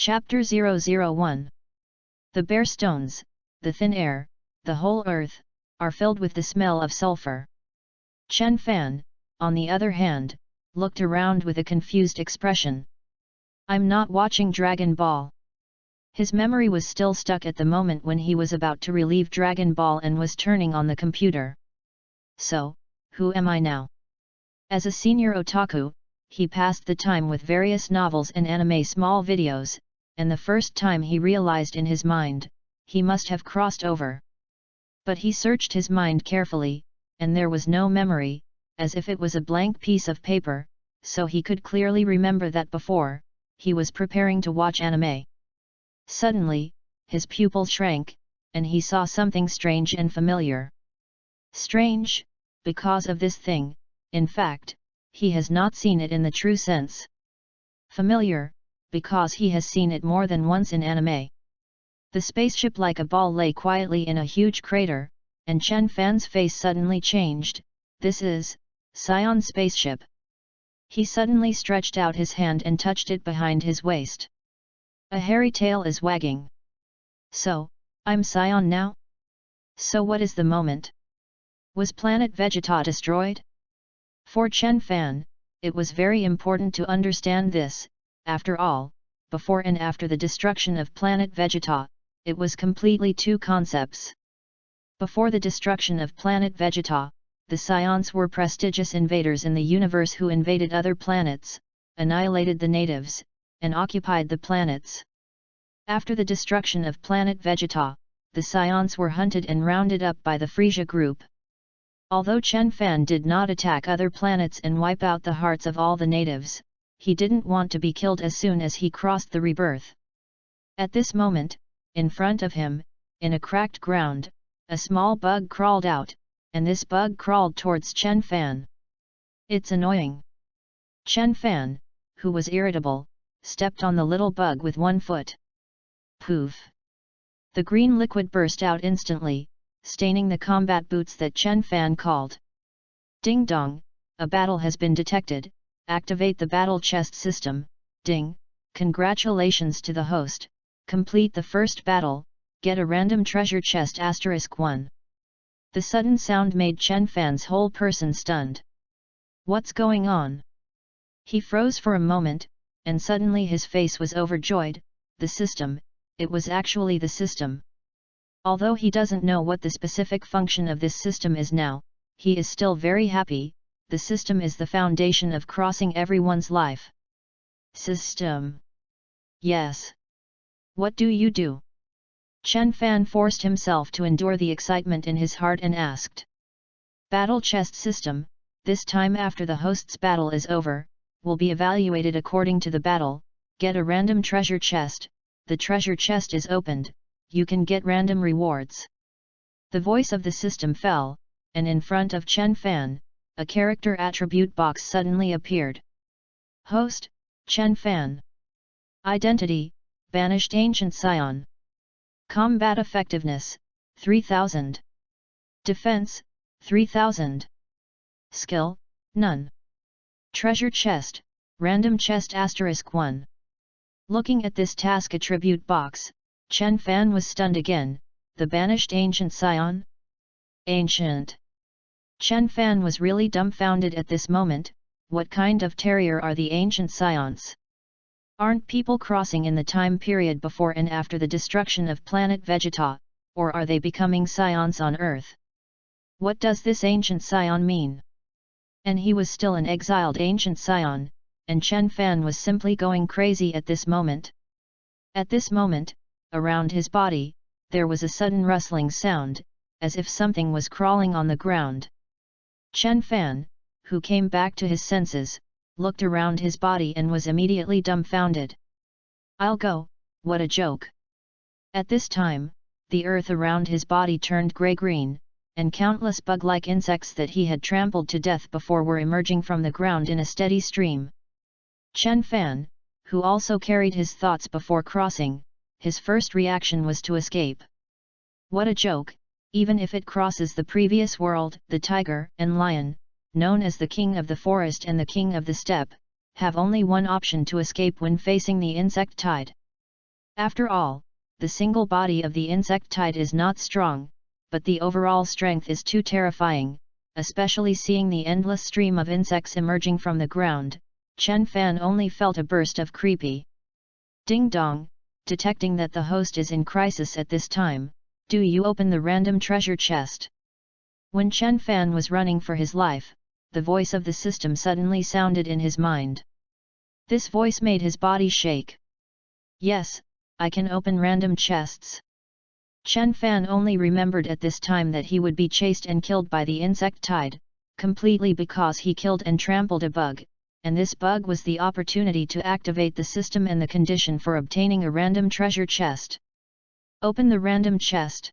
Chapter 001. The bare stones, the thin air, the whole earth, are filled with the smell of sulfur. Chen Fan, on the other hand, looked around with a confused expression. I'm not watching Dragon Ball. His memory was still stuck at the moment when he was about to relieve Dragon Ball and was turning on the computer. So, who am I now? As a senior otaku, he passed the time with various novels and anime small videos, and the first time he realized in his mind, he must have crossed over. But he searched his mind carefully, and there was no memory, as if it was a blank piece of paper, so he could clearly remember that before, he was preparing to watch anime. Suddenly, his pupils shrank, and he saw something strange and familiar. Strange, because of this thing, in fact, he has not seen it in the true sense. Familiar, because he has seen it more than once in anime. The spaceship like a ball lay quietly in a huge crater, and Chen Fan's face suddenly changed. This is Scion's spaceship. He suddenly stretched out his hand and touched it behind his waist. A hairy tail is wagging. So, I'm Scion now? So what is the moment? Was planet Vegeta destroyed? For Chen Fan, it was very important to understand this. After all, before and after the destruction of planet Vegeta, it was completely two concepts. Before the destruction of planet Vegeta, the Scions were prestigious invaders in the universe who invaded other planets, annihilated the natives, and occupied the planets. After the destruction of planet Vegeta, the Scions were hunted and rounded up by the Frisia group. Although Chen Fan did not attack other planets and wipe out the hearts of all the natives, he didn't want to be killed as soon as he crossed the rebirth. At this moment, in front of him, in a cracked ground, a small bug crawled out, and this bug crawled towards Chen Fan. It's annoying. Chen Fan, who was irritable, stepped on the little bug with one foot. Poof! The green liquid burst out instantly, staining the combat boots that Chen Fan called. Ding dong, a battle has been detected. Activate the battle chest system. Ding, congratulations to the host, complete the first battle, get a random treasure chest *1. The sudden sound made Chen Fan's whole person stunned. What's going on? He froze for a moment, and suddenly his face was overjoyed. The system, it was actually the system. Although he doesn't know what the specific function of this system is now, he is still very happy. The system is the foundation of crossing everyone's life. System. Yes. What do you do? Chen Fan forced himself to endure the excitement in his heart and asked. Battle chest system, this time after the host's battle is over, will be evaluated according to the battle. Get a random treasure chest. The treasure chest is opened, you can get random rewards. The voice of the system fell, and in front of Chen Fan, a character attribute box suddenly appeared. Host, Chen Fan. Identity, Banished Ancient Scion. Combat Effectiveness, 3000. Defense, 3000. Skill, none. Treasure Chest, Random Chest *1. Looking at this task attribute box, Chen Fan was stunned again. The Banished Ancient Scion? Ancient. Chen Fan was really dumbfounded at this moment. What kind of terrier are the ancient scions? Aren't people crossing in the time period before and after the destruction of planet Vegeta, or are they becoming scions on Earth? What does this ancient scion mean? And he was still an exiled ancient scion, and Chen Fan was simply going crazy at this moment. At this moment, around his body, there was a sudden rustling sound, as if something was crawling on the ground. Chen Fan, who came back to his senses, looked around his body and was immediately dumbfounded. I'll go, what a joke! At this time, the earth around his body turned grey-green, and countless bug-like insects that he had trampled to death before were emerging from the ground in a steady stream. Chen Fan, who also carried his thoughts before crossing, his first reaction was to escape. What a joke! Even if it crosses the previous world, the tiger and lion, known as the king of the forest and the king of the steppe, have only one option to escape when facing the insect tide. After all, the single body of the insectide is not strong, but the overall strength is too terrifying, especially seeing the endless stream of insects emerging from the ground. Chen Fan only felt a burst of creepy. Ding dong, detecting that the host is in crisis at this time, do you open the random treasure chest? When Chen Fan was running for his life, the voice of the system suddenly sounded in his mind. This voice made his body shake. Yes, I can open random chests. Chen Fan only remembered at this time that he would be chased and killed by the insectide, completely because he killed and trampled a bug, and this bug was the opportunity to activate the system and the condition for obtaining a random treasure chest. Open the random chest.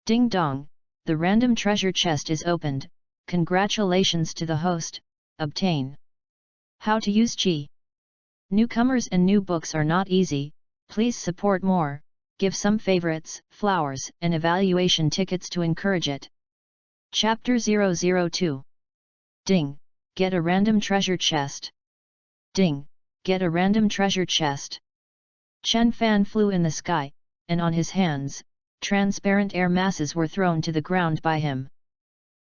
Ding dong, the random treasure chest is opened. Congratulations to the host, obtain. How to use Qi. Newcomers and new books are not easy, please support more, give some favorites, flowers and evaluation tickets to encourage it. Chapter 002. Ding, get a random treasure chest. Ding, get a random treasure chest. Chen Fan flew in the sky, and on his hands, transparent air masses were thrown to the ground by him.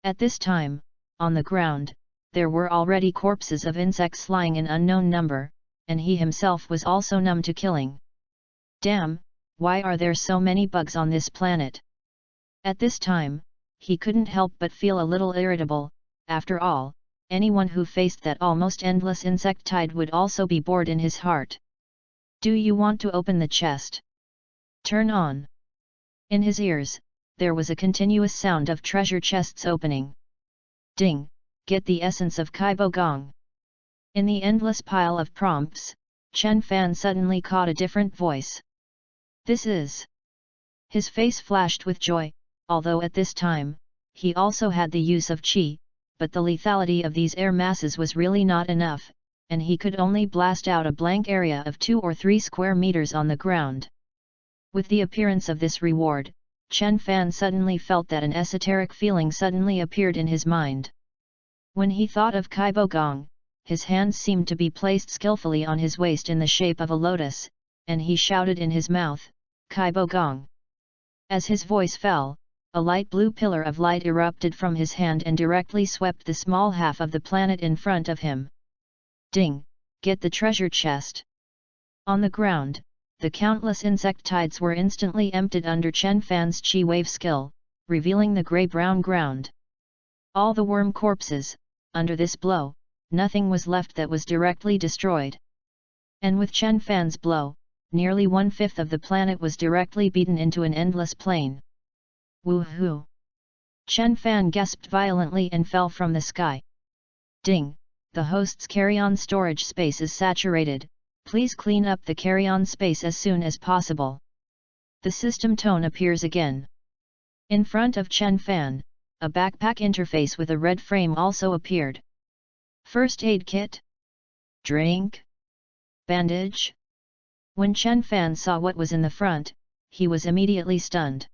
At this time, on the ground, there were already corpses of insects lying in unknown number, and he himself was also numb to killing. Damn, why are there so many bugs on this planet? At this time, he couldn't help but feel a little irritable. After all, anyone who faced that almost endless insectide would also be bored in his heart. Do you want to open the chest? Turn on. In his ears, there was a continuous sound of treasure chests opening. Ding, get the essence of Kaibo Gong. In the endless pile of prompts, Chen Fan suddenly caught a different voice. This is. His face flashed with joy, although at this time, he also had the use of Qi, but the lethality of these air masses was really not enough, and he could only blast out a blank area of 2 or 3 square meters on the ground. With the appearance of this reward, Chen Fan suddenly felt that an esoteric feeling suddenly appeared in his mind. When he thought of Kaibo Gong, his hands seemed to be placed skillfully on his waist in the shape of a lotus, and he shouted in his mouth, Kaibo Gong. As his voice fell, a light blue pillar of light erupted from his hand and directly swept the small half of the planet in front of him. Ding, get the treasure chest. On the ground, the countless insectides were instantly emptied under Chen Fan's Qi wave skill, revealing the grey-brown ground. All the worm corpses, under this blow, nothing was left that was directly destroyed. And with Chen Fan's blow, nearly 1/5 of the planet was directly beaten into an endless plain. Woohoo! Chen Fan gasped violently and fell from the sky. Ding, the host's carry-on storage space is saturated. Please clean up the carry-on space as soon as possible. The system tone appears again. In front of Chen Fan, a backpack interface with a red frame also appeared. First aid kit? Drink? Bandage? When Chen Fan saw what was in the front, he was immediately stunned.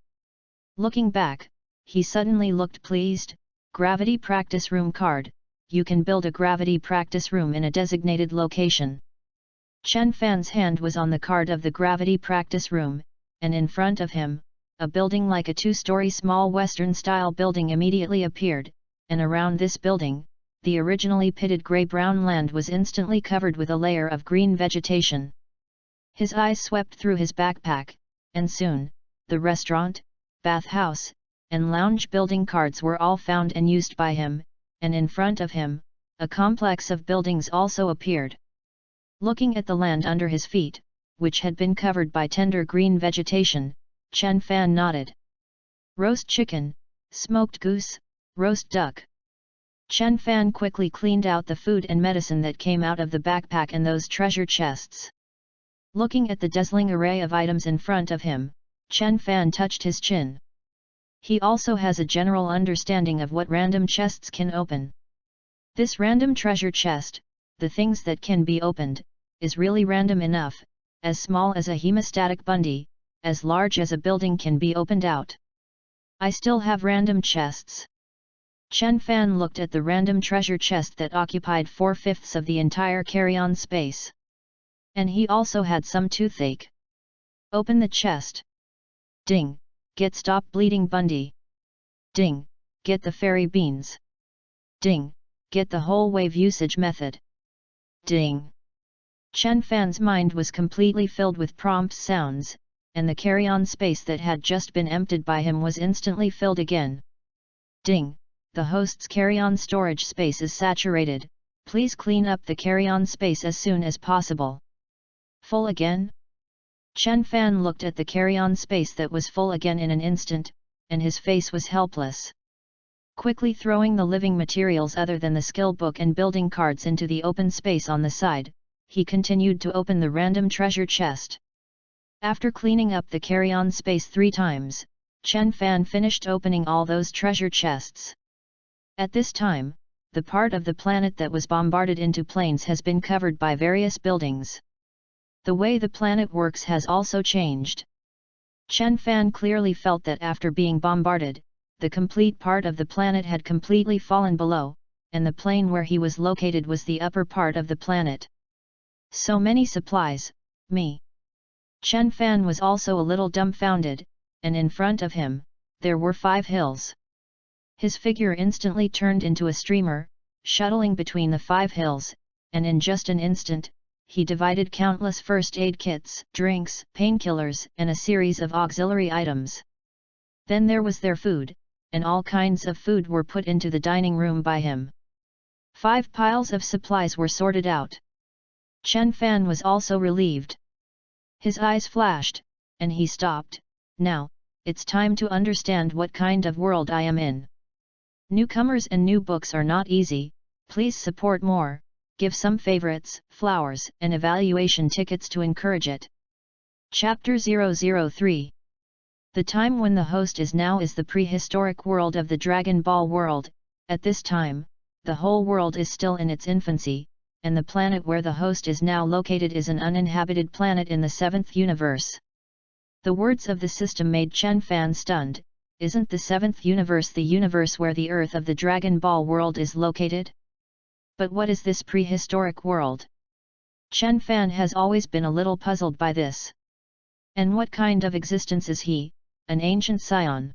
Looking back, he suddenly looked pleased. Gravity practice room card. You can build a gravity practice room in a designated location. Chen Fan's hand was on the card of the gravity practice room, and in front of him, a building like a 2-story small Western-style building immediately appeared, and around this building, the originally pitted grey-brown land was instantly covered with a layer of green vegetation. His eyes swept through his backpack, and soon, the restaurant, bathhouse, and lounge building cards were all found and used by him, and in front of him, a complex of buildings also appeared. Looking at the land under his feet, which had been covered by tender green vegetation, Chen Fan nodded. Roast chicken, smoked goose, roast duck. Chen Fan quickly cleaned out the food and medicine that came out of the backpack and those treasure chests. Looking at the dazzling array of items in front of him, Chen Fan touched his chin. He also has a general understanding of what random chests can open. This random treasure chest, the things that can be opened, is really random enough, as small as a hemostatic bundy, as large as a building can be opened out. I still have random chests. Chen Fan looked at the random treasure chest that occupied 4/5 of the entire carry-on space. And he also had some toothache. Open the chest. Ding, get Stop Bleeding Bundy. Ding, get the fairy beans. Ding, get the whole wave usage method. Ding. Chen Fan's mind was completely filled with prompt sounds, and the carry-on space that had just been emptied by him was instantly filled again. Ding, the host's carry-on storage space is saturated, please clean up the carry-on space as soon as possible. Full again? Chen Fan looked at the carry-on space that was full again in an instant, and his face was helpless. Quickly throwing the living materials other than the skill book and building cards into the open space on the side, he continued to open the random treasure chest. After cleaning up the carry-on space 3 times, Chen Fan finished opening all those treasure chests. At this time, the part of the planet that was bombarded into planes has been covered by various buildings. The way the planet works has also changed. Chen Fan clearly felt that after being bombarded, the complete part of the planet had completely fallen below, and the plane where he was located was the upper part of the planet. So many supplies, me. Chen Fan was also a little dumbfounded, and in front of him, there were 5 hills. His figure instantly turned into a streamer, shuttling between the 5 hills, and in just an instant, he divided countless first aid kits, drinks, painkillers, and a series of auxiliary items. Then there was their food, and all kinds of food were put into the dining room by him. 5 piles of supplies were sorted out. Chen Fan was also relieved. His eyes flashed, and he stopped. Now, it's time to understand what kind of world I am in. Newcomers and new books are not easy, please support more, give some favorites, flowers, and evaluation tickets to encourage it. Chapter 003. The time when the host is now is the prehistoric world of the Dragon Ball world. At this time, the whole world is still in its infancy, and the planet where the host is now located is an uninhabited planet in the 7th universe. The words of the system made Chen Fan stunned. Isn't the 7th universe the universe where the Earth of the Dragon Ball world is located? But what is this prehistoric world? Chen Fan has always been a little puzzled by this. And what kind of existence is he, an ancient scion?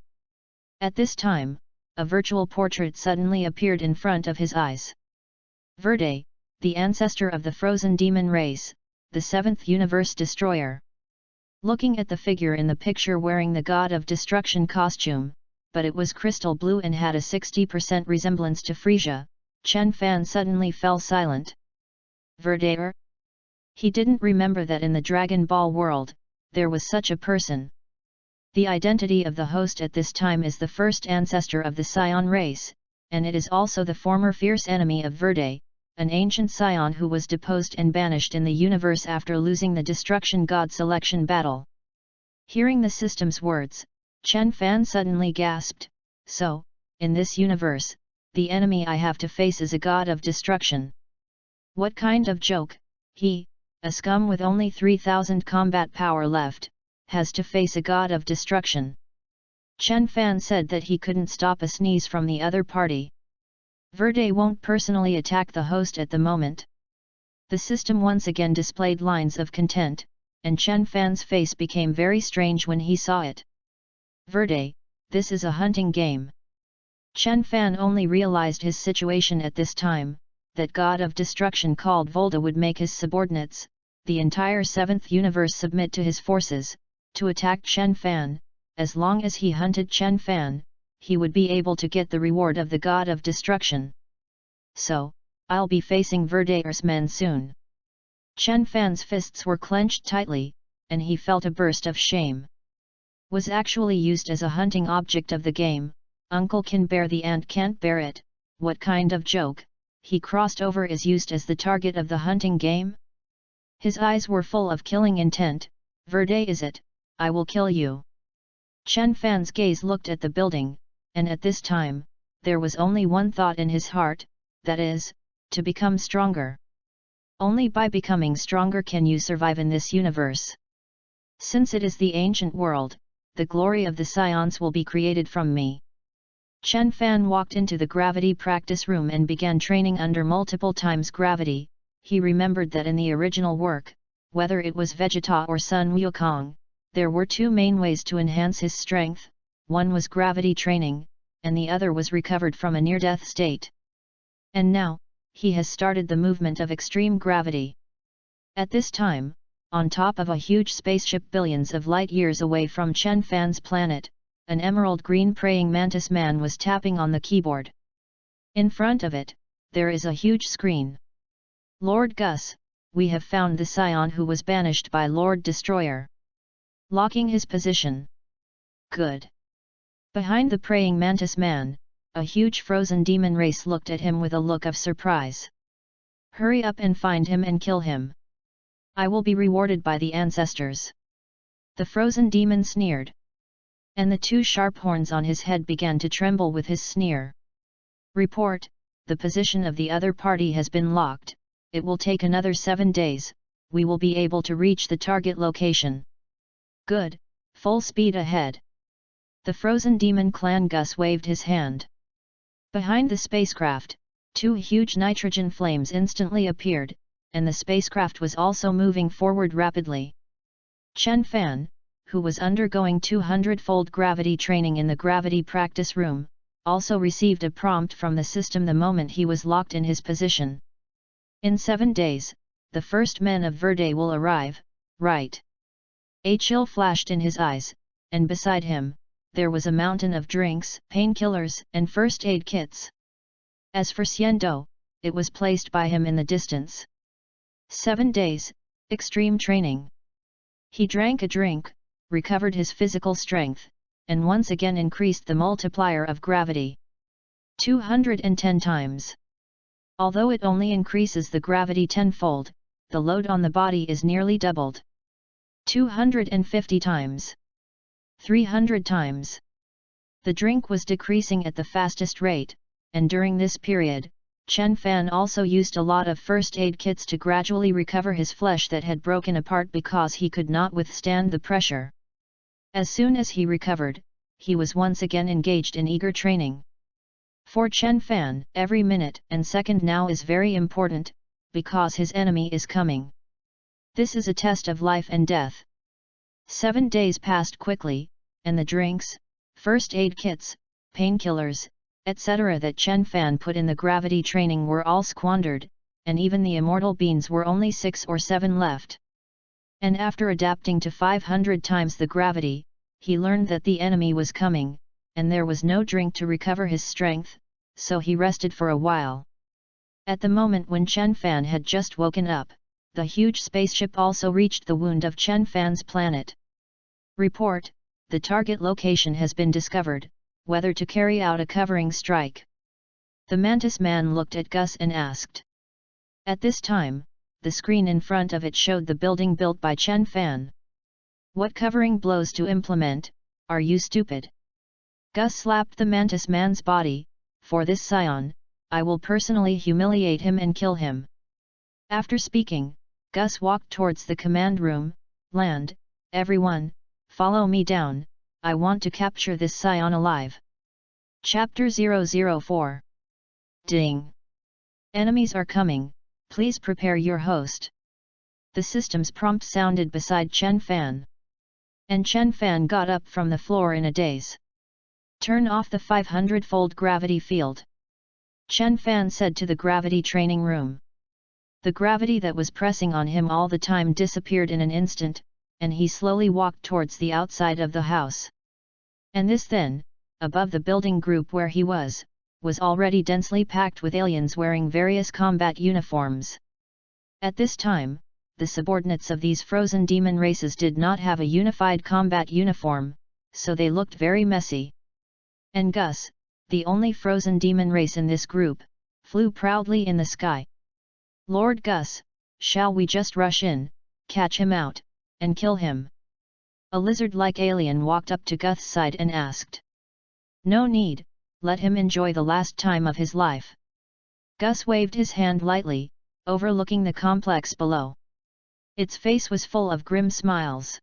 At this time, a virtual portrait suddenly appeared in front of his eyes. Verde, the ancestor of the frozen demon race, the 7th universe destroyer. Looking at the figure in the picture wearing the God of Destruction costume, but it was crystal blue and had a 60% resemblance to Frisia, Chen Fan suddenly fell silent. Verdader? He didn't remember that in the Dragon Ball world, there was such a person. The identity of the host at this time is the first ancestor of the Scion race, and it is also the former fierce enemy of Verde, an ancient scion who was deposed and banished in the universe after losing the Destruction God selection battle. Hearing the system's words, Chen Fan suddenly gasped, so, in this universe, the enemy I have to face is a god of destruction. What kind of joke, he, a scum with only 3,000 combat power left, has to face a god of destruction. Chen Fan said that he couldn't stop a sneeze from the other party. Verde won't personally attack the host at the moment. The system once again displayed lines of content, and Chen Fan's face became very strange when he saw it. Verde, this is a hunting game. Chen Fan only realized his situation at this time, that God of Destruction called Volta would make his subordinates, the entire 7th universe submit to his forces, to attack Chen Fan. As long as he hunted Chen Fan, he would be able to get the reward of the God of Destruction. So, I'll be facing Verde's men soon. Chen Fan's fists were clenched tightly, and he felt a burst of shame. Was actually used as a hunting object of the game. Uncle can bear the ant can't bear it. What kind of joke? He crossed over is used as the target of the hunting game? His eyes were full of killing intent. Verde is it? I will kill you. Chen Fan's gaze looked at the building, and at this time, there was only one thought in his heart, that is, to become stronger. Only by becoming stronger can you survive in this universe. Since it is the ancient world, the glory of the scions will be created from me. Chen Fan walked into the gravity practice room and began training under multiple times gravity. He remembered that in the original work, whether it was Vegeta or Sun Wukong, There were two main ways to enhance his strength, one was gravity training, and the other was recovered from a near-death state. And now, he has started the movement of extreme gravity. At this time, on top of a huge spaceship billions of light-years away from Chen Fan's planet, an emerald-green praying mantis man was tapping on the keyboard. In front of it, there is a huge screen. Lord Gus, we have found the scion who was banished by Lord Destroyer. Locking his position. Good. Behind the praying mantis man, a huge frozen demon race looked at him with a look of surprise. Hurry up and find him and kill him. I will be rewarded by the ancestors. The frozen demon sneered. And the two sharp horns on his head began to tremble with his sneer. Report, the position of the other party has been locked, it will take another 7 days, we will be able to reach the target location. Good, full speed ahead. The frozen demon clan Gus waved his hand. Behind the spacecraft, two huge nitrogen flames instantly appeared, and the spacecraft was also moving forward rapidly. Chen Fan, who was undergoing 200-fold gravity training in the gravity practice room, also received a prompt from the system the moment he was locked in his position. In 7 days, the first men of Verde will arrive, right? A chill flashed in his eyes, and beside him, there was a mountain of drinks, painkillers, and first aid kits. As for Xiando, it was placed by him in the distance. 7 days, extreme training. He drank a drink, recovered his physical strength, and once again increased the multiplier of gravity. 210 times. Although it only increases the gravity tenfold, the load on the body is nearly doubled. 250 times. 300 times. The drink was decreasing at the fastest rate, and during this period, Chen Fan also used a lot of first aid kits to gradually recover his flesh that had broken apart because he could not withstand the pressure. As soon as he recovered, he was once again engaged in eager training. For Chen Fan, every minute and second now is very important, because his enemy is coming. This is a test of life and death. 7 days passed quickly, and the drinks, first aid kits, painkillers, etc. that Chen Fan put in the gravity training were all squandered, and even the immortal beans were only 6 or 7 left. And after adapting to 500 times the gravity, he learned that the enemy was coming, and there was no drink to recover his strength, so he rested for a while. At the moment when Chen Fan had just woken up, the huge spaceship also reached the wound of Chen Fan's planet. Report, the target location has been discovered, whether to carry out a covering strike. The mantis man looked at Gus and asked. At this time, the screen in front of it showed the building built by Chen Fan. What covering blows to implement, are you stupid? Gus slapped the mantis man's body. For this scion, I will personally humiliate him and kill him. After speaking, Gus walked towards the command room. Land, everyone, follow me down, I want to capture this scion alive. Chapter 004. Ding! Enemies are coming, please prepare your host. The system's prompt sounded beside Chen Fan. And Chen Fan got up from the floor in a daze. Turn off the 500-fold gravity field. Chen Fan said to the gravity training room. The gravity that was pressing on him all the time disappeared in an instant, and he slowly walked towards the outside of the house. And this then, above the building group where he was already densely packed with aliens wearing various combat uniforms. At this time, the subordinates of these frozen demon races did not have a unified combat uniform, so they looked very messy. And Gus, the only frozen demon race in this group, flew proudly in the sky. Lord Gus, shall we just rush in, catch him out, and kill him? A lizard-like alien walked up to Gus's side and asked. No need, let him enjoy the last time of his life. Gus waved his hand lightly, overlooking the complex below. Its face was full of grim smiles.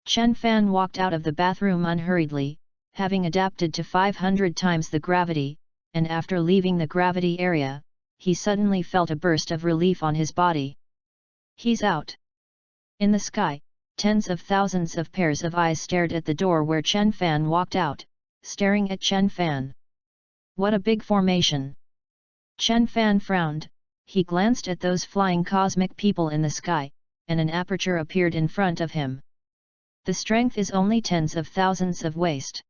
Chen Fan walked out of the bathroom unhurriedly, having adapted to 500 times the gravity, and after leaving the gravity area, he suddenly felt a burst of relief on his body. He's out. In the sky, Tens of thousands of pairs of eyes stared at the door where Chen Fan walked out, staring at Chen Fan. What a big formation! Chen Fan frowned, he glanced at those flying cosmic people in the sky, and an aperture appeared in front of him. The strength is only tens of thousands of waste.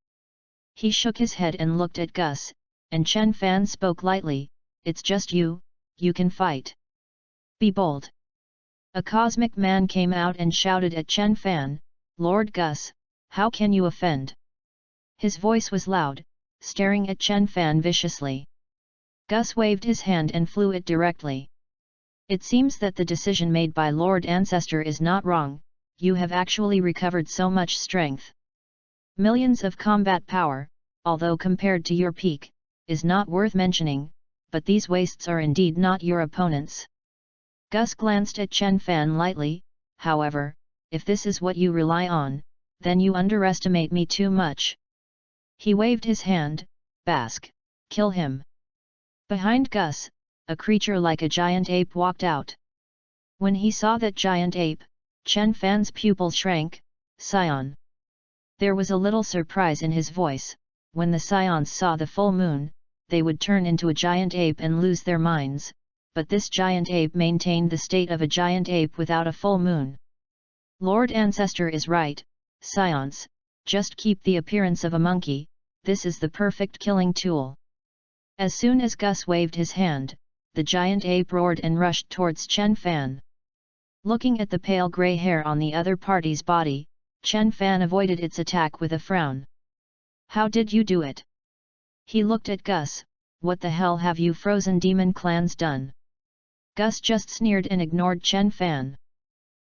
He shook his head and looked at Gus, and Chen Fan spoke lightly, "It's just you can fight. Be bold." A cosmic man came out and shouted at Chen Fan, "Lord Gus, how can you offend?" His voice was loud, staring at Chen Fan viciously. Gus waved his hand and flew it directly. "It seems that the decision made by Lord Ancestor is not wrong, you have actually recovered so much strength. Millions of combat power, although compared to your peak, is not worth mentioning, but these wastes are indeed not your opponents." Gus glanced at Chen Fan lightly, "However, if this is what you rely on, then you underestimate me too much." He waved his hand, "Bask, kill him." Behind Gus, a creature like a giant ape walked out. When he saw that giant ape, Chen Fan's pupils shrank. "Scion." There was a little surprise in his voice. When the scions saw the full moon, they would turn into a giant ape and lose their minds, but this giant ape maintained the state of a giant ape without a full moon. "Lord Ancestor is right, scions, just keep the appearance of a monkey, this is the perfect killing tool." As soon as Gus waved his hand, the giant ape roared and rushed towards Chen Fan. Looking at the pale grey hair on the other party's body, Chen Fan avoided its attack with a frown. "How did you do it?" He looked at Gus, "What the hell have you frozen demon clans done?" Gus just sneered and ignored Chen Fan.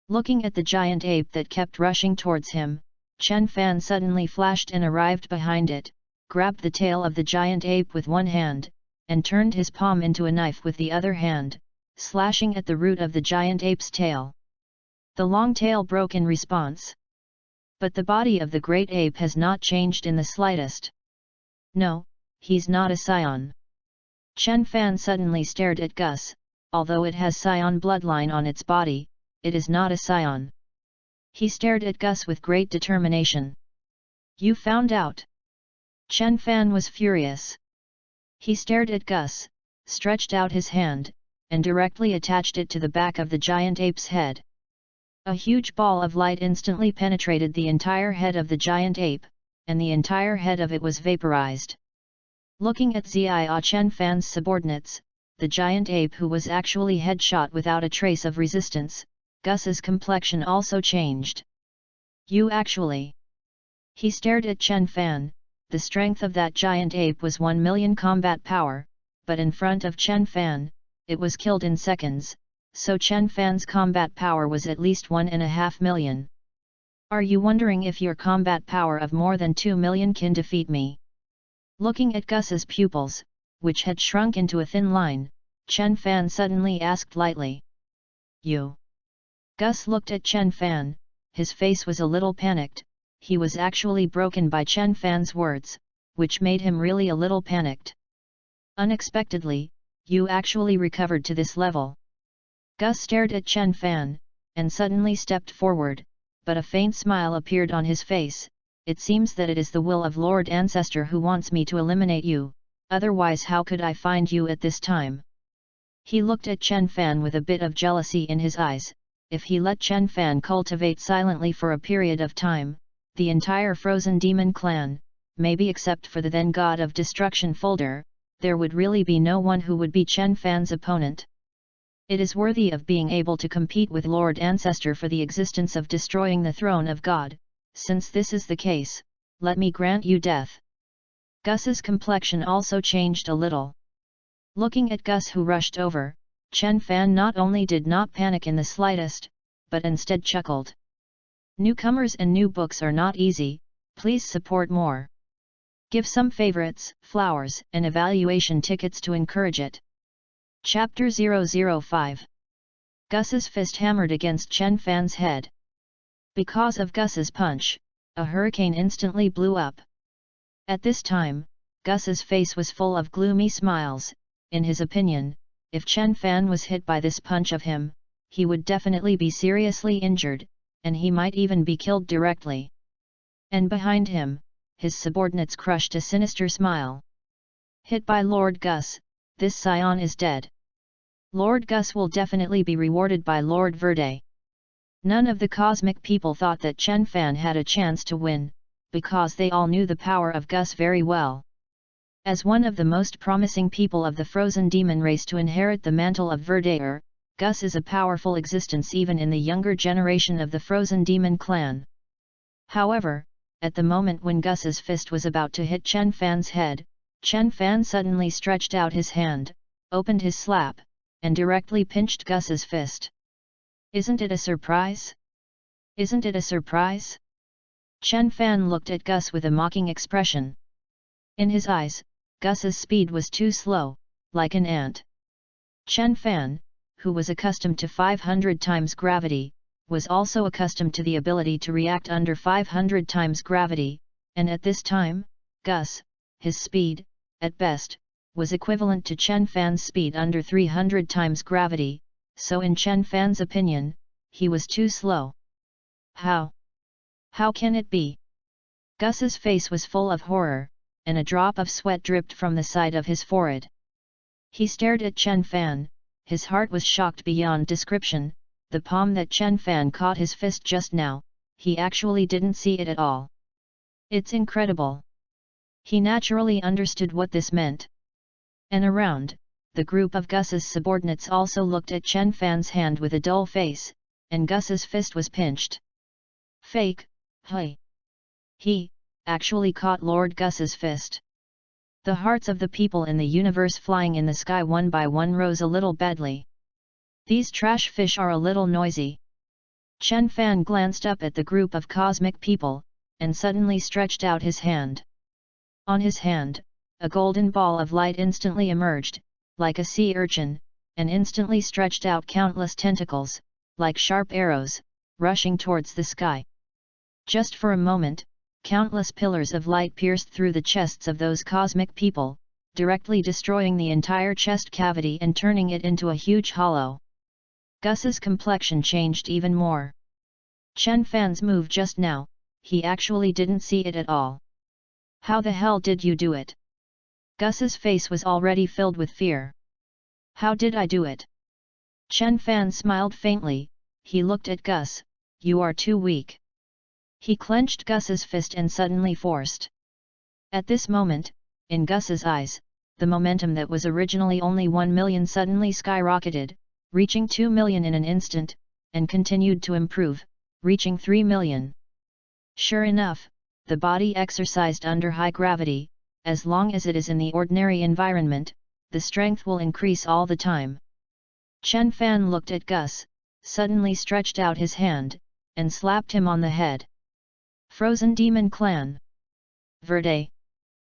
Looking at the giant ape that kept rushing towards him, Chen Fan suddenly flashed and arrived behind it, grabbed the tail of the giant ape with one hand, and turned his palm into a knife with the other hand, slashing at the root of the giant ape's tail. The long tail broke in response. But the body of the great ape has not changed in the slightest. "No, he's not a scion." Chen Fan suddenly stared at Gus. "Although it has scion bloodline on its body, it is not a scion." He stared at Gus with great determination. "You found out?" Chen Fan was furious. He stared at Gus, stretched out his hand, and directly attached it to the back of the giant ape's head. A huge ball of light instantly penetrated the entire head of the giant ape, and the entire head of it was vaporized. Looking at Zia Chen Fan's subordinates, the giant ape who was actually headshot without a trace of resistance, Gus's complexion also changed. "You actually..." He stared at Chen Fan. The strength of that giant ape was 1 million combat power, but in front of Chen Fan, it was killed in seconds, so Chen Fan's combat power was at least 1.5 million. "Are you wondering if your combat power of more than 2 million can defeat me?" Looking at Gus's pupils, which had shrunk into a thin line, Chen Fan suddenly asked lightly. "You?" Gus looked at Chen Fan, his face was a little panicked, he was actually broken by Chen Fan's words, which made him really a little panicked. "Unexpectedly, you actually recovered to this level." Gus stared at Chen Fan, and suddenly stepped forward, but a faint smile appeared on his face. "It seems that it is the will of Lord Ancestor who wants me to eliminate you, otherwise how could I find you at this time?" He looked at Chen Fan with a bit of jealousy in his eyes. If he let Chen Fan cultivate silently for a period of time, the entire frozen demon clan, maybe except for the then god of destruction Folder, there would really be no one who would be Chen Fan's opponent. It is worthy of being able to compete with Lord Ancestor for the existence of destroying the throne of God. Since this is the case, let me grant you death. Gus's complexion also changed a little. Looking at Gus who rushed over, Chen Fan not only did not panic in the slightest, but instead chuckled. Newcomers and new books are not easy, please support more. Give some favorites, flowers and evaluation tickets to encourage it. Chapter 005. Gus's fist hammered against Chen Fan's head. Because of Gus's punch, a hurricane instantly blew up. At this time, Gus's face was full of gloomy smiles. In his opinion, if Chen Fan was hit by this punch of him, he would definitely be seriously injured, and he might even be killed directly. And behind him, his subordinates crushed a sinister smile. Hit by Lord Gus, this scion is dead. Lord Gus will definitely be rewarded by Lord Verde. None of the cosmic people thought that Chen Fan had a chance to win, because they all knew the power of Gus very well. As one of the most promising people of the frozen demon race to inherit the mantle of Verdaer, Gus is a powerful existence even in the younger generation of the frozen demon clan. However, at the moment when Gus's fist was about to hit Chen Fan's head, Chen Fan suddenly stretched out his hand, opened his slap, and directly pinched Gus's fist. Isn't it a surprise? Isn't it a surprise? Chen Fan looked at Gus with a mocking expression. In his eyes, Gus's speed was too slow, like an ant. Chen Fan, who was accustomed to 500 times gravity, was also accustomed to the ability to react under 500 times gravity, and at this time, Gus, his speed, at best, was equivalent to Chen Fan's speed under 300 times gravity, so in Chen Fan's opinion, he was too slow. How? How can it be? Gus's face was full of horror, and a drop of sweat dripped from the side of his forehead. He stared at Chen Fan, his heart was shocked beyond description. The palm that Chen Fan caught his fist just now, he actually didn't see it at all. It's incredible. He naturally understood what this meant. And around, the group of Gus's subordinates also looked at Chen Fan's hand with a dull face, and Gus's fist was pinched. Fake, hey. He, actually caught Lord Gus's fist. The hearts of the people in the universe flying in the sky one by one rose a little badly. These trash fish are a little noisy. Chen Fan glanced up at the group of cosmic people, and suddenly stretched out his hand. On his hand, a golden ball of light instantly emerged, like a sea urchin, and instantly stretched out countless tentacles, like sharp arrows, rushing towards the sky. Just for a moment, countless pillars of light pierced through the chests of those cosmic people, directly destroying the entire chest cavity and turning it into a huge hollow. Gus's complexion changed even more. Chen Fan's move just now, he actually didn't see it at all. How the hell did you do it? Gus's face was already filled with fear. How did I do it? Chen Fan smiled faintly, he looked at Gus, you are too weak. He clenched Gus's fist and suddenly forced. At this moment, in Gus's eyes, the momentum that was originally only 1 million suddenly skyrocketed, reaching 2 million in an instant, and continued to improve, reaching 3 million. Sure enough, the body exercised under high gravity, as long as it is in the ordinary environment, the strength will increase all the time. Chen Fan looked at Gus, suddenly stretched out his hand, and slapped him on the head. Frozen Demon Clan. Verde.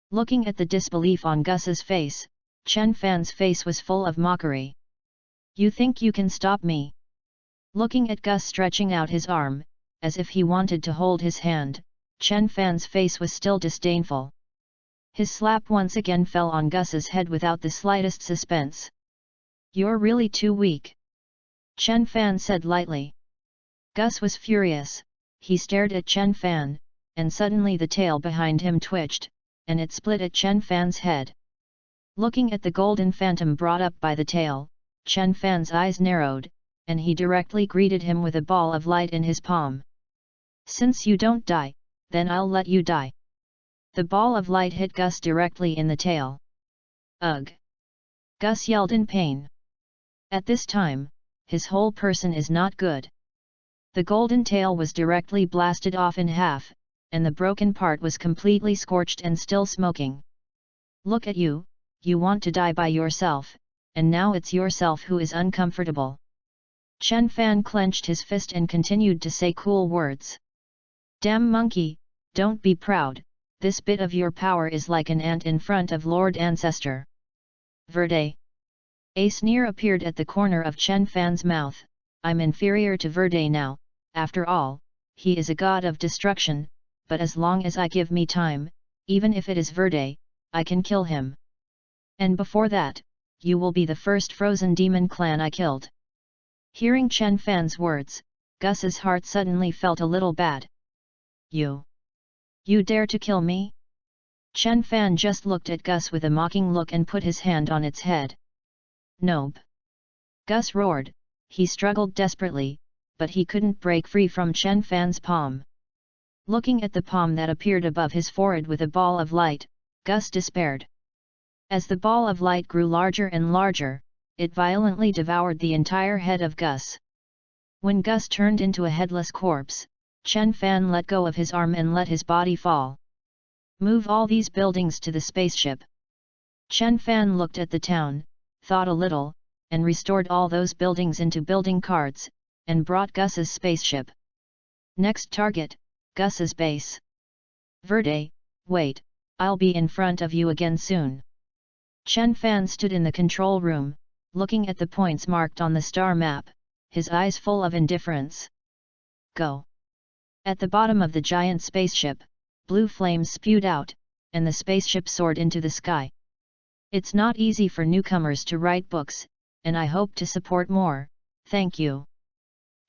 Looking at the disbelief on Gus's face, Chen Fan's face was full of mockery. You think you can stop me? Looking at Gus stretching out his arm, as if he wanted to hold his hand, Chen Fan's face was still disdainful. His slap once again fell on Gus's head without the slightest suspense. You're really too weak. Chen Fan said lightly. Gus was furious, he stared at Chen Fan, and suddenly the tail behind him twitched, and it split at Chen Fan's head. Looking at the golden phantom brought up by the tail, Chen Fan's eyes narrowed, and he directly greeted him with a ball of light in his palm. Since you don't die, then I'll let you die. The ball of light hit Gus directly in the tail. Ugh! Gus yelled in pain. At this time, his whole person is not good. The golden tail was directly blasted off in half, and the broken part was completely scorched and still smoking. Look at you, you want to die by yourself, and now it's yourself who is uncomfortable. Chen Fan clenched his fist and continued to say cool words. Damn monkey, don't be proud, this bit of your power is like an ant in front of Lord Ancestor. Verde. A sneer appeared at the corner of Chen Fan's mouth. I'm inferior to Verde now, after all, he is a god of destruction, but as long as I give me time, even if it is Verde, I can kill him. And before that, you will be the first frozen demon clan I killed. Hearing Chen Fan's words, Gus's heart suddenly felt a little bad. You dare to kill me? Chen Fan just looked at Gus with a mocking look and put his hand on its head. Nope! Gus roared. He struggled desperately, but he couldn't break free from Chen Fan's palm. Looking at the palm that appeared above his forehead with a ball of light, Gus despaired. As the ball of light grew larger and larger, it violently devoured the entire head of Gus. When Gus turned into a headless corpse, Chen Fan let go of his arm and let his body fall. Move all these buildings to the spaceship. Chen Fan looked at the town, thought a little, and restored all those buildings into building carts, and brought Gus's spaceship. Next target, Gus's base. Verde, wait, I'll be in front of you again soon. Chen Fan stood in the control room, looking at the points marked on the star map, his eyes full of indifference. Go! At the bottom of the giant spaceship, blue flames spewed out, and the spaceship soared into the sky. It's not easy for newcomers to write books, and I hope to support more, thank you.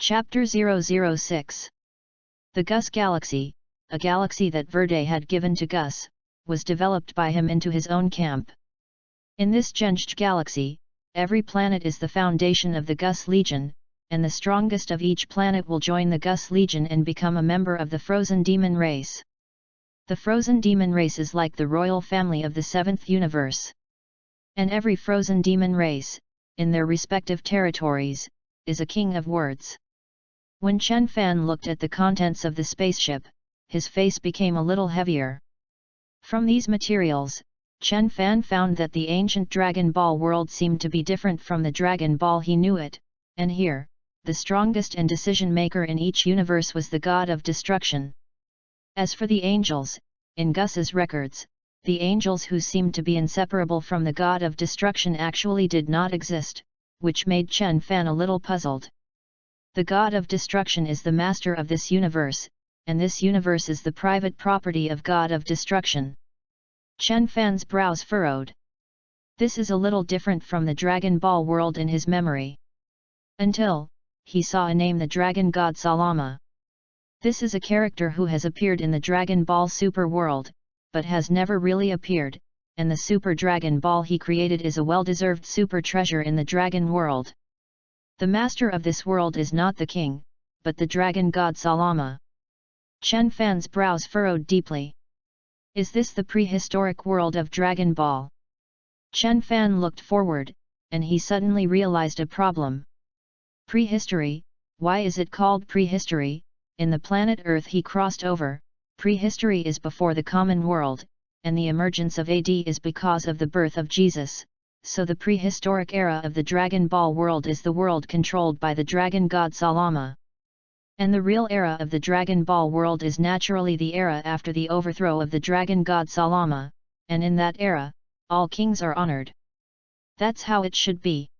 Chapter 006. The Gus Galaxy, a galaxy that Verde had given to Gus, was developed by him into his own camp. In this Genged galaxy, every planet is the foundation of the Gus Legion, and the strongest of each planet will join the Gus Legion and become a member of the Frozen Demon race. The Frozen Demon race is like the royal family of the seventh universe. And every Frozen Demon race, in their respective territories, is a king of words. When Chen Fan looked at the contents of the spaceship, his face became a little heavier. From these materials, Chen Fan found that the ancient Dragon Ball world seemed to be different from the Dragon Ball he knew it, and here, the strongest and decision-maker in each universe was the god of destruction. As for the angels, in Gus's records, the angels who seemed to be inseparable from the god of destruction actually did not exist, which made Chen Fan a little puzzled. The god of destruction is the master of this universe, and this universe is the private property of god of destruction. Chen Fan's brows furrowed. This is a little different from the Dragon Ball world in his memory. Until he saw a name, the Dragon God Salama. This is a character who has appeared in the Dragon Ball Super world, but has never really appeared, and the Super Dragon Ball he created is a well-deserved super treasure in the Dragon world. The master of this world is not the king, but the Dragon God Salama. Chen Fan's brows furrowed deeply. Is this the prehistoric world of Dragon Ball? Chen Fan looked forward, and he suddenly realized a problem. Prehistory, why is it called prehistory? In the planet Earth he crossed over, prehistory is before the common world, and the emergence of AD is because of the birth of Jesus, so the prehistoric era of the Dragon Ball world is the world controlled by the Dragon God Salama. And the real era of the Dragon Ball world is naturally the era after the overthrow of the Dragon God Salama, and in that era, all kings are honored. That's how it should be.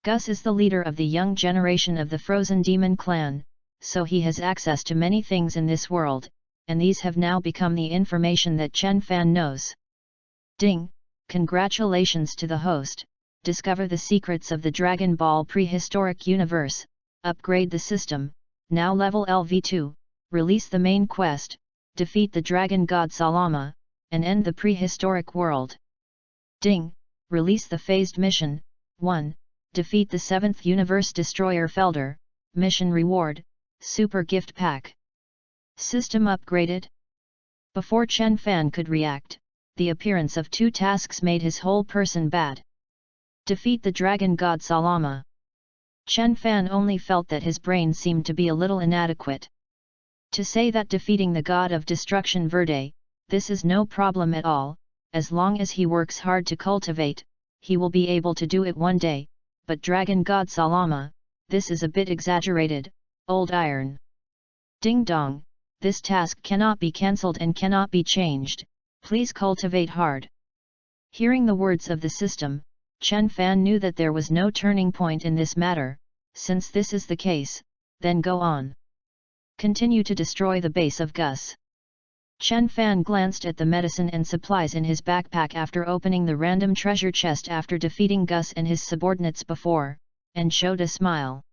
Gus is the leader of the young generation of the Frozen Demon clan, so he has access to many things in this world, and these have now become the information that Chen Fan knows. Ding! Congratulations to the host, discover the secrets of the Dragon Ball prehistoric universe, upgrade the system, now level LV2, release the main quest, defeat the Dragon God Salama, and end the prehistoric world. Ding! Release the phased mission, 1, defeat the 7th Universe Destroyer Felder, mission reward, Super Gift Pack. System upgraded? Before Chen Fan could react, the appearance of 2 tasks made his whole person bad. Defeat the Dragon God Salama. Chen Fan only felt that his brain seemed to be a little inadequate. To say that defeating the god of destruction Verde, this is no problem at all, as long as he works hard to cultivate, he will be able to do it one day, but Dragon God Salama, this is a bit exaggerated, old iron. Ding dong, this task cannot be cancelled and cannot be changed, please cultivate hard. Hearing the words of the system, Chen Fan knew that there was no turning point in this matter. Since this is the case, then go on. Continue to destroy the base of Gus. Chen Fan glanced at the medicine and supplies in his backpack after opening the random treasure chest after defeating Gus and his subordinates before, and showed a smile.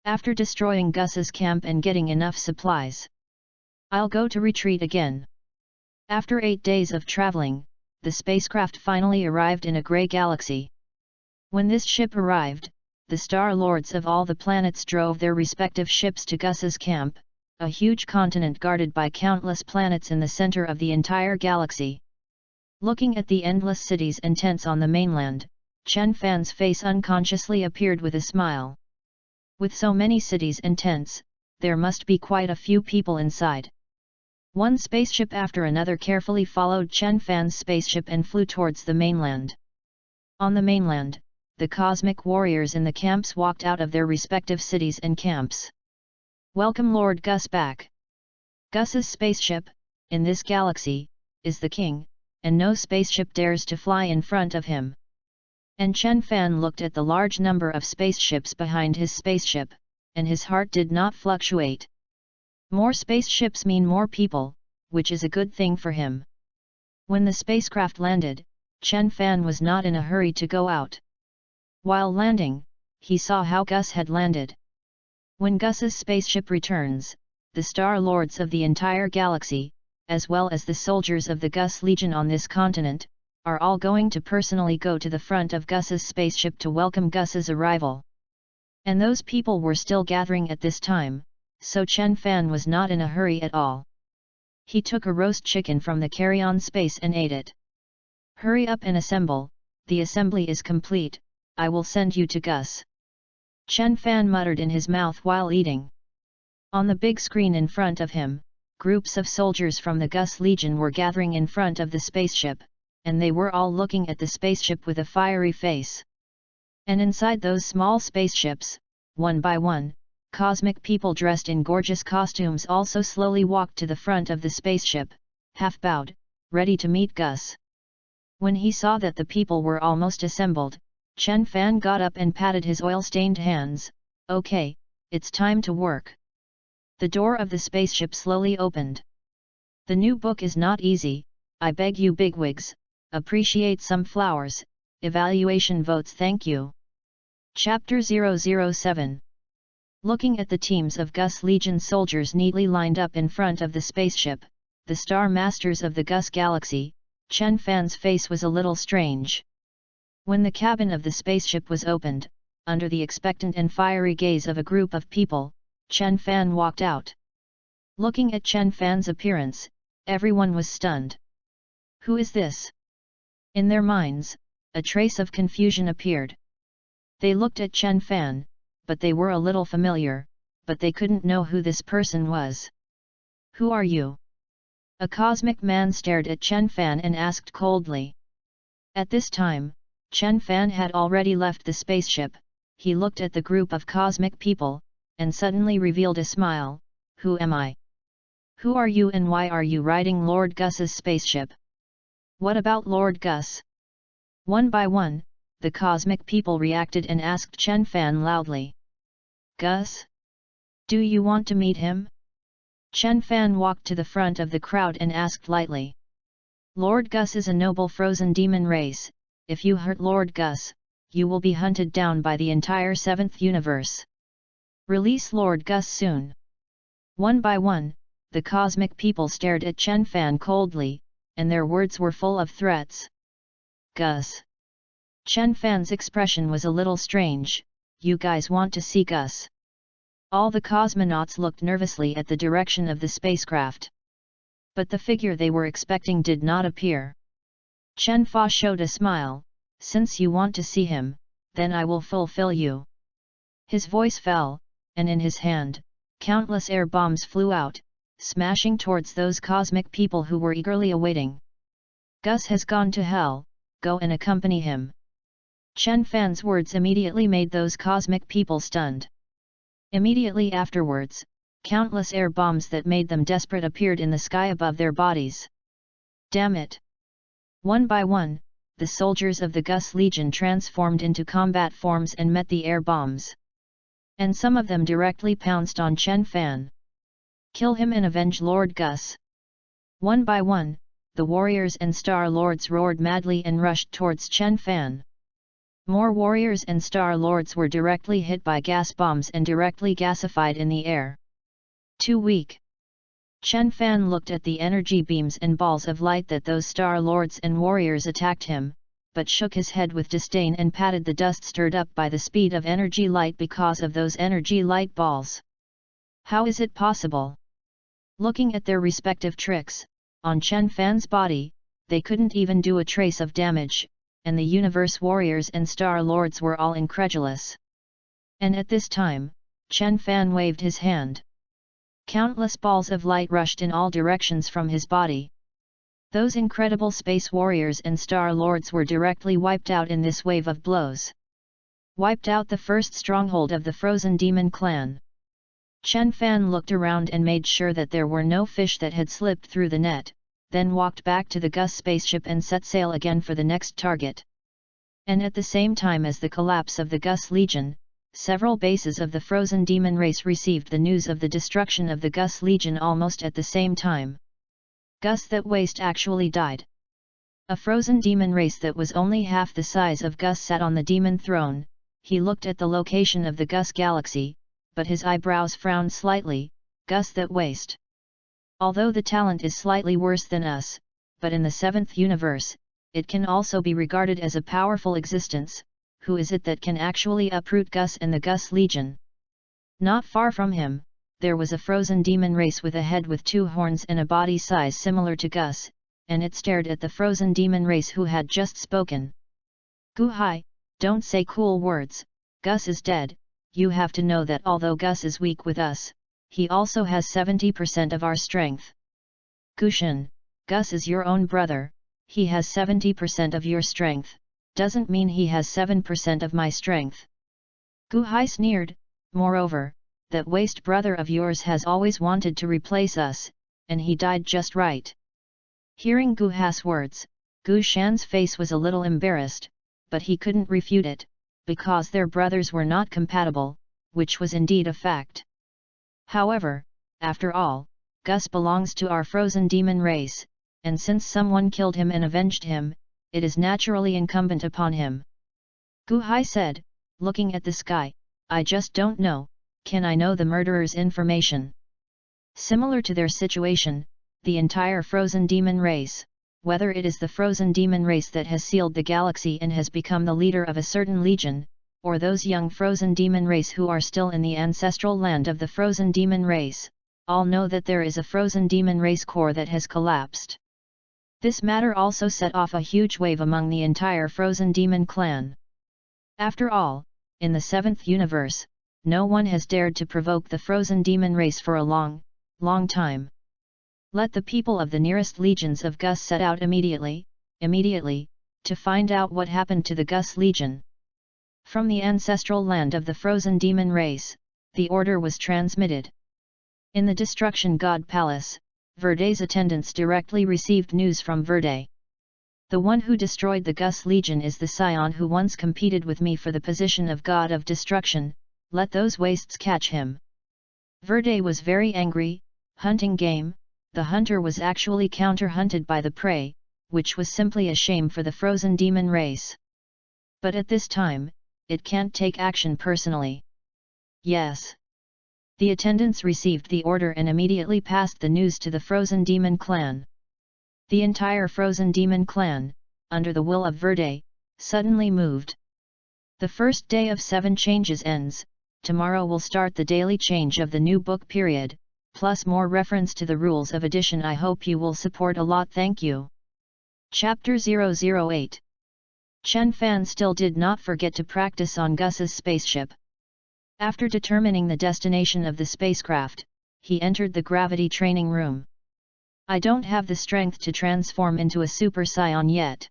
After destroying Gus's camp and getting enough supplies, I'll go to retreat again. After 8 days of traveling, the spacecraft finally arrived in a grey galaxy. When this ship arrived, the Star Lords of all the planets drove their respective ships to Gus's camp, a huge continent guarded by countless planets in the center of the entire galaxy. Looking at the endless cities and tents on the mainland, Chen Fan's face unconsciously appeared with a smile. With so many cities and tents, there must be quite a few people inside. One spaceship after another carefully followed Chen Fan's spaceship and flew towards the mainland. On the mainland, the cosmic warriors in the camps walked out of their respective cities and camps. Welcome Lord Gus back. Gus's spaceship, in this galaxy, is the king, and no spaceship dares to fly in front of him. And Chen Fan looked at the large number of spaceships behind his spaceship, and his heart did not fluctuate. More spaceships mean more people, which is a good thing for him. When the spacecraft landed, Chen Fan was not in a hurry to go out. While landing, he saw how Gus had landed. When Gus's spaceship returns, the Star Lords of the entire galaxy, as well as the soldiers of the Gus Legion on this continent, are all going to personally go to the front of Gus's spaceship to welcome Gus's arrival. And those people were still gathering at this time, so Chen Fan was not in a hurry at all. He took a roast chicken from the carry-on space and ate it. Hurry up and assemble, the assembly is complete, I will send you to Gus. Chen Fan muttered in his mouth while eating. On the big screen in front of him, groups of soldiers from the Gus Legion were gathering in front of the spaceship, and they were all looking at the spaceship with a fiery face. And inside those small spaceships, one by one, cosmic people dressed in gorgeous costumes also slowly walked to the front of the spaceship, half bowed, ready to meet Gus. When he saw that the people were almost assembled, Chen Fan got up and patted his oil-stained hands. Okay, it's time to work. The door of the spaceship slowly opened. The new book is not easy, I beg you bigwigs, appreciate some flowers, evaluation votes thank you. Chapter 007. Looking at the teams of Gus Legion soldiers neatly lined up in front of the spaceship, the Star Masters of the Gus Galaxy, Chen Fan's face was a little strange. When the cabin of the spaceship was opened, under the expectant and fiery gaze of a group of people, Chen Fan walked out. Looking at Chen Fan's appearance, everyone was stunned. Who is this? In their minds, a trace of confusion appeared. They looked at Chen Fan, but they were a little familiar, but they couldn't know who this person was. Who are you? A cosmic man stared at Chen Fan and asked coldly. At this time, Chen Fan had already left the spaceship. He looked at the group of cosmic people, and suddenly revealed a smile. Who am I? Who are you and why are you riding Lord Gus's spaceship? What about Lord Gus? One by one, the cosmic people reacted and asked Chen Fan loudly. Gus? Do you want to meet him? Chen Fan walked to the front of the crowd and asked lightly. Lord Gus is a noble frozen demon race. If you hurt Lord Gus, you will be hunted down by the entire 7th universe. Release Lord Gus soon. One by one, the cosmic people stared at Chen Fan coldly, and their words were full of threats. Gus. Chen Fan's expression was a little strange. You guys want to see Gus? All the cosmonauts looked nervously at the direction of the spacecraft. But the figure they were expecting did not appear. Chen Fa showed a smile. Since you want to see him, then I will fulfill you. His voice fell, and in his hand, countless air bombs flew out, smashing towards those cosmic people who were eagerly awaiting. Gus has gone to hell, go and accompany him. Chen Fan's words immediately made those cosmic people stunned. Immediately afterwards, countless air bombs that made them desperate appeared in the sky above their bodies. Damn it! One by one, the soldiers of the Gus Legion transformed into combat forms and met the air bombs. And some of them directly pounced on Chen Fan. Kill him and avenge Lord Gus. One by one, the warriors and Star Lords roared madly and rushed towards Chen Fan. More warriors and star lords were directly hit by gas bombs and directly gasified in the air. Too weak. Chen Fan looked at the energy beams and balls of light that those star lords and warriors attacked him, but shook his head with disdain and patted the dust stirred up by the speed of energy light because of those energy light balls. How is it possible? Looking at their respective tricks, on Chen Fan's body, they couldn't even do a trace of damage, and the universe warriors and star lords were all incredulous. And at this time, Chen Fan waved his hand. Countless balls of light rushed in all directions from his body. Those incredible space warriors and star lords were directly wiped out in this wave of blows. Wiped out the first stronghold of the frozen demon clan. Chen Fan looked around and made sure that there were no fish that had slipped through the net, then walked back to the Gus spaceship and set sail again for the next target. And at the same time as the collapse of the Gus Legion, several bases of the frozen demon race received the news of the destruction of the Gus Legion almost at the same time. Gus that waste actually died. A frozen demon race that was only half the size of Gus sat on the demon throne. He looked at the location of the Gus galaxy, but his eyebrows frowned slightly. Gus that waste. Although the talent is slightly worse than us, but in the seventh universe, it can also be regarded as a powerful existence. Who is it that can actually uproot Gus and the Gus Legion? Not far from him, there was a frozen demon race with a head with two horns and a body size similar to Gus, and it stared at the frozen demon race who had just spoken. Gu Hai, don't say cool words. Gus is dead. You have to know that although Gus is weak with us, he also has 70% of our strength. Gu Shen, Gus is your own brother, he has 70% of your strength, doesn't mean he has 7% of my strength. Gu Hai sneered. Moreover, that waste brother of yours has always wanted to replace us, and he died just right. Hearing Gu Hai's words, Gu Shan's face was a little embarrassed, but he couldn't refute it, because their brothers were not compatible, which was indeed a fact. However, after all, Gus belongs to our frozen demon race, and since someone killed him and avenged him, it is naturally incumbent upon him. Gu Hai said, looking at the sky, I just don't know, can I know the murderer's information? Similar to their situation, the entire frozen demon race, whether it is the frozen demon race that has sealed the galaxy and has become the leader of a certain legion, or those young frozen demon race who are still in the ancestral land of the frozen demon race, all know that there is a frozen demon race core that has collapsed. This matter also set off a huge wave among the entire frozen demon clan. After all, in the seventh universe, no one has dared to provoke the frozen demon race for a long, long time. Let the people of the nearest legions of Gus set out immediately, to find out what happened to the Gus Legion. From the ancestral land of the frozen demon race, the order was transmitted. In the Destruction God Palace, Verde's attendants directly received news from Verde. The one who destroyed the Gus Legion is the scion who once competed with me for the position of God of Destruction, let those wastes catch him. Verde was very angry. Hunting game, the hunter was actually counter-hunted by the prey, which was simply a shame for the frozen demon race. But at this time, it can't take action personally. Yes. The attendants received the order and immediately passed the news to the frozen demon clan. The entire frozen demon clan, under the will of Verde, suddenly moved. The first day of 7 changes ends. Tomorrow will start the daily change of the new book period, plus more reference to the rules of edition. I hope you will support a lot. Thank you. Chapter 008. Chen Fan still did not forget to practice on Gus's spaceship. After determining the destination of the spacecraft, he entered the gravity training room. I don't have the strength to transform into a super scion yet.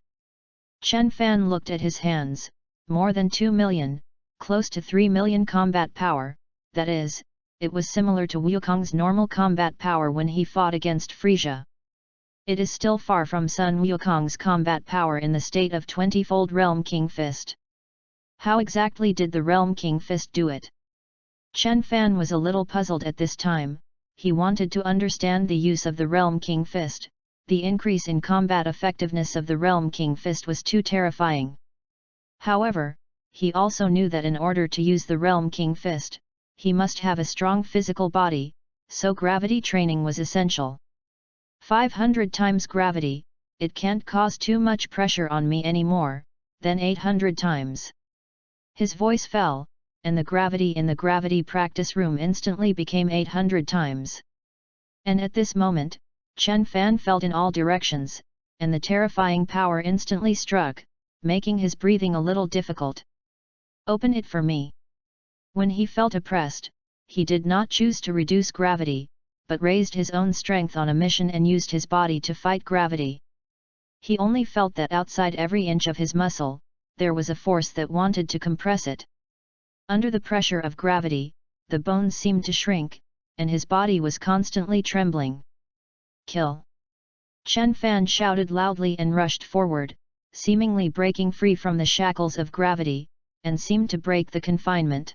Chen Fan looked at his hands, more than 2 million, close to 3 million combat power, that is, it was similar to Wukong's normal combat power when he fought against Frisia. It is still far from Sun Wukong's combat power in the state of 20-fold Realm King Fist. How exactly did the Realm King Fist do it? Chen Fan was a little puzzled at this time. He wanted to understand the use of the Realm King Fist. The increase in combat effectiveness of the Realm King Fist was too terrifying. However, he also knew that in order to use the Realm King Fist, he must have a strong physical body, so gravity training was essential. 500 times gravity, it can't cause too much pressure on me anymore, then 800 times. His voice fell, and the gravity in the gravity practice room instantly became 800 times. And at this moment, Chen Fan felt in all directions, and the terrifying power instantly struck, making his breathing a little difficult. Open it for me. When he felt oppressed, he did not choose to reduce gravity, but raised his own strength on a mission and used his body to fight gravity. He only felt that outside every inch of his muscle, there was a force that wanted to compress it. Under the pressure of gravity, the bones seemed to shrink, and his body was constantly trembling. Kill! Chen Fan shouted loudly and rushed forward, seemingly breaking free from the shackles of gravity, and seemed to break the confinement.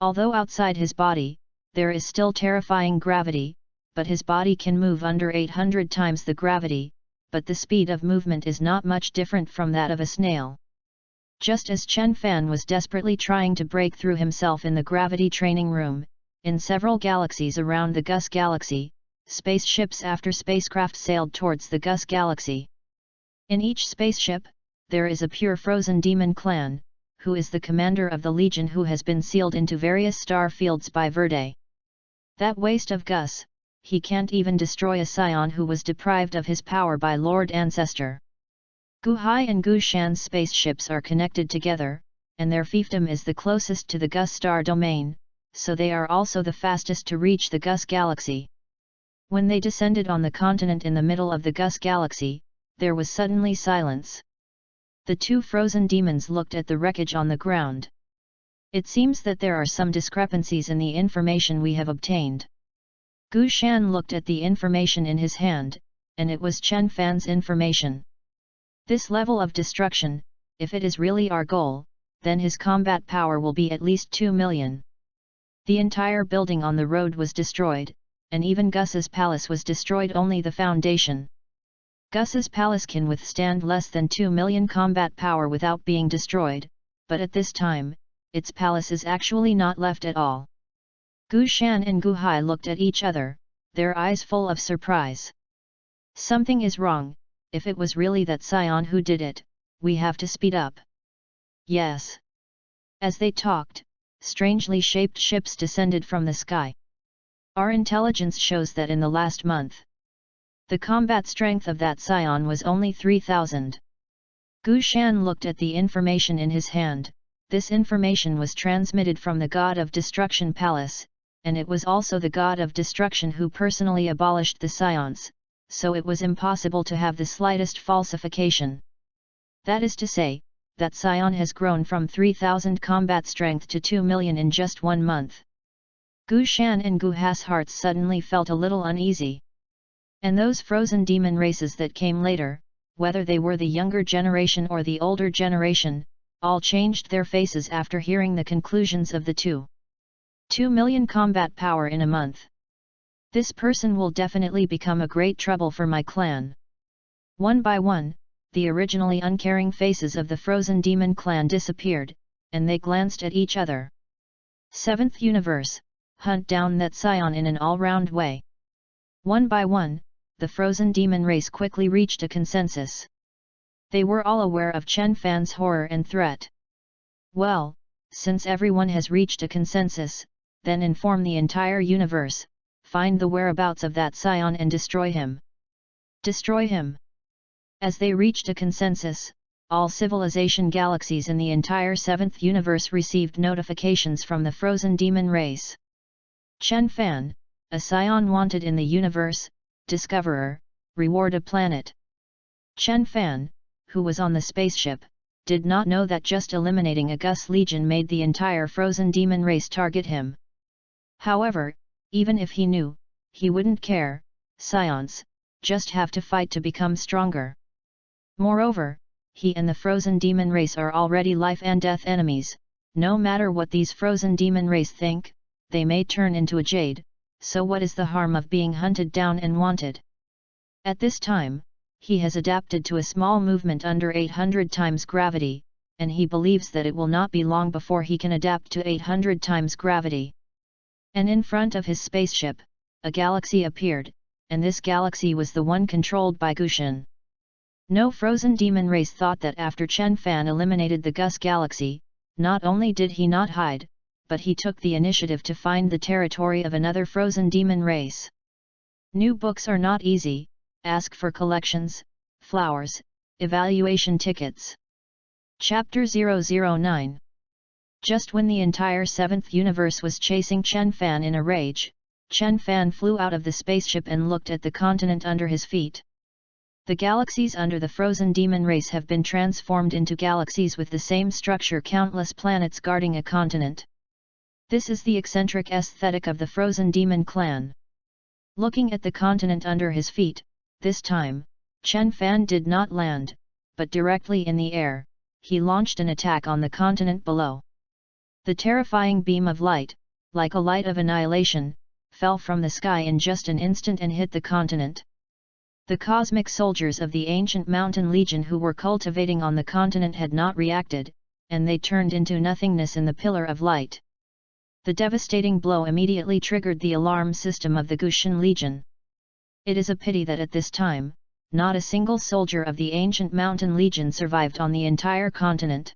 Although outside his body, there is still terrifying gravity, but his body can move under 800 times the gravity, but the speed of movement is not much different from that of a snail. Just as Chen Fan was desperately trying to break through himself in the gravity training room, in several galaxies around the Gus Galaxy, spaceships after spacecraft sailed towards the Gus Galaxy. In each spaceship, there is a pure frozen demon clan, who is the commander of the Legion who has been sealed into various star fields by Verde. That waste of Gus, he can't even destroy a scion who was deprived of his power by Lord Ancestor. Gu Hai and Gu Shan's spaceships are connected together, and their fiefdom is the closest to the Gus star domain, so they are also the fastest to reach the Gus Galaxy. When they descended on the continent in the middle of the Gus Galaxy, there was suddenly silence. The two frozen demons looked at the wreckage on the ground. It seems that there are some discrepancies in the information we have obtained. Gu Shan looked at the information in his hand, and it was Chen Fan's information. This level of destruction, if it is really our goal, then his combat power will be at least 2 million. The entire building on the road was destroyed, and even Gus's palace was destroyed, only the foundation. Gus's palace can withstand less than 2 million combat power without being destroyed, but at this time, its palace is actually not left at all. Gu Shan and Gu Hai looked at each other, their eyes full of surprise. Something is wrong. If it was really that scion who did it, we have to speed up. Yes. As they talked, strangely shaped ships descended from the sky. Our intelligence shows that in the last month, the combat strength of that scion was only 3,000. Gu Shan looked at the information in his hand. This information was transmitted from the God of Destruction Palace, and it was also the God of Destruction who personally abolished the scions, so it was impossible to have the slightest falsification. That is to say, that scion has grown from 3,000 combat strength to 2 million in just 1 month. Gu Shan and Gu Hai's hearts suddenly felt a little uneasy. And those frozen demon races that came later, whether they were the younger generation or the older generation, all changed their faces after hearing the conclusions of the 2 million combat power in a month. This person will definitely become a great trouble for my clan. One by one, the originally uncaring faces of the frozen demon clan disappeared, and they glanced at each other. 7th Universe, hunt down that scion in an all-round way. One by one, the frozen demon race quickly reached a consensus. They were all aware of Chen Fan's horror and threat. Well, since everyone has reached a consensus, then inform the entire universe, find the whereabouts of that scion and destroy him. Destroy him. As they reached a consensus, all civilization galaxies in the entire 7th universe received notifications from the frozen demon race. Chen Fan, a scion wanted in the universe, discoverer, reward a planet. Chen Fan, who was on the spaceship, did not know that just eliminating a Gus Legion made the entire frozen demon race target him. However, even if he knew, he wouldn't care. Scions just have to fight to become stronger. Moreover, he and the frozen demon race are already life and death enemies. No matter what these frozen demon race think, they may turn into a jade, so what is the harm of being hunted down and wanted? At this time, he has adapted to a small movement under 800 times gravity, and he believes that it will not be long before he can adapt to 800 times gravity. And in front of his spaceship, a galaxy appeared, and this galaxy was the one controlled by Guxian. No frozen demon race thought that after Chen Fan eliminated the Gus galaxy, not only did he not hide, but he took the initiative to find the territory of another frozen demon race. New books are not easy, ask for collections, flowers, evaluation tickets. Chapter 009. Just when the entire 7th universe was chasing Chen Fan in a rage, Chen Fan flew out of the spaceship and looked at the continent under his feet. The galaxies under the frozen demon race have been transformed into galaxies with the same structure, countless planets guarding a continent. This is the eccentric aesthetic of the frozen demon clan. Looking at the continent under his feet, this time, Chen Fan did not land, but directly in the air, he launched an attack on the continent below. The terrifying beam of light, like a light of annihilation, fell from the sky in just an instant and hit the continent. The cosmic soldiers of the ancient mountain legion who were cultivating on the continent had not reacted, and they turned into nothingness in the pillar of light. The devastating blow immediately triggered the alarm system of the Guxian legion. It is a pity that at this time, not a single soldier of the ancient mountain legion survived on the entire continent.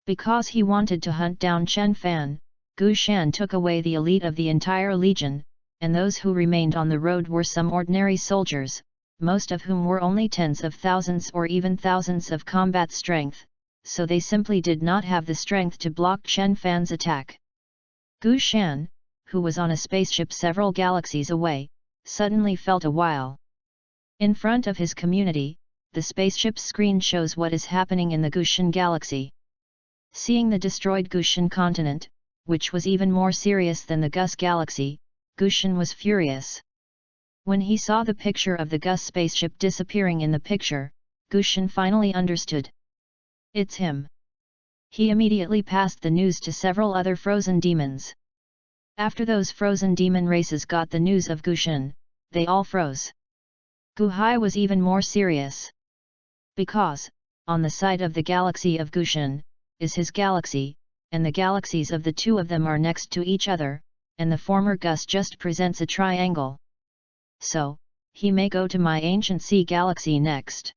Because he wanted to hunt down Chen Fan, Guxian took away the elite of the entire legion, and those who remained on the road were some ordinary soldiers, most of whom were only tens of thousands or even thousands of combat strength, so they simply did not have the strength to block Chen Fan's attack. Guxian, who was on a spaceship several galaxies away, suddenly felt a while. In front of his community, the spaceship's screen shows what is happening in the Guxian galaxy. Seeing the destroyed Guxian continent, which was even more serious than the Gus galaxy, Guxian was furious. When he saw the picture of the Gus spaceship disappearing in the picture, Guxian finally understood. It's him. He immediately passed the news to several other frozen demons. After those frozen demon races got the news of Guxian, they all froze. Guhai was even more serious. Because, on the side of the galaxy of Guxian, is his galaxy, and the galaxies of the two of them are next to each other, and the former Gus just presents a triangle. So, he may go to my ancient sea galaxy next.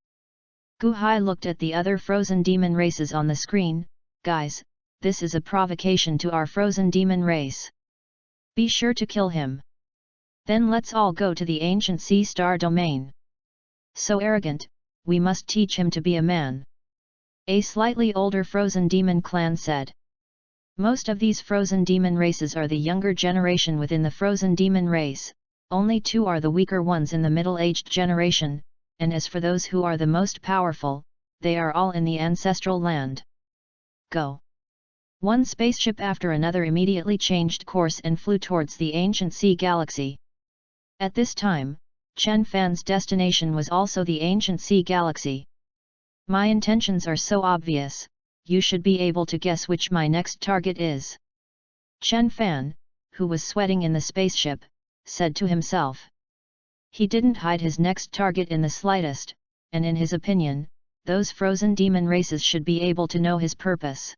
Guhai looked at the other frozen demon races on the screen. Guys, this is a provocation to our frozen demon race. Be sure to kill him. Then let's all go to the ancient sea star domain. So arrogant, we must teach him to be a man. A slightly older frozen demon clan said. Most of these frozen demon races are the younger generation within the frozen demon race. Only 2 are the weaker ones in the middle-aged generation, and as for those who are the most powerful, they are all in the ancestral land. Go! One spaceship after another immediately changed course and flew towards the ancient sea galaxy. At this time, Chen Fan's destination was also the ancient sea galaxy. My intentions are so obvious, you should be able to guess which my next target is. Chen Fan, who was sweating in the spaceship, said to himself. He didn't hide his next target in the slightest, and in his opinion, those frozen demon races should be able to know his purpose.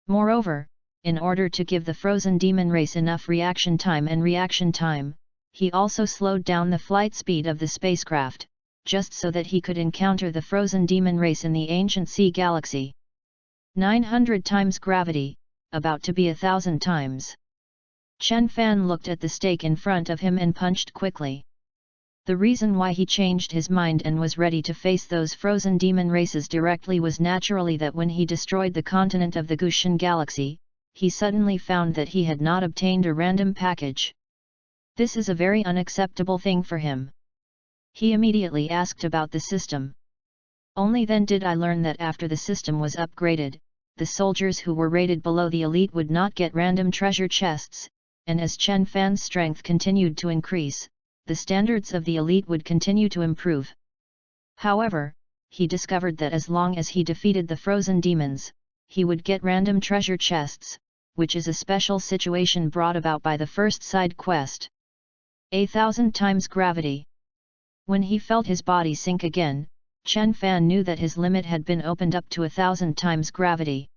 Moreover, in order to give the frozen demon race enough reaction time, he also slowed down the flight speed of the spacecraft, just so that he could encounter the frozen demon race in the ancient sea galaxy. 900 times gravity, about to be 1,000 times. Chen Fan looked at the stake in front of him and punched quickly. The reason why he changed his mind and was ready to face those frozen demon races directly was naturally that when he destroyed the continent of the Guxian galaxy, he suddenly found that he had not obtained a random package. This is a very unacceptable thing for him. He immediately asked about the system. Only then did I learn that after the system was upgraded, the soldiers who were rated below the elite would not get random treasure chests, and as Chen Fan's strength continued to increase, the standards of the elite would continue to improve. However, he discovered that as long as he defeated the frozen demons, he would get random treasure chests, which is a special situation brought about by the first side quest. 1,000 times gravity. When he felt his body sink again, Chen Fan knew that his limit had been opened up to 1,000 times gravity.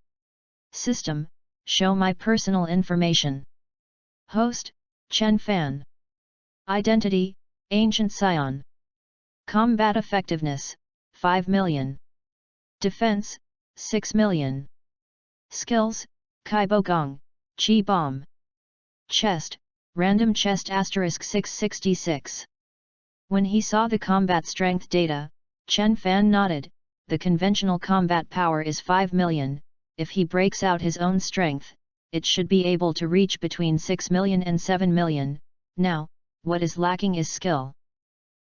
System, show my personal information. Host, Chen Fan. Identity, Ancient Scion. Combat effectiveness, 5 million. Defense, 6 million. Skills, Kaibo Gong, Chi Bomb. Chest, Random Chest *666. When he saw the combat strength data, Chen Fan nodded. The conventional combat power is 5 million, if he breaks out his own strength, it should be able to reach between 6 million and 7 million, now, what is lacking is skill.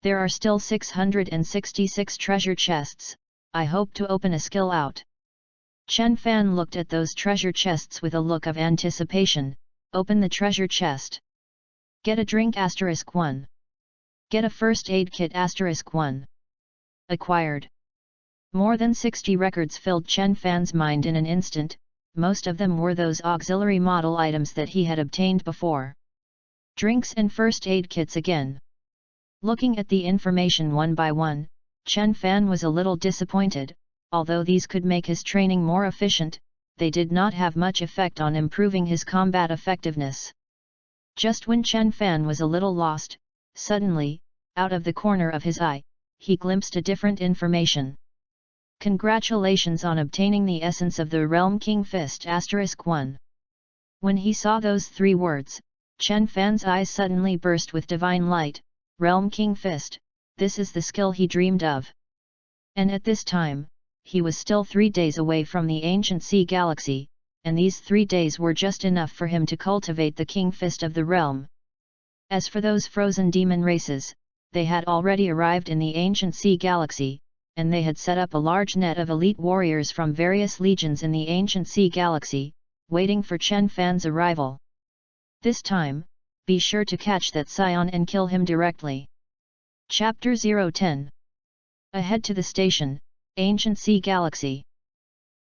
There are still 666 treasure chests, I hope to open a skill out. Chen Fan looked at those treasure chests with a look of anticipation. Open the treasure chest. Get a drink *1. Get a first aid kit *1. Acquired. More than 60 records filled Chen Fan's mind in an instant, most of them were those auxiliary model items that he had obtained before. Drinks and first aid kits again. Looking at the information one by one, Chen Fan was a little disappointed. Although these could make his training more efficient, they did not have much effect on improving his combat effectiveness. Just when Chen Fan was a little lost, suddenly, out of the corner of his eye, he glimpsed a different information. Congratulations on obtaining the essence of the Realm King Fist *1. When he saw those 3 words, Chen Fan's eyes suddenly burst with divine light. Realm King Fist, this is the skill he dreamed of. And at this time, he was still 3 days away from the ancient sea galaxy, and these 3 days were just enough for him to cultivate the King Fist of the realm. As for those frozen demon races, they had already arrived in the ancient sea galaxy, and they had set up a large net of elite warriors from various legions in the ancient sea galaxy, waiting for Chen Fan's arrival. This time, be sure to catch that scion and kill him directly. Chapter 010. Ahead to the station, Ancient Sea Galaxy.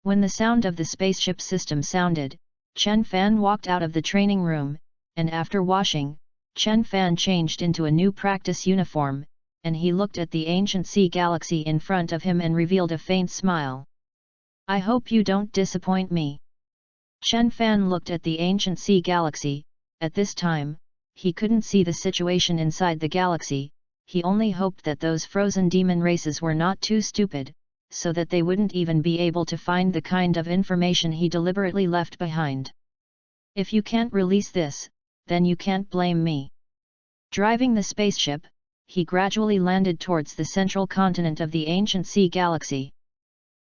When the sound of the spaceship system sounded, Chen Fan walked out of the training room, and after washing, Chen Fan changed into a new practice uniform, and he looked at the Ancient Sea Galaxy in front of him and revealed a faint smile. I hope you don't disappoint me. Chen Fan looked at the Ancient Sea Galaxy. At this time, he couldn't see the situation inside the galaxy. He only hoped that those frozen demon races were not too stupid, so that they wouldn't even be able to find the kind of information he deliberately left behind. If you can't release this, then you can't blame me. Driving the spaceship, he gradually landed towards the central continent of the ancient sea galaxy.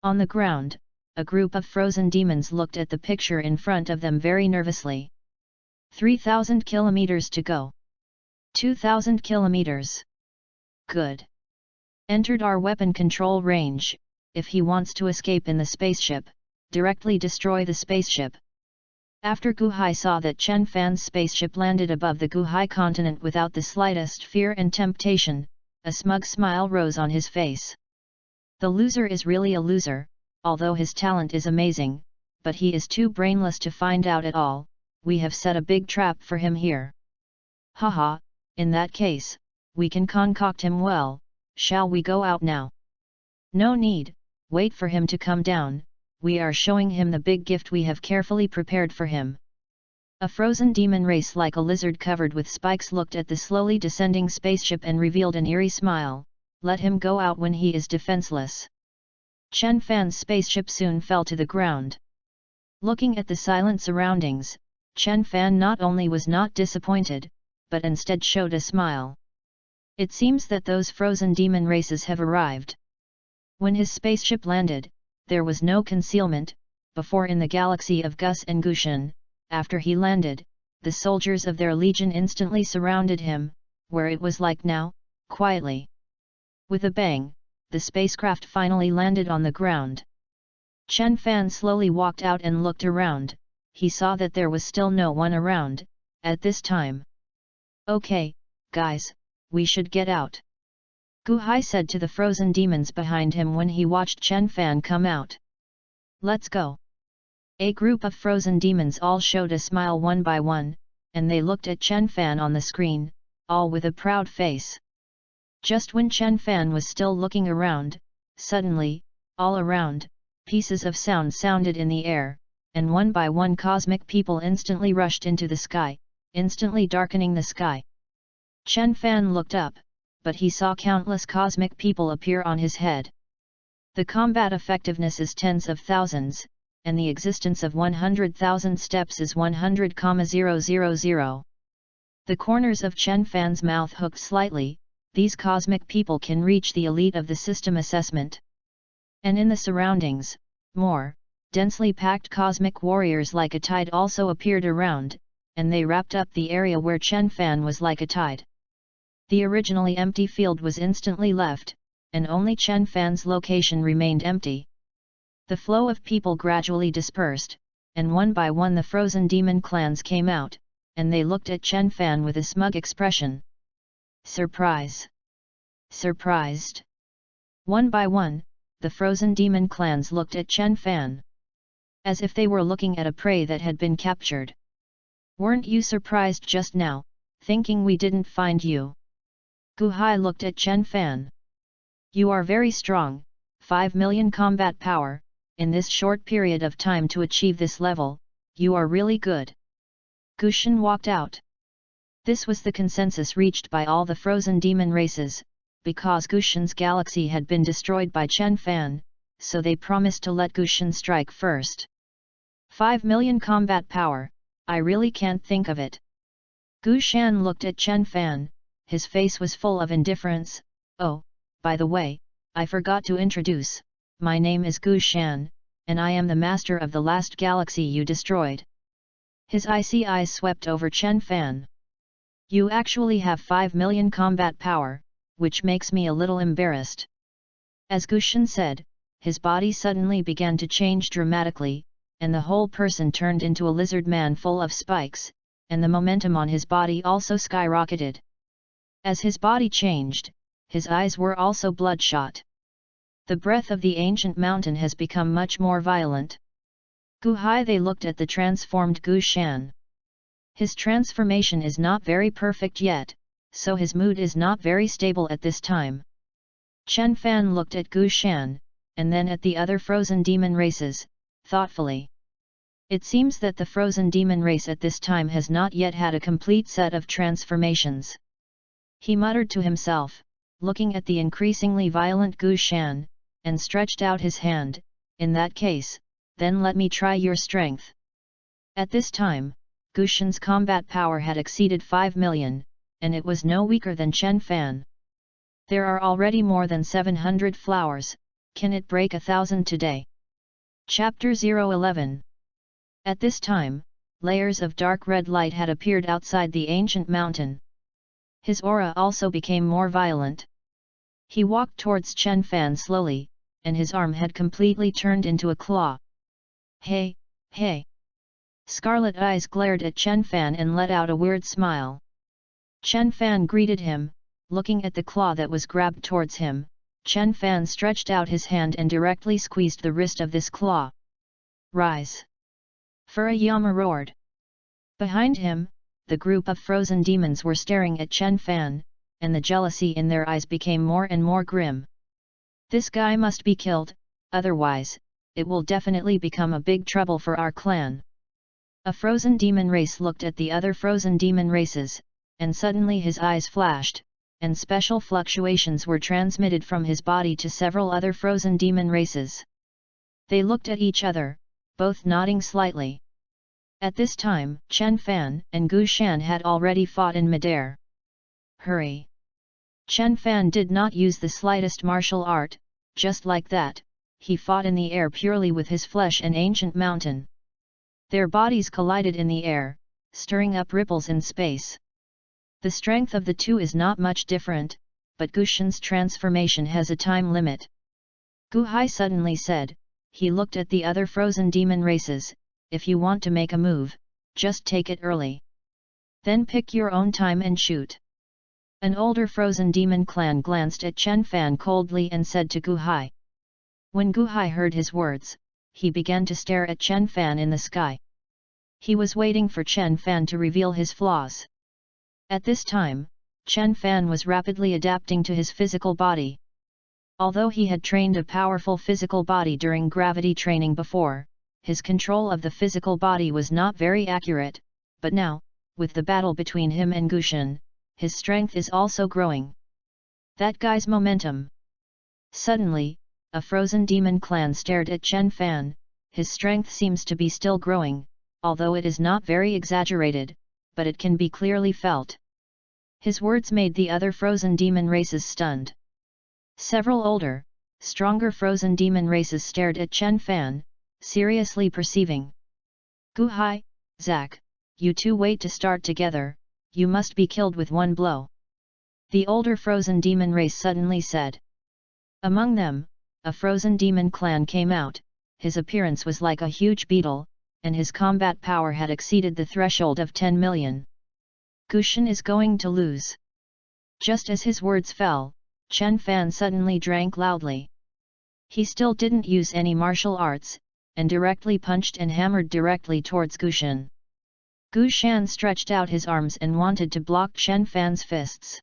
On the ground, a group of frozen demons looked at the picture in front of them very nervously. 3,000 kilometers to go. 2,000 kilometers. Good. Entered our weapon control range. If he wants to escape in the spaceship, directly destroy the spaceship. After Guhai saw that Chen Fan's spaceship landed above the Guhai continent without the slightest fear and temptation, a smug smile rose on his face. The loser is really a loser, although his talent is amazing, but he is too brainless to find out at all. We have set a big trap for him here. Haha, in that case, we can concoct him well. Shall we go out now? No need, wait for him to come down, we are showing him the big gift we have carefully prepared for him. A frozen demon race like a lizard covered with spikes looked at the slowly descending spaceship and revealed an eerie smile. Let him go out when he is defenseless. Chen Fan's spaceship soon fell to the ground. Looking at the silent surroundings, Chen Fan not only was not disappointed, but instead showed a smile. It seems that those frozen demon races have arrived. When his spaceship landed, there was no concealment. Before in the galaxy of Gus and Gushan, after he landed, the soldiers of their legion instantly surrounded him, where it was like now, quietly. With a bang, the spacecraft finally landed on the ground. Chen Fan slowly walked out and looked around. He saw that there was still no one around, at this time. Okay, guys, we should get out. Guhai said to the frozen demons behind him when he watched Chen Fan come out. Let's go. A group of frozen demons all showed a smile one by one, and they looked at Chen Fan on the screen, all with a proud face. Just when Chen Fan was still looking around, Suddenly, all around, pieces of sound sounded in the air, and one by one cosmic people instantly rushed into the sky, instantly darkening the sky. Chen Fan looked up, but he saw countless cosmic people appear on his head. The combat effectiveness is tens of thousands, and the existence of 100,000 steps is 100,000. The corners of Chen Fan's mouth hooked slightly. These cosmic people can reach the elite of the system assessment. And in the surroundings, more densely packed cosmic warriors like a tide also appeared around, and they wrapped up the area where Chen Fan was like a tide. The originally empty field was instantly left, and only Chen Fan's location remained empty. The flow of people gradually dispersed, and one by one the frozen demon clans came out, and they looked at Chen Fan with a smug expression. Surprise! Surprised! One by one, the frozen demon clans looked at Chen Fan, as if they were looking at a prey that had been captured. Weren't you surprised just now, thinking we didn't find you? Gu Hai looked at Chen Fan. You are very strong, 5 million combat power, in this short period of time to achieve this level, you are really good. Gu Shen walked out. This was the consensus reached by all the frozen demon races, because Gu Shen's galaxy had been destroyed by Chen Fan, so they promised to let Gu Shen strike first. 5 million combat power, I really can't think of it. Gu Shan looked at Chen Fan, his face was full of indifference. Oh, by the way, I forgot to introduce, my name is Gu Shan, and I am the master of the last galaxy you destroyed. His icy eyes swept over Chen Fan. You actually have 5 million combat power, which makes me a little embarrassed. As Gu Shan said, his body suddenly began to change dramatically, and the whole person turned into a lizard man full of spikes, and the momentum on his body also skyrocketed. As his body changed, his eyes were also bloodshot. The breath of the ancient mountain has become much more violent. Gu Hai they looked at the transformed Gu Shan. His transformation is not very perfect yet, so his mood is not very stable at this time. Chen Fan looked at Gu Shan, and then at the other frozen demon races, thoughtfully. It seems that the frozen demon race at this time has not yet had a complete set of transformations. He muttered to himself, looking at the increasingly violent Gu Shan, and stretched out his hand. In that case, then let me try your strength. At this time, Gu Shan's combat power had exceeded 5 million, and it was no weaker than Chen Fan. There are already more than 700 flowers, can it break 1,000 today? Chapter 011. At this time, layers of dark red light had appeared outside the ancient mountain. His aura also became more violent. He walked towards Chen Fan slowly, and his arm had completely turned into a claw. Hey, hey! Scarlet eyes glared at Chen Fan and let out a weird smile. Chen Fan greeted him, looking at the claw that was grabbed towards him. Chen Fan stretched out his hand and directly squeezed the wrist of this claw. Rise! Furayama roared. Behind him, the group of frozen demons were staring at Chen Fan, and the jealousy in their eyes became more and more grim. This guy must be killed, otherwise, it will definitely become a big trouble for our clan. A frozen demon race looked at the other frozen demon races, and suddenly his eyes flashed, and special fluctuations were transmitted from his body to several other frozen demon races. They looked at each other, both nodding slightly. At this time, Chen Fan and Gu Shan had already fought in midair. Hurry! Chen Fan did not use the slightest martial art, just like that, he fought in the air purely with his flesh and ancient mountain. Their bodies collided in the air, stirring up ripples in space. The strength of the two is not much different, but Gu Shan's transformation has a time limit. Gu Hai suddenly said, he looked at the other frozen demon races, if you want to make a move, just take it early. Then pick your own time and shoot. An older frozen demon clan glanced at Chen Fan coldly and said to Gu Hai. When Gu Hai heard his words, he began to stare at Chen Fan in the sky. He was waiting for Chen Fan to reveal his flaws. At this time, Chen Fan was rapidly adapting to his physical body. Although he had trained a powerful physical body during gravity training before, his control of the physical body was not very accurate, but now, with the battle between him and Gushan, his strength is also growing. That guy's momentum. Suddenly, a frozen demon clan stared at Chen Fan. His strength seems to be still growing, although it is not very exaggerated, but it can be clearly felt. His words made the other frozen demon races stunned. Several older, stronger frozen demon races stared at Chen Fan, seriously perceiving. Gu Hai, Zack, you two wait to start together, you must be killed with one blow. The older frozen demon race suddenly said. Among them, a frozen demon clan came out. His appearance was like a huge beetle, and his combat power had exceeded the threshold of 10 million. Gushan is going to lose. Just as his words fell, Chen Fan suddenly drank loudly. He still didn't use any martial arts, and directly punched and hammered directly towards Gushan. Gushan stretched out his arms and wanted to block Chen Fan's fists.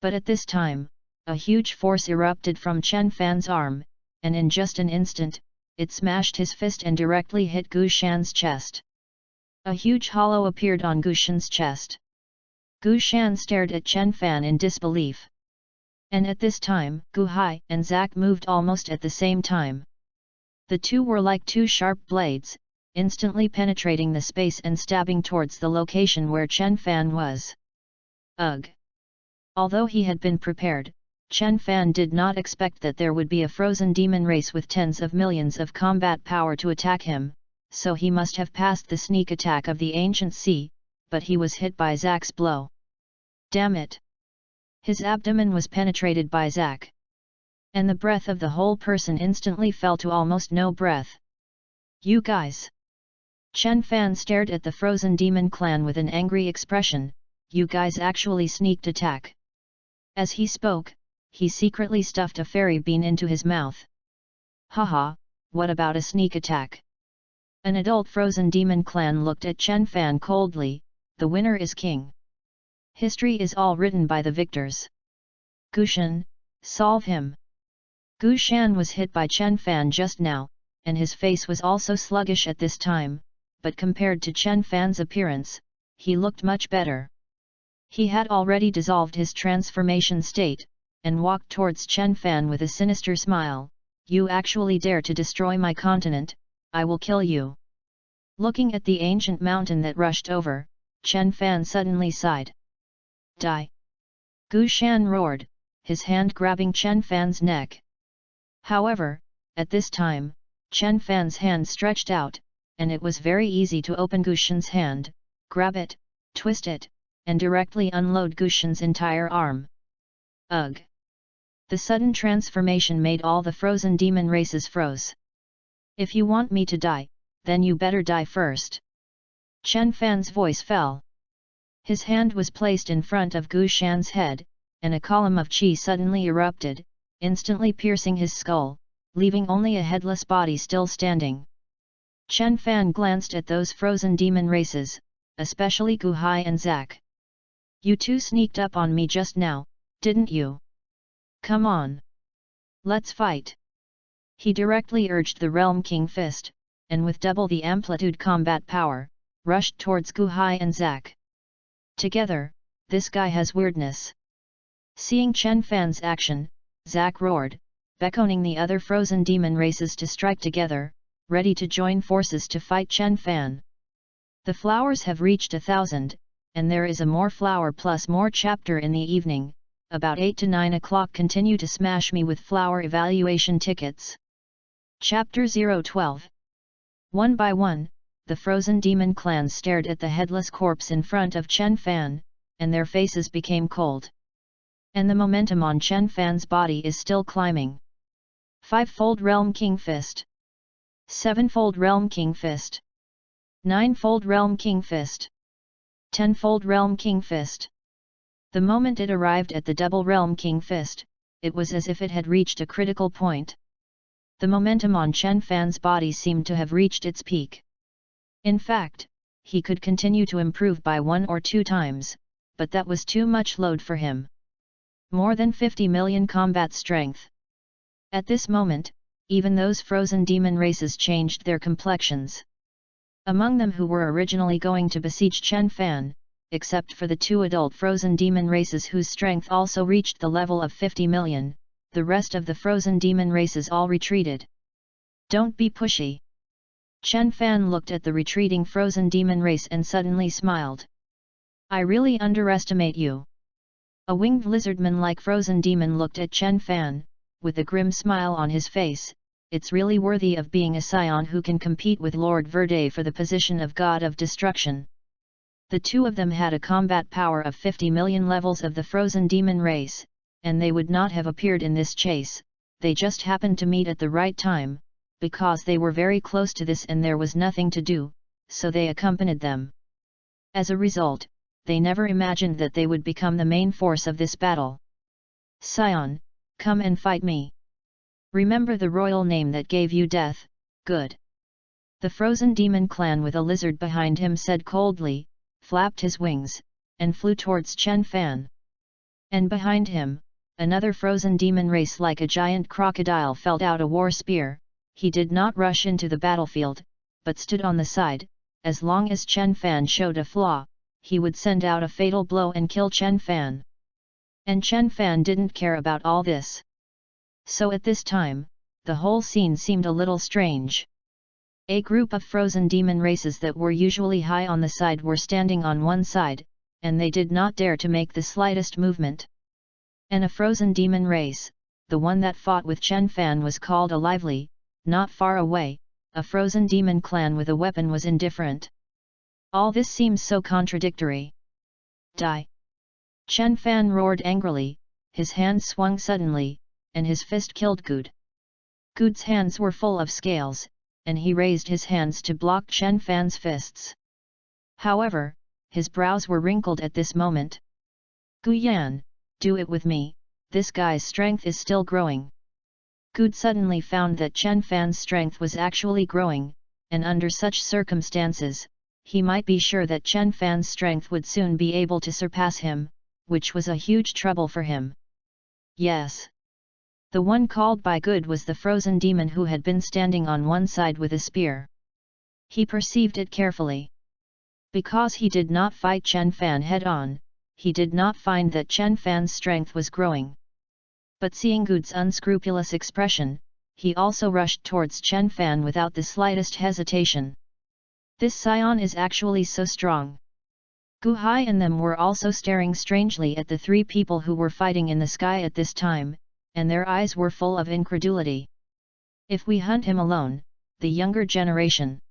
But at this time, a huge force erupted from Chen Fan's arm, and in just an instant, it smashed his fist and directly hit Gushan's chest. A huge hollow appeared on Gushan's chest. Gushan stared at Chen Fan in disbelief. And at this time, Gu Hai and Zack moved almost at the same time. The two were like two sharp blades, instantly penetrating the space and stabbing towards the location where Chen Fan was. Ugh! Although he had been prepared, Chen Fan did not expect that there would be a frozen demon race with tens of millions of combat power to attack him, so he must have passed the sneak attack of the ancient sea, but he was hit by Zack's blow. Damn it! His abdomen was penetrated by Zack. And the breath of the whole person instantly fell to almost no breath. You guys! Chen Fan stared at the frozen demon clan with an angry expression. You guys actually sneaked attack. As he spoke, he secretly stuffed a fairy bean into his mouth. Haha, what about a sneak attack? An adult frozen demon clan looked at Chen Fan coldly. The winner is king. History is all written by the victors. Gushan, solve him. Gushan was hit by Chen Fan just now, and his face was also sluggish at this time, but compared to Chen Fan's appearance, he looked much better. He had already dissolved his transformation state, and walked towards Chen Fan with a sinister smile. You actually dare to destroy my continent, I will kill you. Looking at the ancient mountain that rushed over, Chen Fan suddenly sighed. Die! Gushan roared, his hand grabbing Chen Fan's neck. However, at this time, Chen Fan's hand stretched out, and it was very easy to open Gushan's hand, grab it, twist it, and directly unload Gushan's entire arm. Ugh! The sudden transformation made all the frozen demon races froze. If you want me to die, then you better die first. Chen Fan's voice fell. His hand was placed in front of Gushan's head, and a column of qi suddenly erupted, instantly piercing his skull, leaving only a headless body still standing. Chen Fan glanced at those frozen demon races, especially Gu Hai and Zack. You two sneaked up on me just now, didn't you? Come on! Let's fight! He directly urged the Realm King Fist, and with double the amplitude combat power, rushed towards Gu Hai and Zack. Together, this guy has weirdness. Seeing Chen Fan's action, Zack roared, beckoning the other frozen demon races to strike together, ready to join forces to fight Chen Fan. The flowers have reached 1,000, and there is a more flower plus more chapter in the evening, about 8 to 9 o'clock. Continue to smash me with flower evaluation tickets. Chapter 012. One by one, the frozen demon clans stared at the headless corpse in front of Chen Fan, and their faces became cold. And the momentum on Chen Fan's body is still climbing. 5-fold Realm King Fist. 7-fold Realm King Fist. 9-fold Realm King Fist. 10-fold Realm King Fist. The moment it arrived at the double Realm King Fist, it was as if it had reached a critical point. The momentum on Chen Fan's body seemed to have reached its peak. In fact, he could continue to improve by 1 or 2 times, but that was too much load for him. More than 50 million combat strength. At this moment, even those frozen demon races changed their complexions. Among them who were originally going to besiege Chen Fan, except for the 2 adult frozen demon races whose strength also reached the level of 50 million, the rest of the frozen demon races all retreated. Don't be pushy. Chen Fan looked at the retreating frozen demon race and suddenly smiled. I really underestimate you. A winged lizardman-like frozen demon looked at Chen Fan, with a grim smile on his face. It's really worthy of being a scion who can compete with Lord Verde for the position of God of Destruction. The 2 of them had a combat power of 50 million levels of the frozen demon race, and they would not have appeared in this chase, they just happened to meet at the right time, because they were very close to this and there was nothing to do, so they accompanied them. As a result, they never imagined that they would become the main force of this battle. Scion, come and fight me. Remember the royal name that gave you death, good. The frozen demon clan with a lizard behind him said coldly, flapped his wings, and flew towards Chen Fan. And behind him, another frozen demon race like a giant crocodile felt out a war spear. He did not rush into the battlefield, but stood on the side. As long as Chen Fan showed a flaw, he would send out a fatal blow and kill Chen Fan. And Chen Fan didn't care about all this. So at this time, the whole scene seemed a little strange. A group of frozen demon races that were usually high on the side were standing on one side, and they did not dare to make the slightest movement. And a frozen demon race, the one that fought with Chen Fan, was called a lively. Not far away, a frozen demon clan with a weapon was indifferent. All this seems so contradictory. Die! Chen Fan roared angrily, his hand swung suddenly, and his fist killed Good. Good's hands were full of scales, and he raised his hands to block Chen Fan's fists. However, his brows were wrinkled at this moment. Gu Yan, do it with me, this guy's strength is still growing. Good suddenly found that Chen Fan's strength was actually growing, and under such circumstances, he might be sure that Chen Fan's strength would soon be able to surpass him, which was a huge trouble for him. Yes. The one called by Good was the frozen demon who had been standing on one side with a spear. He perceived it carefully. Because he did not fight Chen Fan head-on, he did not find that Chen Fan's strength was growing. But seeing Good's unscrupulous expression, he also rushed towards Chen Fan without the slightest hesitation. This scion is actually so strong. Gu Hai and them were also staring strangely at the 3 people who were fighting in the sky at this time, and their eyes were full of incredulity. If we hunt him alone, the younger generation,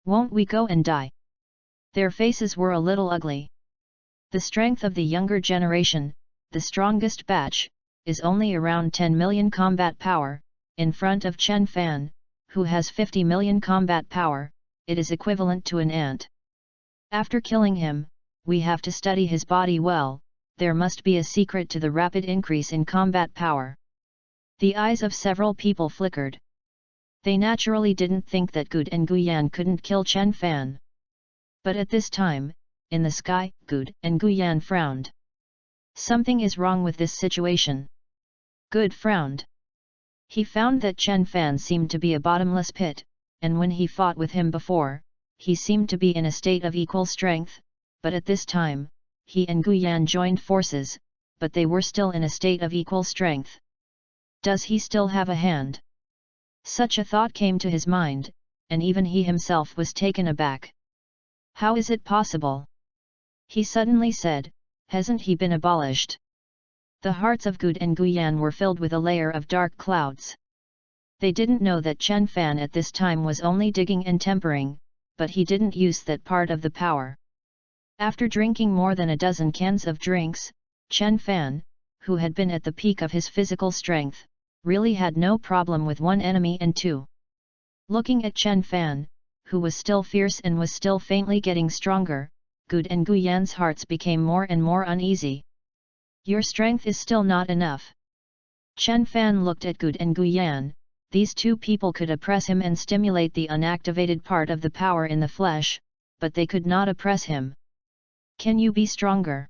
won't we go and die? Their faces were a little ugly. The strength of the younger generation, the strongest batch, is only around 10 million combat power. In front of Chen Fan, who has 50 million combat power, it is equivalent to an ant. After killing him, we have to study his body well. There must be a secret to the rapid increase in combat power. The eyes of several people flickered. They naturally didn't think that Good and Guyan couldn't kill Chen Fan. But at this time, in the sky, Good and Guyan frowned. Something is wrong with this situation. Good frowned. He found that Chen Fan seemed to be a bottomless pit, and when he fought with him before, he seemed to be in a state of equal strength, but at this time, he and Guyan joined forces, but they were still in a state of equal strength. Does he still have a hand? Such a thought came to his mind, and even he himself was taken aback. How is it possible? He suddenly said, hasn't he been abolished? The hearts of Good and Guyan were filled with a layer of dark clouds. They didn't know that Chen Fan at this time was only digging and tempering, but he didn't use that part of the power. After drinking more than a dozen cans of drinks, Chen Fan, who had been at the peak of his physical strength, really had no problem with one enemy and 2. Looking at Chen Fan, who was still fierce and was still faintly getting stronger, Good and Guyan's hearts became more and more uneasy. Your strength is still not enough. Chen Fan looked at Good and Guyan. These 2 people could oppress him and stimulate the unactivated part of the power in the flesh, but they could not oppress him. Can you be stronger?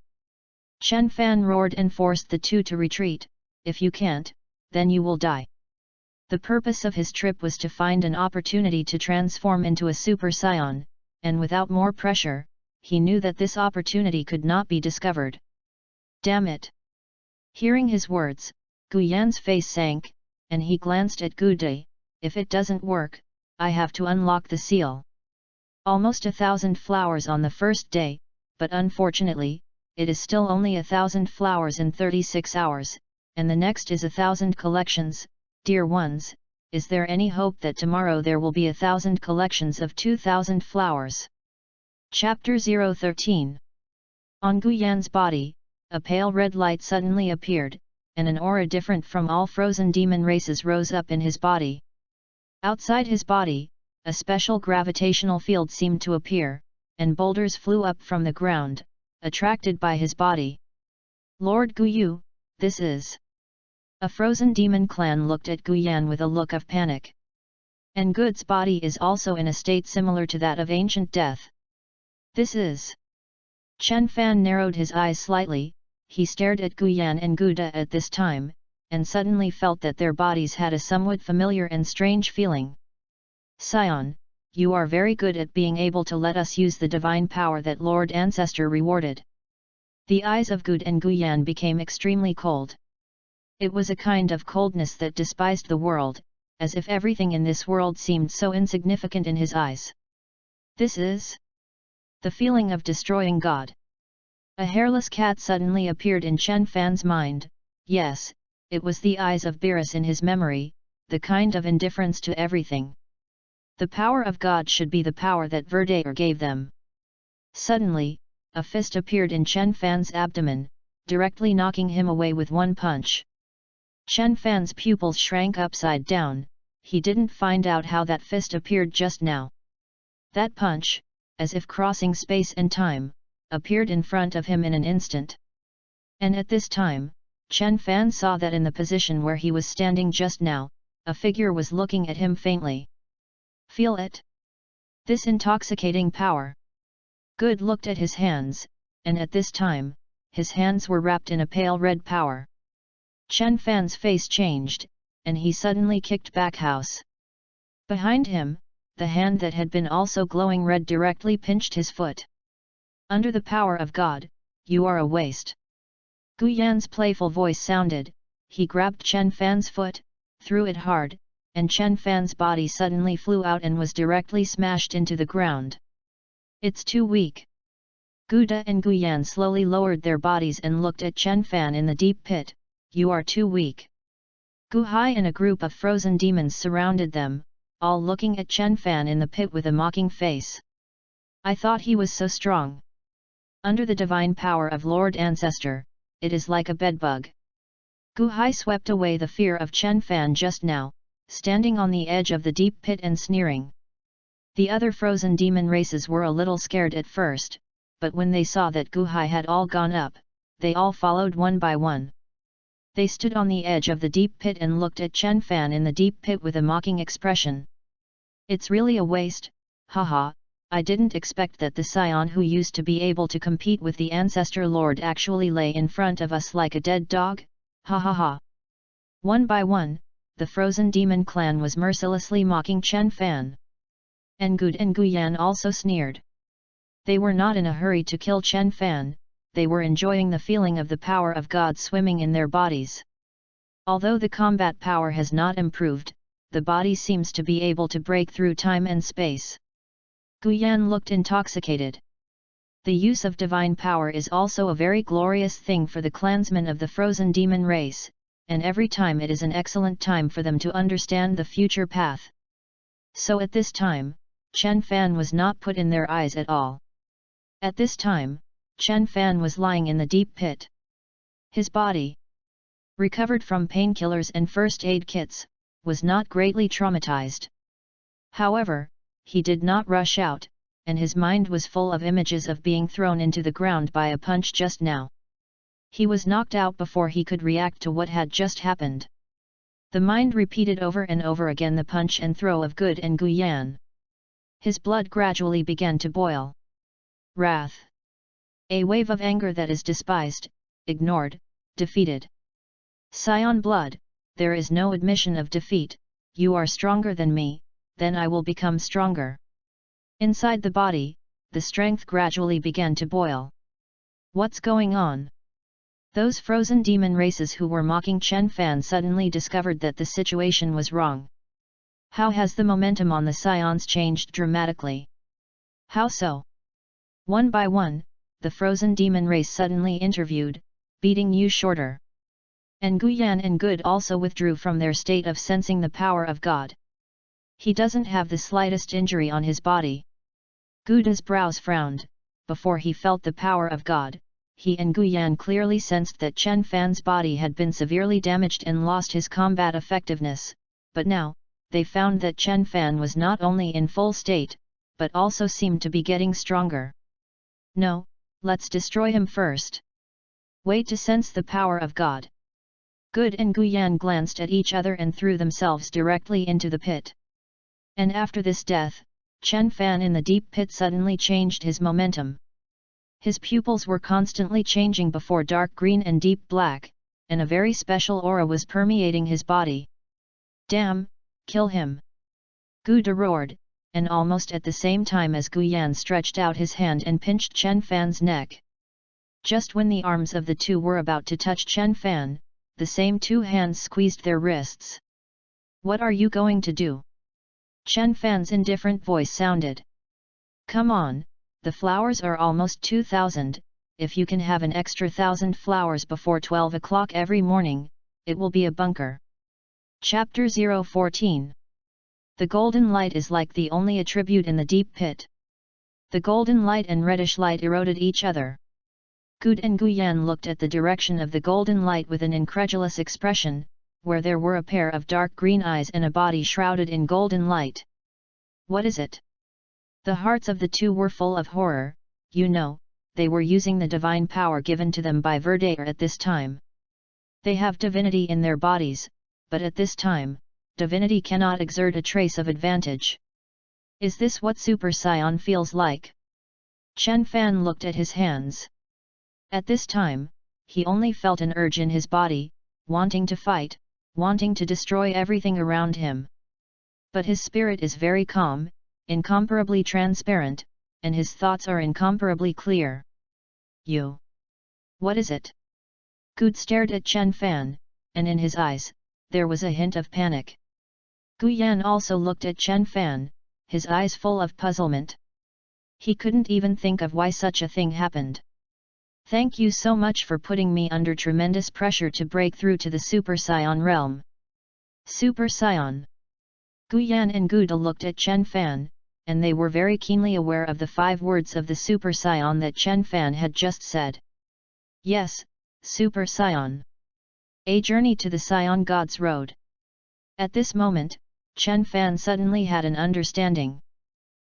Chen Fan roared and forced the 2 to retreat. If you can't, then you will die. The purpose of his trip was to find an opportunity to transform into a Super Saiyan, and without more pressure, he knew that this opportunity could not be discovered. Damn it! Hearing his words, Gu Yan's face sank, and he glanced at Gu Dai. If it doesn't work, I have to unlock the seal. Almost 1,000 flowers on the first day, but unfortunately, it is still only 1,000 flowers in 36 hours, and the next is 1,000 collections. Dear ones, is there any hope that tomorrow there will be 1,000 collections of 2,000 flowers? Chapter 013. On Gu Yan's body, a pale red light suddenly appeared, and an aura different from all frozen demon races rose up in his body. Outside his body, a special gravitational field seemed to appear, and boulders flew up from the ground, attracted by his body. Lord Guyu, this is... A frozen demon clan looked at Gu Yan with a look of panic. And Gud's body is also in a state similar to that of ancient death. This is... Chen Fan narrowed his eyes slightly. He stared at Gu Yan and Gu Da at this time, and suddenly felt that their bodies had a somewhat familiar and strange feeling. Scion, you are very good at being able to let us use the divine power that Lord Ancestor rewarded. The eyes of Gu and Gu Yan became extremely cold. It was a kind of coldness that despised the world, as if everything in this world seemed so insignificant in his eyes. This is... the feeling of destroying God. A hairless cat suddenly appeared in Chen Fan's mind. Yes, it was the eyes of Beerus in his memory, the kind of indifference to everything. The power of God should be the power that Verdaer gave them. Suddenly, a fist appeared in Chen Fan's abdomen, directly knocking him away with one punch. Chen Fan's pupils shrank upside down. He didn't find out how that fist appeared just now. That punch, as if crossing space and time, appeared in front of him in an instant. And at this time, Chen Fan saw that in the position where he was standing just now, a figure was looking at him faintly. Feel it? This intoxicating power. Good looked at his hands, and at this time, his hands were wrapped in a pale red power. Chen Fan's face changed, and he suddenly kicked back house. Behind him, the hand that had been also glowing red directly pinched his foot. Under the power of God, you are a waste. Gu Yan's playful voice sounded. He grabbed Chen Fan's foot, threw it hard, and Chen Fan's body suddenly flew out and was directly smashed into the ground. It's too weak. Gu Da and Gu Yan slowly lowered their bodies and looked at Chen Fan in the deep pit. You are too weak. Gu Hai and a group of frozen demons surrounded them, all looking at Chen Fan in the pit with a mocking face. I thought he was so strong. Under the divine power of Lord Ancestor, it is like a bedbug. Gu Hai swept away the fear of Chen Fan just now, standing on the edge of the deep pit and sneering. The other frozen demon races were a little scared at first, but when they saw that Gu Hai had all gone up, they all followed one by one. They stood on the edge of the deep pit and looked at Chen Fan in the deep pit with a mocking expression. It's really a waste, haha, I didn't expect that the scion who used to be able to compete with the Ancestor Lord actually lay in front of us like a dead dog, ha ha ha. One by one, the frozen demon clan was mercilessly mocking Chen Fan. And Gud and Gu Yan also sneered. They were not in a hurry to kill Chen Fan. They were enjoying the feeling of the power of God swimming in their bodies. Although the combat power has not improved, the body seems to be able to break through time and space. Gu Yan looked intoxicated. The use of divine power is also a very glorious thing for the clansmen of the frozen demon race, and every time it is an excellent time for them to understand the future path. So at this time, Chen Fan was not put in their eyes at all. At this time, Chen Fan was lying in the deep pit. His body, recovered from painkillers and first aid kits, was not greatly traumatized. However, he did not rush out, and his mind was full of images of being thrown into the ground by a punch just now. He was knocked out before he could react to what had just happened. The mind repeated over and over again the punch and throw of Gud and Gu Yan. His blood gradually began to boil. Wrath. A wave of anger that is despised, ignored, defeated. Scion blood, there is no admission of defeat, you are stronger than me, then I will become stronger. Inside the body, the strength gradually began to boil. What's going on? Those frozen demon races who were mocking Chen Fan suddenly discovered that the situation was wrong. How has the momentum on the scions changed dramatically? How so? One by one, the frozen demon race suddenly interviewed, beating you shorter. And Guyan and Good also withdrew from their state of sensing the power of God. He doesn't have the slightest injury on his body. Guda's brows frowned. Before he felt the power of God, he and Guyan clearly sensed that Chen Fan's body had been severely damaged and lost his combat effectiveness, but now, they found that Chen Fan was not only in full state, but also seemed to be getting stronger. No, let's destroy him first. Wait to sense the power of God. Good and Guyan glanced at each other and threw themselves directly into the pit. And after this death, Chen Fan in the deep pit suddenly changed his momentum. His pupils were constantly changing before dark green and deep black, and a very special aura was permeating his body. Damn, kill him! Guda roared, and almost at the same time as Guyan stretched out his hand and pinched Chen Fan's neck. Just when the arms of the two were about to touch Chen Fan, the same two hands squeezed their wrists. What are you going to do? Chen Fan's indifferent voice sounded. Come on, the flowers are almost 2,000, if you can have an extra 1,000 flowers before 12 o'clock every morning, it will be a bunker. Chapter 014. The golden light is like the only attribute in the deep pit. The golden light and reddish light eroded each other. Gud and Guyan looked at the direction of the golden light with an incredulous expression, where there were a pair of dark green eyes and a body shrouded in golden light. What is it? The hearts of the two were full of horror. You know, they were using the divine power given to them by Verdaer at this time. They have divinity in their bodies, but at this time, divinity cannot exert a trace of advantage. Is this what Super Saiyan feels like? Chen Fan looked at his hands. At this time, he only felt an urge in his body, wanting to fight, wanting to destroy everything around him. But his spirit is very calm, incomparably transparent, and his thoughts are incomparably clear. You. What is it? Gud stared at Chen Fan, and in his eyes, there was a hint of panic. Guyan also looked at Chen Fan, his eyes full of puzzlement. He couldn't even think of why such a thing happened. Thank you so much for putting me under tremendous pressure to break through to the Super Saiyan realm. Super Saiyan. Guyan and Guda looked at Chen Fan, and they were very keenly aware of the 5 words of the Super Saiyan that Chen Fan had just said. Yes, Super Saiyan. A journey to the Saiyan God's road. At this moment, Chen Fan suddenly had an understanding.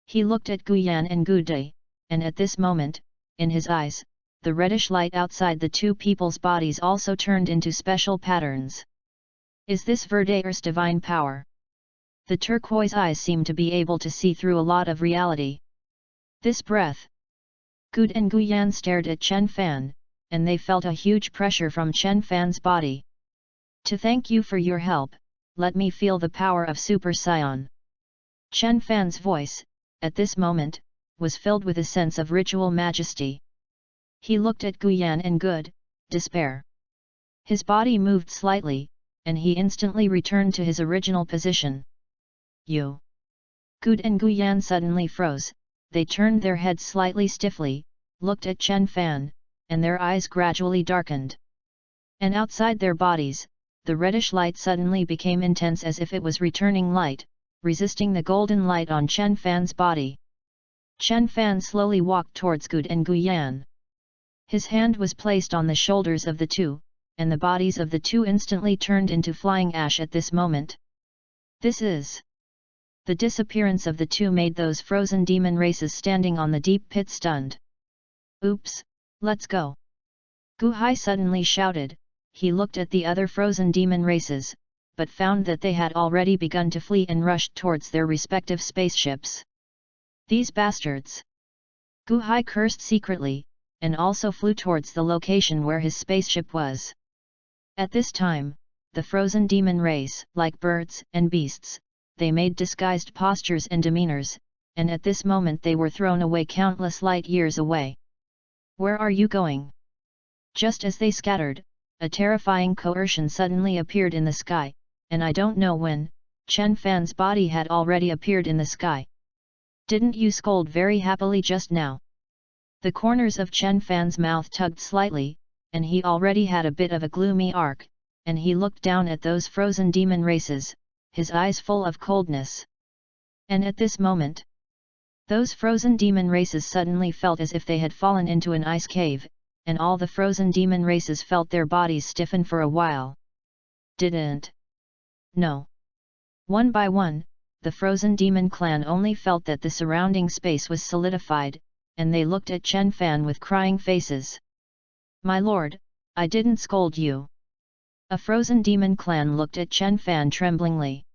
He looked at Guyan and Guda, and at this moment, in his eyes, the reddish light outside the two people's bodies also turned into special patterns. Is this Verdaer's divine power? The turquoise eyes seemed to be able to see through a lot of reality. This breath. Gud and Guyan stared at Chen Fan, and they felt a huge pressure from Chen Fan's body. To thank you for your help, let me feel the power of Super Saiyan. Chen Fan's voice, at this moment, was filled with a sense of ritual majesty. He looked at Guyan and Gud, despair. His body moved slightly, and he instantly returned to his original position. You. Gud and Guyan suddenly froze, they turned their heads slightly stiffly, looked at Chen Fan, and their eyes gradually darkened. And outside their bodies, the reddish light suddenly became intense as if it was returning light, resisting the golden light on Chen Fan's body. Chen Fan slowly walked towards Gud and Guyan. His hand was placed on the shoulders of the two, and the bodies of the two instantly turned into flying ash at this moment. This is. The disappearance of the two made those frozen demon races standing on the deep pit stunned. Oops, let's go! Gu Hai suddenly shouted. He looked at the other frozen demon races, but found that they had already begun to flee and rushed towards their respective spaceships. These bastards! Gu Hai cursed secretly, and also flew towards the location where his spaceship was. At this time, the frozen demon race, like birds and beasts, they made disguised postures and demeanors, and at this moment they were thrown away countless light years away. Where are you going? Just as they scattered, a terrifying coercion suddenly appeared in the sky, and I don't know when, Chen Fan's body had already appeared in the sky. Didn't you scold very happily just now? The corners of Chen Fan's mouth tugged slightly, and he already had a bit of a gloomy arc, and he looked down at those frozen demon races, his eyes full of coldness. And at this moment, those frozen demon races suddenly felt as if they had fallen into an ice cave, and all the frozen demon races felt their bodies stiffen for a while. Didn't? No. One by one, the frozen demon clan only felt that the surrounding space was solidified, and they looked at Chen Fan with crying faces. My lord, I didn't scold you. A frozen demon clan looked at Chen Fan tremblingly.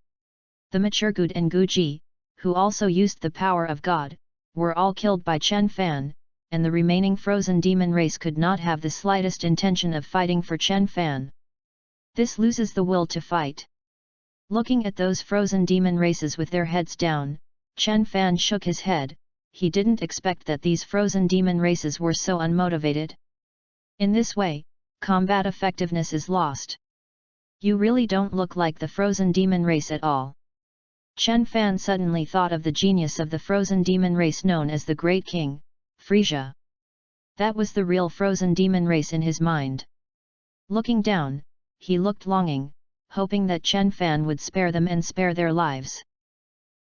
The mature Gud and Guji, who also used the power of God, were all killed by Chen Fan, and the remaining frozen demon race could not have the slightest intention of fighting for Chen Fan. This loses the will to fight. Looking at those frozen demon races with their heads down, Chen Fan shook his head. He didn't expect that these frozen demon races were so unmotivated. In this way, combat effectiveness is lost. You really don't look like the frozen demon race at all. Chen Fan suddenly thought of the genius of the frozen demon race known as the Great King, Frisia. That was the real frozen demon race in his mind. Looking down, he looked longing, hoping that Chen Fan would spare them and spare their lives.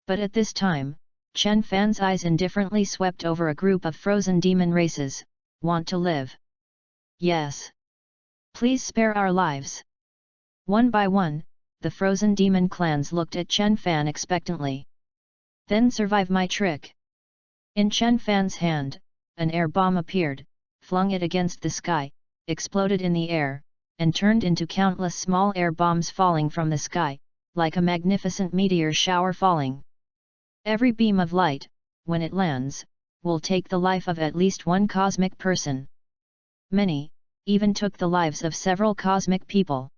But at this time, Chen Fan's eyes indifferently swept over a group of frozen demon races. Want to live? Yes. Please spare our lives. One by one, the frozen demon clans looked at Chen Fan expectantly. Then survive my trick. In Chen Fan's hand, an air bomb appeared, flung it against the sky, exploded in the air, and turned into countless small air bombs falling from the sky, like a magnificent meteor shower falling. Every beam of light, when it lands, will take the life of at least one cosmic person. Many, even took the lives of several cosmic people.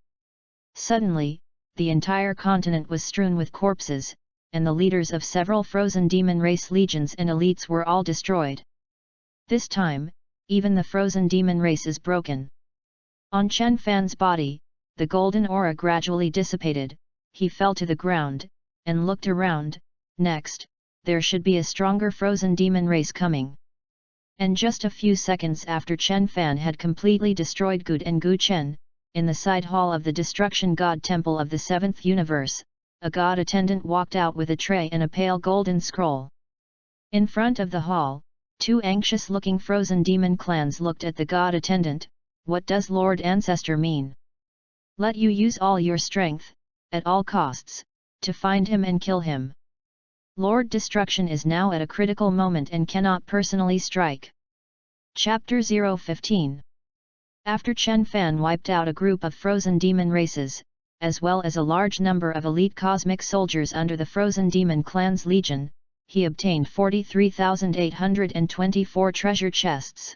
Suddenly, the entire continent was strewn with corpses, and the leaders of several frozen demon race legions and elites were all destroyed. This time, even the frozen demon race is broken. On Chen Fan's body, the golden aura gradually dissipated, he fell to the ground, and looked around. Next, there should be a stronger frozen demon race coming. And just a few seconds after Chen Fan had completely destroyed Gud and Gu Chen, in the side hall of the Destruction God Temple of the Seventh Universe, a god attendant walked out with a tray and a pale golden scroll. In front of the hall, two anxious-looking frozen demon clans looked at the god attendant. What does Lord Ancestor mean? Let you use all your strength, at all costs, to find him and kill him. Lord Destruction is now at a critical moment and cannot personally strike. Chapter 015. After Chen Fan wiped out a group of frozen demon races, as well as a large number of elite cosmic soldiers under the frozen demon clan's legion, he obtained 43,824 treasure chests.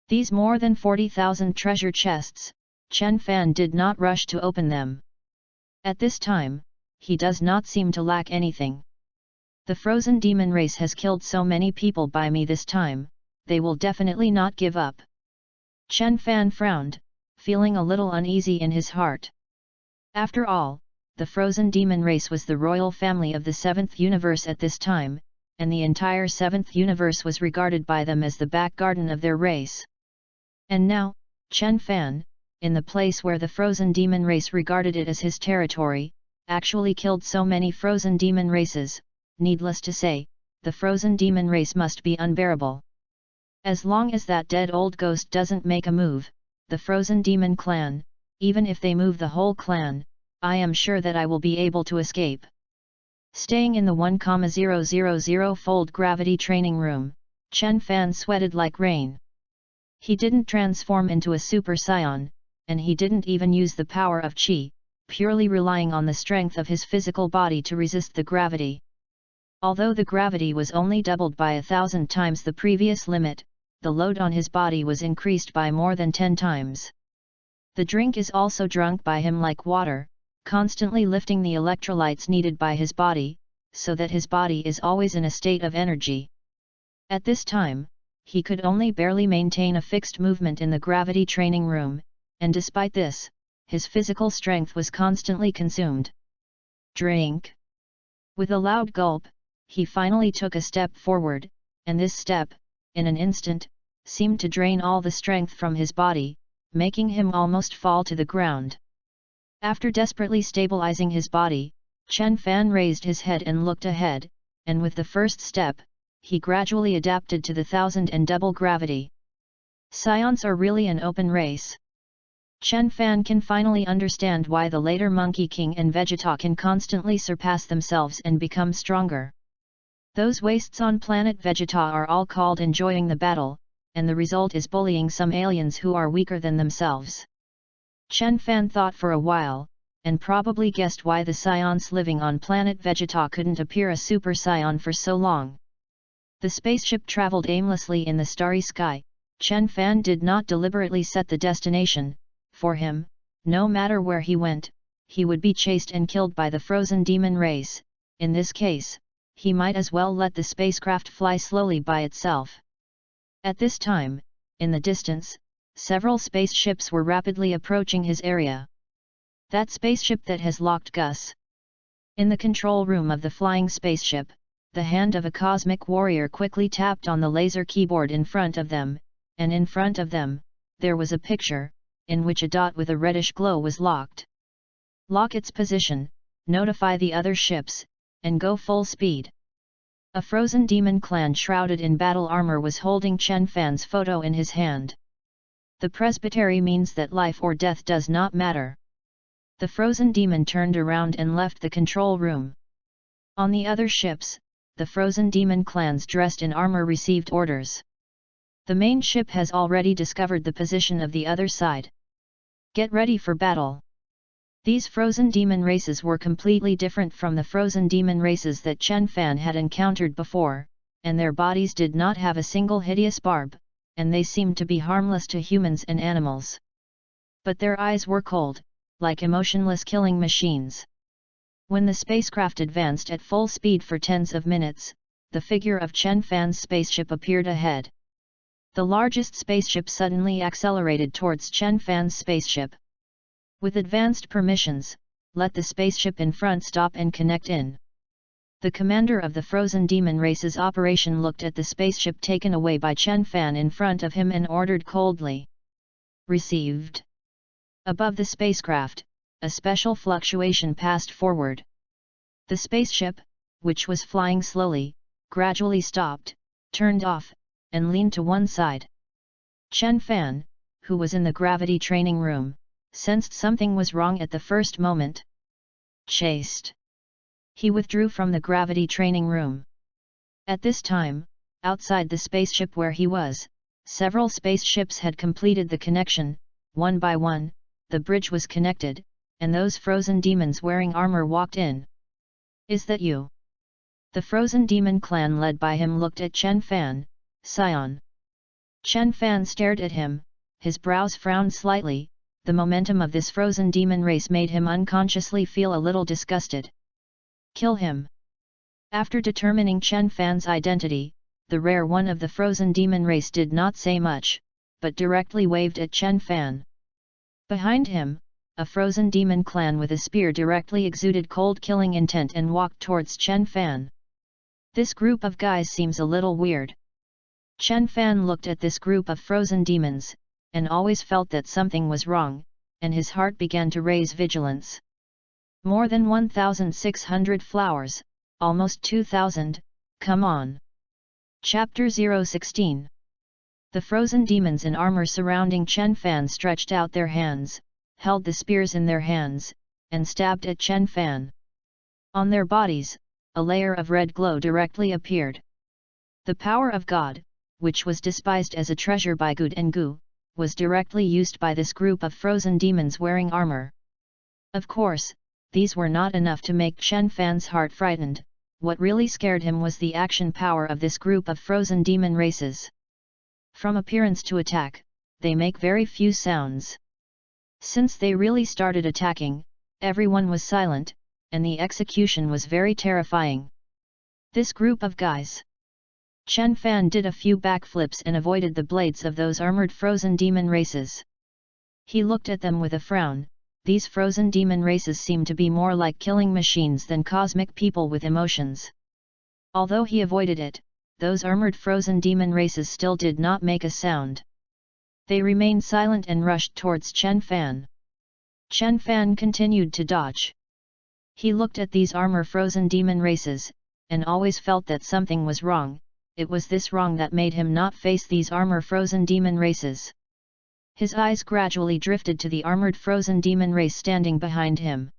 These more than 40,000 treasure chests, Chen Fan did not rush to open them. At this time, he does not seem to lack anything. The frozen demon race has killed so many people by me this time, they will definitely not give up. Chen Fan frowned, feeling a little uneasy in his heart. After all, the frozen demon race was the royal family of the Seventh Universe at this time, and the entire Seventh Universe was regarded by them as the back garden of their race. And now, Chen Fan, in the place where the frozen demon race regarded it as his territory, actually killed so many frozen demon races. Needless to say, the frozen demon race must be unbearable. As long as that dead old ghost doesn't make a move, the frozen demon clan, even if they move the whole clan, I am sure that I will be able to escape. Staying in the 1,000-fold gravity training room, Chen Fan sweated like rain. He didn't transform into a Super Saiyan, and he didn't even use the power of Qi, purely relying on the strength of his physical body to resist the gravity. Although the gravity was only doubled by 1,000 times the previous limit, the load on his body was increased by more than 10 times. The drink is also drunk by him like water, constantly lifting the electrolytes needed by his body, so that his body is always in a state of energy. At this time, he could only barely maintain a fixed movement in the gravity training room, and despite this, his physical strength was constantly consumed. Drink! With a loud gulp, he finally took a step forward, and this step, in an instant, seemed to drain all the strength from his body, making him almost fall to the ground. After desperately stabilizing his body, Chen Fan raised his head and looked ahead, and with the first step, he gradually adapted to the 1000 and double gravity. Scions are really an open race. Chen Fan can finally understand why the later Monkey King and Vegeta can constantly surpass themselves and become stronger. Those wastes on planet Vegeta are all called enjoying the battle, and the result is bullying some aliens who are weaker than themselves. Chen Fan thought for a while, and probably guessed why the scions living on planet Vegeta couldn't appear a super scion for so long. The spaceship traveled aimlessly in the starry sky. Chen Fan did not deliberately set the destination. For him, no matter where he went, he would be chased and killed by the frozen demon race. In this case, he might as well let the spacecraft fly slowly by itself. At this time, in the distance, several spaceships were rapidly approaching his area. That spaceship that has locked Gus. In the control room of the flying spaceship, the hand of a cosmic warrior quickly tapped on the laser keyboard in front of them, and in front of them, there was a picture, in which a dot with a reddish glow was locked. Lock its position, notify the other ships, and go full speed. A frozen demon clan shrouded in battle armor was holding Chen Fan's photo in his hand. The presbytery means that life or death does not matter. The frozen demon turned around and left the control room. On the other ships, the frozen demon clans dressed in armor received orders. The main ship has already discovered the position of the other side. Get ready for battle. These frozen demon races were completely different from the frozen demon races that Chen Fan had encountered before, and their bodies did not have a single hideous barb, and they seemed to be harmless to humans and animals. But their eyes were cold, like emotionless killing machines. When the spacecraft advanced at full speed for tens of minutes, the figure of Chen Fan's spaceship appeared ahead. The largest spaceship suddenly accelerated towards Chen Fan's spaceship. With advanced permissions, let the spaceship in front stop and connect in. The commander of the frozen demon race's operation looked at the spaceship taken away by Chen Fan in front of him and ordered coldly. Received. Above the spacecraft, a special fluctuation passed forward. The spaceship, which was flying slowly, gradually stopped, turned off, and leaned to one side. Chen Fan, who was in the gravity training room, sensed something was wrong at the first moment. Chased. He withdrew from the gravity training room. At this time, outside the spaceship where he was, several spaceships had completed the connection. One by one, the bridge was connected, and those frozen demons wearing armor walked in. Is that you? The frozen demon clan led by him looked at Chen Fan, Scion. Chen Fan stared at him, his brows frowned slightly. The momentum of this frozen demon race made him unconsciously feel a little disgusted. Kill him. After determining Chen Fan's identity, the rare one of the frozen demon race did not say much, but directly waved at Chen Fan. Behind him, a frozen demon clan with a spear directly exuded cold killing intent and walked towards Chen Fan. This group of guys seems a little weird. Chen Fan looked at this group of frozen demons, and always felt that something was wrong, and his heart began to raise vigilance. More than 1,600 flowers, almost 2,000, come on. Chapter 016. The frozen demons in armor surrounding Chen Fan stretched out their hands, held the spears in their hands, and stabbed at Chen Fan. On their bodies, a layer of red glow directly appeared. The power of God, which was despised as a treasure by Good and Gu, was directly used by this group of frozen demons wearing armor. Of course, these were not enough to make Chen Fan's heart frightened. What really scared him was the action power of this group of frozen demon races. From appearance to attack, they make very few sounds. Since they really started attacking, everyone was silent, and the execution was very terrifying. This group of guys. Chen Fan did a few backflips and avoided the blades of those armored frozen demon races. He looked at them with a frown. These frozen demon races seem to be more like killing machines than cosmic people with emotions. Although he avoided it, those armored frozen demon races still did not make a sound. They remained silent and rushed towards Chen Fan. Chen Fan continued to dodge. He looked at these armor-frozen demon races, and always felt that something was wrong. It was this wrong that made him not face these armor-frozen demon races. His eyes gradually drifted to the armored frozen demon race standing behind him.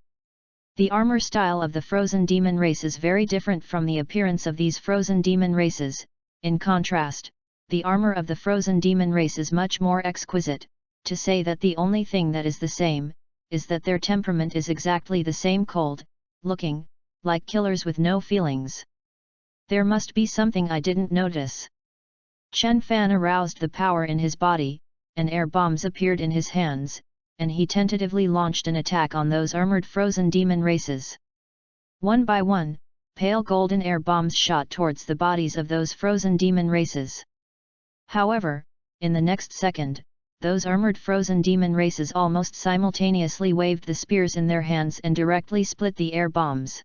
The armor style of the frozen demon race is very different from the appearance of these frozen demon races. In contrast, the armor of the frozen demon race is much more exquisite. To say that the only thing that is the same, is that their temperament is exactly the same, cold, looking, like killers with no feelings. There must be something I didn't notice. Chen Fan aroused the power in his body, and air bombs appeared in his hands, and he tentatively launched an attack on those armored frozen demon races. One by one, pale golden air bombs shot towards the bodies of those frozen demon races. However, in the next second, those armored frozen demon races almost simultaneously waved the spears in their hands and directly split the air bombs.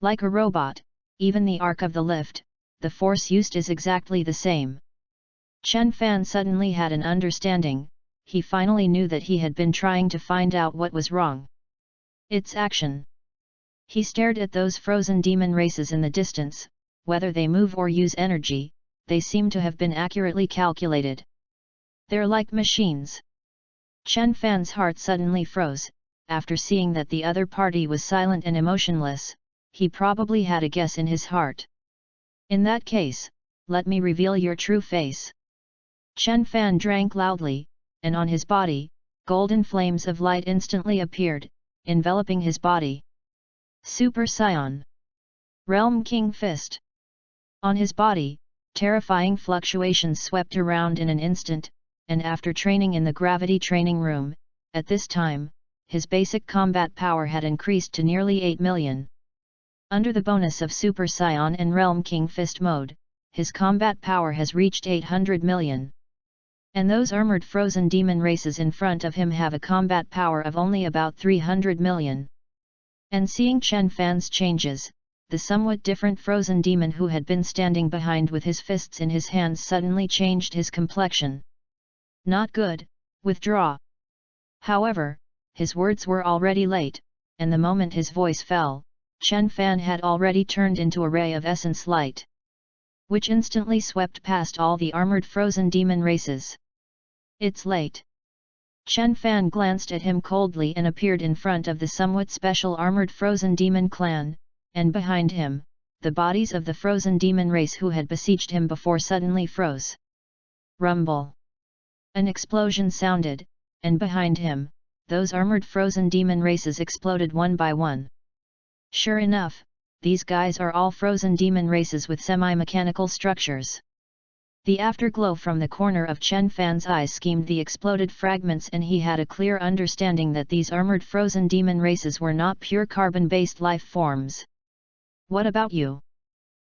Like a robot, even the arc of the lift, the force used is exactly the same. Chen Fan suddenly had an understanding. He finally knew that he had been trying to find out what was wrong. It's action. He stared at those frozen demon races in the distance. Whether they move or use energy, they seem to have been accurately calculated. They're like machines. Chen Fan's heart suddenly froze. After seeing that the other party was silent and emotionless, he probably had a guess in his heart. In that case, let me reveal your true face. Chen Fan drank loudly, and on his body, golden flames of light instantly appeared, enveloping his body. Super Scion. Realm King Fist. On his body, terrifying fluctuations swept around in an instant, and after training in the gravity training room, at this time, his basic combat power had increased to nearly 8 million. Under the bonus of Super Scion and Realm King Fist mode, his combat power has reached 800 million. And those armored frozen demon races in front of him have a combat power of only about 300 million. And seeing Chen Fan's changes, the somewhat different frozen demon who had been standing behind with his fists in his hands suddenly changed his complexion. Not good, withdraw. However, his words were already late, and the moment his voice fell, Chen Fan had already turned into a ray of essence light, which instantly swept past all the armored frozen demon races. It's late. Chen Fan glanced at him coldly and appeared in front of the somewhat special armored frozen demon clan, and behind him, the bodies of the frozen demon race who had besieged him before suddenly froze. Rumble. An explosion sounded, and behind him, those armored frozen demon races exploded one by one. Sure enough, these guys are all frozen demon races with semi-mechanical structures. The afterglow from the corner of Chen Fan's eyes schemed the exploded fragments, and he had a clear understanding that these armored frozen demon races were not pure carbon-based life forms. What about you?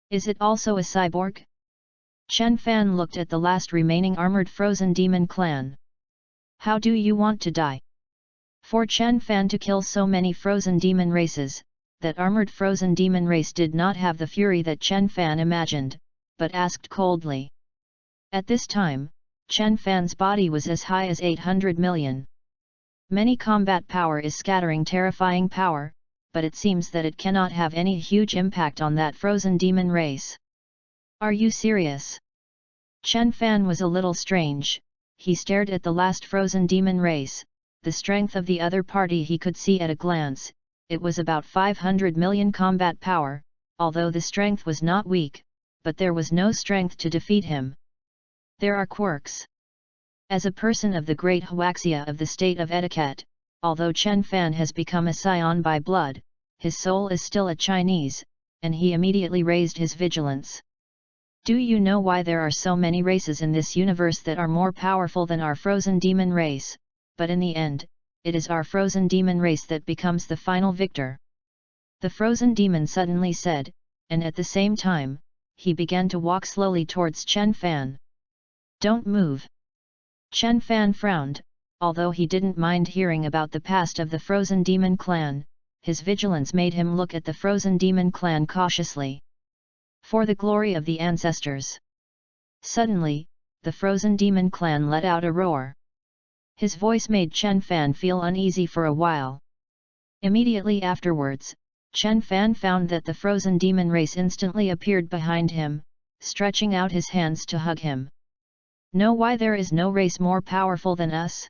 Is it also a cyborg? Chen Fan looked at the last remaining armored frozen demon clan. How do you want to die? For Chen Fan to kill so many frozen demon races, that armored frozen demon race did not have the fury that Chen Fan imagined, but asked coldly. At this time, Chen Fan's body was as high as 800 million. Many combat power is scattering terrifying power, but it seems that it cannot have any huge impact on that frozen demon race. Are you serious? Chen Fan was a little strange. He stared at the last frozen demon race. The strength of the other party he could see at a glance. It was about 500 million combat power, although the strength was not weak, but there was no strength to defeat him. There are quirks. As a person of the great Huaxia of the state of etiquette, although Chen Fan has become a scion by blood, his soul is still a Chinese, and he immediately raised his vigilance. Do you know why there are so many races in this universe that are more powerful than our frozen demon race? But in the end, it is our frozen demon race that becomes the final victor. The frozen demon suddenly said, and at the same time, he began to walk slowly towards Chen Fan. Don't move. Chen Fan frowned, although he didn't mind hearing about the past of the frozen demon clan, his vigilance made him look at the frozen demon clan cautiously. For the glory of the ancestors. Suddenly, the frozen demon clan let out a roar. His voice made Chen Fan feel uneasy for a while. Immediately afterwards, Chen Fan found that the frozen demon race instantly appeared behind him, stretching out his hands to hug him. Know why there is no race more powerful than us?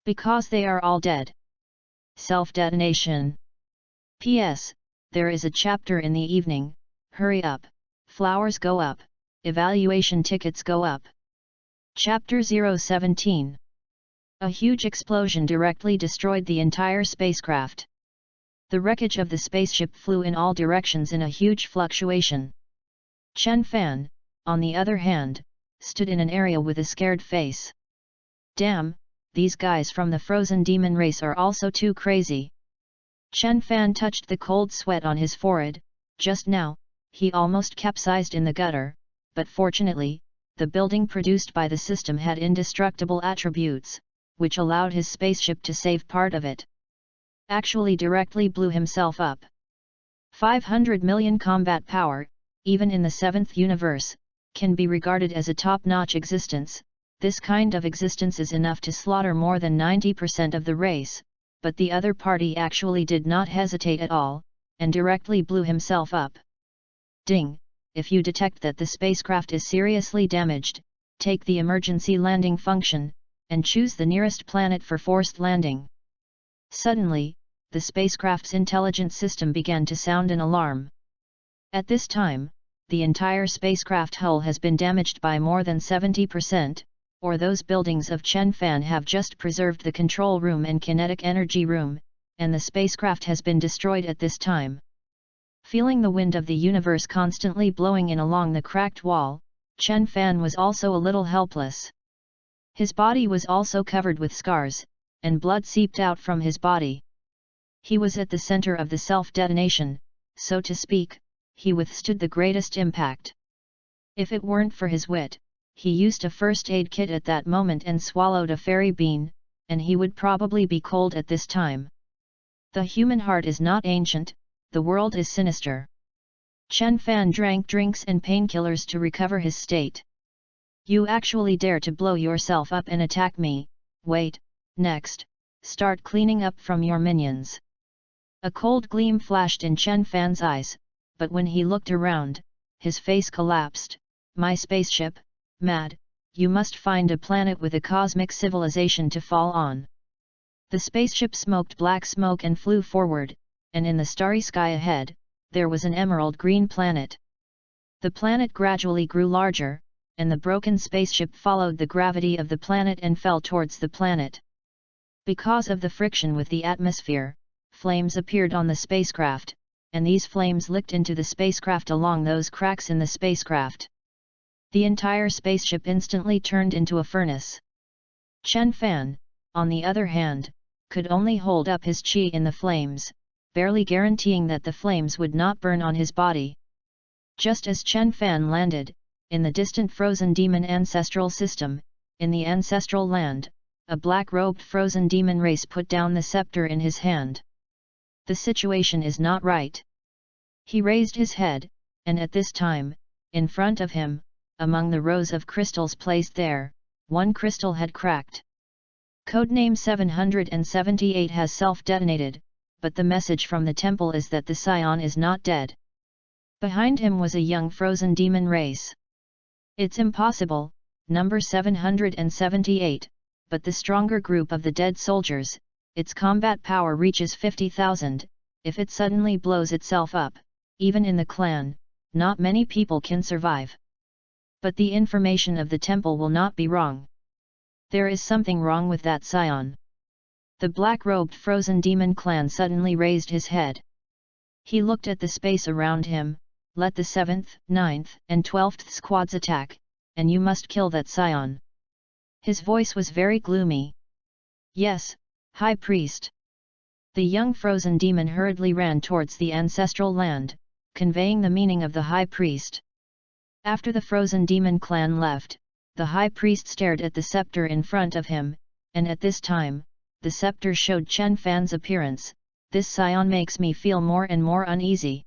Because they are all dead. Self-detonation. P.S. There is a chapter in the evening, hurry up, flowers go up, evaluation tickets go up. Chapter 017. A huge explosion directly destroyed the entire spacecraft. The wreckage of the spaceship flew in all directions in a huge fluctuation. Chen Fan, on the other hand, stood in an area with a scared face. Damn, these guys from the frozen demon race are also too crazy. Chen Fan touched the cold sweat on his forehead. Just now, he almost capsized in the gutter, but fortunately, the building produced by the system had indestructible attributes, which allowed his spaceship to save part of it. Actually directly blew himself up. 500 million combat power, even in the 7th universe, can be regarded as a top-notch existence. This kind of existence is enough to slaughter more than 90% of the race, but the other party actually did not hesitate at all, and directly blew himself up. Ding! If you detect that the spacecraft is seriously damaged, take the emergency landing function, and choose the nearest planet for forced landing. Suddenly, the spacecraft's intelligence system began to sound an alarm. At this time, the entire spacecraft hull has been damaged by more than 70%, or those buildings of Chen Fan have just preserved the control room and kinetic energy room, and the spacecraft has been destroyed at this time. Feeling the wind of the universe constantly blowing in along the cracked wall, Chen Fan was also a little helpless. His body was also covered with scars, and blood seeped out from his body. He was at the center of the self-detonation, so to speak. He withstood the greatest impact. If it weren't for his wit, he used a first aid kit at that moment and swallowed a fairy bean, and he would probably be cold at this time. The human heart is not ancient, the world is sinister. Chen Fan drank drinks and painkillers to recover his state. You actually dare to blow yourself up and attack me? Wait, next, start cleaning up from your minions. A cold gleam flashed in Chen Fan's eyes, but when he looked around, his face collapsed. My spaceship, mad, you must find a planet with a cosmic civilization to fall on. The spaceship smoked black smoke and flew forward, and in the starry sky ahead, there was an emerald green planet. The planet gradually grew larger, and the broken spaceship followed the gravity of the planet and fell towards the planet. Because of the friction with the atmosphere, flames appeared on the spacecraft, and these flames licked into the spacecraft along those cracks in the spacecraft. The entire spaceship instantly turned into a furnace. Chen Fan, on the other hand, could only hold up his chi in the flames, barely guaranteeing that the flames would not burn on his body. Just as Chen Fan landed, in the distant frozen demon ancestral system, in the ancestral land, a black-robed frozen demon race put down the scepter in his hand. The situation is not right. He raised his head, and at this time, in front of him, among the rows of crystals placed there, one crystal had cracked. Codename 778 has self-detonated, but the message from the temple is that the scion is not dead. Behind him was a young frozen demon race. It's impossible, number 778, but the stronger group of the dead soldiers, its combat power reaches 50,000, if it suddenly blows itself up, even in the clan, not many people can survive. But the information of the temple will not be wrong. There is something wrong with that scion. The black-robed frozen demon clan suddenly raised his head. He looked at the space around him. Let the 7th, 9th, and 12th squads attack, and you must kill that scion. His voice was very gloomy. Yes, High Priest. The young frozen demon hurriedly ran towards the ancestral land, conveying the meaning of the High Priest. After the frozen demon clan left, the High Priest stared at the scepter in front of him, and at this time, the scepter showed Chen Fan's appearance. This scion makes me feel more and more uneasy.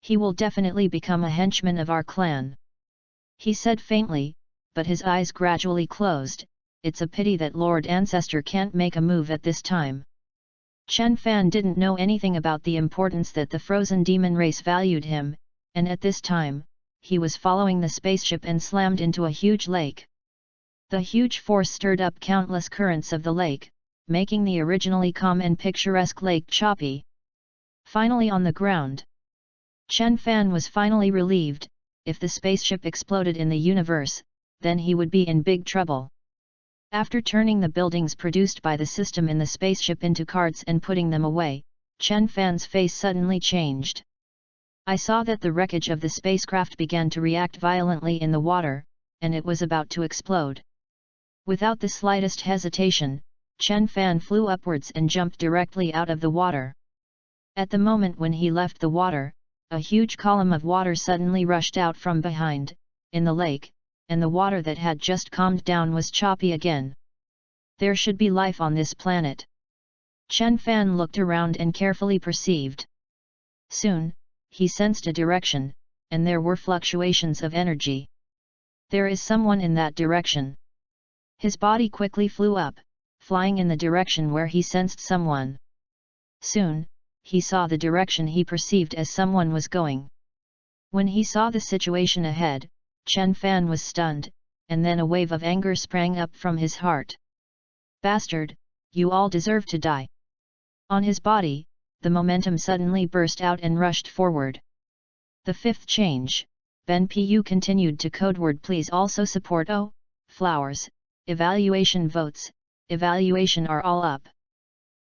He will definitely become a henchman of our clan. He said faintly, but his eyes gradually closed. It's a pity that Lord Ancestor can't make a move at this time. Chen Fan didn't know anything about the importance that the frozen demon race valued him, and at this time, he was following the spaceship and slammed into a huge lake. The huge force stirred up countless currents of the lake, making the originally calm and picturesque lake choppy. Finally on the ground. Chen Fan was finally relieved. If the spaceship exploded in the universe, then he would be in big trouble. After turning the buildings produced by the system in the spaceship into carts and putting them away, Chen Fan's face suddenly changed. I saw that the wreckage of the spacecraft began to react violently in the water, and it was about to explode. Without the slightest hesitation, Chen Fan flew upwards and jumped directly out of the water. At the moment when he left the water, a huge column of water suddenly rushed out from behind, in the lake, and the water that had just calmed down was choppy again. There should be life on this planet. Chen Fan looked around and carefully perceived. Soon, he sensed a direction, and there were fluctuations of energy. There is someone in that direction. His body quickly flew up, flying in the direction where he sensed someone. Soon, he saw the direction he perceived as someone was going. When he saw the situation ahead, Chen Fan was stunned, and then a wave of anger sprang up from his heart. Bastard, you all deserve to die. On his body, the momentum suddenly burst out and rushed forward. The fifth change, Ben Pu continued to codeword please also support flowers, evaluation votes, evaluation are all up.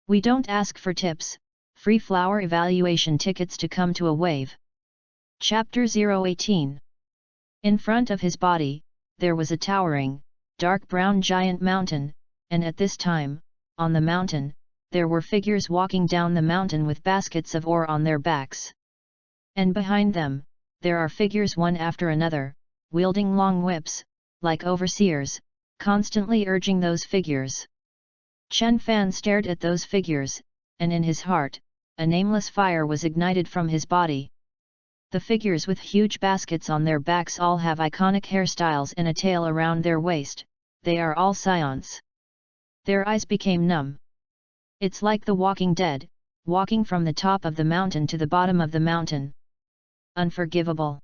We don't ask for tips, free flower evaluation tickets to come to a wave. Chapter 018. In front of his body, there was a towering, dark brown giant mountain, and at this time, on the mountain, there were figures walking down the mountain with baskets of ore on their backs. And behind them, there are figures one after another, wielding long whips, like overseers, constantly urging those figures. Chen Fan stared at those figures, and in his heart, a nameless fire was ignited from his body. The figures with huge baskets on their backs all have iconic hairstyles and a tail around their waist. They are all scions. Their eyes became numb. It's like the Walking Dead, walking from the top of the mountain to the bottom of the mountain. Unforgivable.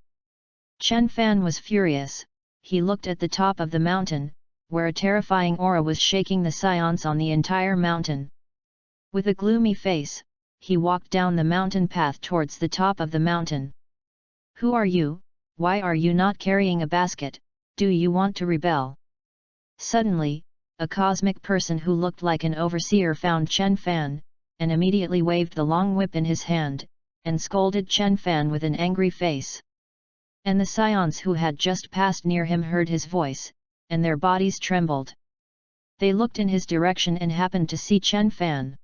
Chen Fan was furious. He looked at the top of the mountain, where a terrifying aura was shaking the scions on the entire mountain. With a gloomy face, he walked down the mountain path towards the top of the mountain. Who are you? Why are you not carrying a basket? Do you want to rebel? Suddenly, a cosmic person who looked like an overseer found Chen Fan, and immediately waved the long whip in his hand, and scolded Chen Fan with an angry face. And the scions who had just passed near him heard his voice, and their bodies trembled. They looked in his direction and happened to see Chen Fan.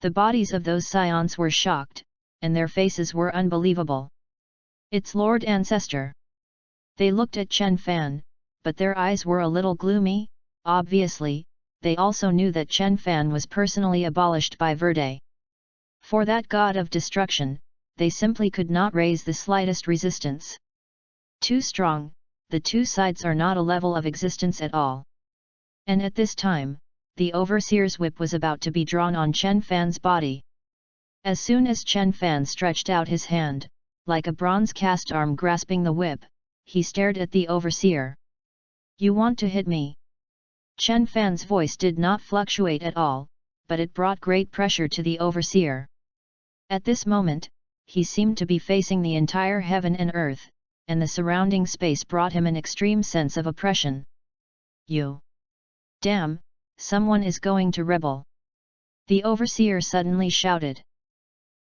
The bodies of those scions were shocked, and their faces were unbelievable. It's Lord Ancestor. They looked at Chen Fan, but their eyes were a little gloomy. Obviously, they also knew that Chen Fan was personally abolished by Verde. For that god of destruction, they simply could not raise the slightest resistance. Too strong, the two sides are not a level of existence at all. And at this time, the overseer's whip was about to be drawn on Chen Fan's body. As soon as Chen Fan stretched out his hand, like a bronze cast arm grasping the whip, he stared at the overseer. You want to hit me? Chen Fan's voice did not fluctuate at all, but it brought great pressure to the overseer. At this moment, he seemed to be facing the entire heaven and earth, and the surrounding space brought him an extreme sense of oppression. You! Damn, someone is going to rebel! The overseer suddenly shouted.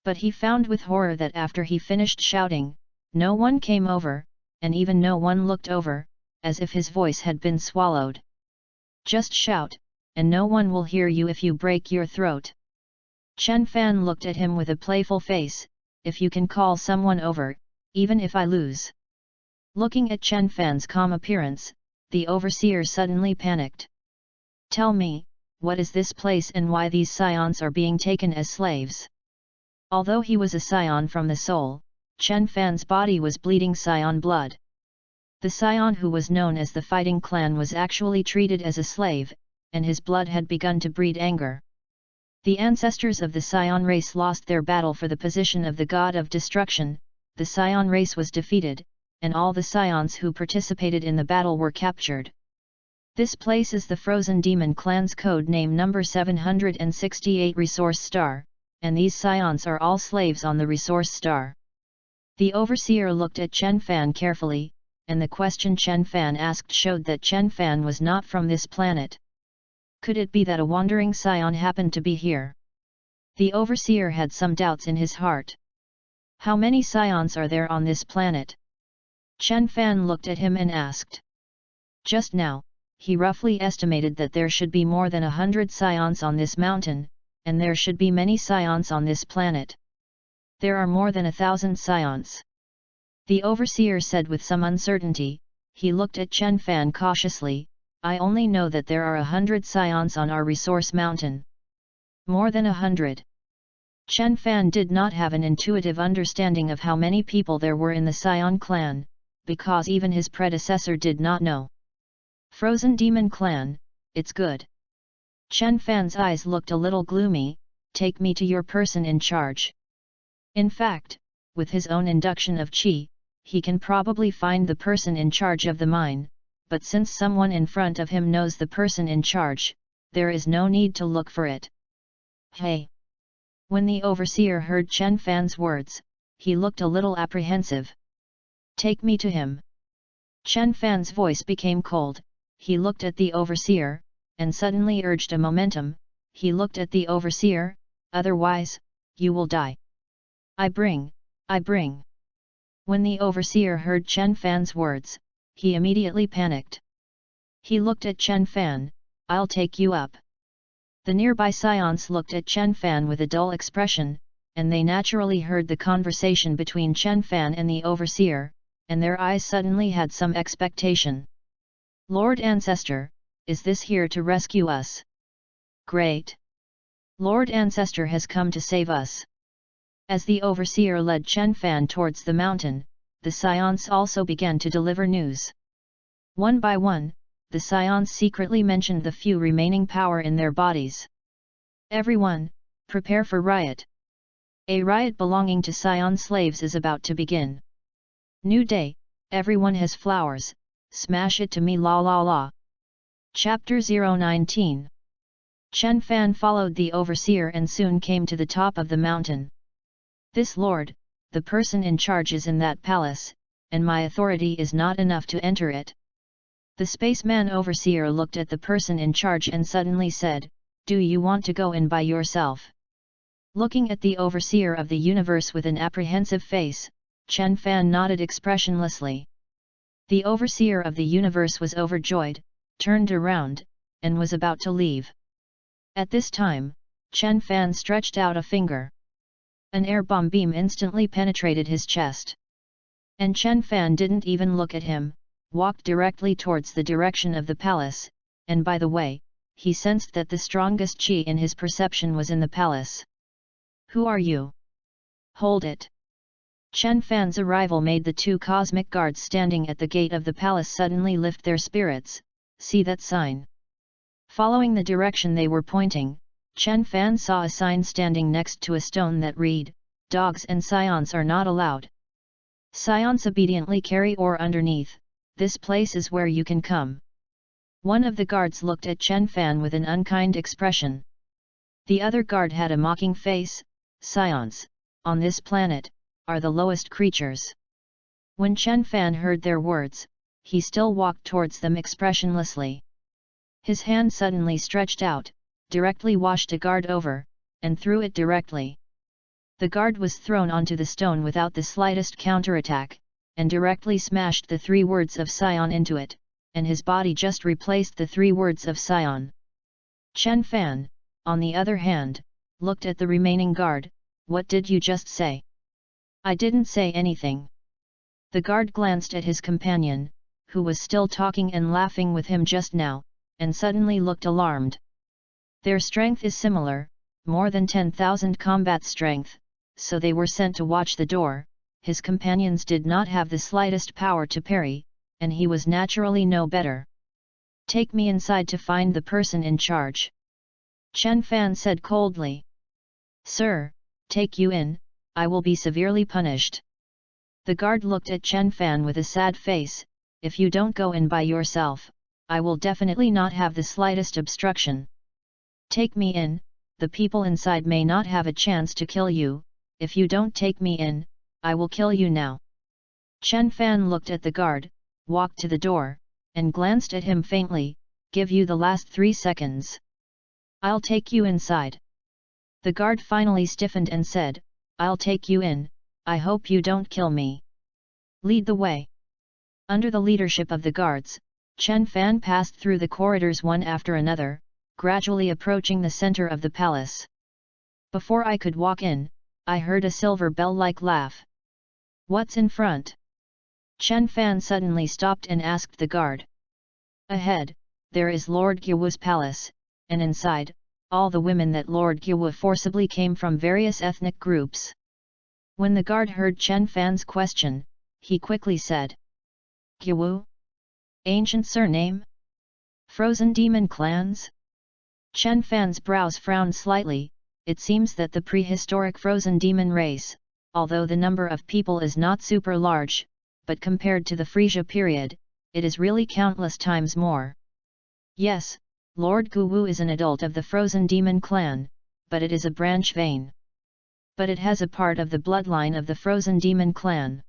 But he found with horror that after he finished shouting, no one came over, and even no one looked over, as if his voice had been swallowed. Just shout, and no one will hear you if you break your throat. Chen Fan looked at him with a playful face, if you can call someone over, even if I lose. Looking at Chen Fan's calm appearance, the overseer suddenly panicked. Tell me, what is this place and why these scions are being taken as slaves? Although he was a scion from the soul, Chen Fan's body was bleeding scion blood. The scion who was known as the fighting clan was actually treated as a slave, and his blood had begun to breed anger. The ancestors of the scion race lost their battle for the position of the god of destruction, the scion race was defeated, and all the scions who participated in the battle were captured. This place is the Frozen Demon clan's code name number 768 Resource Star, and these scions are all slaves on the Resource Star. The overseer looked at Chen Fan carefully, and the question Chen Fan asked showed that Chen Fan was not from this planet. Could it be that a wandering scion happened to be here? The overseer had some doubts in his heart. How many scions are there on this planet? Chen Fan looked at him and asked. Just now, he roughly estimated that there should be more than 100 scions on this mountain, and there should be many scions on this planet. There are more than 1,000 scions. The overseer said with some uncertainty. He looked at Chen Fan cautiously. I only know that there are 100 scions on our resource mountain. More than 100. Chen Fan did not have an intuitive understanding of how many people there were in the Scion clan, because even his predecessor did not know. Frozen Demon clan, it's good. Chen Fan's eyes looked a little gloomy. Take me to your person in charge. In fact, with his own induction of qi, he can probably find the person in charge of the mine, but since someone in front of him knows the person in charge, there is no need to look for it. Hey! When the overseer heard Chen Fan's words, he looked a little apprehensive. Take me to him. Chen Fan's voice became cold. He looked at the overseer, and suddenly urged a momentum. He looked at the overseer, otherwise, you will die. I bring. When the overseer heard Chen Fan's words, he immediately panicked. He looked at Chen Fan, I'll take you up. The nearby scions looked at Chen Fan with a dull expression, and they naturally heard the conversation between Chen Fan and the overseer, and their eyes suddenly had some expectation. Lord Ancestor, is this here to rescue us? Great! Lord Ancestor has come to save us. As the overseer led Chen Fan towards the mountain, the scions also began to deliver news. One by one, the scions secretly mentioned the few remaining power in their bodies. Everyone, prepare for riot. A riot belonging to scion slaves is about to begin. New day, everyone has flowers, smash it to me la la la. Chapter 019. Chen Fan followed the overseer and soon came to the top of the mountain. This lord, the person in charge is in that palace, and my authority is not enough to enter it. The spaceman overseer looked at the person in charge and suddenly said, do you want to go in by yourself? Looking at the overseer of the universe with an apprehensive face, Chen Fan nodded expressionlessly. The overseer of the universe was overjoyed, turned around, and was about to leave. At this time, Chen Fan stretched out a finger. An air bomb beam instantly penetrated his chest. And Chen Fan didn't even look at him, walked directly towards the direction of the palace, and by the way, he sensed that the strongest qi in his perception was in the palace. Who are you? Hold it! Chen Fan's arrival made the two cosmic guards standing at the gate of the palace suddenly lift their spirits. See that sign? Following the direction they were pointing, Chen Fan saw a sign standing next to a stone that read, dogs and scions are not allowed. Scions obediently carry or underneath, this place is where you can come. One of the guards looked at Chen Fan with an unkind expression. The other guard had a mocking face. Scions, on this planet, are the lowest creatures. When Chen Fan heard their words, he still walked towards them expressionlessly. His hand suddenly stretched out, directly washed a guard over, and threw it directly. The guard was thrown onto the stone without the slightest counterattack, and directly smashed the 3 words of Scion into it, and his body just replaced the 3 words of Scion. Chen Fan, on the other hand, looked at the remaining guard. What did you just say? I didn't say anything. The guard glanced at his companion, who was still talking and laughing with him just now, and suddenly looked alarmed. Their strength is similar, more than 10,000 combat strength, so they were sent to watch the door. His companions did not have the slightest power to parry, and he was naturally no better. Take me inside to find the person in charge. Chen Fan said coldly. Sir, take you in, I will be severely punished. The guard looked at Chen Fan with a sad face. If you don't go in by yourself, I will definitely not have the slightest obstruction. Take me in, the people inside may not have a chance to kill you. If you don't take me in, I will kill you now. Chen Fan looked at the guard, walked to the door, and glanced at him faintly. Give you the last 3 seconds. I'll take you inside. The guard finally stiffened and said, I'll take you in, I hope you don't kill me. Lead the way. Under the leadership of the guards, Chen Fan passed through the corridors one after another, gradually approaching the center of the palace. Before I could walk in, I heard a silver bell-like laugh. What's in front? Chen Fan suddenly stopped and asked the guard. Ahead, there is Lord Gyuwu's palace, and inside, all the women that Lord Gyuwu forcibly came from various ethnic groups. When the guard heard Chen Fan's question, he quickly said. Gyuwu? Ancient surname? Frozen demon clans? Chen Fan's brows frowned slightly. It seems that the prehistoric frozen demon race, although the number of people is not super large, but compared to the Frisia period, it is really countless times more. Yes, Lord Gyuwu is an adult of the frozen demon clan, but it is a branch vein. But it has a part of the bloodline of the frozen demon clan.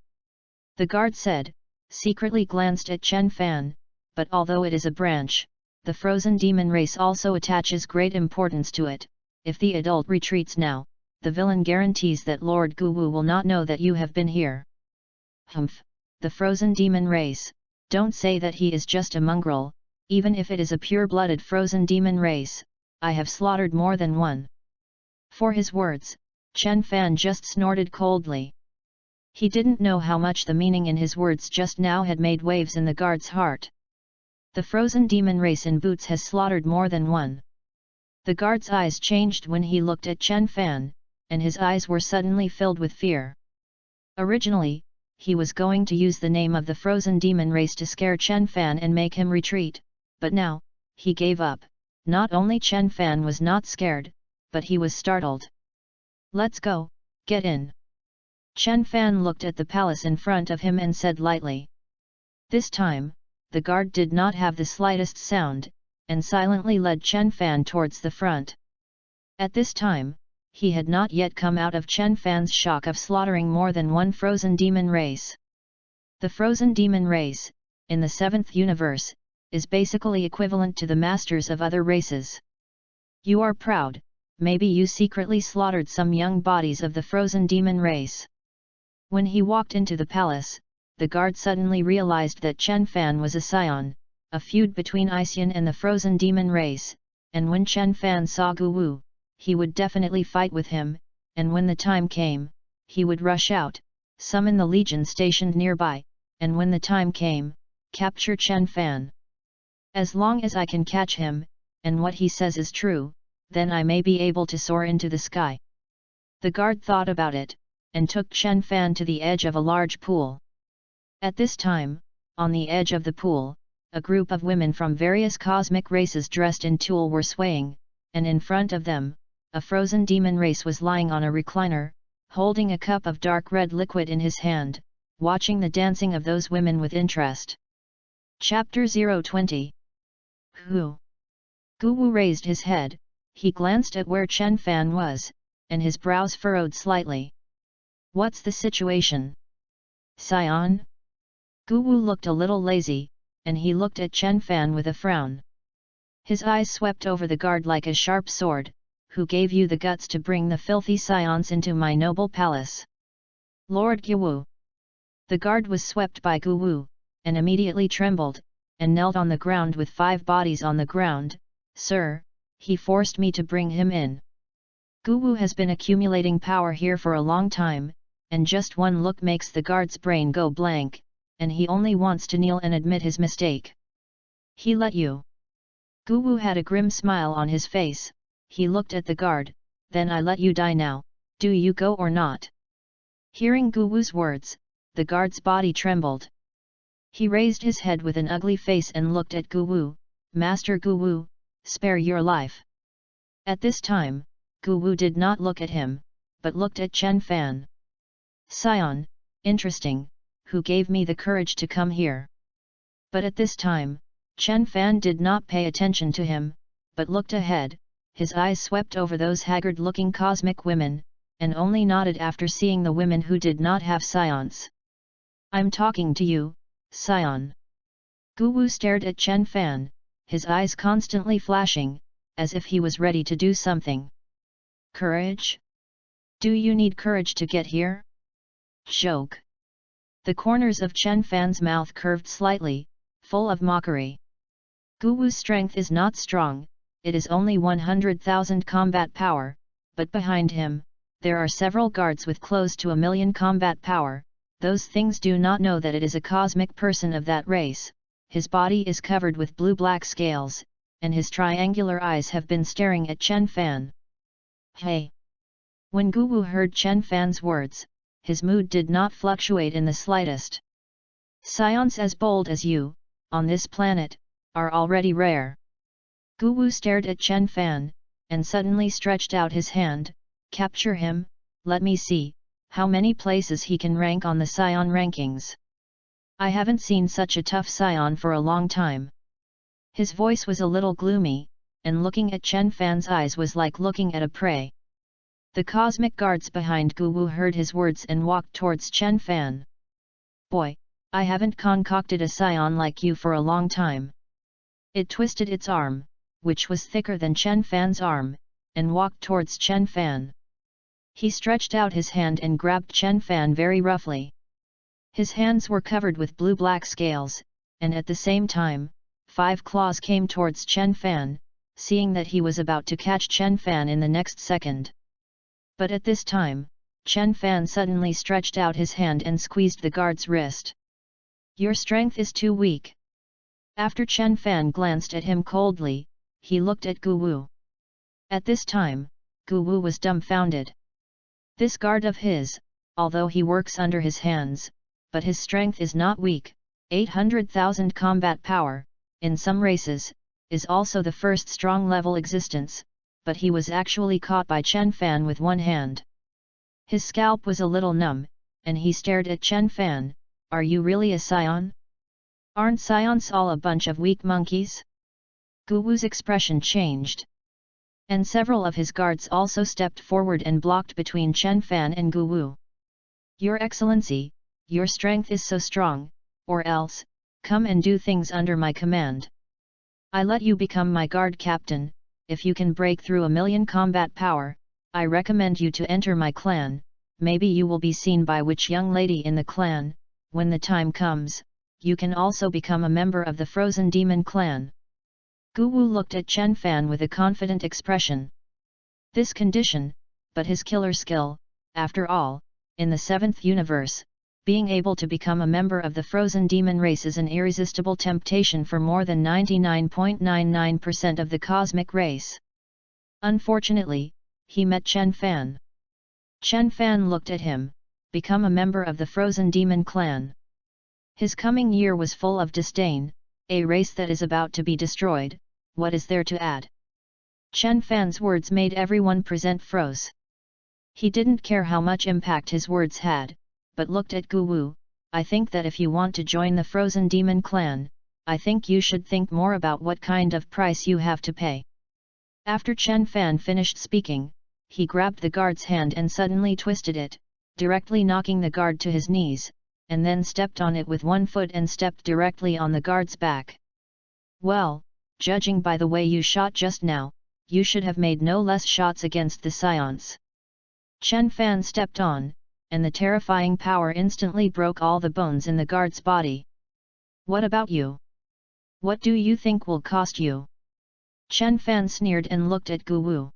The guard said, secretly glanced at Chen Fan, but although it is a branch, the frozen demon race also attaches great importance to it. If the adult retreats now, the villain guarantees that Lord Gyuwu will not know that you have been here. Humph, the frozen demon race, don't say that he is just a mongrel, even if it is a pure-blooded frozen demon race, I have slaughtered more than one. For his words, Chen Fan just snorted coldly. He didn't know how much the meaning in his words just now had made waves in the guard's heart. The frozen demon race in boots has slaughtered more than one. The guard's eyes changed when he looked at Chen Fan, and his eyes were suddenly filled with fear. Originally, he was going to use the name of the frozen demon race to scare Chen Fan and make him retreat, but now, he gave up. Not only Chen Fan was not scared, but he was startled. Let's go, get in. Chen Fan looked at the palace in front of him and said lightly. This time, the guard did not have the slightest sound, and silently led Chen Fan towards the front. At this time, he had not yet come out of Chen Fan's shock of slaughtering more than one frozen demon race. The frozen demon race, in the 7th universe, is basically equivalent to the masters of other races. You are proud, maybe you secretly slaughtered some young bodies of the frozen demon race. When he walked into the palace, the guard suddenly realized that Chen Fan was a scion, a feud between Isian and the frozen demon race, and when Chen Fan saw Gyuwu, he would definitely fight with him, and when the time came, he would rush out, summon the legion stationed nearby, and when the time came, capture Chen Fan. As long as I can catch him, and what he says is true, then I may be able to soar into the sky. The guard thought about it, and took Chen Fan to the edge of a large pool. At this time, on the edge of the pool, a group of women from various cosmic races dressed in tulle were swaying, and in front of them, a frozen demon race was lying on a recliner, holding a cup of dark red liquid in his hand, watching the dancing of those women with interest. Chapter 020. Who? Gyuwu raised his head, he glanced at where Chen Fan was, and his brows furrowed slightly. What's the situation? Scion? Gyuwu looked a little lazy, and he looked at Chen Fan with a frown. His eyes swept over the guard like a sharp sword. Who gave you the guts to bring the filthy scions into my noble palace? Lord Gyuwu. The guard was swept by Gyuwu, and immediately trembled, and knelt on the ground with 5 bodies on the ground. Sir, he forced me to bring him in. Guwu has been accumulating power here for a long time, and just one look makes the guard's brain go blank, and he only wants to kneel and admit his mistake. He let you. Guwu had a grim smile on his face. He looked at the guard. Then I let you die now, do you go or not? Hearing Guwu's words, the guard's body trembled. He raised his head with an ugly face and looked at Guwu. Master Guwu, spare your life. At this time, Guwu did not look at him, but looked at Chen Fan. Scion, interesting, who gave me the courage to come here. But at this time, Chen Fan did not pay attention to him, but looked ahead. His eyes swept over those haggard-looking cosmic women, and only nodded after seeing the women who did not have scions. I'm talking to you, Scion. Guwu stared at Chen Fan, his eyes constantly flashing, as if he was ready to do something. Courage? Do you need courage to get here? Joke. The corners of Chen Fan's mouth curved slightly, full of mockery. Guwu's strength is not strong, it is only 100,000 combat power, but behind him, there are several guards with close to 1,000,000 combat power. Those things do not know that it is a cosmic person of that race. His body is covered with blue-black scales, and his triangular eyes have been staring at Chen Fan. Hey! When Guwu heard Chen Fan's words, his mood did not fluctuate in the slightest. Scions as bold as you, on this planet, are already rare. Guwu stared at Chen Fan, and suddenly stretched out his hand. Capture him, let me see how many places he can rank on the Scion rankings. I haven't seen such a tough Scion for a long time. His voice was a little gloomy, and looking at Chen Fan's eyes was like looking at a prey. The cosmic guards behind Guwu heard his words and walked towards Chen Fan. Boy, I haven't concocted a Scion like you for a long time. It twisted its arm, which was thicker than Chen Fan's arm, and walked towards Chen Fan. He stretched out his hand and grabbed Chen Fan very roughly. His hands were covered with blue-black scales, and at the same time, 5 claws came towards Chen Fan, seeing that he was about to catch Chen Fan in the next second. But at this time, Chen Fan suddenly stretched out his hand and squeezed the guard's wrist. Your strength is too weak. After Chen Fan glanced at him coldly, he looked at Guwu. At this time, Guwu was dumbfounded. This guard of his, although he works under his hands, but his strength is not weak, 800,000 combat power, in some races, is also the first strong level existence, but he was actually caught by Chen Fan with one hand. His scalp was a little numb, and he stared at Chen Fan. Are you really a Scion? Aren't Scions all a bunch of weak monkeys? Guwu's expression changed. And several of his guards also stepped forward and blocked between Chen Fan and Guwu. Your Excellency, your strength is so strong, or else, come and do things under my command. I let you become my guard captain. If you can break through 1,000,000 combat power, I recommend you to enter my clan. Maybe you will be seen by which young lady in the clan. When the time comes, you can also become a member of the Frozen Demon clan. Guwu looked at Chen Fan with a confident expression. This condition, but his killer skill, after all, in the 7th universe, being able to become a member of the Frozen Demon race is an irresistible temptation for more than 99.99% of the cosmic race. Unfortunately, he met Chen Fan. Chen Fan looked at him, become a member of the Frozen Demon clan. His coming year was full of disdain, a race that is about to be destroyed, what is there to add? Chen Fan's words made everyone present froze. He didn't care how much impact his words had, but looked at Guwu. I think that if you want to join the Frozen Demon clan, I think you should think more about what kind of price you have to pay. After Chen Fan finished speaking, he grabbed the guard's hand and suddenly twisted it, directly knocking the guard to his knees, and then stepped on it with one foot and stepped directly on the guard's back. Well, judging by the way you shot just now, you should have made no less shots against the Scions. Chen Fan stepped on, and the terrifying power instantly broke all the bones in the guard's body. What about you? What do you think will cost you? Chen Fan sneered and looked at Gu Wu.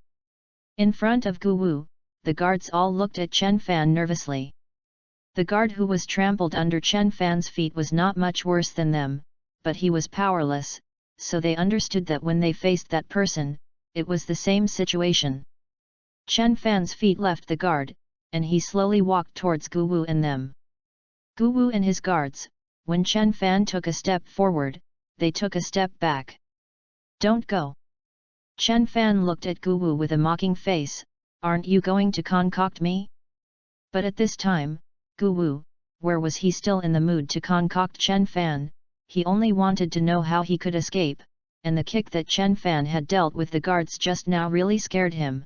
In front of Gu Wu, the guards all looked at Chen Fan nervously. The guard who was trampled under Chen Fan's feet was not much worse than them, but he was powerless, so they understood that when they faced that person, it was the same situation. Chen Fan's feet left the guard, and he slowly walked towards Gu Wu and them. Gu Wu and his guards, when Chen Fan took a step forward, they took a step back. Don't go. Chen Fan looked at Gu Wu with a mocking face, aren't you going to concoct me? But at this time, Gu Wu, where was he still in the mood to concoct Chen Fan? He only wanted to know how he could escape, and the kick that Chen Fan had dealt with the guards just now really scared him.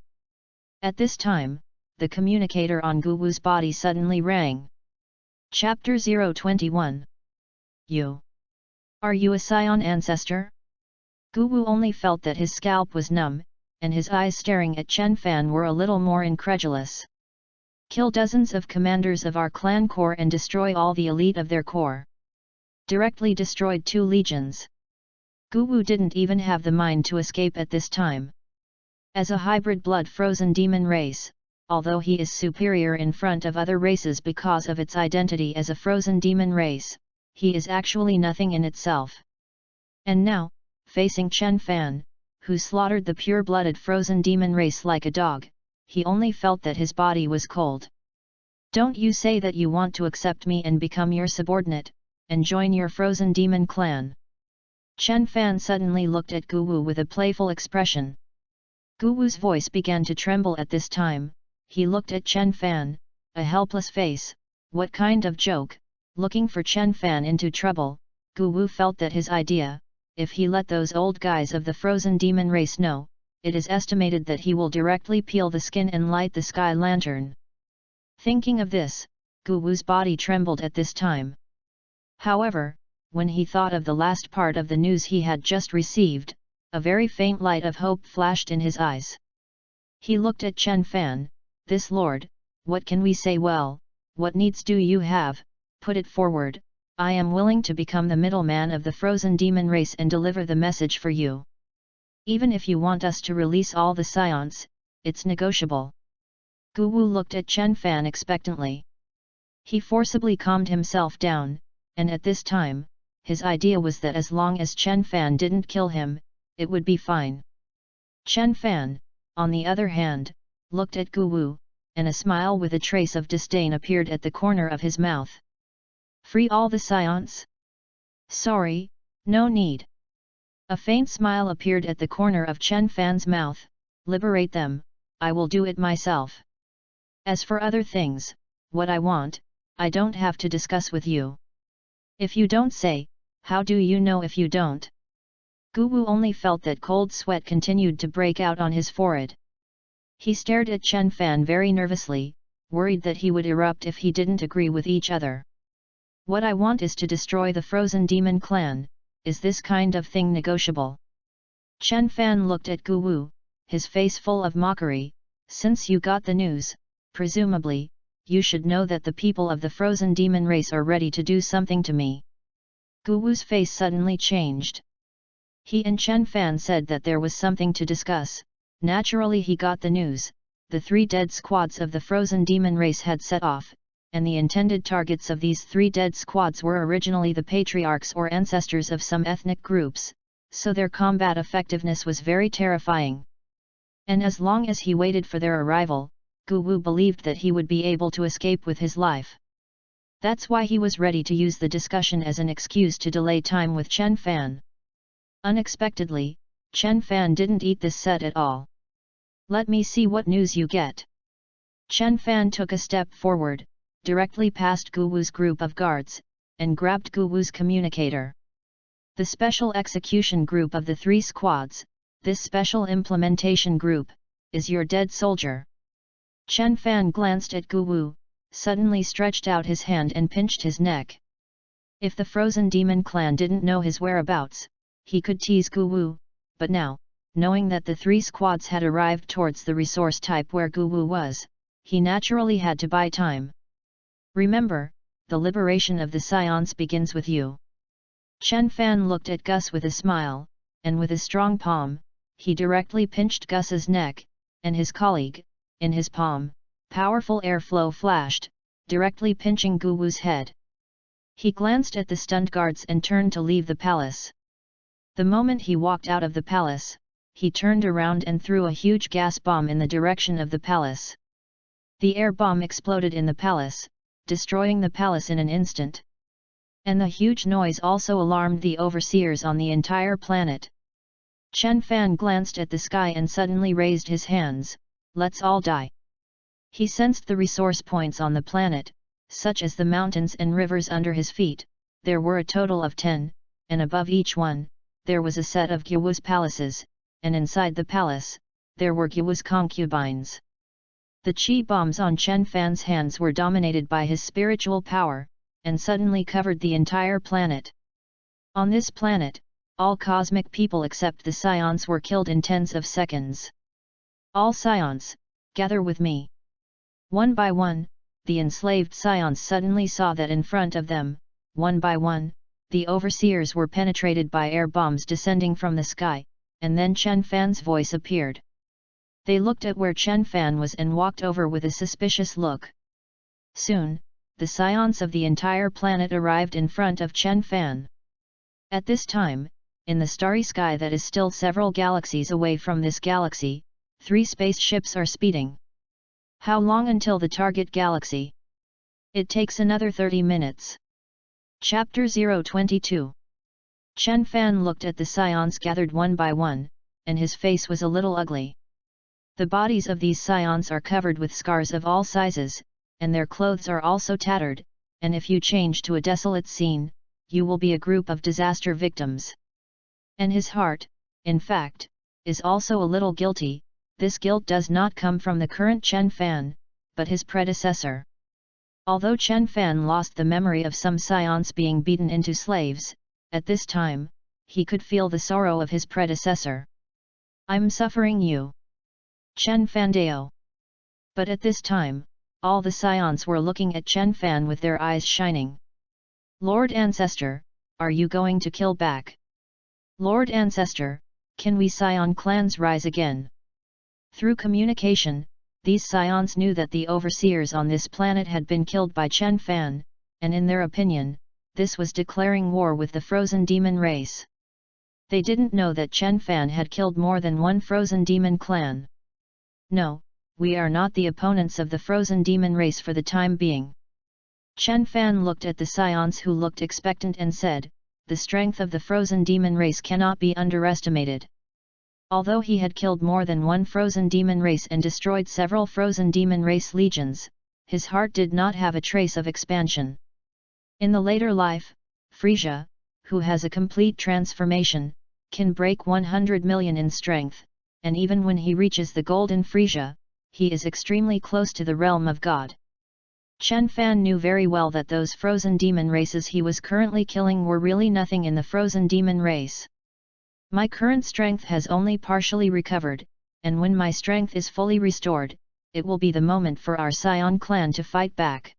At this time, the communicator on Gu Wu's body suddenly rang. Chapter 021. Are you a Scion ancestor? Gu Wu only felt that his scalp was numb, and his eyes staring at Chen Fan were a little more incredulous. Kill dozens of commanders of our clan corps and destroy all the elite of their corps. Directly destroyed 2 legions. Gu Wu didn't even have the mind to escape at this time. As a hybrid blood frozen demon race, although he is superior in front of other races because of its identity as a frozen demon race, he is actually nothing in itself. And now, facing Chen Fan, who slaughtered the pure-blooded frozen demon race like a dog, he only felt that his body was cold. Don't you say that you want to accept me and become your subordinate, and join your frozen demon clan. Chen Fan suddenly looked at Gu Wu with a playful expression. Gu Wu's voice began to tremble at this time. He looked at Chen Fan, a helpless face. What kind of joke? Looking for Chen Fan into trouble, Gu Wu felt that his idea, if he let those old guys of the frozen demon race know, it is estimated that he will directly peel the skin and light the sky lantern. Thinking of this, Gu Wu's body trembled at this time. However, when he thought of the last part of the news he had just received, a very faint light of hope flashed in his eyes. He looked at Chen Fan. This lord, what can we say? Well, what needs do you have? Put it forward. I am willing to become the middleman of the frozen demon race and deliver the message for you. Even if you want us to release all the scions, it's negotiable. Gu Wu looked at Chen Fan expectantly. He forcibly calmed himself down, and at this time, his idea was that as long as Chen Fan didn't kill him, it would be fine. Chen Fan, on the other hand, looked at Gu Wu, and a smile with a trace of disdain appeared at the corner of his mouth. Free all the scions? Sorry, no need. A faint smile appeared at the corner of Chen Fan's mouth. Liberate them, I will do it myself. As for other things, what I want, I don't have to discuss with you. If you don't say, how do you know if you don't? Gu Wu only felt that cold sweat continued to break out on his forehead. He stared at Chen Fan very nervously, worried that he would erupt if he didn't agree with each other. What I want is to destroy the frozen demon clan. Is this kind of thing negotiable? Chen Fan looked at Gu Wu, his face full of mockery. Since you got the news, presumably, you should know that the people of the frozen demon race are ready to do something to me. Gu Wu's face suddenly changed. He and Chen Fan said that there was something to discuss. Naturally he got the news. The 3 dead squads of the frozen demon race had set off, and the intended targets of these 3 dead squads were originally the patriarchs or ancestors of some ethnic groups, so their combat effectiveness was very terrifying. And as long as he waited for their arrival, Gu Wu believed that he would be able to escape with his life. That's why he was ready to use the discussion as an excuse to delay time with Chen Fan. Unexpectedly, Chen Fan didn't eat this set at all. Let me see what news you get. Chen Fan took a step forward, directly past Gu Wu's group of guards, and grabbed Gu Wu's communicator. The Special Execution Group of the 3 squads, this Special Implementation Group, is your dead soldier. Chen Fan glanced at Gu Wu, suddenly stretched out his hand and pinched his neck. If the Frozen Demon Clan didn't know his whereabouts, he could tease Gu Wu, but now, knowing that the 3 squads had arrived towards the resource type where Gu Wu was, he naturally had to buy time. Remember, the liberation of the scions begins with you. Chen Fan looked at Gus with a smile, and with a strong palm, he directly pinched Gus's neck, and his colleague, in his palm, powerful airflow flashed, directly pinching Guwu's head. He glanced at the stunned guards and turned to leave the palace. The moment he walked out of the palace, he turned around and threw a huge gas bomb in the direction of the palace. The air bomb exploded in the palace, destroying the palace in an instant. And the huge noise also alarmed the overseers on the entire planet. Chen Fan glanced at the sky and suddenly raised his hands, "Let's all die." He sensed the resource points on the planet, such as the mountains and rivers under his feet. There were a total of 10, and above each one, there was a set of Gyuwu's palaces, and inside the palace, there were Gyuwu's concubines. The chi bombs on Chen Fan's hands were dominated by his spiritual power, and suddenly covered the entire planet. On this planet, all cosmic people except the Scions were killed in tens of seconds. "All Scions, gather with me." One by one, the enslaved Scions suddenly saw that in front of them, one by one, the overseers were penetrated by air bombs descending from the sky, and then Chen Fan's voice appeared. They looked at where Chen Fan was and walked over with a suspicious look. Soon, the Scions of the entire planet arrived in front of Chen Fan. At this time, in the starry sky that is still several galaxies away from this galaxy, 3 spaceships are speeding. How long until the target galaxy? It takes another 30 minutes. Chapter 022. Chen Fan looked at the Scions gathered one by one, and his face was a little ugly. The bodies of these Scions are covered with scars of all sizes, and their clothes are also tattered, and if you change to a desolate scene, you will be a group of disaster victims. And his heart, in fact, is also a little guilty. This guilt does not come from the current Chen Fan, but his predecessor. Although Chen Fan lost the memory of some Scions being beaten into slaves, at this time, he could feel the sorrow of his predecessor. "I'm suffering you, Chen Fandao." But at this time, all the Scions were looking at Chen Fan with their eyes shining. "Lord Ancestor, are you going to kill back? Lord Ancestor, can we Scion clans rise again?" Through communication, these Scions knew that the overseers on this planet had been killed by Chen Fan, and in their opinion, this was declaring war with the frozen demon race. They didn't know that Chen Fan had killed more than one frozen demon clan. "No, we are not the opponents of the frozen demon race for the time being." Chen Fan looked at the Scions who looked expectant and said, "The strength of the frozen demon race cannot be underestimated." Although he had killed more than one frozen demon race and destroyed several frozen demon race legions, his heart did not have a trace of expansion. In the later life, Frisia, who has a complete transformation, can break 100 million in strength, and even when he reaches the golden Frisia, he is extremely close to the realm of God. Chen Fan knew very well that those frozen demon races he was currently killing were really nothing in the frozen demon race. "My current strength has only partially recovered, and when my strength is fully restored, it will be the moment for our Scion clan to fight back."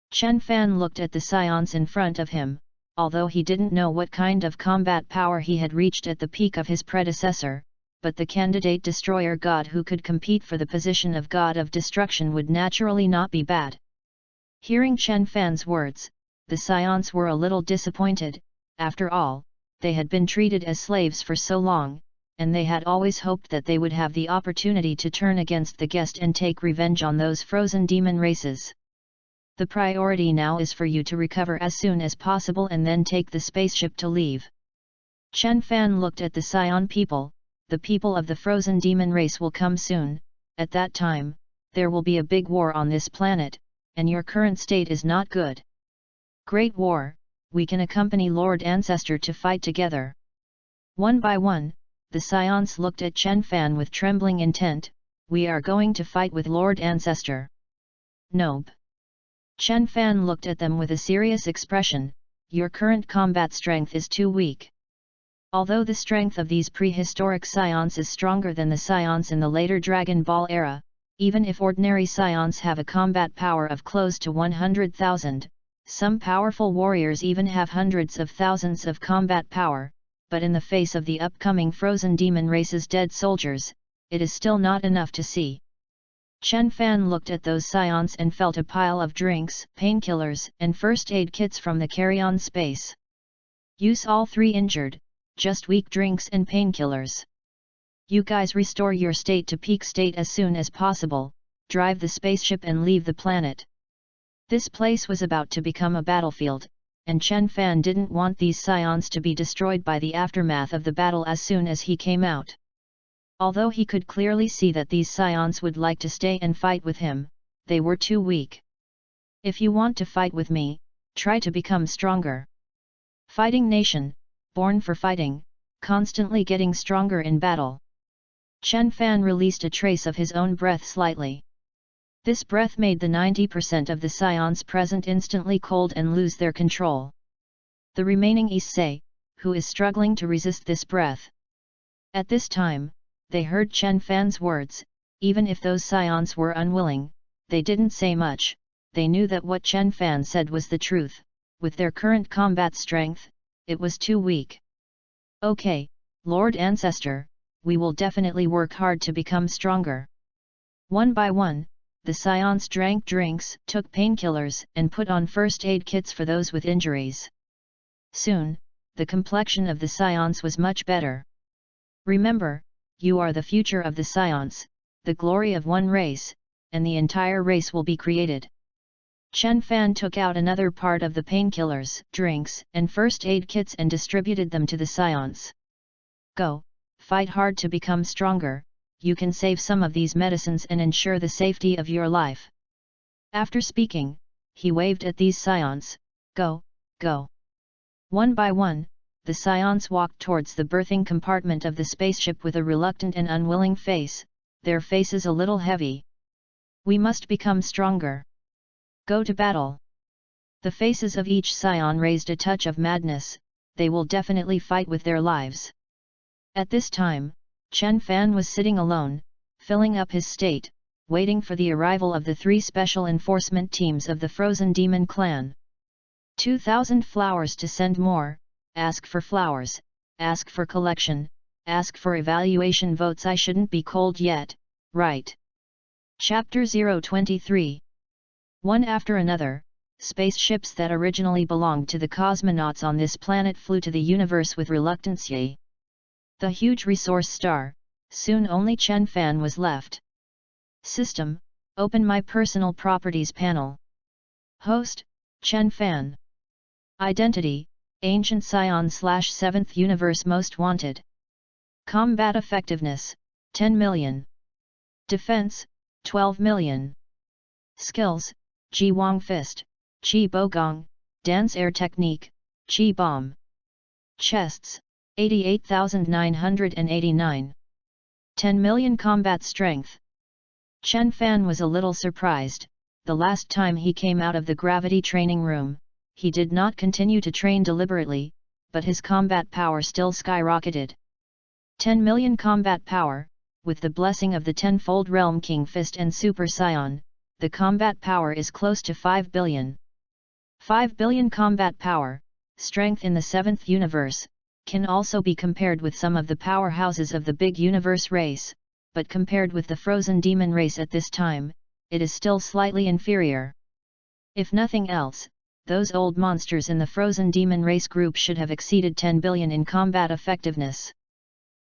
Chen Fan looked at the Scions in front of him, although he didn't know what kind of combat power he had reached at the peak of his predecessor, but the candidate destroyer god who could compete for the position of god of destruction would naturally not be bad. Hearing Chen Fan's words, the Scions were a little disappointed. After all, they had been treated as slaves for so long, and they had always hoped that they would have the opportunity to turn against the guest and take revenge on those frozen demon races. "The priority now is for you to recover as soon as possible and then take the spaceship to leave." Chen Fan looked at the Scion people. "The people of the frozen demon race will come soon. At that time, there will be a big war on this planet, and your current state is not good. Great war, we can accompany Lord Ancestor to fight together." One by one, the Scions looked at Chen Fan with trembling intent. "We are going to fight with Lord Ancestor." "Nope." Chen Fan looked at them with a serious expression. "Your current combat strength is too weak. Although the strength of these prehistoric Scions is stronger than the Scions in the later Dragon Ball era, even if ordinary Scions have a combat power of close to 100,000, some powerful warriors even have hundreds of thousands of combat power, but in the face of the upcoming frozen demon race's dead soldiers, it is still not enough to see. Chen Fan looked at those scions and felt a pile of drinks, painkillers, and first aid kits from the carry-on space. Use all 3 injured, just weak drinks and painkillers. You guys restore your state to peak state as soon as possible, drive the spaceship and leave the planet. This place was about to become a battlefield, and Chen Fan didn't want these scions to be destroyed by the aftermath of the battle as soon as he came out. Although he could clearly see that these scions would like to stay and fight with him, they were too weak. If you want to fight with me, try to become stronger. Fighting nation, born for fighting, constantly getting stronger in battle. Chen Fan released a trace of his own breath slightly. This breath made the 90% of the scions present instantly cold and lose their control. The remaining Issei, who is struggling to resist this breath. At this time, they heard Chen Fan's words, even if those scions were unwilling, they didn't say much, they knew that what Chen Fan said was the truth, with their current combat strength, it was too weak. Okay, Lord Ancestor, we will definitely work hard to become stronger. One by one, the scions drank drinks, took painkillers, and put on first aid kits for those with injuries. Soon, the complexion of the scions was much better. Remember, you are the future of the scions, the glory of one race, and the entire race will be created. Chen Fan took out another part of the painkillers, drinks, and first aid kits and distributed them to the scions. Go, fight hard to become stronger. You can save some of these medicines and ensure the safety of your life. After speaking, he waved at these scions, go, go. One by one, the scions walked towards the berthing compartment of the spaceship with a reluctant and unwilling face, their faces a little heavy. We must become stronger. Go to battle. The faces of each scion raised a touch of madness, they will definitely fight with their lives. At this time, Chen Fan was sitting alone, filling up his state, waiting for the arrival of the 3 special enforcement teams of the Frozen Demon Clan. 2,000 flowers to send more, ask for flowers, ask for collection, ask for evaluation votes. I shouldn't be cold yet, right? Chapter 023. One after another, spaceships that originally belonged to the cosmonauts on this planet flew to the universe with reluctancy. The huge resource star, soon only Chen Fan was left. System, open my personal properties panel. Host, Chen Fan. Identity, Ancient Scion / 7th Universe Most Wanted. Combat Effectiveness, 10 million. Defense, 12 million. Skills, Ji Wang Fist, Qi Bogong, Dance Air Technique, Qi Bomb. Chests, 88,989. 10 million combat strength. Chen Fan was a little surprised. The last time he came out of the gravity training room, he did not continue to train deliberately, but his combat power still skyrocketed. 10 million combat power, with the blessing of the tenfold Realm King Fist and Super Scion, the combat power is close to 5 billion. 5 billion combat power, strength in the 7th universe, can also be compared with some of the powerhouses of the big universe race, but compared with the frozen demon race at this time, it is still slightly inferior. If nothing else, those old monsters in the frozen demon race group should have exceeded 10 billion in combat effectiveness.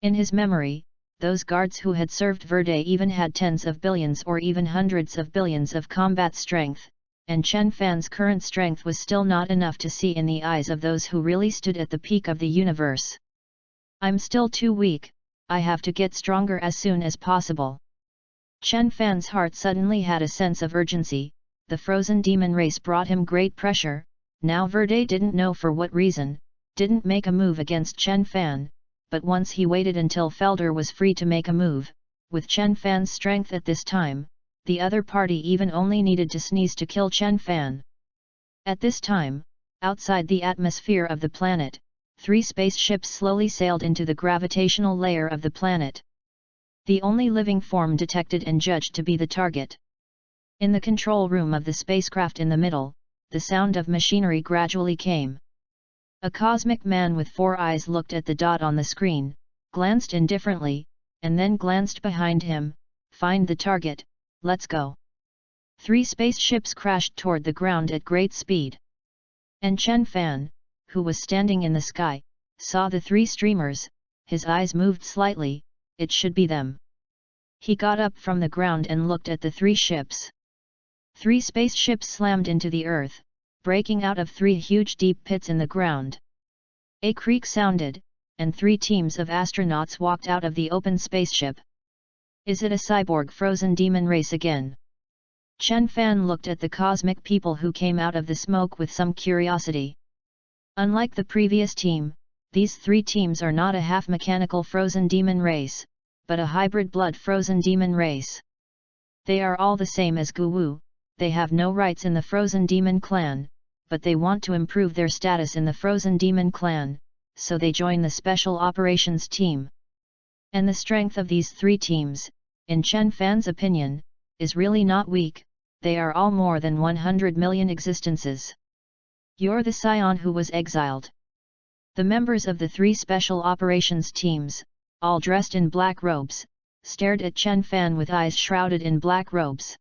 In his memory, those guards who had served Verde even had tens of billions or even hundreds of billions of combat strength, and Chen Fan's current strength was still not enough to see in the eyes of those who really stood at the peak of the universe. I'm still too weak, I have to get stronger as soon as possible. Chen Fan's heart suddenly had a sense of urgency. The frozen demon race brought him great pressure. Now Verde didn't know for what reason, didn't make a move against Chen Fan, but once he waited until Felder was free to make a move. With Chen Fan's strength at this time, the other party even only needed to sneeze to kill Chen Fan. At this time, outside the atmosphere of the planet, 3 spaceships slowly sailed into the gravitational layer of the planet. The only living form detected and judged to be the target. In the control room of the spacecraft in the middle, the sound of machinery gradually came. A cosmic man with 4 eyes looked at the dot on the screen, glanced indifferently, and then glanced behind him. Find the target, let's go. 3 spaceships crashed toward the ground at great speed. And Chen Fan, who was standing in the sky, saw the 3 streamers. His eyes moved slightly. It should be them. He got up from the ground and looked at the 3 ships. 3 spaceships slammed into the earth, breaking out of 3 huge deep pits in the ground. A creak sounded, and 3 teams of astronauts walked out of the open spaceship. Is it a cyborg frozen demon race again? Chen Fan looked at the cosmic people who came out of the smoke with some curiosity. Unlike the previous team, these 3 teams are not a half-mechanical frozen demon race, but a hybrid blood frozen demon race. They are all the same as Guwu. They have no rights in the Frozen Demon Clan, but they want to improve their status in the Frozen Demon Clan, so they join the Special Operations Team. And the strength of these 3 teams, in Chen Fan's opinion, is really not weak. They are all more than 100 million existences. You're the scion who was exiled. The members of the 3 Special Operations Teams, all dressed in black robes, stared at Chen Fan with eyes shrouded in black robes.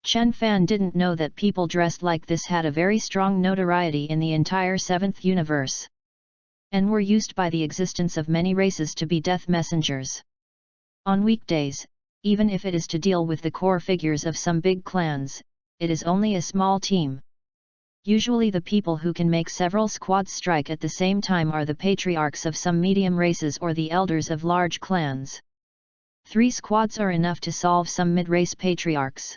Chen Fan didn't know that people dressed like this had a very strong notoriety in the entire 7th universe, and were used by the existence of many races to be death messengers. On weekdays, even if it is to deal with the core figures of some big clans, it is only a small team. Usually the people who can make several squads strike at the same time are the patriarchs of some medium races or the elders of large clans. 3 squads are enough to solve some mid-race patriarchs.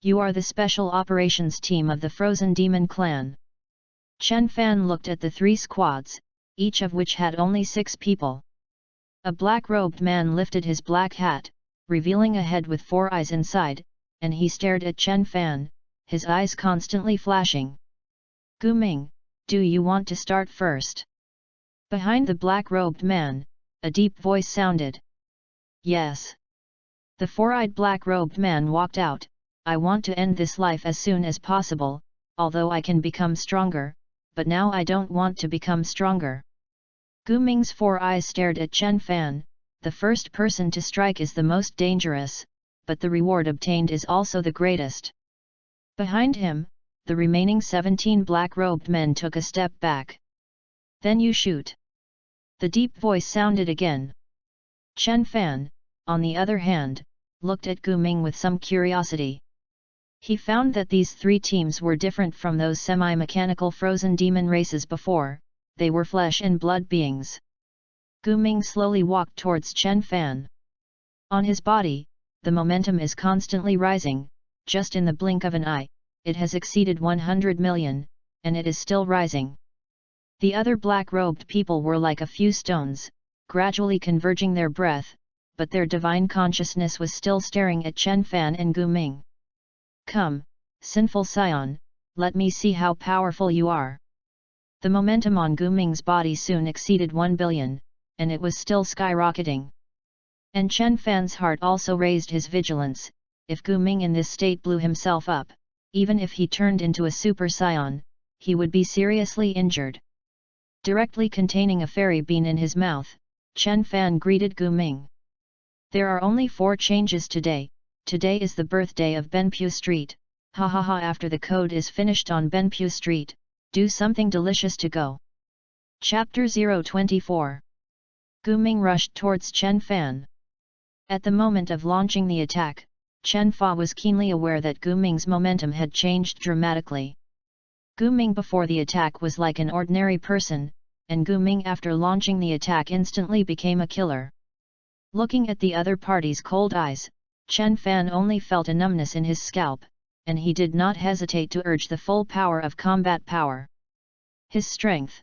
You are the special operations team of the Frozen Demon Clan. Chen Fan looked at the 3 squads, each of which had only 6 people. A black-robed man lifted his black hat, revealing a head with 4 eyes inside, and he stared at Chen Fan, his eyes constantly flashing. Gu Ming, do you want to start first? Behind the black-robed man, a deep voice sounded. Yes. The 4-eyed black-robed man walked out. I want to end this life as soon as possible, although I can become stronger, but now I don't want to become stronger. Gu Ming's 4 eyes stared at Chen Fan. The first person to strike is the most dangerous, but the reward obtained is also the greatest. Behind him, the remaining 17 black-robed men took a step back. Then you shoot. The deep voice sounded again. Chen Fan, on the other hand, looked at Gu Ming with some curiosity. He found that these 3 teams were different from those semi-mechanical frozen demon races before. They were flesh and blood beings. Gu Ming slowly walked towards Chen Fan. On his body, the momentum is constantly rising. Just in the blink of an eye, it has exceeded 100 million, and it is still rising. The other black-robed people were like a few stones, gradually converging their breath, but their divine consciousness was still staring at Chen Fan and Gu Ming. Come, sinful scion, let me see how powerful you are. The momentum on Gu Ming's body soon exceeded 1 billion, and it was still skyrocketing. And Chen Fan's heart also raised his vigilance. If Gu Ming in this state blew himself up, even if he turned into a super scion, he would be seriously injured. Directly containing a fairy bean in his mouth, Chen Fan greeted Gu Ming. There are only 4 changes today. Today is the birthday of Benpu Street. Ha ha ha. After the code is finished on Benpu Street, do something delicious to go. Chapter 024. Gu Ming rushed towards Chen Fan. At the moment of launching the attack, Chen Fa was keenly aware that Gu Ming's momentum had changed dramatically. Gu Ming before the attack was like an ordinary person, and Gu Ming after launching the attack instantly became a killer. Looking at the other party's cold eyes, Chen Fan only felt a numbness in his scalp, and he did not hesitate to urge the full power of combat power. His strength.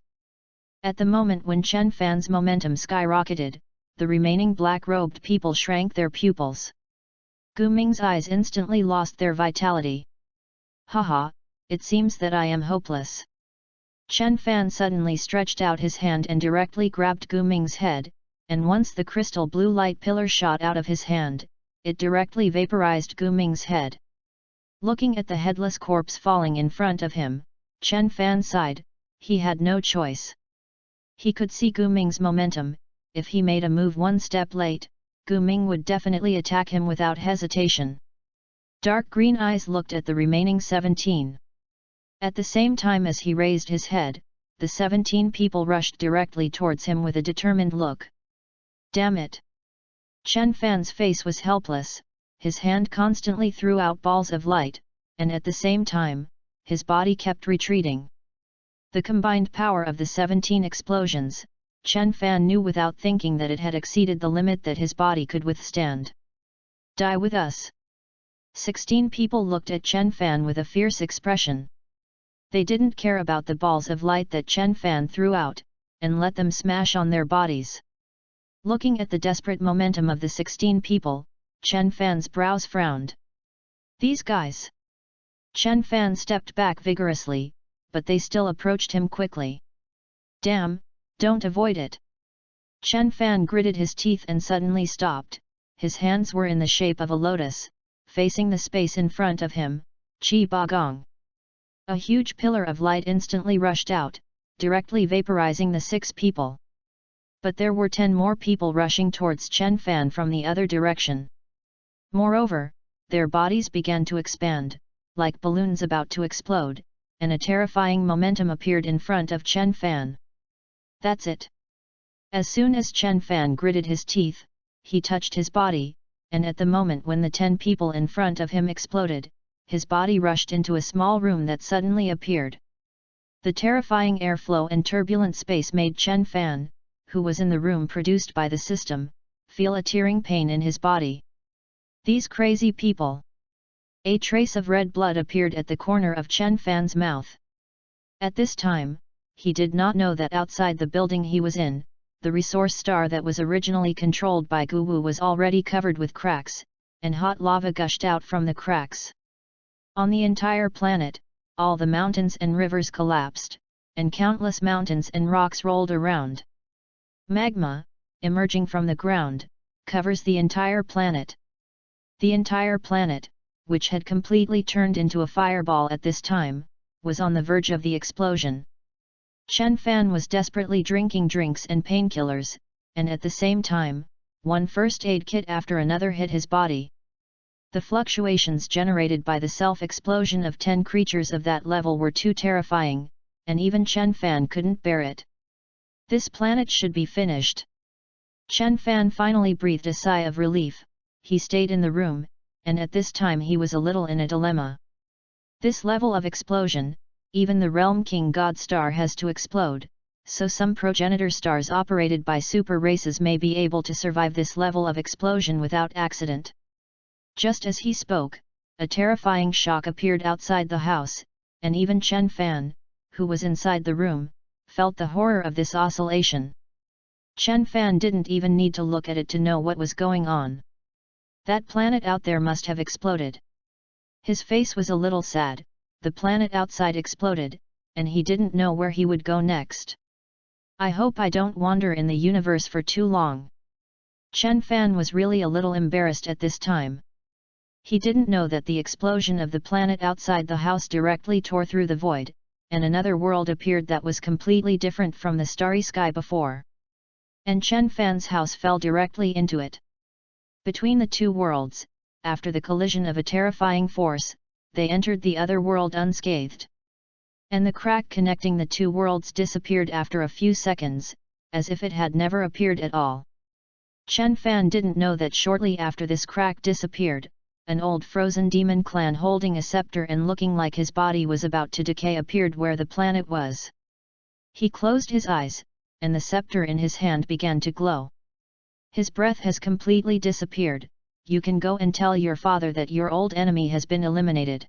At the moment when Chen Fan's momentum skyrocketed, the remaining black-robed people shrank their pupils. Gu Ming's eyes instantly lost their vitality. Haha, it seems that I am hopeless. Chen Fan suddenly stretched out his hand and directly grabbed Gu Ming's head, and once the crystal blue light pillar shot out of his hand, it directly vaporized Gu Ming's head. Looking at the headless corpse falling in front of him, Chen Fan sighed. he had no choice. He could see Gu Ming's momentum. If he made a move one step late, Gu Ming would definitely attack him without hesitation. Dark green eyes looked at the remaining 17. At the same time as he raised his head, the 17 people rushed directly towards him with a determined look. Damn it! Chen Fan's face was helpless, his hand constantly threw out balls of light, and at the same time, his body kept retreating. The combined power of the 17 explosions, Chen Fan knew without thinking that it had exceeded the limit that his body could withstand. Die with us! 16 people looked at Chen Fan with a fierce expression. They didn't care about the balls of light that Chen Fan threw out, and let them smash on their bodies. Looking at the desperate momentum of the 16 people, Chen Fan's brows frowned. These guys! Chen Fan stepped back vigorously, but they still approached him quickly. Damn, don't avoid it! Chen Fan gritted his teeth and suddenly stopped. His hands were in the shape of a lotus, facing the space in front of him, Qi Ba Gong. A huge pillar of light instantly rushed out, directly vaporizing the 6 people. But there were 10 more people rushing towards Chen Fan from the other direction. Moreover, their bodies began to expand, like balloons about to explode, and a terrifying momentum appeared in front of Chen Fan. That's it! As soon as Chen Fan gritted his teeth, he touched his body, and at the moment when the 10 people in front of him exploded, his body rushed into a small room that suddenly appeared. The terrifying airflow and turbulent space made Chen Fan, who was in the room produced by the system, feel a tearing pain in his body. These crazy people! A trace of red blood appeared at the corner of Chen Fan's mouth. At this time, he did not know that outside the building he was in, the resource star that was originally controlled by Gu Wu was already covered with cracks, and hot lava gushed out from the cracks. On the entire planet, all the mountains and rivers collapsed, and countless mountains and rocks rolled around. Magma, emerging from the ground, covers the entire planet. The entire planet, which had completely turned into a fireball at this time, was on the verge of the explosion. Chen Fan was desperately drinking drinks and painkillers, and at the same time, one first aid kit after another hit his body. The fluctuations generated by the self-explosion of 10 creatures of that level were too terrifying, and even Chen Fan couldn't bear it. This planet should be finished. Chen Fan finally breathed a sigh of relief. He stayed in the room, and at this time he was a little in a dilemma. This level of explosion, even the Realm King God Star has to explode, so some progenitor stars operated by super races may be able to survive this level of explosion without accident. Just as he spoke, a terrifying shock appeared outside the house, and even Chen Fan, who was inside the room, felt the horror of this oscillation. Chen Fan didn't even need to look at it to know what was going on. That planet out there must have exploded. His face was a little sad. The planet outside exploded, and he didn't know where he would go next. I hope I don't wander in the universe for too long. Chen Fan was really a little embarrassed at this time. He didn't know that the explosion of the planet outside the house directly tore through the void, and another world appeared that was completely different from the starry sky before. And Chen Fan's house fell directly into it. Between the two worlds, after the collision of a terrifying force, they entered the other world unscathed. And the crack connecting the two worlds disappeared after a few seconds, as if it had never appeared at all. Chen Fan didn't know that shortly after this crack disappeared, an old frozen demon clan holding a scepter and looking like his body was about to decay appeared where the planet was. He closed his eyes, and the scepter in his hand began to glow. His breath has completely disappeared. You can go and tell your father that your old enemy has been eliminated.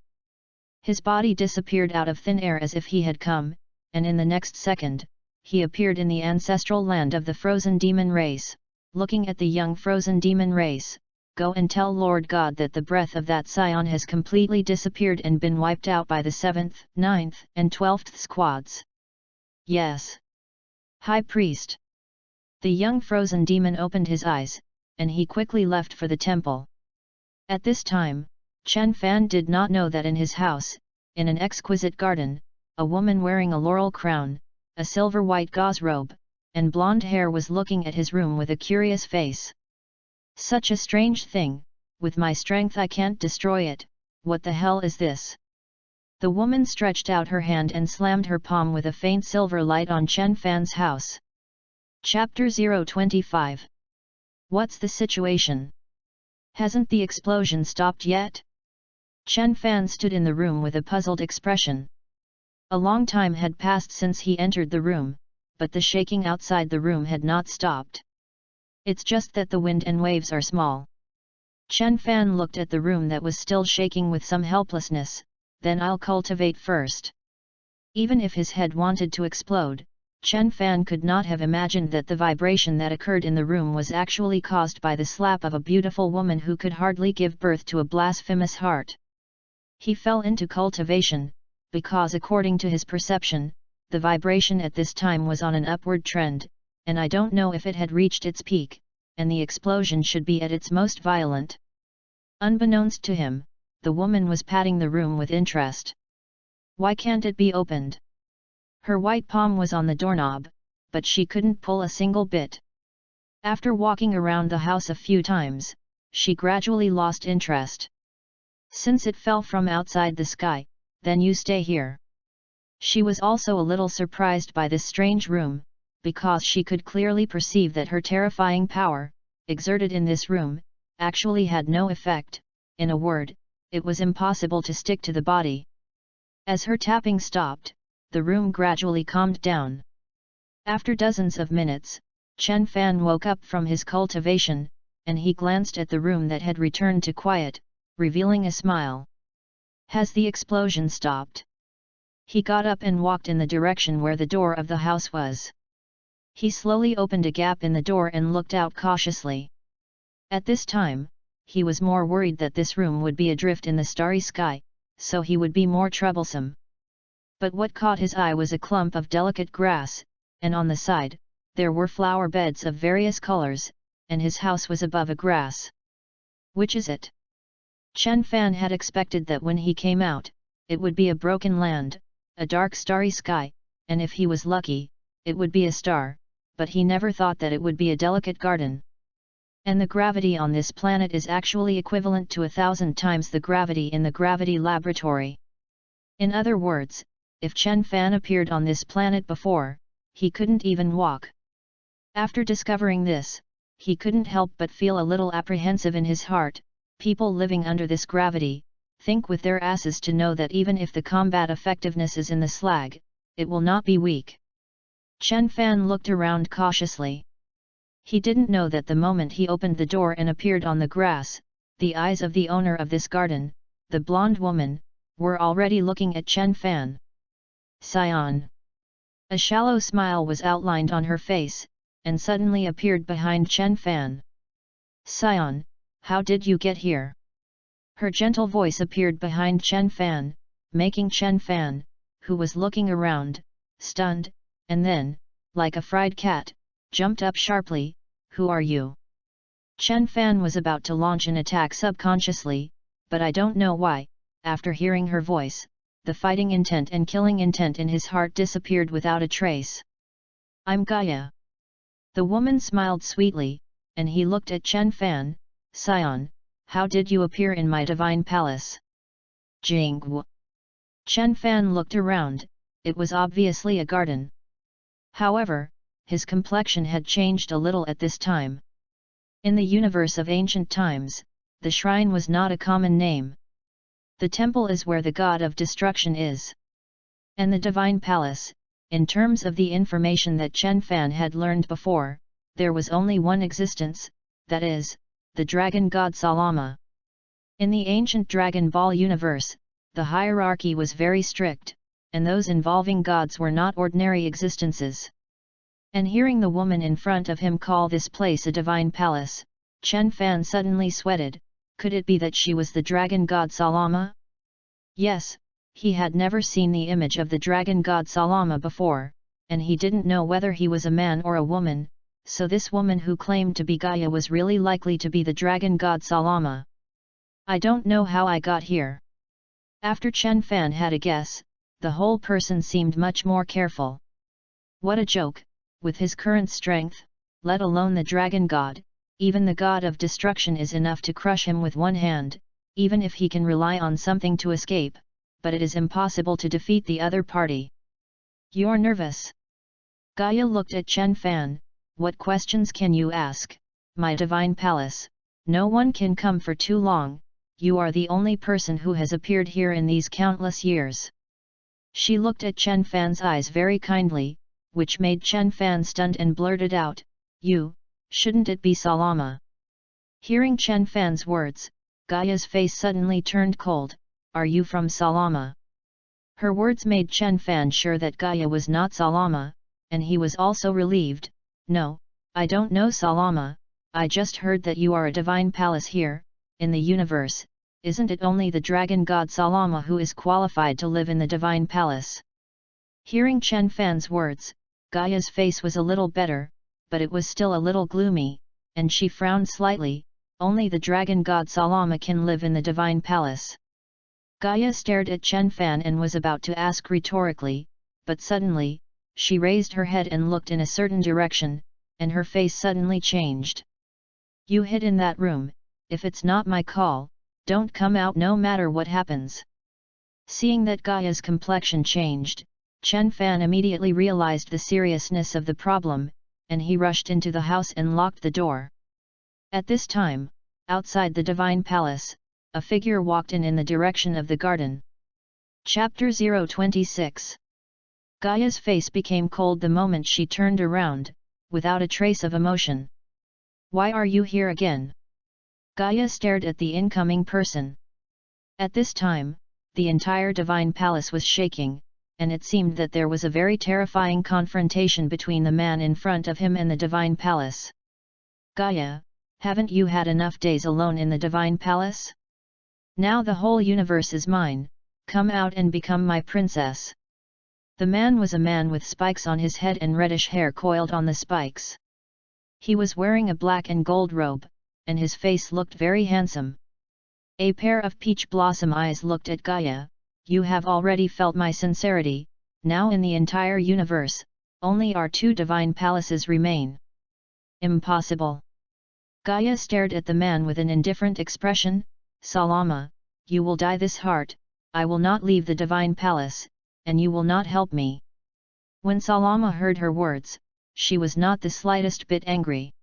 His body disappeared out of thin air as if he had come, and in the next second, he appeared in the ancestral land of the frozen demon race. Looking at the young frozen demon race, go and tell Lord God that the breath of that scion has completely disappeared and been wiped out by the 7th, 9th, and 12th squads. Yes. High Priest. The young frozen demon opened his eyes, and he quickly left for the temple. At this time, Chen Fan did not know that in his house, in an exquisite garden, a woman wearing a laurel crown, a silver-white gauze robe, and blonde hair was looking at his room with a curious face. Such a strange thing, with my strength I can't destroy it, what the hell is this? The woman stretched out her hand and slammed her palm with a faint silver light on Chen Fan's house. Chapter 025. What's the situation? Hasn't the explosion stopped yet? Chen Fan stood in the room with a puzzled expression. A long time had passed since he entered the room, but the shaking outside the room had not stopped. It's just that the wind and waves are small. Chen Fan looked at the room that was still shaking with some helplessness, then I'll cultivate first. Even if his head wanted to explode, Chen Fan could not have imagined that the vibration that occurred in the room was actually caused by the slap of a beautiful woman who could hardly give birth to a blasphemous heart. He fell into cultivation, because according to his perception, the vibration at this time was on an upward trend, and I don't know if it had reached its peak, and the explosion should be at its most violent. Unbeknownst to him, the woman was patting the room with interest. Why can't it be opened? Her white palm was on the doorknob, but she couldn't pull a single bit. After walking around the house a few times, she gradually lost interest. Since it fell from outside the sky, then you stay here. She was also a little surprised by this strange room, because she could clearly perceive that her terrifying power, exerted in this room, actually had no effect. In a word, it was impossible to stick to the body. As her tapping stopped, the room gradually calmed down. After dozens of minutes, Chen Fan woke up from his cultivation, and he glanced at the room that had returned to quiet, revealing a smile. Has the explosion stopped? He got up and walked in the direction where the door of the house was. He slowly opened a gap in the door and looked out cautiously. At this time, he was more worried that this room would be adrift in the starry sky, so he would be more troublesome. But what caught his eye was a clump of delicate grass, and on the side, there were flower beds of various colors, and his house was above a grass. Which is it? Chen Fan had expected that when he came out, it would be a broken land, a dark starry sky, and if he was lucky, it would be a star, but he never thought that it would be a delicate garden. And the gravity on this planet is actually equivalent to 1,000 times the gravity in the gravity laboratory. In other words, if Chen Fan appeared on this planet before, he couldn't even walk. After discovering this, he couldn't help but feel a little apprehensive in his heart. People living under this gravity, think with their asses to know that even if the combat effectiveness is in the slag, it will not be weak. Chen Fan looked around cautiously. He didn't know that the moment he opened the door and appeared on the grass, the eyes of the owner of this garden, the blonde woman, were already looking at Chen Fan. Scion. A shallow smile was outlined on her face, and suddenly appeared behind Chen Fan. Scion, how did you get here? Her gentle voice appeared behind Chen Fan, making Chen Fan, who was looking around, stunned, and then, like a fried cat, jumped up sharply. Who are you? Chen Fan was about to launch an attack subconsciously, but I don't know why, after hearing her voice, the fighting intent and killing intent in his heart disappeared without a trace. I'm Gaia. The woman smiled sweetly, and he looked at Chen Fan. Scion, how did you appear in my divine palace? Jingwu. Chen Fan looked around, it was obviously a garden. However, his complexion had changed a little at this time. In the universe of ancient times, the shrine was not a common name. The temple is where the god of destruction is. And the divine palace, in terms of the information that Chen Fan had learned before, there was only one existence, that is, the dragon god Salama. In the ancient Dragon Ball universe, the hierarchy was very strict, and those involving gods were not ordinary existences. And hearing the woman in front of him call this place a divine palace, Chen Fan suddenly sweated. Could it be that she was the dragon god Salama? Yes, he had never seen the image of the dragon god Salama before, and he didn't know whether he was a man or a woman, so this woman who claimed to be Gaia was really likely to be the dragon god Salama. I don't know how I got here. After Chen Fan had a guess, the whole person seemed much more careful. What a joke, with his current strength, let alone the dragon god, even the god of destruction is enough to crush him with one hand, even if he can rely on something to escape, but it is impossible to defeat the other party. You're nervous. Gaia looked at Chen Fan. What questions can you ask, my divine palace? No one can come for too long, you are the only person who has appeared here in these countless years. She looked at Chen Fan's eyes very kindly, which made Chen Fan stunned and blurted out, You, shouldn't it be Salama? Hearing Chen Fan's words, Gaia's face suddenly turned cold, Are you from Salama? Her words made Chen Fan sure that Gaia was not Salama, and he was also relieved, No, I don't know Salama, I just heard that you are a divine palace here, in the universe, isn't it only the dragon god Salama who is qualified to live in the divine palace? Hearing Chen Fan's words, Gaia's face was a little better, but it was still a little gloomy, and she frowned slightly, only the dragon god Salama can live in the divine palace. Gaia stared at Chen Fan and was about to ask rhetorically, but suddenly, she raised her head and looked in a certain direction, and her face suddenly changed. You hid in that room, if it's not my call, don't come out no matter what happens. Seeing that Gaia's complexion changed, Chen Fan immediately realized the seriousness of the problem, and he rushed into the house and locked the door. At this time, outside the divine palace, a figure walked in the direction of the garden. Chapter 026. Gaia's face became cold the moment she turned around, without a trace of emotion. Why are you here again? Gaia stared at the incoming person. At this time, the entire divine palace was shaking, and it seemed that there was a very terrifying confrontation between the man in front of him and the divine palace. Gaia, haven't you had enough days alone in the divine palace? Now the whole universe is mine, come out and become my princess. The man was a man with spikes on his head and reddish hair coiled on the spikes. He was wearing a black and gold robe, and his face looked very handsome. A pair of peach blossom eyes looked at Gaia, You have already felt my sincerity, now in the entire universe, only our two divine palaces remain. Impossible. Gaia stared at the man with an indifferent expression, Salama, you will die this heart, I will not leave the divine palace, and you will not help me. When Salama heard her words, she was not the slightest bit angry.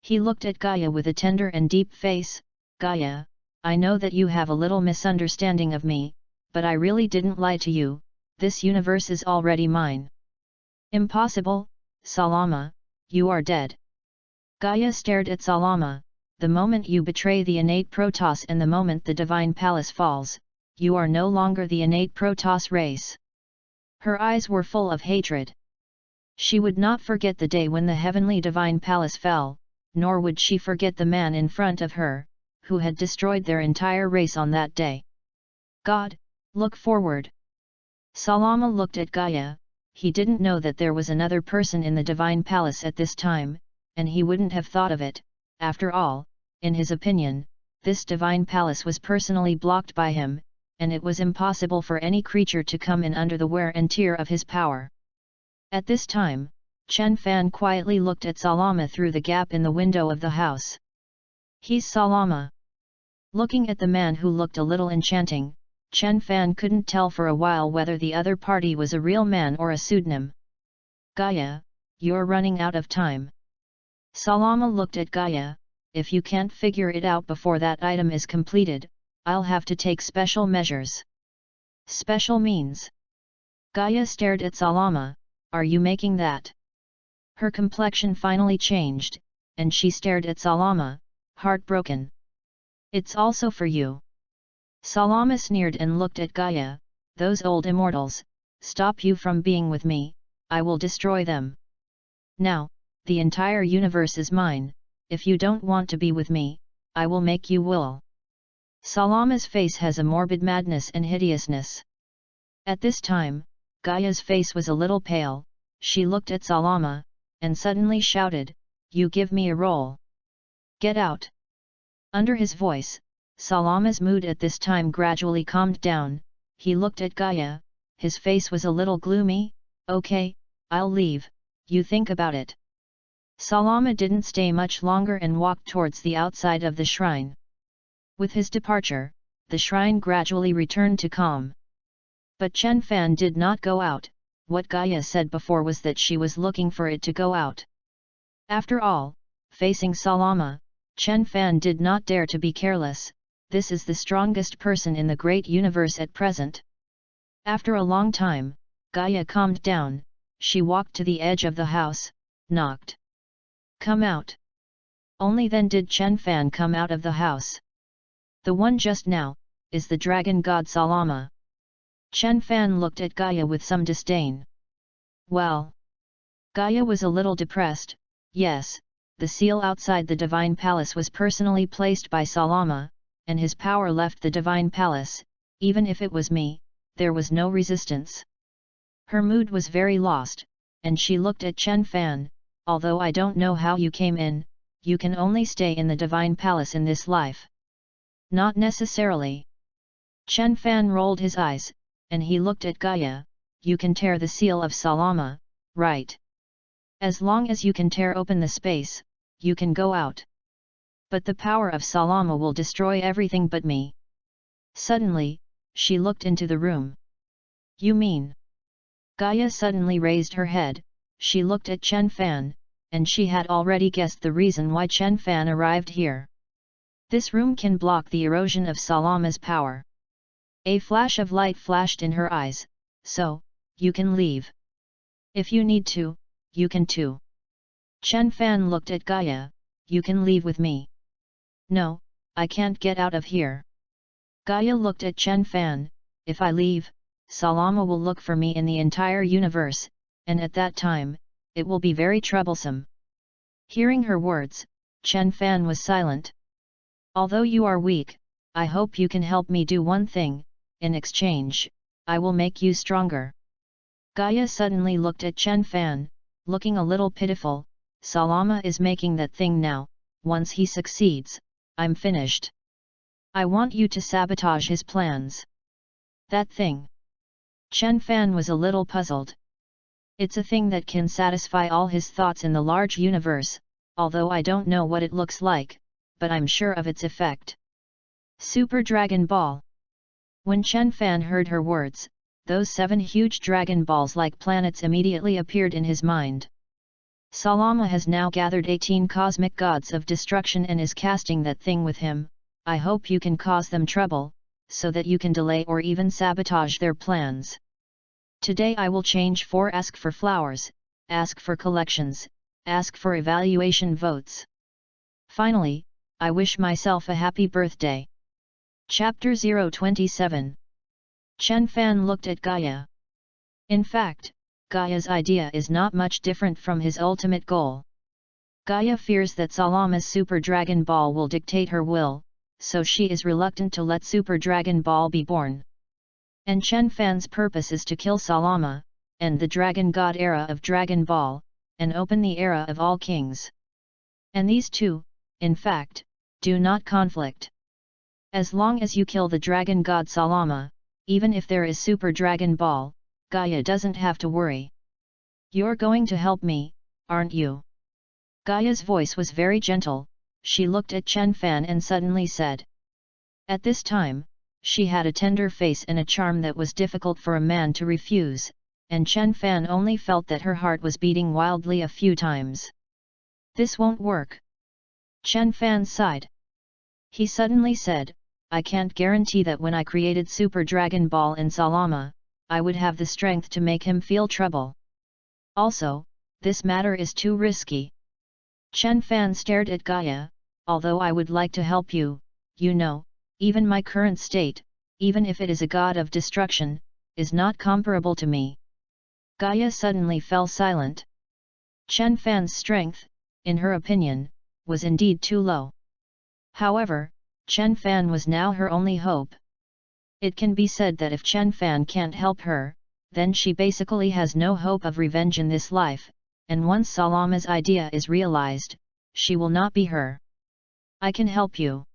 He looked at Gaia with a tender and deep face, Gaia, I know that you have a little misunderstanding of me, but I really didn't lie to you, this universe is already mine. Impossible, Salama, you are dead. Gaia stared at Salama, the moment you betray the innate Protoss and the moment the divine palace falls, you are no longer the innate Protoss race. Her eyes were full of hatred. She would not forget the day when the heavenly divine palace fell, nor would she forget the man in front of her, who had destroyed their entire race on that day. God, look forward. Salama looked at Gaia, he didn't know that there was another person in the divine palace at this time, and he wouldn't have thought of it, after all, in his opinion, this divine palace was personally blocked by him, and it was impossible for any creature to come in under the wear and tear of his power. At this time, Chen Fan quietly looked at Salama through the gap in the window of the house. He's Salama. Looking at the man who looked a little enchanting, Chen Fan couldn't tell for a while whether the other party was a real man or a pseudonym. Gaia, you're running out of time. Salama looked at Gaia, if you can't figure it out before that item is completed, I'll have to take special measures. Special means? Gaia stared at Salama, are you making that? Her complexion finally changed, and she stared at Salama, heartbroken. It's also for you. Salama sneered and looked at Gaia, those old immortals, stop you from being with me, I will destroy them. Now, the entire universe is mine, if you don't want to be with me, I will make you wool. Salama's face has a morbid madness and hideousness. At this time, Gaia's face was a little pale, she looked at Salama, and suddenly shouted, You give me a roll. Get out. Under his voice, Salama's mood at this time gradually calmed down, he looked at Gaia, his face was a little gloomy. Okay, I'll leave, you think about it. Salama didn't stay much longer and walked towards the outside of the shrine. With his departure, the shrine gradually returned to calm. But Chen Fan did not go out. What Gaia said before was that she was looking for it to go out. After all, facing Salama, Chen Fan did not dare to be careless. This is the strongest person in the great universe at present. After a long time, Gaia calmed down. She walked to the edge of the house, knocked. Come out. Only then did Chen Fan come out of the house. The one just now, is the dragon god Salama. Chen Fan looked at Gaia with some disdain. Well. Gaia was a little depressed. Yes, the seal outside the divine palace was personally placed by Salama, and his power left the divine palace. Even if it was me, there was no resistance. Her mood was very lost, and she looked at Chen Fan. Although I don't know how you came in, you can only stay in the divine palace in this life. Not necessarily. Chen Fan rolled his eyes, and he looked at Gaia. You can tear the seal of Salama, right? As long as you can tear open the space, you can go out. But the power of Salama will destroy everything but me. Suddenly, she looked into the room. You mean? Gaia suddenly raised her head. She looked at Chen Fan, and she had already guessed the reason why Chen Fan arrived here. This room can block the erosion of Salama's power. A flash of light flashed in her eyes. So, you can leave. If you need to, you can too. Chen Fan looked at Gaia. You can leave with me. No, I can't get out of here. Gaia looked at Chen Fan. If I leave, Salama will look for me in the entire universe, and at that time, it will be very troublesome. Hearing her words, Chen Fan was silent. Although you are weak, I hope you can help me do one thing. In exchange, I will make you stronger. Gaia suddenly looked at Chen Fan, looking a little pitiful. Salama is making that thing now. Once he succeeds, I'm finished. I want you to sabotage his plans. That thing. Chen Fan was a little puzzled. It's a thing that can satisfy all his thoughts in the large universe, although I don't know what it looks like, but I'm sure of its effect. Super Dragon Ball. When Chen Fan heard her words, those 7 huge dragon balls like planets immediately appeared in his mind. Salama has now gathered 18 cosmic gods of destruction and is casting that thing with him. I hope you can cause them trouble, so that you can delay or even sabotage their plans. Today I will change 4. Ask for flowers, ask for collections, ask for evaluation votes. Finally, I wish myself a happy birthday. Chapter 027. Chen Fan looked at Gaia. In fact, Gaia's idea is not much different from his ultimate goal. Gaia fears that Salama's Super Dragon Ball will dictate her will, so she is reluctant to let Super Dragon Ball be born. And Chen Fan's purpose is to kill Salama, end the Dragon God era of Dragon Ball, and open the era of all kings. And these two, in fact, do not conflict. As long as you kill the Dragon God Salama, even if there is Super Dragon Ball, Gaia doesn't have to worry. You're going to help me, aren't you? Gaia's voice was very gentle. She looked at Chen Fan and suddenly said. At this time, she had a tender face and a charm that was difficult for a man to refuse, and Chen Fan only felt that her heart was beating wildly a few times. This won't work. Chen Fan sighed. He suddenly said, I can't guarantee that when I created Super Dragon Ball in Salama, I would have the strength to make him feel trouble. Also, this matter is too risky. Chen Fan stared at Gaia. Although I would like to help you, you know, even my current state, even if it is a god of destruction, is not comparable to me. Gaia suddenly fell silent. Chen Fan's strength, in her opinion, was indeed too low. However, Chen Fan was now her only hope. It can be said that if Chen Fan can't help her, then she basically has no hope of revenge in this life, and once Salama's idea is realized, she will not be her. I can help you.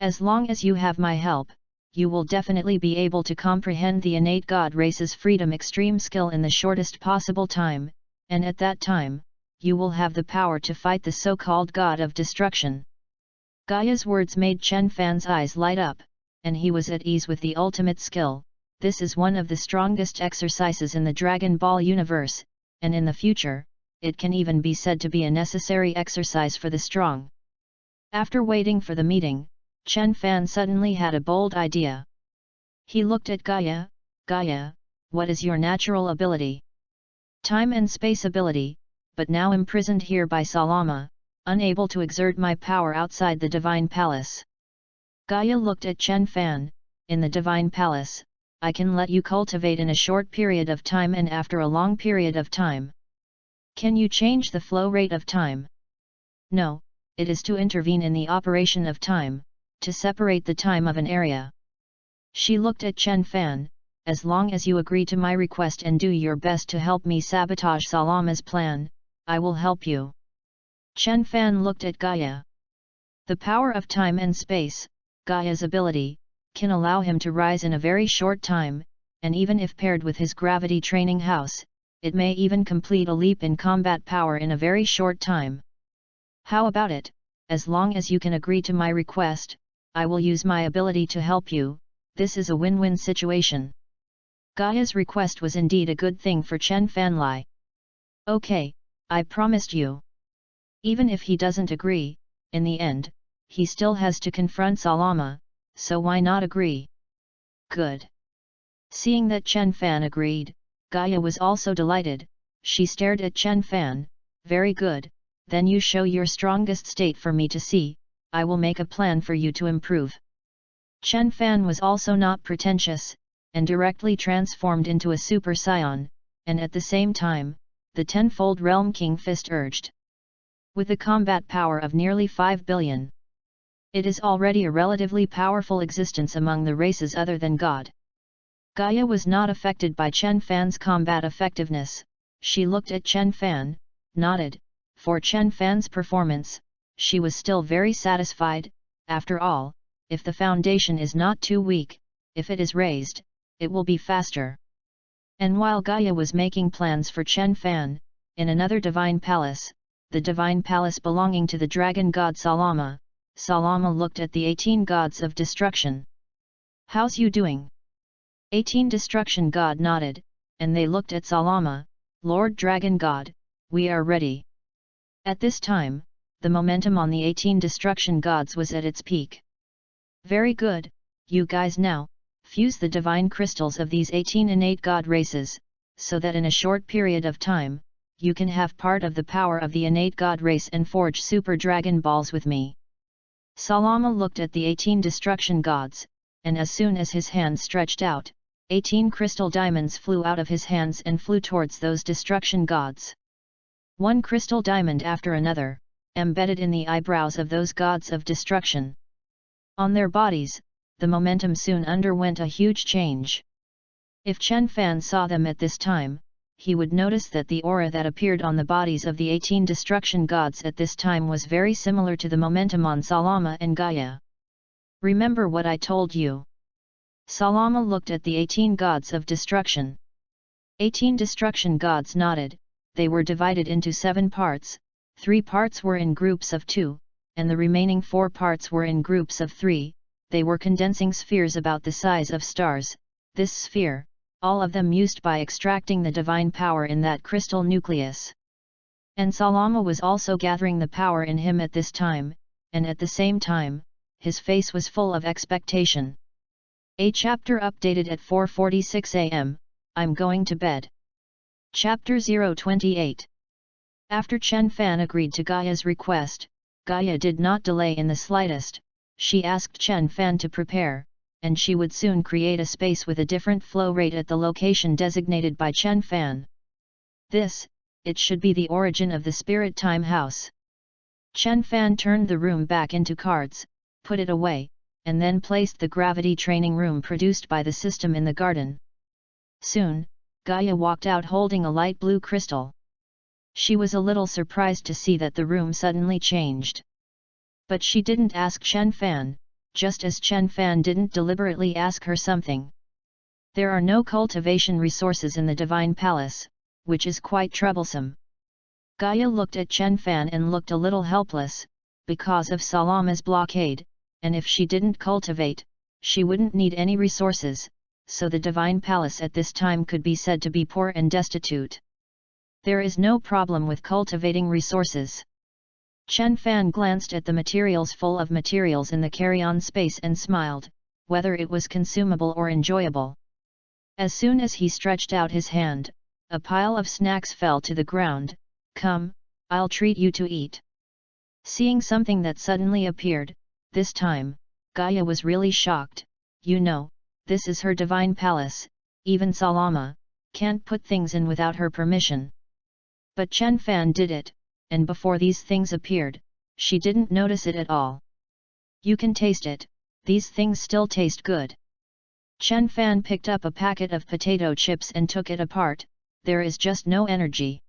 As long as you have my help, you will definitely be able to comprehend the innate God race's freedom extreme skill in the shortest possible time, and at that time, you will have the power to fight the so-called God of destruction. Gaia's words made Chen Fan's eyes light up, and he was at ease with the ultimate skill. This is one of the strongest exercises in the Dragon Ball universe, and in the future, it can even be said to be a necessary exercise for the strong. After waiting for the meeting, Chen Fan suddenly had a bold idea. He looked at Gaia. Gaia, what is your natural ability? Time and space ability, but now imprisoned here by Salama, unable to exert my power outside the Divine Palace. Gaia looked at Chen Fan. In the Divine Palace, I can let you cultivate in a short period of time and after a long period of time. Can you change the flow rate of time? No, it is to intervene in the operation of time, to separate the time of an area. She looked at Chen Fan. As long as you agree to my request and do your best to help me sabotage Salama's plan, I will help you. Chen Fan looked at Gaia. The power of time and space, Gaia's ability, can allow him to rise in a very short time, and even if paired with his gravity training house, it may even complete a leap in combat power in a very short time. How about it? As long as you can agree to my request, I will use my ability to help you. This is a win-win situation. Gaia's request was indeed a good thing for Chen Fanlai. Okay, I promised you. Even if he doesn't agree, in the end, he still has to confront Salama, so why not agree? Good. Seeing that Chen Fan agreed, Gaia was also delighted. She stared at Chen Fan. Very good, then you show your strongest state for me to see. I will make a plan for you to improve. Chen Fan was also not pretentious, and directly transformed into a Super Saiyan, and at the same time, the tenfold Realm King Fist urged. With a combat power of nearly 5 billion. It is already a relatively powerful existence among the races other than God. Gaia was not affected by Chen Fan's combat effectiveness. She looked at Chen Fan, nodded. For Chen Fan's performance, she was still very satisfied. After all, if the foundation is not too weak, if it is raised, it will be faster. And while Gaia was making plans for Chen Fan, in another divine palace, the divine palace belonging to the dragon god Salama, Salama looked at the 18 gods of destruction. How's you doing? 18 destruction god nodded, and they looked at Salama. Lord Dragon God, we are ready. At this time, the momentum on the 18 destruction gods was at its peak. Very good, you guys now, fuse the divine crystals of these 18 innate god races, so that in a short period of time, you can have part of the power of the innate god race and forge super dragon balls with me. Salama looked at the 18 destruction gods, and as soon as his hands stretched out, 18 crystal diamonds flew out of his hands and flew towards those destruction gods. One crystal diamond after another, embedded in the eyebrows of those gods of destruction. On their bodies, the momentum soon underwent a huge change. If Chen Fan saw them at this time, he would notice that the aura that appeared on the bodies of the 18 destruction gods at this time was very similar to the momentum on Salama and Gaia. Remember what I told you. Salama looked at the 18 gods of destruction. 18 destruction gods nodded. They were divided into 7 parts, 3 parts were in groups of 2, and the remaining 4 parts were in groups of 3, they were condensing spheres about the size of stars. This sphere, all of them used by extracting the divine power in that crystal nucleus. And Salama was also gathering the power in him at this time, and at the same time, his face was full of expectation. A chapter updated at 4:46 am, I'm going to bed. Chapter 028. After Chen Fan agreed to Gaia's request, Gaia did not delay in the slightest. She asked Chen Fan to prepare, and she would soon create a space with a different flow rate at the location designated by Chen Fan. It should be the origin of the Spirit Time House. Chen Fan turned the room back into cards, put it away, and then placed the gravity training room produced by the system in the garden. Soon, Gaia walked out holding a light blue crystal. She was a little surprised to see that the room suddenly changed. But she didn't ask Chen Fan, just as Chen Fan didn't deliberately ask her something. There are no cultivation resources in the Divine Palace, which is quite troublesome. Gaia looked at Chen Fan and looked a little helpless, because of Salama's blockade, and if she didn't cultivate, she wouldn't need any resources, so the Divine Palace at this time could be said to be poor and destitute. There is no problem with cultivating resources. Chen Fan glanced at the materials full of materials in the carry-on space and smiled, whether it was consumable or enjoyable. As soon as he stretched out his hand, a pile of snacks fell to the ground. Come, I'll treat you to eat. Seeing something that suddenly appeared, this time, Gaia was really shocked. You know, this is her Divine Palace, even Salama can't put things in without her permission. But Chen Fan did it, and before these things appeared, she didn't notice it at all. You can taste it, these things still taste good. Chen Fan picked up a packet of potato chips and took it apart. There is just no energy.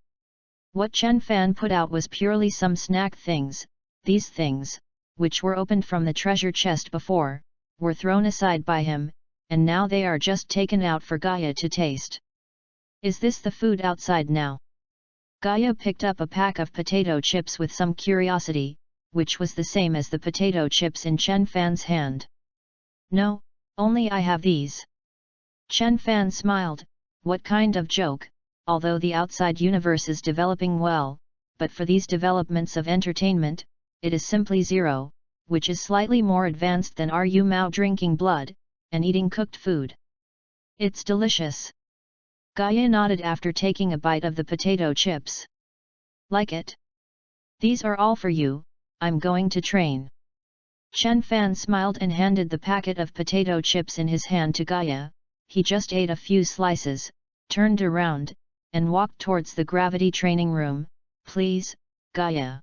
What Chen Fan put out was purely some snack things. These things, which were opened from the treasure chest before, were thrown aside by him, and now they are just taken out for Gaia to taste. Is this the food outside now? Gaia picked up a pack of potato chips with some curiosity, which was the same as the potato chips in Chen Fan's hand. No, only I have these. Chen Fan smiled. What kind of joke? Although the outside universe is developing well, but for these developments of entertainment, it is simply zero, which is slightly more advanced than Are You Mao drinking blood, and eating cooked food. It's delicious. Gaia nodded after taking a bite of the potato chips. Like it? These are all for you, I'm going to train. Chen Fan smiled and handed the packet of potato chips in his hand to Gaia. He just ate a few slices, turned around, and walked towards the gravity training room. Please, Gaia.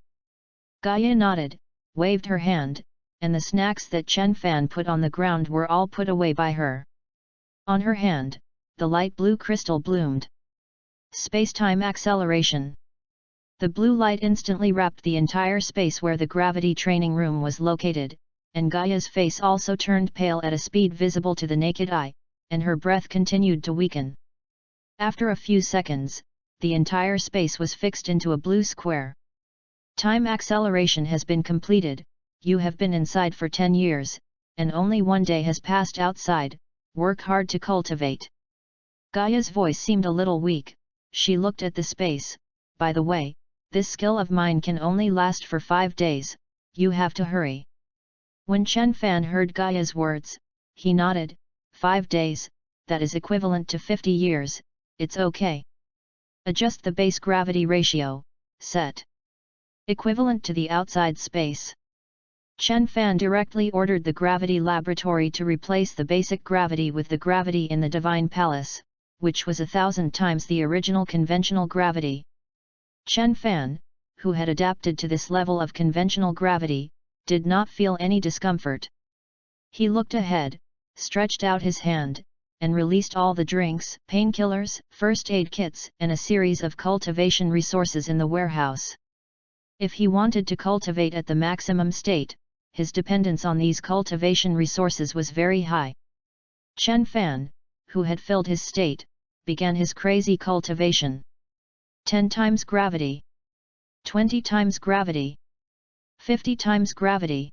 Gaia nodded, waved her hand, and the snacks that Chen Fan put on the ground were all put away by her. On her hand, the light blue crystal bloomed. Space-time acceleration. The blue light instantly wrapped the entire space where the gravity training room was located, and Gaia's face also turned pale at a speed visible to the naked eye, and her breath continued to weaken. After a few seconds, the entire space was fixed into a blue square. Time acceleration has been completed. You have been inside for 10 years, and only 1 day has passed outside. Work hard to cultivate. Gaia's voice seemed a little weak. She looked at the space. By the way, this skill of mine can only last for 5 days, you have to hurry. When Chen Fan heard Gaia's words, he nodded. 5 days, that is equivalent to 50 years, it's okay. Adjust the base gravity ratio, set. Equivalent to the outside space. Chen Fan directly ordered the gravity laboratory to replace the basic gravity with the gravity in the Divine Palace, which was 1,000 times the original conventional gravity. Chen Fan, who had adapted to this level of conventional gravity, did not feel any discomfort. He looked ahead, stretched out his hand, and released all the drinks, painkillers, first aid kits, and a series of cultivation resources in the warehouse. If he wanted to cultivate at the maximum state, his dependence on these cultivation resources was very high. Chen Fan, who had filled his state, began his crazy cultivation. 10 times gravity. 20 times gravity. 50 times gravity.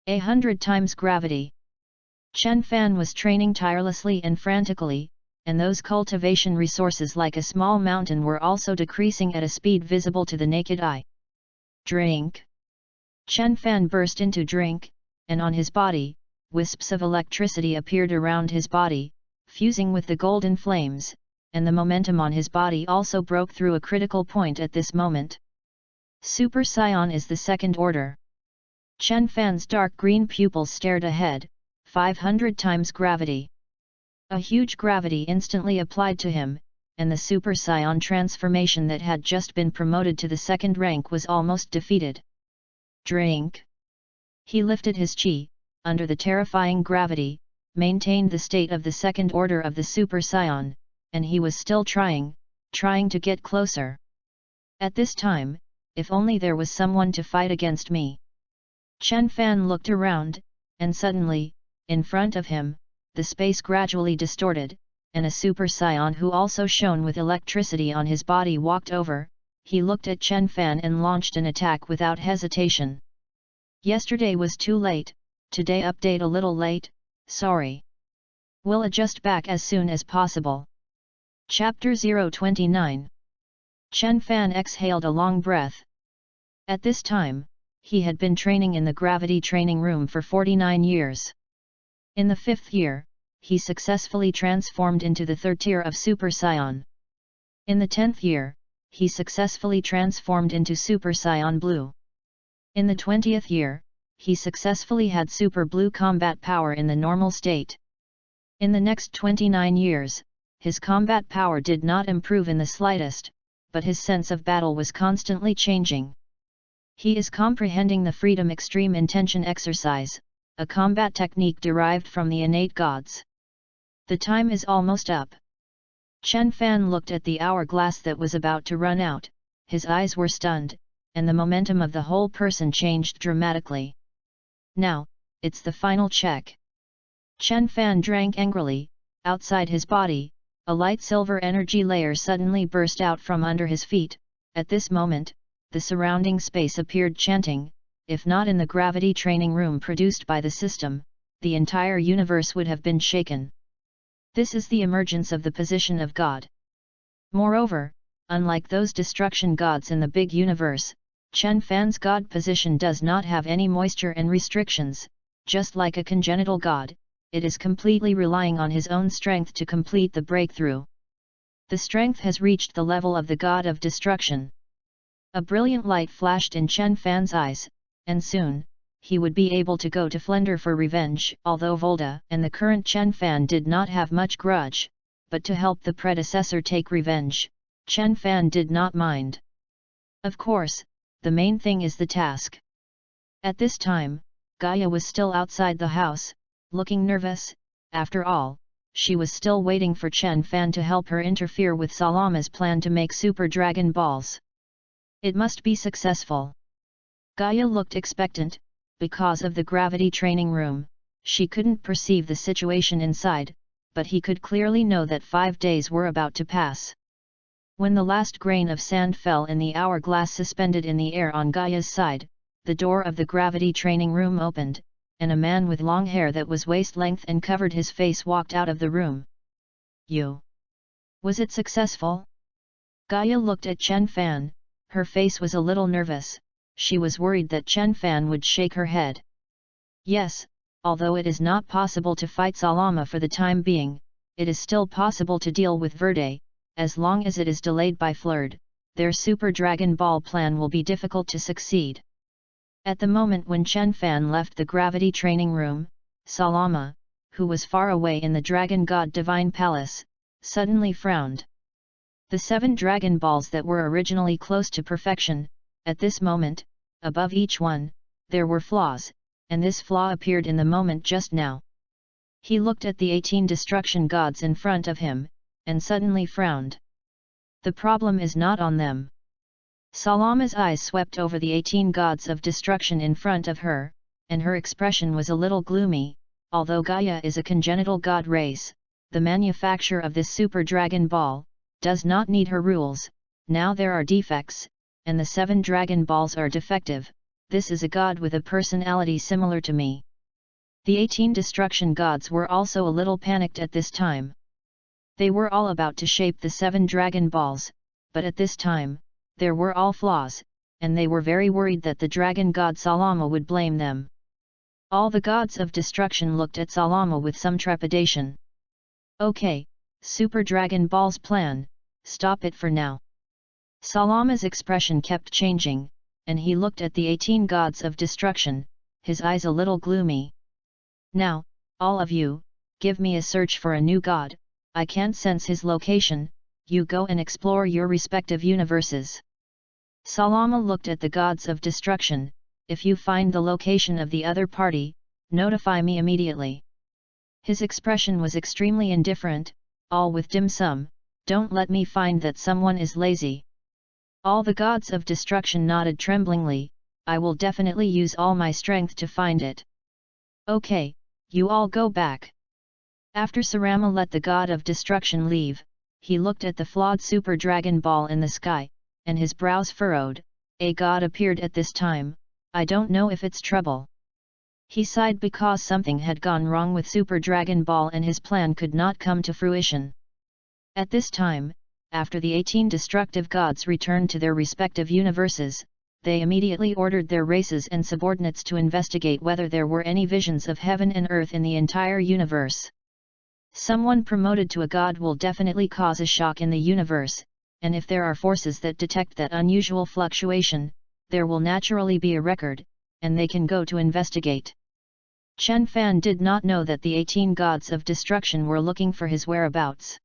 100 times gravity. Chen Fan was training tirelessly and frantically, and those cultivation resources like a small mountain were also decreasing at a speed visible to the naked eye. Drink. Chen Fan burst into drink, and on his body, wisps of electricity appeared around his body, fusing with the golden flames, and the momentum on his body also broke through a critical point at this moment. Super Saiyan is the second order. Chen Fan's dark green pupils stared ahead. 500 times gravity. A huge gravity instantly applied to him, and the Super Saiyan transformation that had just been promoted to the second rank was almost defeated. Drink. He lifted his chi, under the terrifying gravity, maintained the state of the second order of the Super Saiyan, and he was still trying to get closer. At this time, if only there was someone to fight against me. Chen Fan looked around, and suddenly, in front of him, the space gradually distorted, and a super scion who also shone with electricity on his body walked over. He looked at Chen Fan and launched an attack without hesitation. Yesterday was too late, today update a little late, sorry. We'll adjust back as soon as possible. Chapter 029. Chen Fan exhaled a long breath. At this time, he had been training in the gravity training room for 49 years. In the 5th year, he successfully transformed into the 3rd tier of Super Scion. In the 10th year, he successfully transformed into Super Scion Blue. In the 20th year, he successfully had Super Blue combat power in the normal state. In the next 29 years, his combat power did not improve in the slightest, but his sense of battle was constantly changing. He is comprehending the Freedom Extreme Intention exercise, a combat technique derived from the innate gods. The time is almost up. Chen Fan looked at the hourglass that was about to run out, his eyes were stunned, and the momentum of the whole person changed dramatically. Now, it's the final check. Chen Fan drank angrily. Outside his body, a light silver energy layer suddenly burst out from under his feet. At this moment, the surrounding space appeared chanting. If not in the gravity training room produced by the system, the entire universe would have been shaken. This is the emergence of the position of God. Moreover, unlike those destruction gods in the big universe, Chen Fan's God position does not have any moisture and restrictions. Just like a congenital god, it is completely relying on his own strength to complete the breakthrough. The strength has reached the level of the god of destruction. A brilliant light flashed in Chen Fan's eyes, and soon, he would be able to go to Flender for revenge. Although Volta and the current Chen Fan did not have much grudge, but to help the predecessor take revenge, Chen Fan did not mind. Of course, the main thing is the task. At this time, Gaia was still outside the house, looking nervous. After all, she was still waiting for Chen Fan to help her interfere with Salama's plan to make Super Dragon Balls. It must be successful. Gaia looked expectant. Because of the gravity training room, she couldn't perceive the situation inside, but he could clearly know that 5 days were about to pass. When the last grain of sand fell in the hourglass suspended in the air on Gaia's side, the door of the gravity training room opened, and a man with long hair that was waist-length and covered his face walked out of the room. You? Was it successful? Gaia looked at Chen Fan. Her face was a little nervous. She was worried that Chen Fan would shake her head. Yes, although it is not possible to fight Salama for the time being, it is still possible to deal with Verde. As long as it is delayed by Flerd, their Super Dragon Ball plan will be difficult to succeed. At the moment when Chen Fan left the gravity training room, Salama, who was far away in the Dragon God Divine Palace, suddenly frowned. The 7 Dragon Balls that were originally close to perfection, at this moment, above each one, there were flaws, and this flaw appeared in the moment just now. He looked at the 18 destruction gods in front of him, and suddenly frowned. The problem is not on them. Salama's eyes swept over the 18 gods of destruction in front of her, and her expression was a little gloomy. Although Gaia is a congenital god race, the manufacture of this Super Dragon Ball does not need her rules. Now there are defects, and the 7 Dragon Balls are defective. This is a god with a personality similar to me. The 18 destruction gods were also a little panicked at this time. They were all about to shape the 7 Dragon Balls, but at this time, there were all flaws, and they were very worried that the dragon god Salama would blame them. All the gods of destruction looked at Salama with some trepidation. Okay, Super Dragon Ball's plan, stop it for now. Salama's expression kept changing, and he looked at the 18 gods of destruction, his eyes a little gloomy. Now, all of you, give me a search for a new god. I can't sense his location. You go and explore your respective universes. Salama looked at the gods of destruction. If you find the location of the other party, notify me immediately. His expression was extremely indifferent. All with dim sum, don't let me find that someone is lazy. All the gods of destruction nodded tremblingly. I will definitely use all my strength to find it. Okay, you all go back. After Sarama let the god of destruction leave, he looked at the flawed super dragon ball in the sky, and his brows furrowed. A god appeared at this time, I don't know if it's trouble. He sighed because something had gone wrong with Super Dragon Ball and his plan could not come to fruition. At this time, after the 18 destructive gods returned to their respective universes, they immediately ordered their races and subordinates to investigate whether there were any visions of heaven and earth in the entire universe. Someone promoted to a god will definitely cause a shock in the universe, and if there are forces that detect that unusual fluctuation, there will naturally be a record, and they can go to investigate. Chen Fan did not know that the 18 gods of destruction were looking for his whereabouts.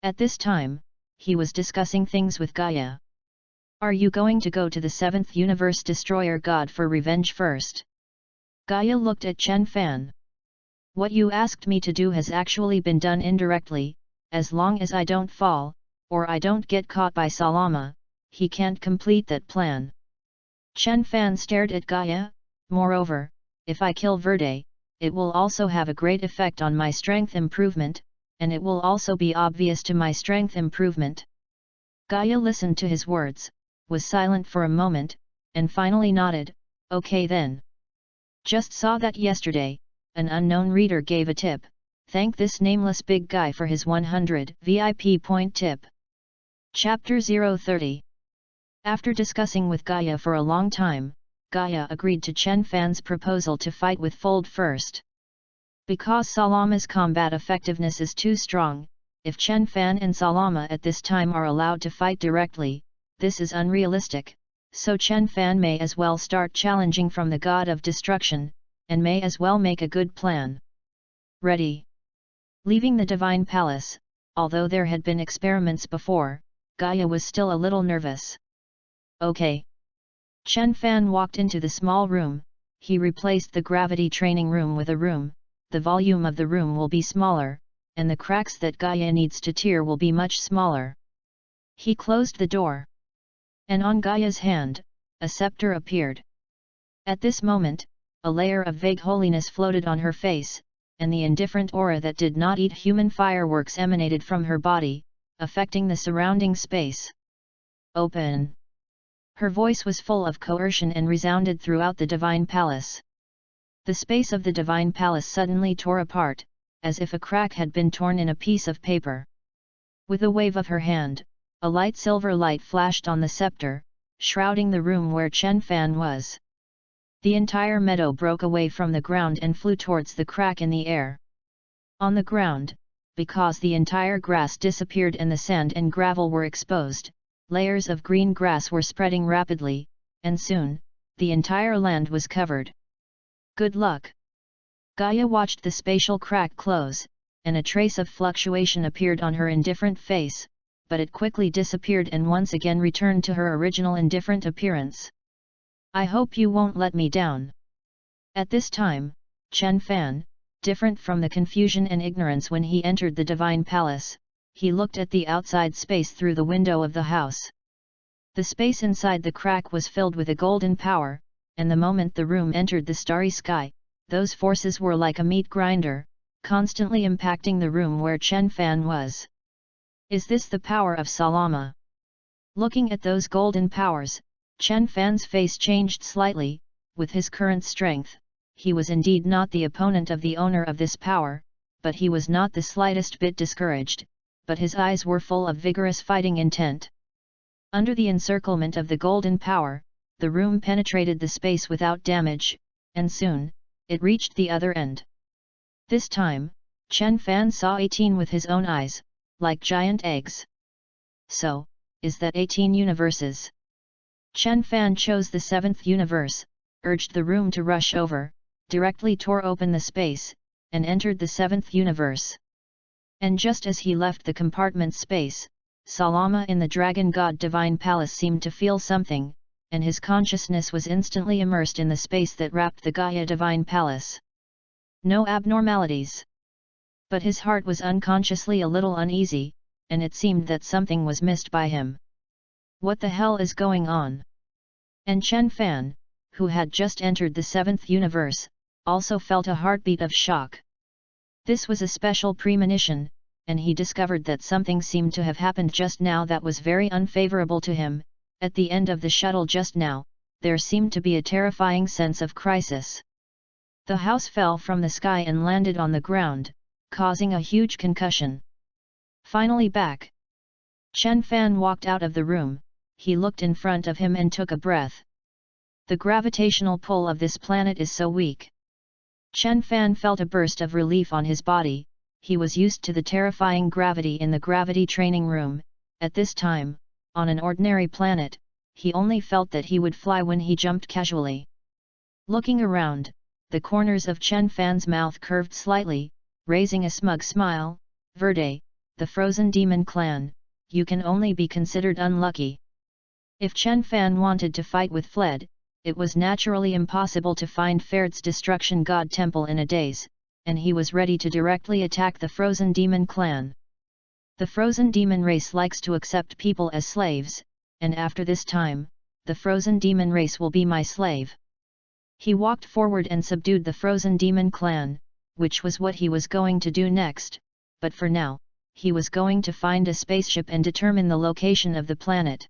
At this time, he was discussing things with Gaia. Are you going to go to the 7th universe destroyer god for revenge first? Gaia looked at Chen Fan. What you asked me to do has actually been done indirectly, as long as I don't fall, or I don't get caught by Salama, he can't complete that plan. Chen Fan stared at Gaia. Moreover, if I kill Verde, it will also have a great effect on my strength improvement, and it will also be obvious to my strength improvement. Gaia listened to his words, was silent for a moment, and finally nodded, okay then. Just saw that yesterday, an unknown reader gave a tip, thank this nameless big guy for his 100 VIP point tip. Chapter 030. After discussing with Gaia for a long time, Gaia agreed to Chen Fan's proposal to fight with Fold first. Because Salama's combat effectiveness is too strong, if Chen Fan and Salama at this time are allowed to fight directly, this is unrealistic, so Chen Fan may as well start challenging from the god of destruction, and may as well make a good plan. Ready. Leaving the Divine Palace, although there had been experiments before, Gaia was still a little nervous. Okay. Chen Fan walked into the small room, he replaced the gravity training room with a room, the volume of the room will be smaller, and the cracks that Gaia needs to tear will be much smaller. He closed the door. And on Gaia's hand, a scepter appeared. At this moment, a layer of vague holiness floated on her face, and the indifferent aura that did not eat human fireworks emanated from her body, affecting the surrounding space. Open! Her voice was full of coercion and resounded throughout the Divine Palace. The space of the Divine Palace suddenly tore apart, as if a crack had been torn in a piece of paper. With a wave of her hand, a light silver light flashed on the scepter, shrouding the room where Chen Fan was. The entire meadow broke away from the ground and flew towards the crack in the air. On the ground, because the entire grass disappeared and the sand and gravel were exposed, layers of green grass were spreading rapidly, and soon, the entire land was covered. Good luck! Gaia watched the spatial crack close, and a trace of fluctuation appeared on her indifferent face, but it quickly disappeared and once again returned to her original indifferent appearance. I hope you won't let me down. At this time, Chen Fan, different from the confusion and ignorance when he entered the Divine Palace, he looked at the outside space through the window of the house. The space inside the crack was filled with a golden power, and the moment the room entered the starry sky, those forces were like a meat grinder, constantly impacting the room where Chen Fan was. Is this the power of Salama? Looking at those golden powers, Chen Fan's face changed slightly. With his current strength, he was indeed not the opponent of the owner of this power, but he was not the slightest bit discouraged, but his eyes were full of vigorous fighting intent. Under the encirclement of the golden power, the room penetrated the space without damage, and soon, it reached the other end. This time, Chen Fan saw 18 with his own eyes, like giant eggs. So, is that 18 universes? Chen Fan chose the 7th universe, urged the room to rush over, directly tore open the space, and entered the 7th universe. And just as he left the compartment space, Salama in the Dragon God Divine Palace seemed to feel something, and his consciousness was instantly immersed in the space that wrapped the Gaia Divine Palace. No abnormalities. But his heart was unconsciously a little uneasy, and it seemed that something was missed by him. What the hell is going on? And Chen Fan, who had just entered the 7th universe, also felt a heartbeat of shock. This was a special premonition, and he discovered that something seemed to have happened just now that was very unfavorable to him. At the end of the shuttle just now, there seemed to be a terrifying sense of crisis. The house fell from the sky and landed on the ground, causing a huge concussion. Finally back. Chen Fan walked out of the room. He looked in front of him and took a breath. The gravitational pull of this planet is so weak. Chen Fan felt a burst of relief on his body. He was used to the terrifying gravity in the gravity training room. At this time, on an ordinary planet, he only felt that he would fly when he jumped casually. Looking around, the corners of Chen Fan's mouth curved slightly, raising a smug smile. Verde, the frozen demon clan, you can only be considered unlucky. If Chen Fan wanted to fight with Fled, it was naturally impossible to find Faird's destruction god temple in a daze, and he was ready to directly attack the frozen demon clan. The frozen demon race likes to accept people as slaves, and after this time, the frozen demon race will be my slave. He walked forward and subdued the frozen demon clan, which was what he was going to do next, but for now, he was going to find a spaceship and determine the location of the planet.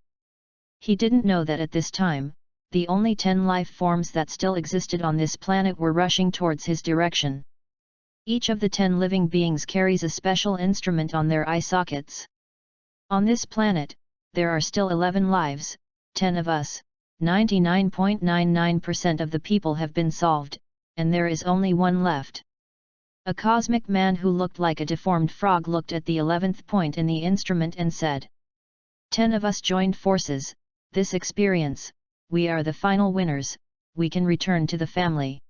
He didn't know that at this time, the only 10 life forms that still existed on this planet were rushing towards his direction. Each of the 10 living beings carries a special instrument on their eye sockets. On this planet, there are still 11 lives, 10 of us, 99.99% of the people have been solved, and there is only one left. A cosmic man who looked like a deformed frog looked at the 11th point in the instrument and said, 10 of us joined forces, this experience, we are the final winners, we can return to the family.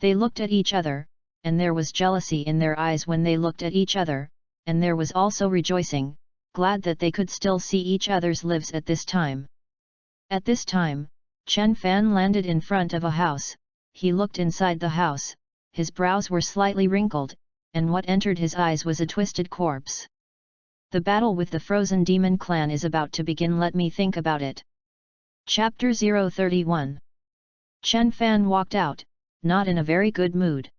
They looked at each other, and there was jealousy in their eyes when they looked at each other, and there was also rejoicing, glad that they could still see each other's lives at this time. At this time, Chen Fan landed in front of a house. He looked inside the house, his brows were slightly wrinkled, and what entered his eyes was a twisted corpse. The battle with the frozen demon clan is about to begin, let me think about it. Chapter 031. Chen Fan walked out, not in a very good mood.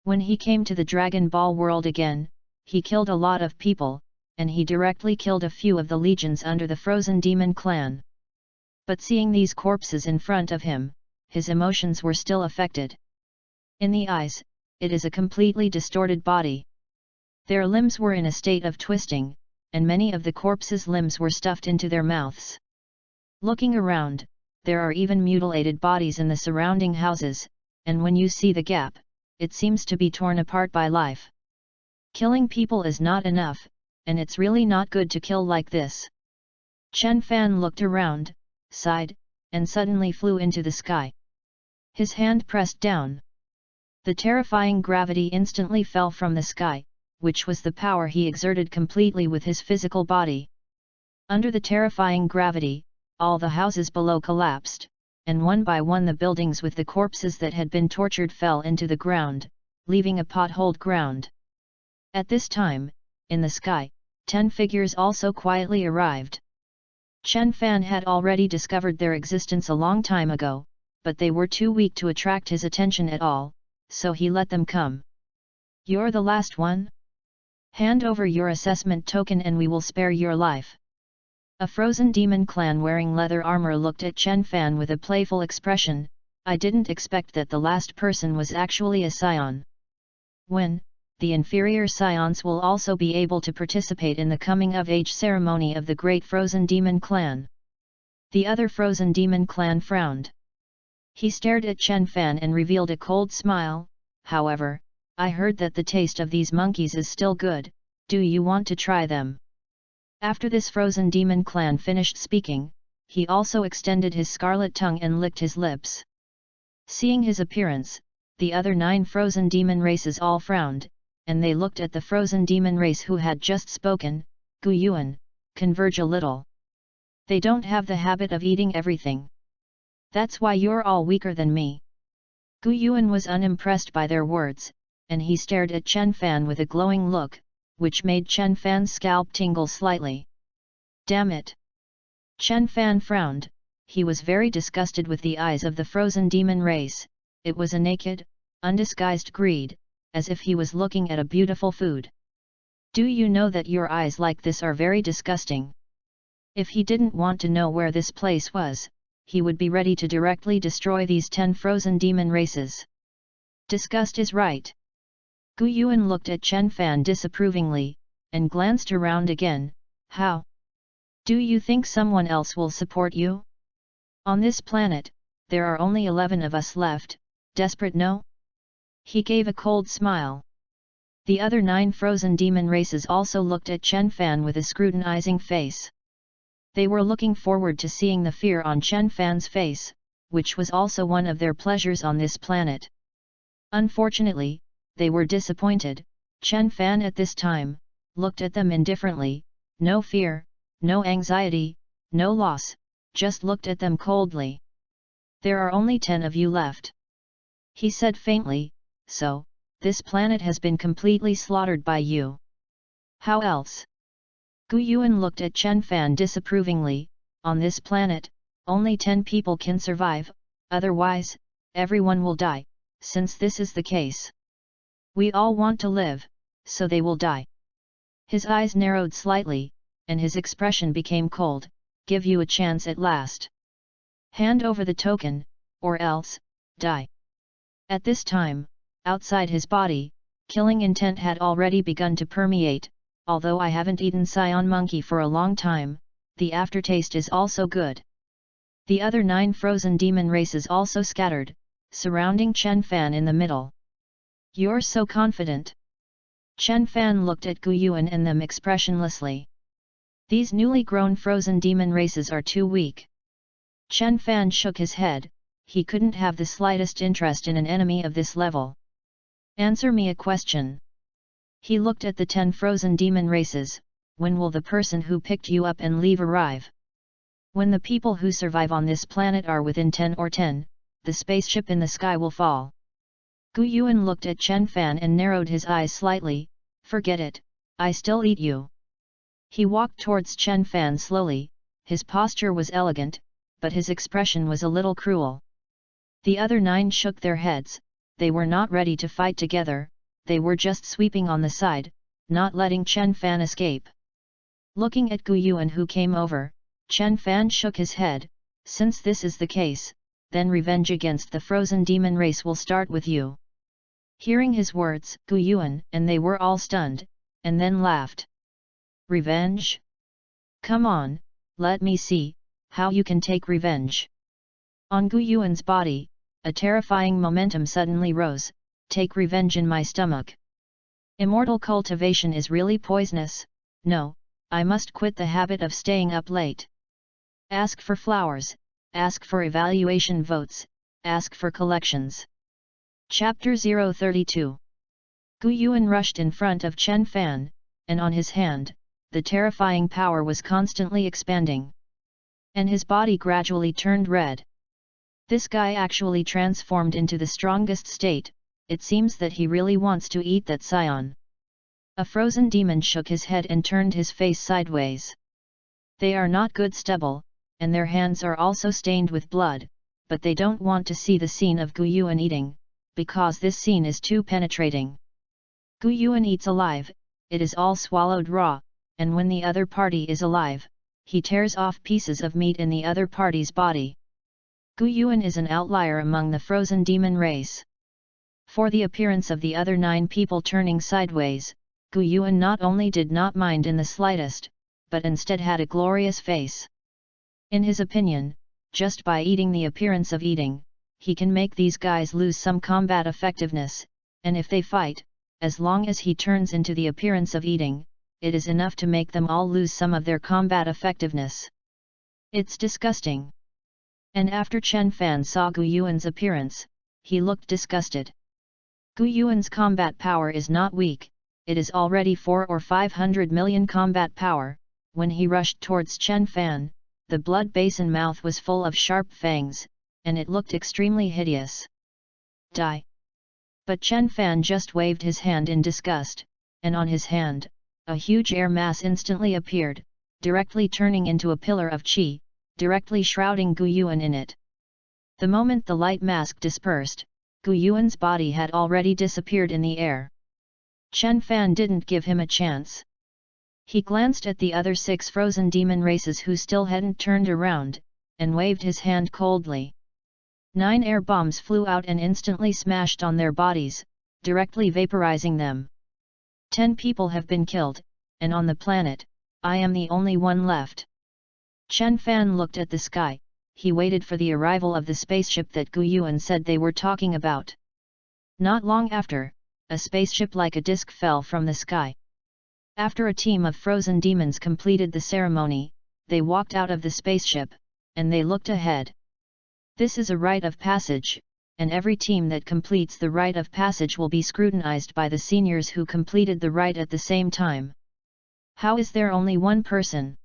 When he came to the Dragon Ball world again, he killed a lot of people, and he directly killed a few of the legions under the frozen demon clan. But seeing these corpses in front of him, his emotions were still affected. In the eyes, it is a completely distorted body. Their limbs were in a state of twisting, and many of the corpses' limbs were stuffed into their mouths. Looking around, there are even mutilated bodies in the surrounding houses, and when you see the gap, it seems to be torn apart by life. Killing people is not enough, and it's really not good to kill like this. Chen Fan looked around, sighed, and suddenly flew into the sky. His hand pressed down. The terrifying gravity instantly fell from the sky, which was the power he exerted completely with his physical body. Under the terrifying gravity, all the houses below collapsed, and one by one the buildings with the corpses that had been tortured fell into the ground, leaving a potholed ground. At this time, in the sky, 10 figures also quietly arrived. Chen Fan had already discovered their existence a long time ago, but they were too weak to attract his attention at all, so he let them come. You're the last one? Hand over your assessment token and we will spare your life. A frozen demon clan wearing leather armor looked at Chen Fan with a playful expression. I didn't expect that the last person was actually a scion. When, the inferior scions will also be able to participate in the coming-of-age ceremony of the great frozen demon clan. The other frozen demon clan frowned. He stared at Chen Fan and revealed a cold smile. However, I heard that the taste of these monkeys is still good, do you want to try them? After this frozen demon clan finished speaking, he also extended his scarlet tongue and licked his lips. Seeing his appearance, the other 9 frozen demon races all frowned, and they looked at the frozen demon race who had just spoken. Gu Yuan, converge a little. They don't have the habit of eating everything. That's why you're all weaker than me. Gu Yuan was unimpressed by their words, and he stared at Chen Fan with a glowing look, which made Chen Fan's scalp tingle slightly. Damn it! Chen Fan frowned. He was very disgusted with the eyes of the frozen demon race. It was a naked, undisguised greed, as if he was looking at a beautiful food. Do you know that your eyes like this are very disgusting? If he didn't want to know where this place was, he would be ready to directly destroy these 10 frozen demon races. Disgust is right. Gu Yuan looked at Chen Fan disapprovingly, and glanced around again. How? Do you think someone else will support you? On this planet, there are only 11 of us left, desperate no? He gave a cold smile. The other 9 frozen demon races also looked at Chen Fan with a scrutinizing face. They were looking forward to seeing the fear on Chen Fan's face, which was also one of their pleasures on this planet. Unfortunately, they were disappointed. Chen Fan at this time looked at them indifferently, no fear, no anxiety, no loss, just looked at them coldly. There are only 10 of you left. He said faintly, so, this planet has been completely slaughtered by you. How else? Gu Yuan looked at Chen Fan disapprovingly. On this planet, only 10 people can survive, otherwise, everyone will die, since this is the case. We all want to live, so they will die. His eyes narrowed slightly, and his expression became cold. Give you a chance at last. Hand over the token, or else, die. At this time, outside his body, killing intent had already begun to permeate. Although I haven't eaten Scion monkey for a long time, the aftertaste is also good. The other 9 frozen demon races also scattered, surrounding Chen Fan in the middle. You're so confident. Chen Fan looked at Gu Yuan and them expressionlessly. These newly grown frozen demon races are too weak. Chen Fan shook his head. He couldn't have the slightest interest in an enemy of this level. Answer me a question. He looked at the 10 frozen demon races. When will the person who picked you up and leave arrive? When the people who survive on this planet are within 10 or 10, the spaceship in the sky will fall. Gu Yuan looked at Chen Fan and narrowed his eyes slightly. Forget it, I still eat you. He walked towards Chen Fan slowly. His posture was elegant, but his expression was a little cruel. The other 9 shook their heads. They were not ready to fight together. They were just sweeping on the side, not letting Chen Fan escape. Looking at Gu Yuan who came over, Chen Fan shook his head. Since this is the case, then revenge against the frozen demon race will start with you. Hearing his words, Gu Yuan and they were all stunned, and then laughed. Revenge? Come on, let me see how you can take revenge. On Gu Yuan's body, a terrifying momentum suddenly rose. Take revenge in my stomach. Immortal cultivation is really poisonous. No, I must quit the habit of staying up late. Ask for flowers, ask for evaluation votes, ask for collections. Chapter 032. Gu Yuan rushed in front of Chen Fan, and on his hand, the terrifying power was constantly expanding. And his body gradually turned red. This guy actually transformed into the strongest state. It seems that he really wants to eat that Scion. A frozen demon shook his head and turned his face sideways. They are not good stubble, and their hands are also stained with blood, but they don't want to see the scene of Gu Yuan eating, because this scene is too penetrating. Gu Yuan eats alive, it is all swallowed raw, and when the other party is alive, he tears off pieces of meat in the other party's body. Gu Yuan is an outlier among the frozen demon race. For the appearance of the other 9 people turning sideways, Gu Yuan not only did not mind in the slightest, but instead had a glorious face. In his opinion, just by eating the appearance of eating, he can make these guys lose some combat effectiveness, and if they fight, as long as he turns into the appearance of eating, it is enough to make them all lose some of their combat effectiveness. It's disgusting. And after Chen Fan saw Gu Yuan's appearance, he looked disgusted. Gu Yuan's combat power is not weak, it is already 400 or 500 million combat power. When he rushed towards Chen Fan, the blood basin mouth was full of sharp fangs, and it looked extremely hideous. Die! But Chen Fan just waved his hand in disgust, and on his hand, a huge air mass instantly appeared, directly turning into a pillar of qi, directly shrouding Gu Yuan in it. The moment the light mask dispersed, Gu Yuan's body had already disappeared in the air. Chen Fan didn't give him a chance. He glanced at the other 6 frozen demon races who still hadn't turned around, and waved his hand coldly. 9 air bombs flew out and instantly smashed on their bodies, directly vaporizing them. 10 people have been killed, and on the planet, I am the only one left. Chen Fan looked at the sky. He waited for the arrival of the spaceship that Gu Yuan said they were talking about. Not long after, a spaceship like a disc fell from the sky. After a team of frozen demons completed the ceremony, they walked out of the spaceship, and they looked ahead. This is a rite of passage, and every team that completes the rite of passage will be scrutinized by the seniors who completed the rite at the same time. How is there only one person?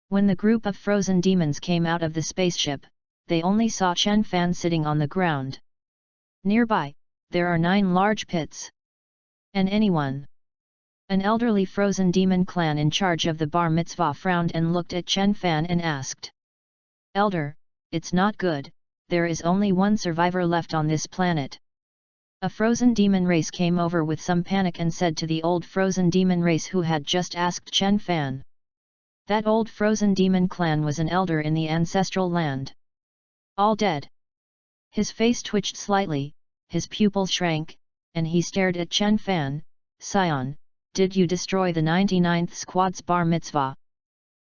When the group of frozen demons came out of the spaceship, they only saw Chen Fan sitting on the ground. Nearby, there are 9 large pits. And anyone? An elderly frozen demon clan in charge of the bar mitzvah frowned and looked at Chen Fan and asked. Elder, it's not good, there is only one survivor left on this planet. A frozen demon race came over with some panic and said to the old frozen demon race who had just asked Chen Fan. That old frozen demon clan was an elder in the ancestral land. All dead. His face twitched slightly, his pupils shrank, and he stared at Chen Fan. Scion, did you destroy the 99th squad's bar mitzvah?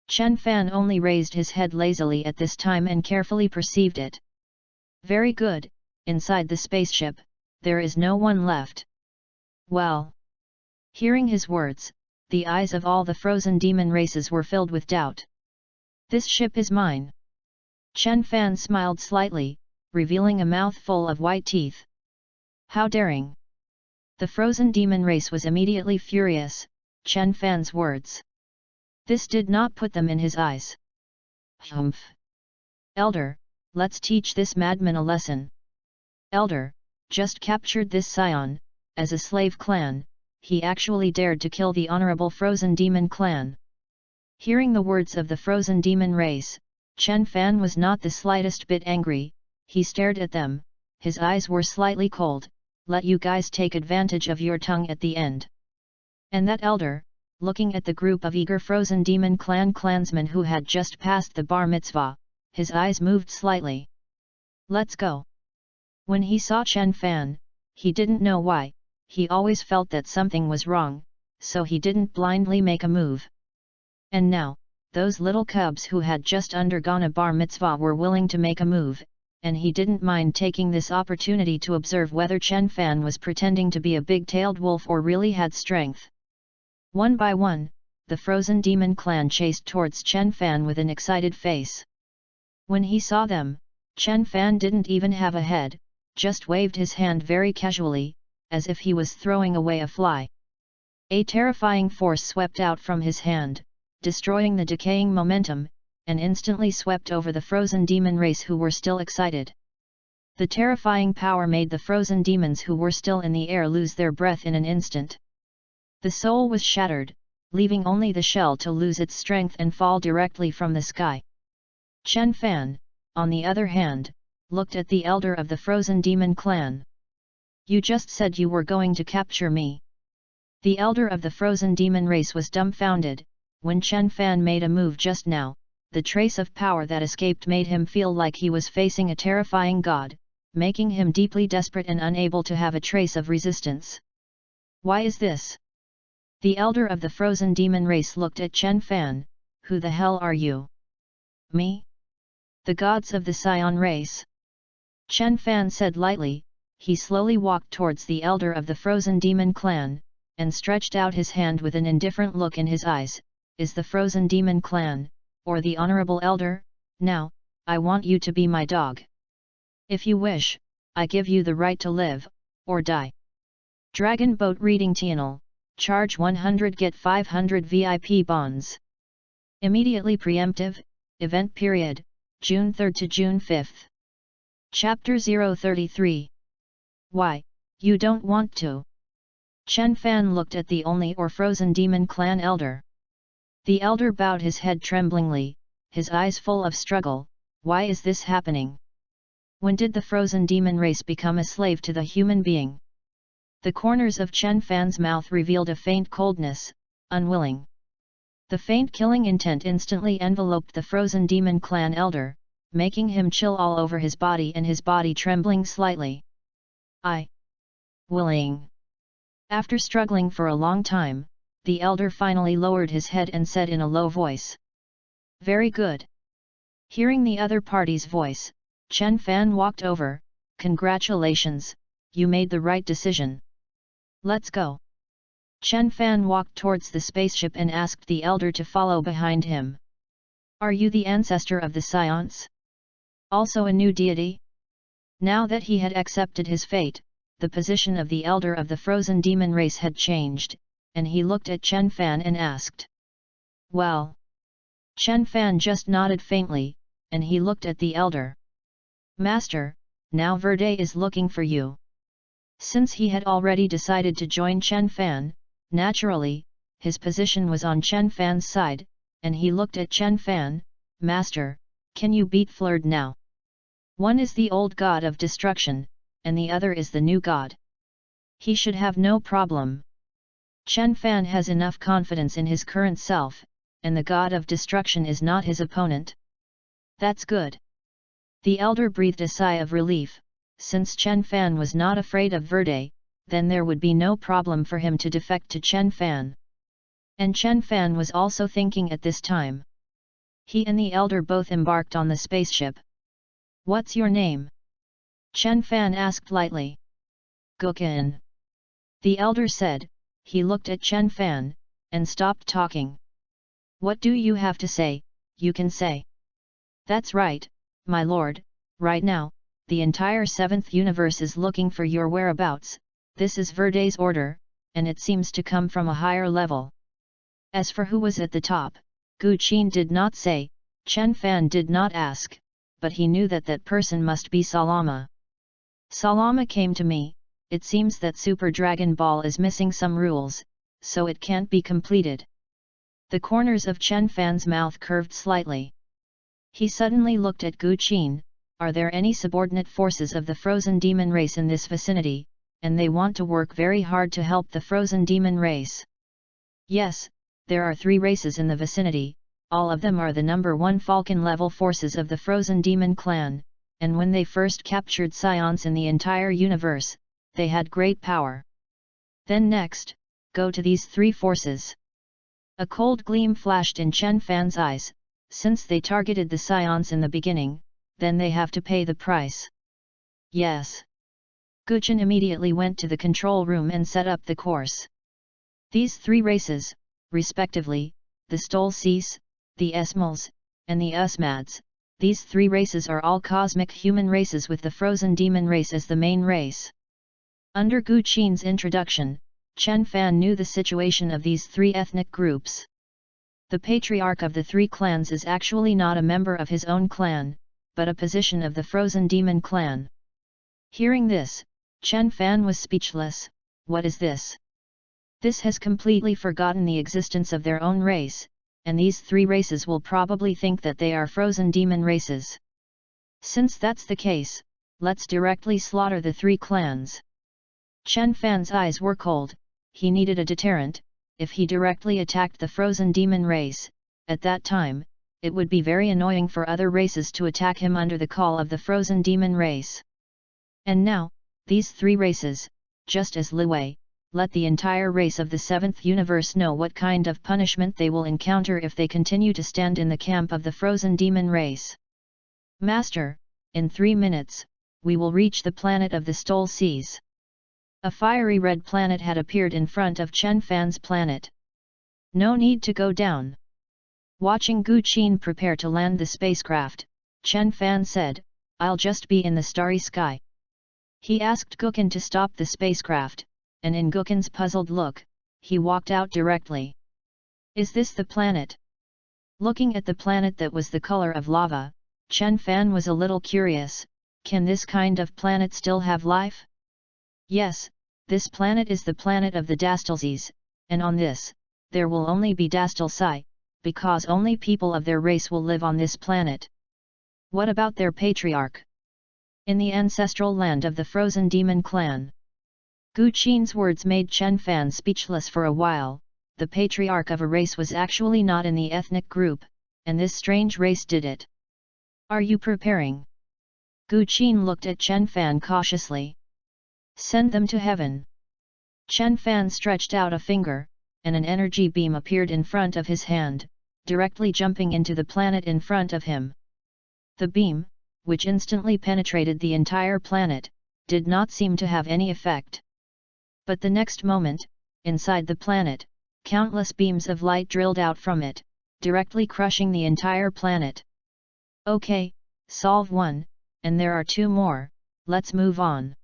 Chen Fan only raised his head lazily at this time and carefully perceived it. Very good, inside the spaceship, there is no one left. Well. Hearing his words, the eyes of all the frozen demon races were filled with doubt. This ship is mine. Chen Fan smiled slightly, revealing a mouth full of white teeth. How daring! The frozen demon race was immediately furious. Chen Fan's words. This did not put them in his eyes. Humph! Elder, let's teach this madman a lesson. Elder, just captured this scion, as a slave clan, he actually dared to kill the honorable frozen demon clan. Hearing the words of the frozen demon race, Chen Fan was not the slightest bit angry. He stared at them, his eyes were slightly cold. Let you guys take advantage of your tongue at the end. And that elder, looking at the group of eager frozen demon clan clansmen who had just passed the bar mitzvah, his eyes moved slightly. Let's go. When he saw Chen Fan, he didn't know why, he always felt that something was wrong, so he didn't blindly make a move. And now, those little cubs who had just undergone a bar mitzvah were willing to make a move, and he didn't mind taking this opportunity to observe whether Chen Fan was pretending to be a big-tailed wolf or really had strength. One by one, the frozen demon clan chased towards Chen Fan with an excited face. When he saw them, Chen Fan didn't even have a head, just waved his hand very casually, as if he was throwing away a fly. A terrifying force swept out from his hand, destroying the decaying momentum, and instantly swept over the frozen demon race who were still excited. The terrifying power made the frozen demons who were still in the air lose their breath in an instant. The soul was shattered, leaving only the shell to lose its strength and fall directly from the sky. Chen Fan, on the other hand, looked at the elder of the frozen demon clan. You just said you were going to capture me. The elder of the frozen demon race was dumbfounded. When Chen Fan made a move just now, the trace of power that escaped made him feel like he was facing a terrifying god, making him deeply desperate and unable to have a trace of resistance. Why is this? The elder of the frozen demon race looked at Chen Fan. Who the hell are you? Me? The gods of the Scion race. Chen Fan said lightly. He slowly walked towards the elder of the frozen demon clan, and stretched out his hand with an indifferent look in his eyes. Is the frozen demon clan, or the honorable elder? Now, I want you to be my dog. If you wish, I give you the right to live, or die. Dragon Boat Reading Channel, charge 100 get 500 VIP bonds. Immediately preemptive, event period, June 3 to June 5. Chapter 033. Why, you don't want to? Chen Fan looked at the only or frozen demon clan elder. The elder bowed his head tremblingly, his eyes full of struggle. Why is this happening? When did the frozen demon race become a slave to the human being? The corners of Chen Fan's mouth revealed a faint coldness, unwilling. The faint killing intent instantly enveloped the frozen demon clan elder, making him chill all over his body and his body trembling slightly. Willing. After struggling for a long time, the elder finally lowered his head and said in a low voice. Very good. Hearing the other party's voice, Chen Fan walked over. Congratulations, you made the right decision. Let's go. Chen Fan walked towards the spaceship and asked the elder to follow behind him. Are you the ancestor of the Science? Also a new deity? Now that he had accepted his fate, the position of the elder of the frozen demon race had changed, and he looked at Chen Fan and asked. Well. Chen Fan just nodded faintly, and he looked at the elder. Master, now Verde is looking for you. Since he had already decided to join Chen Fan, naturally, his position was on Chen Fan's side, and he looked at Chen Fan. Master, can you beat Flurd now? One is the old god of destruction, and the other is the new god. He should have no problem. Chen Fan has enough confidence in his current self, and the god of destruction is not his opponent. That's good. The elder breathed a sigh of relief. Since Chen Fan was not afraid of Verde, then there would be no problem for him to defect to Chen Fan. And Chen Fan was also thinking at this time. He and the elder both embarked on the spaceship. What's your name? Chen Fan asked lightly. Gukin. The elder said. He looked at Chen Fan, and stopped talking. What do you have to say? You can say. That's right, my lord, right now, the entire 7th universe is looking for your whereabouts. This is Verde's order, and it seems to come from a higher level. As for who was at the top, Gu Qin did not say, Chen Fan did not ask, but he knew that that person must be Salama. Salama came to me. It seems that Super Dragon Ball is missing some rules, so it can't be completed. The corners of Chen Fan's mouth curved slightly. He suddenly looked at Gu Qin. Are there any subordinate forces of the frozen demon race in this vicinity, and they want to work very hard to help the frozen demon race? Yes, there are 3 races in the vicinity, all of them are the number 1 Falcon level forces of the frozen demon clan, and when they first captured Science in the entire universe, they had great power. Then next, go to these 3 forces. A cold gleam flashed in Chen Fan's eyes. Since they targeted the Science in the beginning, then they have to pay the price. Yes. Guchen immediately went to the control room and set up the course. These 3 races, respectively, the Stolces, the Esmals, and the Usmads, these 3 races are all cosmic human races with the frozen demon race as the main race. Under Gu Qin's introduction, Chen Fan knew the situation of these 3 ethnic groups. The patriarch of the 3 clans is actually not a member of his own clan, but a position of the frozen demon clan. Hearing this, Chen Fan was speechless. What is this? This has completely forgotten the existence of their own race, and these 3 races will probably think that they are frozen demon races. Since that's the case, let's directly slaughter the 3 clans. Chen Fan's eyes were cold. He needed a deterrent. If he directly attacked the frozen demon race, at that time, it would be very annoying for other races to attack him under the call of the frozen demon race. And now, these 3 races, just as Liwei, let the entire race of the 7th universe know what kind of punishment they will encounter if they continue to stand in the camp of the frozen demon race. Master, in 3 minutes, we will reach the planet of the Stolces. A fiery red planet had appeared in front of Chen Fan's planet. No need to go down. Watching Gu Qin prepare to land the spacecraft, Chen Fan said, I'll just be in the starry sky. He asked Gukin to stop the spacecraft, and in Gukin's puzzled look, he walked out directly. Is this the planet? Looking at the planet that was the color of lava, Chen Fan was a little curious. Can this kind of planet still have life? Yes, this planet is the planet of the Dastalses, and on this, there will only be Dastalsi, because only people of their race will live on this planet. What about their patriarch? in the ancestral land of the frozen demon clan. Gu Qin's words made Chen Fan speechless for a while. The patriarch of a race was actually not in the ethnic group, and this strange race did it. Are you preparing? Gu Qin looked at Chen Fan cautiously. Send them to heaven. Chen Fan stretched out a finger, and an energy beam appeared in front of his hand, directly jumping into the planet in front of him. The beam, which instantly penetrated the entire planet, did not seem to have any effect. But the next moment, inside the planet, countless beams of light drilled out from it, directly crushing the entire planet. Okay, solve one, and there are two more, let's move on.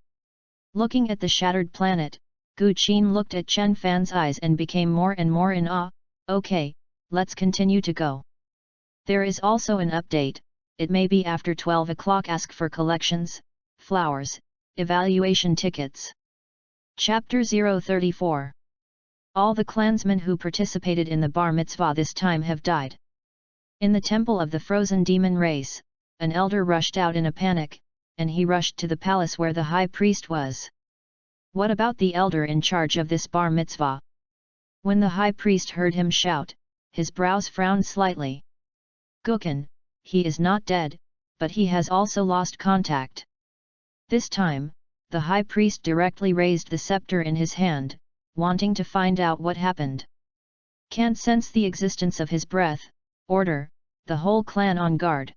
Looking at the shattered planet, Gu Qin looked at Chen Fan's eyes and became more and more in awe. Okay, let's continue to go. There is also an update, it may be after 12 o'clock. Ask for collections, flowers, evaluation tickets. Chapter 034. All the clansmen who participated in the bar mitzvah this time have died. In the temple of the frozen demon race, an elder rushed out in a panic, and he rushed to the palace where the high priest was. What about the elder in charge of this bar mitzvah? When the high priest heard him shout, his brows frowned slightly. Gukan, he is not dead, but he has also lost contact. This time, the high priest directly raised the scepter in his hand, wanting to find out what happened. Can't sense the existence of his breath. Order, the whole clan on guard.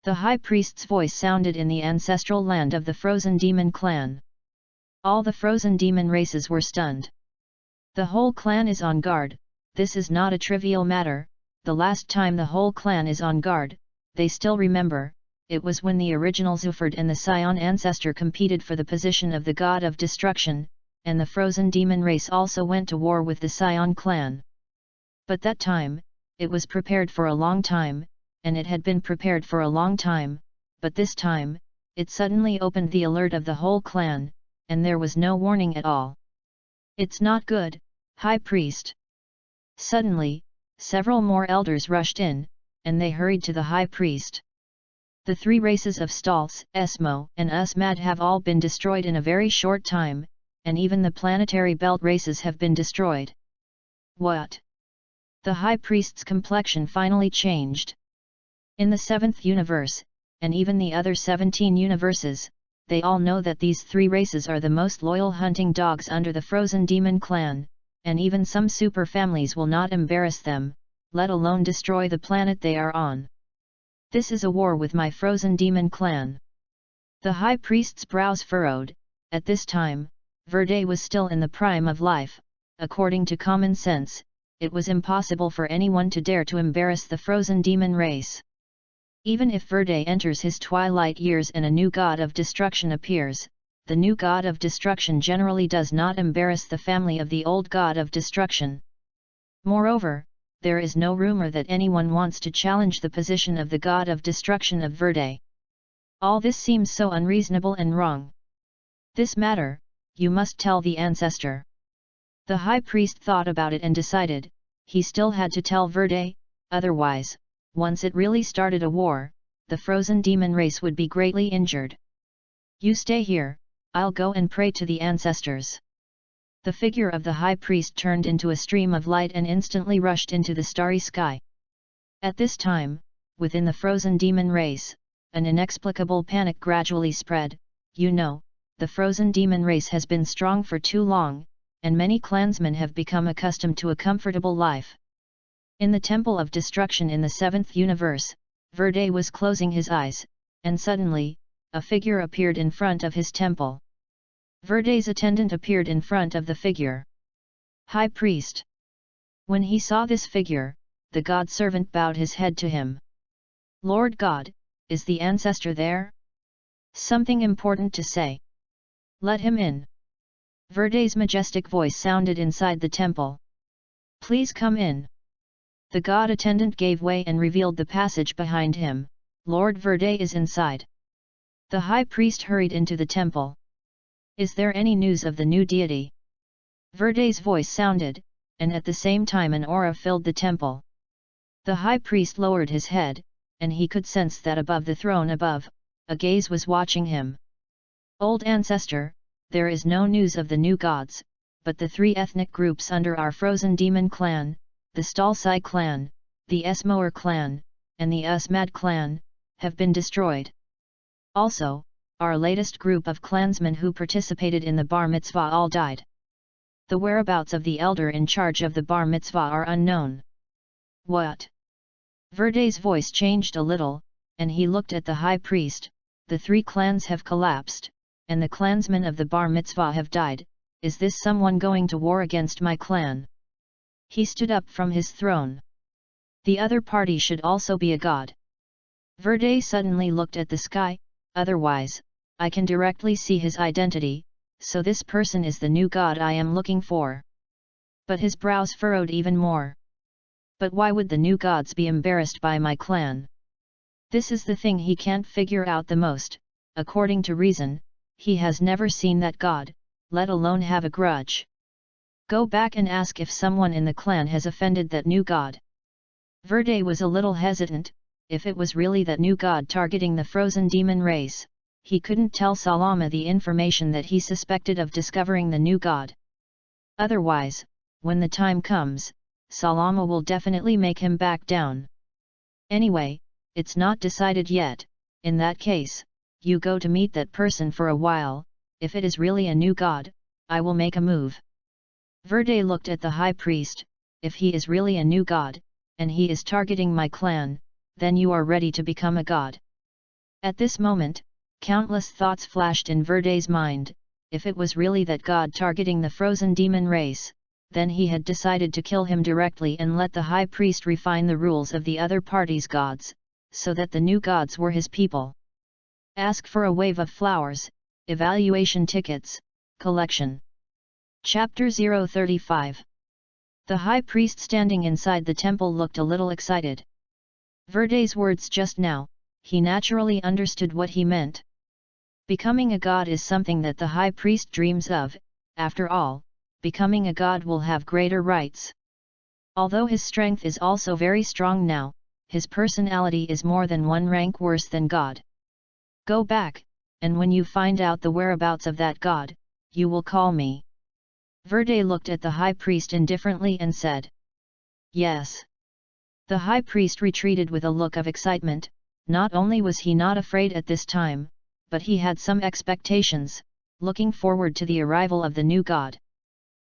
The high priest's voice sounded in the ancestral land of the frozen demon clan. All the frozen demon races were stunned. The whole clan is on guard. This is not a trivial matter. The last time the whole clan is on guard, they still remember, it was when the original Zuford and the Scion ancestor competed for the position of the god of destruction, and the frozen demon race also went to war with the Scion clan. But that time, it was prepared for a long time, and it had been prepared for a long time, but this time, it suddenly opened the alert of the whole clan, and there was no warning at all. It's not good, High Priest. Suddenly, several more elders rushed in, and they hurried to the High Priest. The three races of Staltz, Esmo, and Usmad have all been destroyed in a very short time, and even the planetary belt races have been destroyed. What? The High Priest's complexion finally changed. In the 7th universe, and even the other 17 universes, they all know that these three races are the most loyal hunting dogs under the frozen demon clan, and even some super families will not embarrass them, let alone destroy the planet they are on. This is a war with my frozen demon clan. The high priest's brows furrowed. At this time, Verde was still in the prime of life. According to common sense, it was impossible for anyone to dare to embarrass the frozen demon race. Even if Verde enters his twilight years and a new god of destruction appears, the new god of destruction generally does not embarrass the family of the old god of destruction. Moreover, there is no rumor that anyone wants to challenge the position of the god of destruction of Verde. All this seems so unreasonable and wrong. This matter, you must tell the ancestor. The high priest thought about it and decided, he still had to tell Verde, otherwise, once it really started a war, the frozen demon race would be greatly injured. You stay here, I'll go and pray to the ancestors. The figure of the high priest turned into a stream of light and instantly rushed into the starry sky. At this time, within the frozen demon race, an inexplicable panic gradually spread. The frozen demon race has been strong for too long, and many clansmen have become accustomed to a comfortable life. In the Temple of Destruction in the 7th universe, Verde was closing his eyes, and suddenly, a figure appeared in front of his temple. Verde's attendant appeared in front of the figure. High Priest. When he saw this figure, the god servant bowed his head to him. Lord God, is the ancestor there? Something important to say. Let him in. Verde's majestic voice sounded inside the temple. Please come in. The god attendant gave way and revealed the passage behind him. Lord Verde is inside. The high priest hurried into the temple. Is there any news of the new deity? Verde's voice sounded, and at the same time an aura filled the temple. The high priest lowered his head, and he could sense that above the throne above, a gaze was watching him. Old ancestor, there is no news of the new gods, but the 3 ethnic groups under our frozen demon clan, the Stalsai clan, the Esmoer clan, and the Usmad clan, have been destroyed. Also, our latest group of clansmen who participated in the bar mitzvah all died. The whereabouts of the elder in charge of the bar mitzvah are unknown. What? Verde's voice changed a little, and he looked at the high priest. The 3 clans have collapsed, and the clansmen of the bar mitzvah have died. Is this someone going to war against my clan? He stood up from his throne. The other party should also be a god. Verde suddenly looked at the sky. Otherwise, I can directly see his identity, so this person is the new god I am looking for. But his brows furrowed even more. But why would the new gods be embarrassed by my clan? This is the thing he can't figure out the most. According to reason, he has never seen that god, let alone have a grudge. Go back and ask if someone in the clan has offended that new god. Verde was a little hesitant. If it was really that new god targeting the frozen demon race, he couldn't tell Salama the information that he suspected of discovering the new god. Otherwise, when the time comes, Salama will definitely make him back down. Anyway, it's not decided yet. In that case, you go to meet that person for a while. If it is really a new god, I will make a move. Verde looked at the high priest. If he is really a new god, and he is targeting my clan, then you are ready to become a god. At this moment, countless thoughts flashed in Verde's mind. If it was really that god targeting the frozen demon race, then he had decided to kill him directly and let the high priest refine the rules of the other party's gods, so that the new gods were his people. Ask for a wave of flowers, evaluation tickets, collection. Chapter 035. The high priest standing inside the temple looked a little excited. Verde's words just now, he naturally understood what he meant. Becoming a god is something that the high priest dreams of. After all, becoming a god will have greater rights. Although his strength is also very strong now, his personality is more than one rank worse than god. Go back, and when you find out the whereabouts of that god, you will call me. Verde looked at the high priest indifferently and said, Yes. The high priest retreated with a look of excitement. Not only was he not afraid at this time, but he had some expectations, looking forward to the arrival of the new god.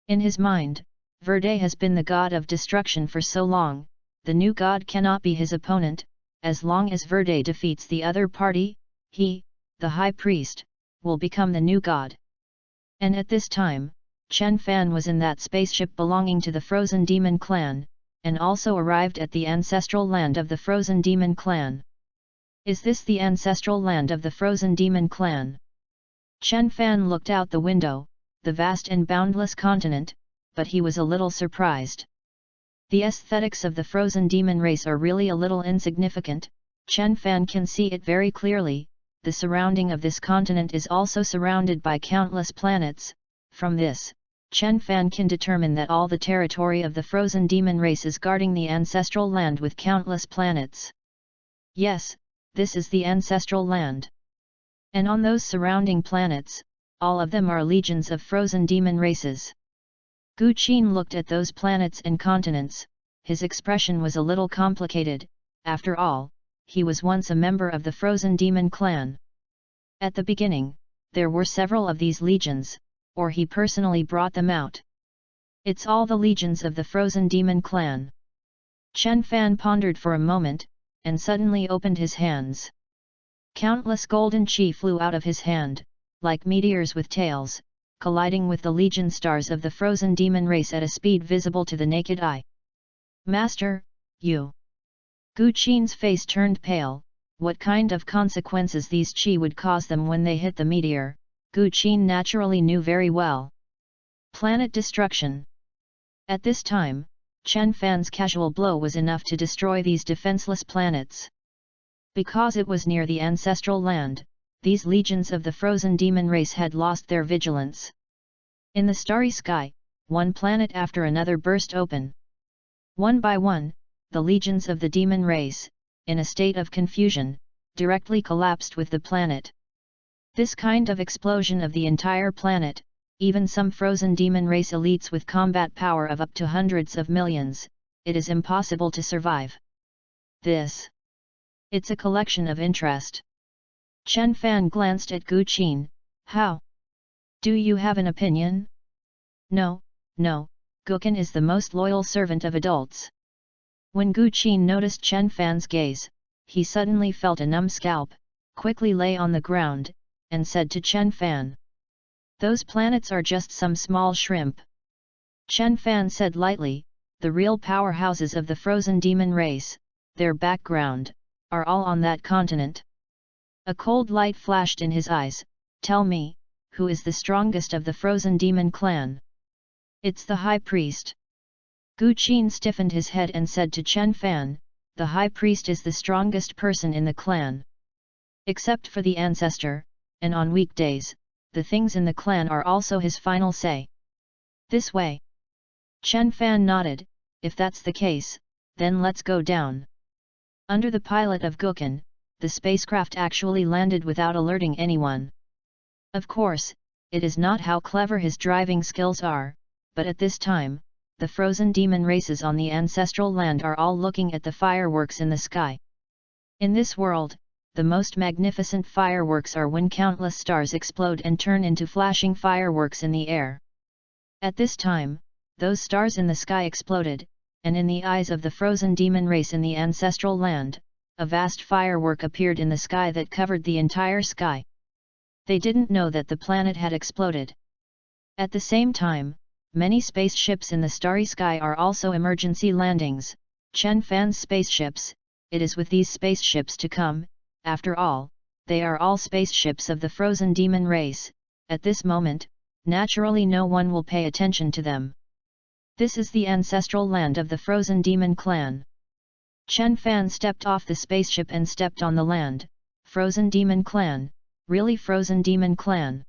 In his mind, Verde has been the god of destruction for so long, the new god cannot be his opponent. As long as Verde defeats the other party, he, the high priest, will become the new god. And at this time, Chen Fan was in that spaceship belonging to the Frozen Demon Clan, and also arrived at the ancestral land of the Frozen Demon Clan. Is this the ancestral land of the Frozen Demon Clan? Chen Fan looked out the window, the vast and boundless continent, but he was a little surprised. The aesthetics of the Frozen Demon race are really a little insignificant. Chen Fan can see it very clearly. The surrounding of this continent is also surrounded by countless planets. From this, Chen Fan can determine that all the territory of the Frozen Demon race is guarding the ancestral land with countless planets. Yes, this is the ancestral land. And on those surrounding planets, all of them are legions of Frozen Demon races. Gu Qin looked at those planets and continents. His expression was a little complicated. After all, he was once a member of the Frozen Demon Clan. At the beginning, there were several of these legions, or he personally brought them out. It's all the legions of the Frozen Demon Clan. Chen Fan pondered for a moment, and suddenly opened his hands. Countless golden chi flew out of his hand, like meteors with tails, colliding with the legion stars of the Frozen Demon race at a speed visible to the naked eye. Master, you! Gu Qin's face turned pale. What kind of consequences these chi would cause them when they hit the meteor, Gu Qin naturally knew very well. Planet destruction. At this time, Chen Fan's casual blow was enough to destroy these defenseless planets. Because it was near the ancestral land, these legions of the Frozen Demon race had lost their vigilance. In the starry sky, one planet after another burst open. One by one, the legions of the demon race, in a state of confusion, directly collapsed with the planet. This kind of explosion of the entire planet, even some frozen demon race elites with combat power of up to hundreds of millions, it is impossible to survive. It's a collection of interest. Chen Fan glanced at Gu Qin. How? Do you have an opinion? No, Guqin is the most loyal servant of adults. When Gu Qin noticed Chen Fan's gaze, he suddenly felt a numb scalp, quickly lay on the ground, and said to Chen Fan. Those planets are just some small shrimp. Chen Fan said lightly, the real powerhouses of the frozen demon race, their background, are all on that continent. A cold light flashed in his eyes. Tell me, who is the strongest of the frozen demon clan? It's the high priest. Gu Qin stiffened his head and said to Chen Fan, the high priest is the strongest person in the clan. Except for the ancestor, and on weekdays, the things in the clan are also his final say. This way. Chen Fan nodded. If that's the case, then let's go down. Under the pilot of Guqin, the spacecraft actually landed without alerting anyone. Of course, it is not how clever his driving skills are, but at this time, the frozen demon races on the ancestral land are all looking at the fireworks in the sky. In this world, the most magnificent fireworks are when countless stars explode and turn into flashing fireworks in the air. At this time, those stars in the sky exploded, and in the eyes of the frozen demon race in the ancestral land, a vast firework appeared in the sky that covered the entire sky. They didn't know that the planet had exploded. At the same time, many spaceships in the starry sky are also emergency landings, Chen Fan's spaceships. It is with these spaceships to come, after all, they are all spaceships of the frozen demon race. At this moment, naturally no one will pay attention to them. This is the ancestral land of the frozen demon clan. Chen Fan stepped off the spaceship and stepped on the land. Frozen demon clan, really frozen demon clan.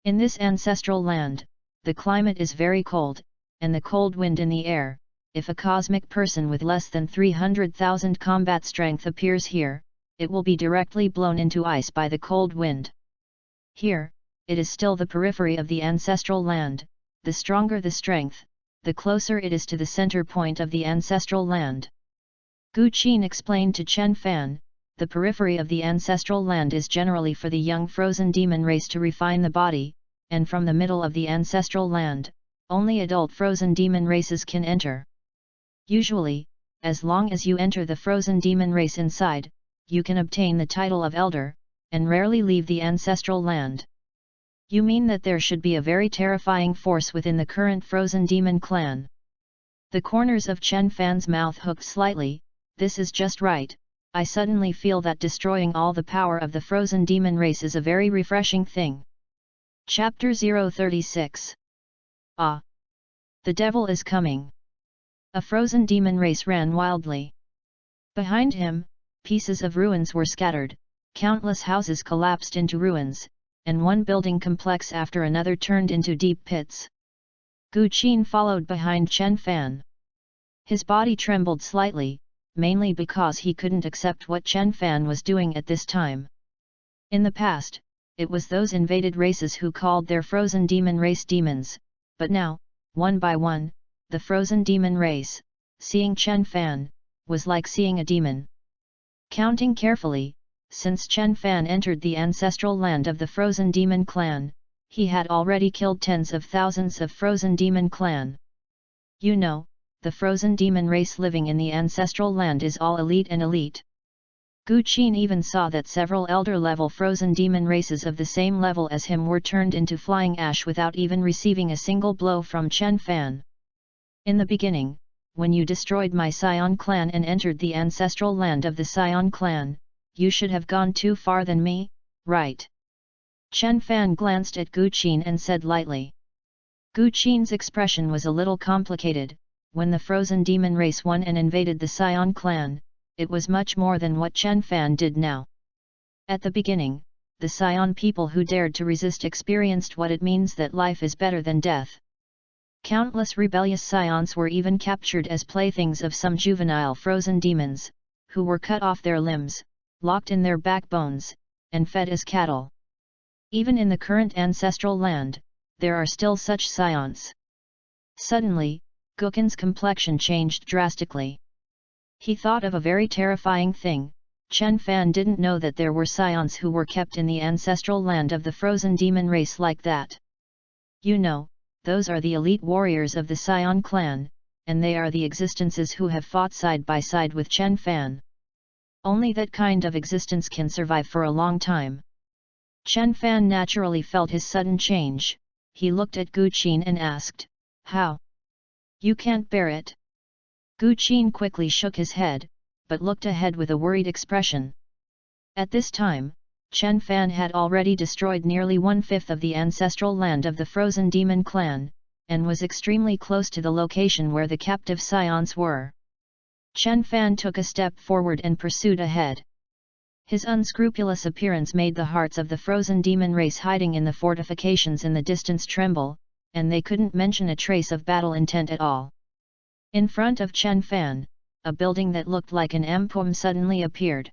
In this ancestral land, the climate is very cold, and the cold wind in the air. If a cosmic person with less than 300,000 combat strength appears here, it will be directly blown into ice by the cold wind. Here, it is still the periphery of the ancestral land. The stronger the strength, the closer it is to the center point of the ancestral land. Gu Qin explained to Chen Fan, the periphery of the ancestral land is generally for the young frozen demon race to refine the body, and from the middle of the ancestral land, only adult frozen demon races can enter. Usually, as long as you enter the frozen demon race inside, you can obtain the title of elder, and rarely leave the ancestral land. You mean that there should be a very terrifying force within the current frozen demon clan? The corners of Chen Fan's mouth hooked slightly. This is just right. I suddenly feel that destroying all the power of the frozen demon race is a very refreshing thing. Chapter 036. Ah! The devil is coming! A frozen demon race ran wildly. Behind him, pieces of ruins were scattered, countless houses collapsed into ruins, and one building complex after another turned into deep pits. Gu Qin followed behind Chen Fan. His body trembled slightly, mainly because he couldn't accept what Chen Fan was doing at this time. In the past, it was those invaded races who called their frozen demon race demons, but now, one by one, the frozen demon race, seeing Chen Fan, was like seeing a demon. Counting carefully, since Chen Fan entered the ancestral land of the frozen demon clan, he had already killed tens of thousands of frozen demon clan. You know, the frozen demon race living in the ancestral land is all elite and elite. Gu Qin even saw that several elder-level frozen demon races of the same level as him were turned into flying ash without even receiving a single blow from Chen Fan. In the beginning, when you destroyed my Scion clan and entered the ancestral land of the Scion clan, you should have gone too far than me, right? Chen Fan glanced at Gu Qin and said lightly. Gu Qin's expression was a little complicated. When the frozen demon race won and invaded the Scion clan, it was much more than what Chen Fan did now. At the beginning, the Scion people who dared to resist experienced what it means that life is better than death. Countless rebellious Scions were even captured as playthings of some juvenile frozen demons, who were cut off their limbs, locked in their backbones, and fed as cattle. Even in the current ancestral land, there are still such scions. Suddenly, Gukin's complexion changed drastically. He thought of a very terrifying thing. Chen Fan didn't know that there were scions who were kept in the ancestral land of the frozen demon race like that. You know, those are the elite warriors of the Scion clan, and they are the existences who have fought side by side with Chen Fan. Only that kind of existence can survive for a long time. Chen Fan naturally felt his sudden change. He looked at Gu Qin and asked, "How? You can't bear it?" Gu Qin quickly shook his head, but looked ahead with a worried expression. At this time, Chen Fan had already destroyed nearly 1/5 of the ancestral land of the Frozen Demon clan, and was extremely close to the location where the captive scions were. Chen Fan took a step forward and pursued ahead. His unscrupulous appearance made the hearts of the Frozen Demon race hiding in the fortifications in the distance tremble, and they couldn't mention a trace of battle intent at all. In front of Chen Fan, a building that looked like an ampum suddenly appeared.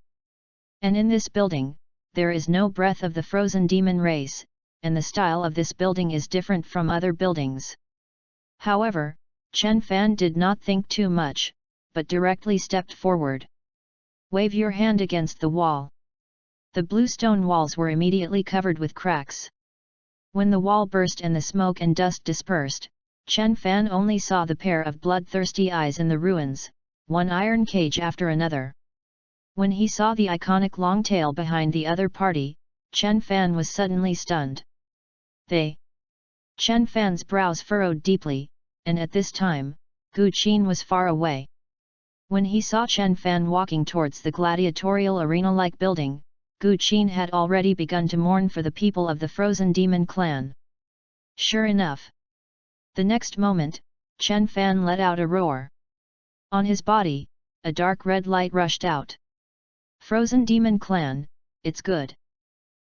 And in this building, there is no breath of the Frozen Demon race, and the style of this building is different from other buildings. However, Chen Fan did not think too much, but directly stepped forward. "Wave your hand against the wall." The blue stone walls were immediately covered with cracks. When the wall burst and the smoke and dust dispersed, Chen Fan only saw the pair of bloodthirsty eyes in the ruins, one iron cage after another. When he saw the iconic long tail behind the other party, Chen Fan was suddenly stunned. "They?" Chen Fan's brows furrowed deeply, and at this time, Gu Qin was far away. When he saw Chen Fan walking towards the gladiatorial arena-like building, Gu Qin had already begun to mourn for the people of the Frozen Demon clan. Sure enough. The next moment, Chen Fan let out a roar. On his body, a dark red light rushed out. "Frozen Demon clan, it's good."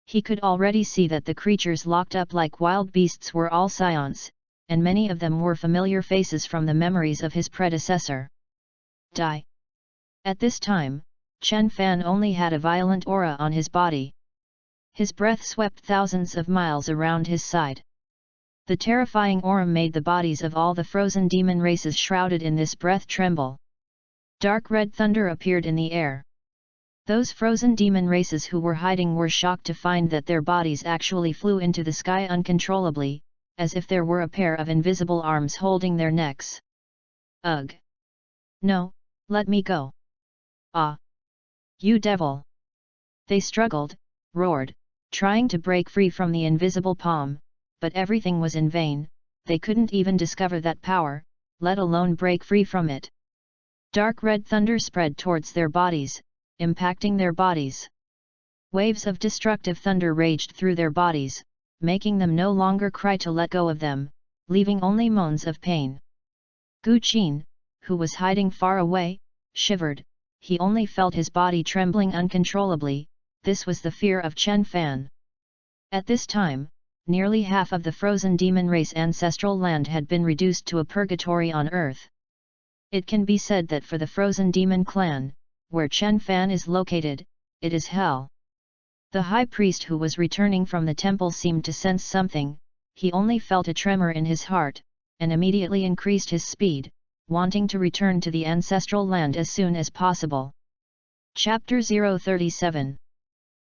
He could already see that the creatures locked up like wild beasts were all scions, and many of them were familiar faces from the memories of his predecessor. Die. At this time, Chen Fan only had a violent aura on his body. His breath swept thousands of miles around his side. The terrifying aura made the bodies of all the frozen demon races shrouded in this breath tremble. Dark red thunder appeared in the air. Those frozen demon races who were hiding were shocked to find that their bodies actually flew into the sky uncontrollably, as if there were a pair of invisible arms holding their necks. "Ugh! No, let me go! Ah! You devil!" They struggled, roared, trying to break free from the invisible palm, but everything was in vain. They couldn't even discover that power, let alone break free from it. Dark red thunder spread towards their bodies, impacting their bodies. Waves of destructive thunder raged through their bodies, making them no longer cry to let go of them, leaving only moans of pain. Gu Qin, who was hiding far away, shivered. He only felt his body trembling uncontrollably. This was the fear of Chen Fan. At this time, nearly half of the frozen demon race ancestral land had been reduced to a purgatory on Earth. It can be said that for the frozen demon clan, where Chen Fan is located, it is hell. The high priest who was returning from the temple seemed to sense something. He only felt a tremor in his heart, and immediately increased his speed, wanting to return to the ancestral land as soon as possible. Chapter 037.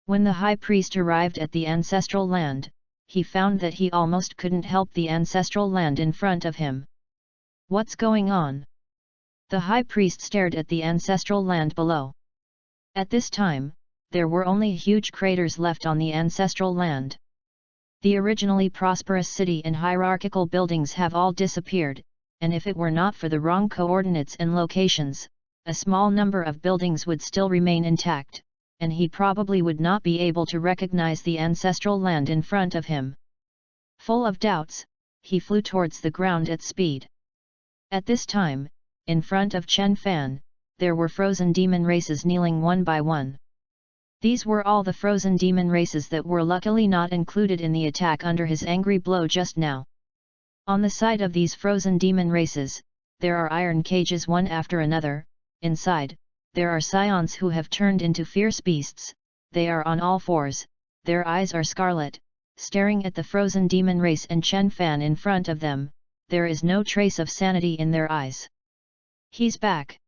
When the high priest arrived at the ancestral land, he found that he almost couldn't help the ancestral land in front of him. "What's going on?" The high priest stared at the ancestral land below. At this time, there were only huge craters left on the ancestral land. The originally prosperous city and hierarchical buildings have all disappeared, and if it were not for the wrong coordinates and locations, a small number of buildings would still remain intact, and he probably would not be able to recognize the ancestral land in front of him. Full of doubts, he flew towards the ground at speed. At this time, in front of Chen Fan, there were frozen demon races kneeling one by one. These were all the frozen demon races that were luckily not included in the attack under his angry blow just now. On the side of these frozen demon races, there are iron cages one after another. Inside, there are scions who have turned into fierce beasts, they are on all fours, their eyes are scarlet, staring at the frozen demon race and Chen Fan in front of them, there is no trace of sanity in their eyes. He's back!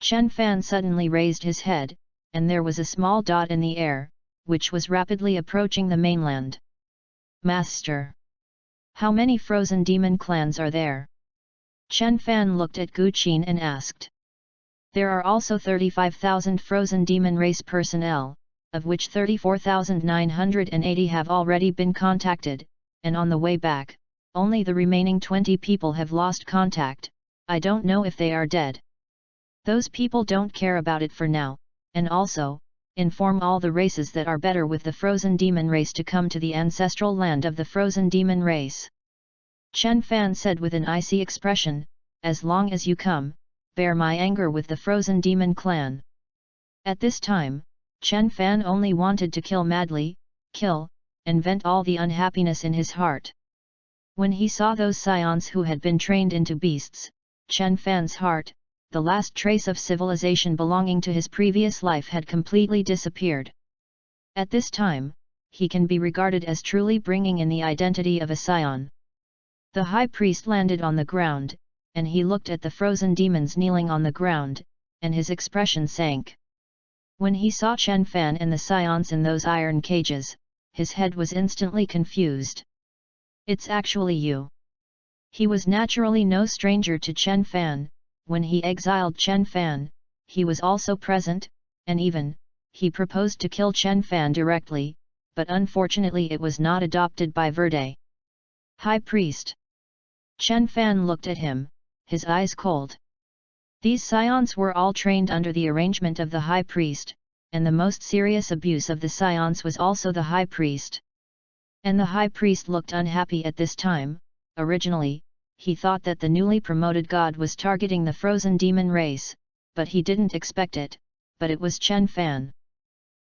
Chen Fan suddenly raised his head, and there was a small dot in the air, which was rapidly approaching the mainland. Master! How many frozen demon clans are there? Chen Fan looked at Gu Qin and asked. There are also 35,000 frozen demon race personnel, of which 34,980 have already been contacted, and on the way back, only the remaining 20 people have lost contact. I don't know if they are dead. Those people don't care about it for now, and also, inform all the races that are better with the frozen demon race to come to the ancestral land of the frozen demon race. Chen Fan said with an icy expression, as long as you come, bear my anger with the frozen demon clan. At this time, Chen Fan only wanted to kill madly, and vent all the unhappiness in his heart. When he saw those scions who had been trained into beasts, Chen Fan's heart, the last trace of civilization belonging to his previous life had completely disappeared. At this time, he can be regarded as truly bringing in the identity of a scion. The high priest landed on the ground, and he looked at the frozen demons kneeling on the ground, and his expression sank. When he saw Chen Fan and the scions in those iron cages, his head was instantly confused. It's actually you. He was naturally no stranger to Chen Fan. When he exiled Chen Fan, he was also present, and even, he proposed to kill Chen Fan directly, but unfortunately it was not adopted by Verde. High Priest. Chen Fan looked at him, his eyes cold. These scions were all trained under the arrangement of the High Priest, and the most serious abuse of the scions was also the High Priest. And the High Priest looked unhappy at this time. Originally, he thought that the newly promoted god was targeting the frozen demon race, but he didn't expect it, but it was Chen Fan.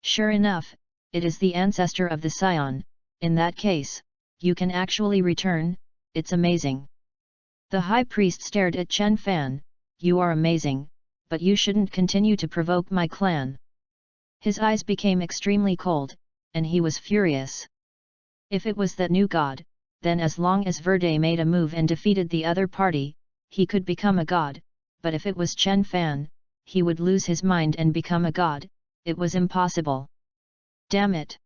Sure enough, it is the ancestor of the scion. In that case, you can actually return, it's amazing. The High Priest stared at Chen Fan, you are amazing, but you shouldn't continue to provoke my clan. His eyes became extremely cold, and he was furious. If it was that new god, then as long as Verde made a move and defeated the other party, he could become a god, but if it was Chen Fan, he would lose his mind and become a god, it was impossible. Damn it!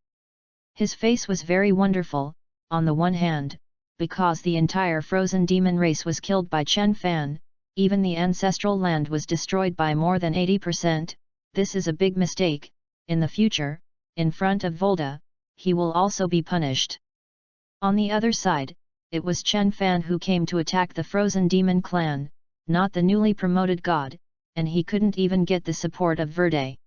His face was very wonderful, on the one hand, because the entire frozen demon race was killed by Chen Fan, even the ancestral land was destroyed by more than 80%, this is a big mistake. In the future, in front of Volta, he will also be punished. On the other side, it was Chen Fan who came to attack the frozen demon clan, not the newly promoted god, and he couldn't even get the support of Verde.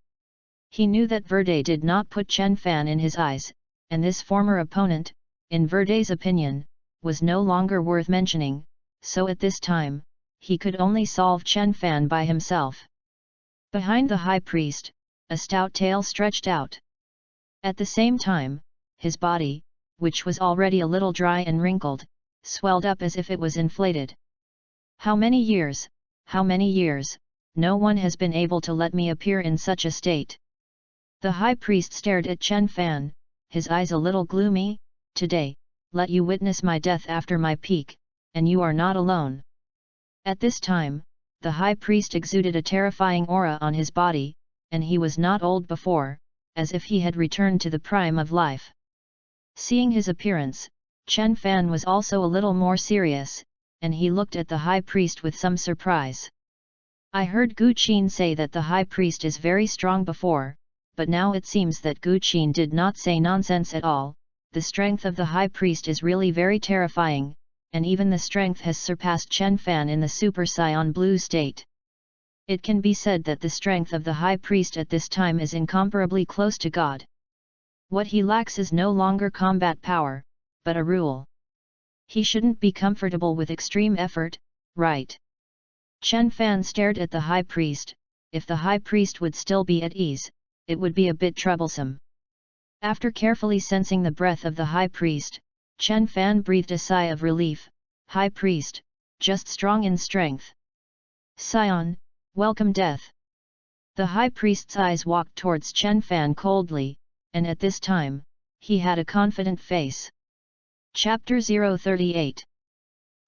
He knew that Verde did not put Chen Fan in his eyes, and this former opponent, in Verde's opinion, was no longer worth mentioning, so at this time, he could only solve Chen Fan by himself. Behind the High Priest, a stout tail stretched out. At the same time, his body, which was already a little dry and wrinkled, swelled up as if it was inflated. How many years, no one has been able to let me appear in such a state. The High Priest stared at Chen Fan, his eyes a little gloomy. Today, let you witness my death after my peak, and you are not alone. At this time, the High Priest exuded a terrifying aura on his body, and he was not old before, as if he had returned to the prime of life. Seeing his appearance, Chen Fan was also a little more serious, and he looked at the High Priest with some surprise. I heard Gu Qin say that the High Priest is very strong before, but now it seems that Gu Qin did not say nonsense at all. The strength of the High Priest is really very terrifying, and even the strength has surpassed Chen Fan in the Super Saiyan Blue state. It can be said that the strength of the High Priest at this time is incomparably close to God. What he lacks is no longer combat power, but a rule. He shouldn't be comfortable with extreme effort, right? Chen Fan stared at the High Priest. If the High Priest would still be at ease, it would be a bit troublesome. After carefully sensing the breath of the High Priest, Chen Fan breathed a sigh of relief. High Priest, just strong in strength. Scion, welcome death. The high priest's eyes walked towards Chen Fan coldly, and at this time, he had a confident face. Chapter 038.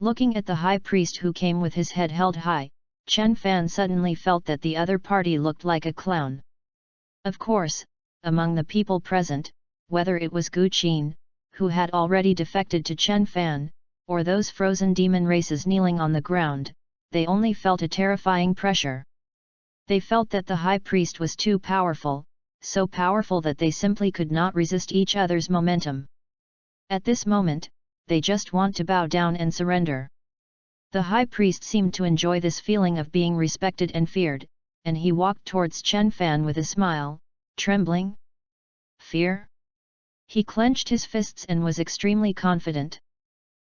Looking at the high priest who came with his head held high, Chen Fan suddenly felt that the other party looked like a clown. Of course, among the people present, whether it was Gu Qin, who had already defected to Chen Fan, or those frozen demon races kneeling on the ground, they only felt a terrifying pressure. They felt that the high priest was too powerful, so powerful that they simply could not resist each other's momentum. At this moment, they just want to bow down and surrender. The high priest seemed to enjoy this feeling of being respected and feared, and he walked towards Chen Fan with a smile, trembling. Fear? He clenched his fists and was extremely confident.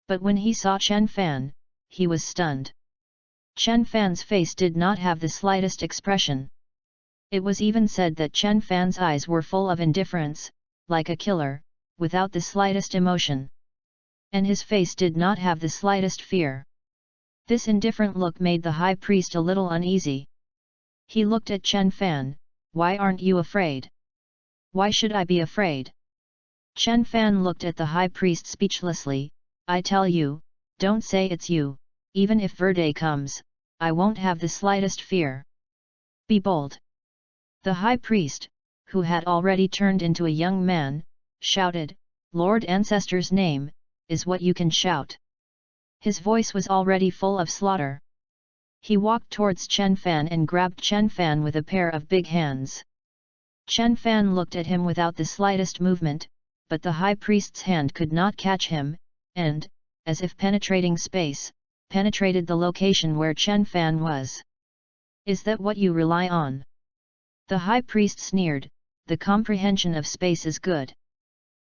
But when he saw Chen Fan, he was stunned. Chen Fan's face did not have the slightest expression. It was even said that Chen Fan's eyes were full of indifference, like a killer, without the slightest emotion. And his face did not have the slightest fear. This indifferent look made the high priest a little uneasy. He looked at Chen Fan. Why aren't you afraid? Why should I be afraid? Chen Fan looked at the high priest speechlessly. I tell you, don't say it's you, even if Verde comes, I won't have the slightest fear. Be bold. The high priest, who had already turned into a young man, shouted, Lord Ancestor's name, is what you can shout. His voice was already full of slaughter. He walked towards Chen Fan and grabbed Chen Fan with a pair of big hands. Chen Fan looked at him without the slightest movement, but the high priest's hand could not catch him, and, as if penetrating space, penetrated the location where Chen Fan was. Is that what you rely on? The high priest sneered, the comprehension of space is good.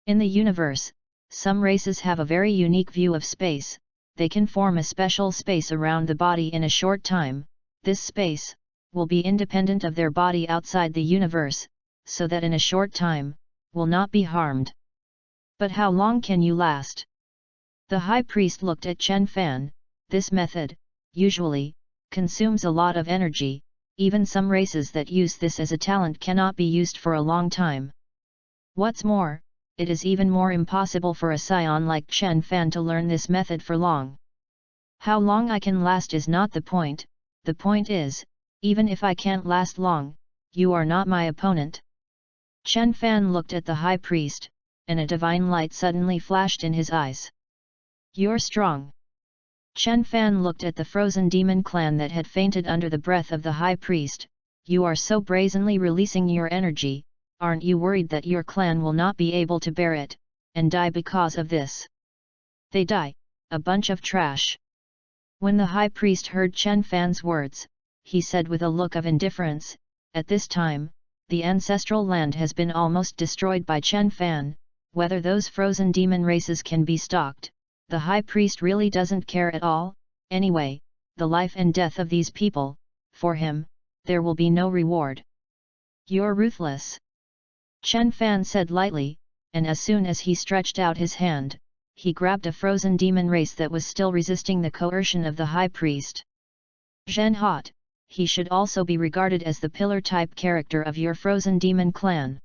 In the universe, some races have a very unique view of space. They can form a special space around the body in a short time. This space will be independent of their body outside the universe, so that in a short time, will not be harmed. But how long can you last? The high priest looked at Chen Fan. This method, usually, consumes a lot of energy. Even some races that use this as a talent cannot be used for a long time. What's more, it is even more impossible for a scion like Chen Fan to learn this method for long. How long I can last is not the point is, even if I can't last long, you are not my opponent. Chen Fan looked at the high priest, and a divine light suddenly flashed in his eyes. You're strong. Chen Fan looked at the frozen demon clan that had fainted under the breath of the high priest. You are so brazenly releasing your energy. Aren't you worried that your clan will not be able to bear it, and die because of this? They die, a bunch of trash. When the high priest heard Chen Fan's words, he said with a look of indifference, at this time, the ancestral land has been almost destroyed by Chen Fan. Whether those frozen demon races can be stopped, the high priest really doesn't care at all. Anyway, the life and death of these people, for him, there will be no reward. You're ruthless. Chen Fan said lightly, and as soon as he stretched out his hand, he grabbed a frozen demon race that was still resisting the coercion of the high priest. Zhen Hot, he should also be regarded as the pillar-type character of your frozen demon clan.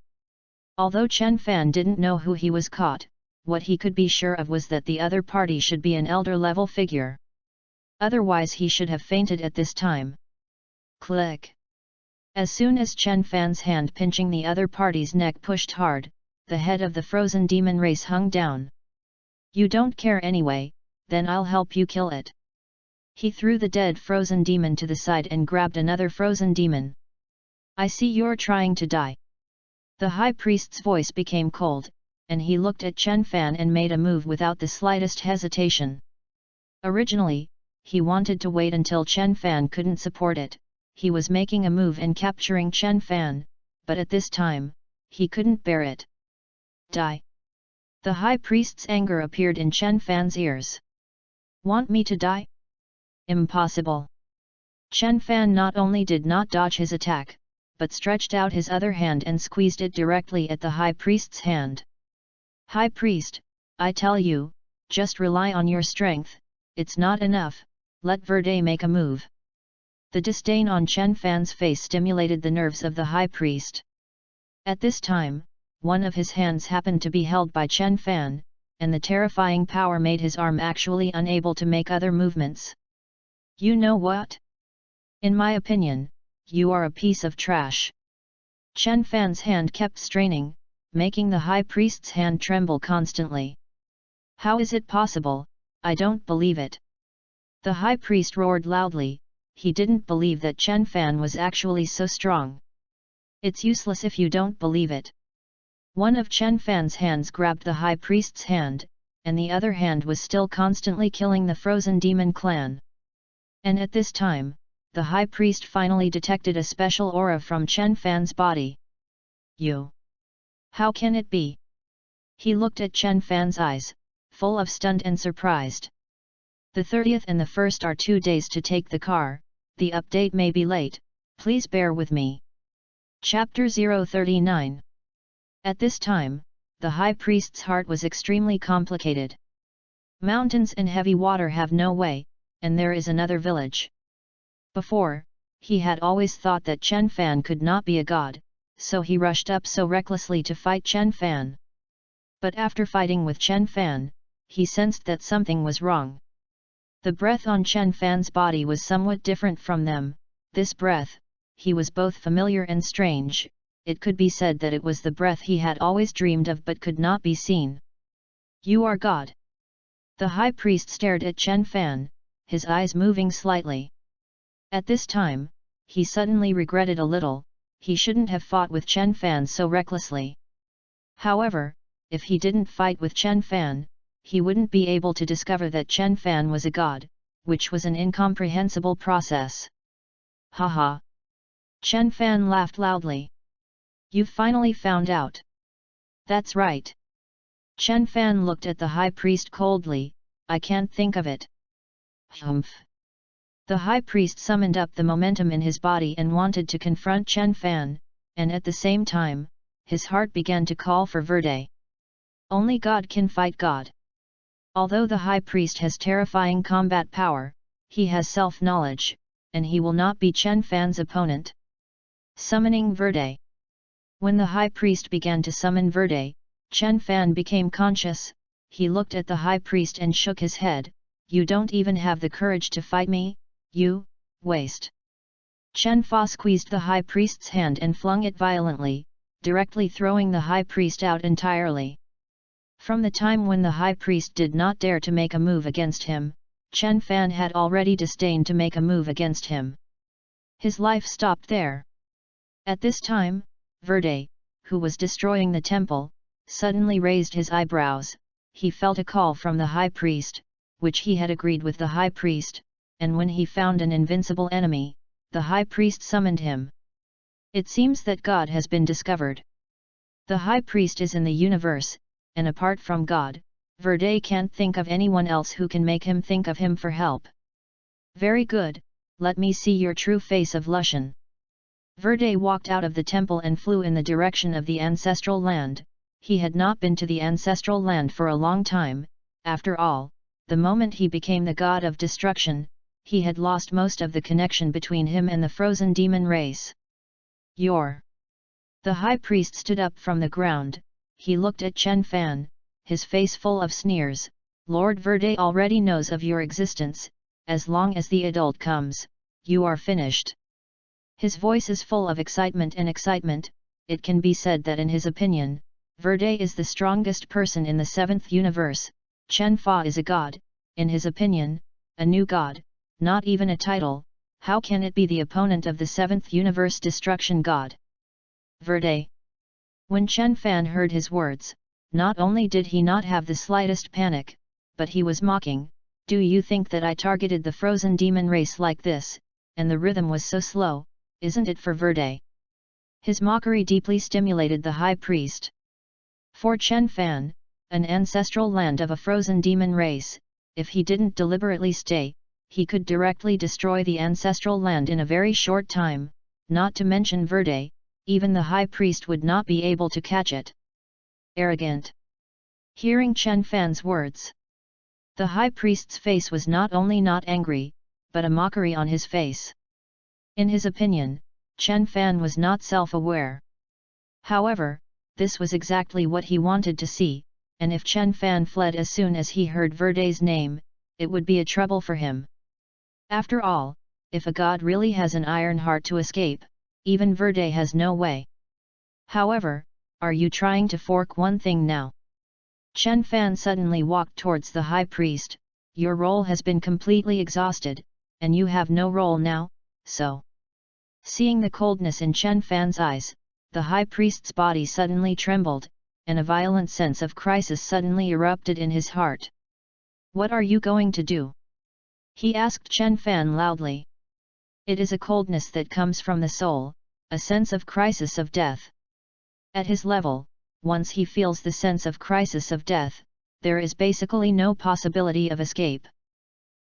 Although Chen Fan didn't know who he was caught, what he could be sure of was that the other party should be an elder-level figure. Otherwise he should have fainted at this time. Click. As soon as Chen Fan's hand pinching the other party's neck pushed hard, the head of the frozen demon race hung down. You don't care anyway, then I'll help you kill it. He threw the dead frozen demon to the side and grabbed another frozen demon. I see you're trying to die. The high priest's voice became cold, and he looked at Chen Fan and made a move without the slightest hesitation. Originally, he wanted to wait until Chen Fan couldn't support it. He was making a move and capturing Chen Fan, but at this time, he couldn't bear it. Die! The high priest's anger appeared in Chen Fan's ears. Want me to die? Impossible! Chen Fan not only did not dodge his attack, but stretched out his other hand and squeezed it directly at the high priest's hand. High priest, I tell you, just rely on your strength, it's not enough, let Verde make a move. The disdain on Chen Fan's face stimulated the nerves of the high priest. At this time, one of his hands happened to be held by Chen Fan, and the terrifying power made his arm actually unable to make other movements. You know what? In my opinion, you are a piece of trash. Chen Fan's hand kept straining, making the high priest's hand tremble constantly. How is it possible? I don't believe it. The high priest roared loudly. He didn't believe that Chen Fan was actually so strong. It's useless if you don't believe it. One of Chen Fan's hands grabbed the high priest's hand, and the other hand was still constantly killing the frozen demon clan. And at this time, the high priest finally detected a special aura from Chen Fan's body. You! How can it be? He looked at Chen Fan's eyes, full of stunned and surprised. The 30th and the 1st are 2 days to take the car, the update may be late, please bear with me. Chapter 039. At this time, the high priest's heart was extremely complicated. Mountains and heavy water have no way, and there is another village. Before, he had always thought that Chen Fan could not be a god, so he rushed up so recklessly to fight Chen Fan. But after fighting with Chen Fan, he sensed that something was wrong. The breath on Chen Fan's body was somewhat different from them. This breath, he was both familiar and strange. It could be said that it was the breath he had always dreamed of but could not be seen. You are God. The high priest stared at Chen Fan, his eyes moving slightly. At this time, he suddenly regretted a little. He shouldn't have fought with Chen Fan so recklessly. However, if he didn't fight with Chen Fan, he wouldn't be able to discover that Chen Fan was a god, which was an incomprehensible process. Haha! Chen Fan laughed loudly. You've finally found out. That's right. Chen Fan looked at the high priest coldly. I can't think of it. Humph! The high priest summoned up the momentum in his body and wanted to confront Chen Fan, and at the same time, his heart began to call for Verde. Only God can fight God. Although the high priest has terrifying combat power, he has self-knowledge, and he will not be Chen Fan's opponent. Summoning Verde. When the high priest began to summon Verde, Chen Fan became conscious. He looked at the high priest and shook his head. You don't even have the courage to fight me, you waste. Chen Fa squeezed the high priest's hand and flung it violently, directly throwing the high priest out entirely. From the time when the high priest did not dare to make a move against him, Chen Fan had already disdained to make a move against him. His life stopped there. At this time, Verde, who was destroying the temple, suddenly raised his eyebrows. He felt a call from the high priest, which he had agreed with the high priest, and when he found an invincible enemy, the high priest summoned him. It seems that God has been discovered. The high priest is in the universe, and apart from God, Verde can't think of anyone else who can make him think of him for help. Very good, let me see your true face of Lushan. Verde walked out of the temple and flew in the direction of the ancestral land. He had not been to the ancestral land for a long time. After all, the moment he became the god of destruction, he had lost most of the connection between him and the frozen demon race. The high priest stood up from the ground. He looked at Chen Fan, his face full of sneers. Lord Verde already knows of your existence. As long as the adult comes, you are finished. His voice is full of excitement. It can be said that in his opinion, Verde is the strongest person in the 7th universe. Chen Fa is a god, in his opinion, a new god, not even a title. How can it be the opponent of the 7th universe destruction god? Verde. When Chen Fan heard his words, not only did he not have the slightest panic, but he was mocking. Do you think that I targeted the frozen demon race like this, and the rhythm was so slow, isn't it for Verde? His mockery deeply stimulated the high priest. For Chen Fan, an ancestral land of a frozen demon race, if he didn't deliberately stay, he could directly destroy the ancestral land in a very short time, not to mention Verde, even the high priest would not be able to catch it. Arrogant. Hearing Chen Fan's words, the high priest's face was not only not angry, but a mockery on his face. In his opinion, Chen Fan was not self-aware. However, this was exactly what he wanted to see, and if Chen Fan fled as soon as he heard Verde's name, it would be a trouble for him. After all, if a god really has an iron heart to escape, even Verde has no way. However, are you trying to fork one thing now? Chen Fan suddenly walked towards the high priest. Your role has been completely exhausted, and you have no role now, so. Seeing the coldness in Chen Fan's eyes, the high priest's body suddenly trembled, and a violent sense of crisis suddenly erupted in his heart. What are you going to do? He asked Chen Fan loudly. It is a coldness that comes from the soul, a sense of crisis of death. At his level, once he feels the sense of crisis of death, there is basically no possibility of escape.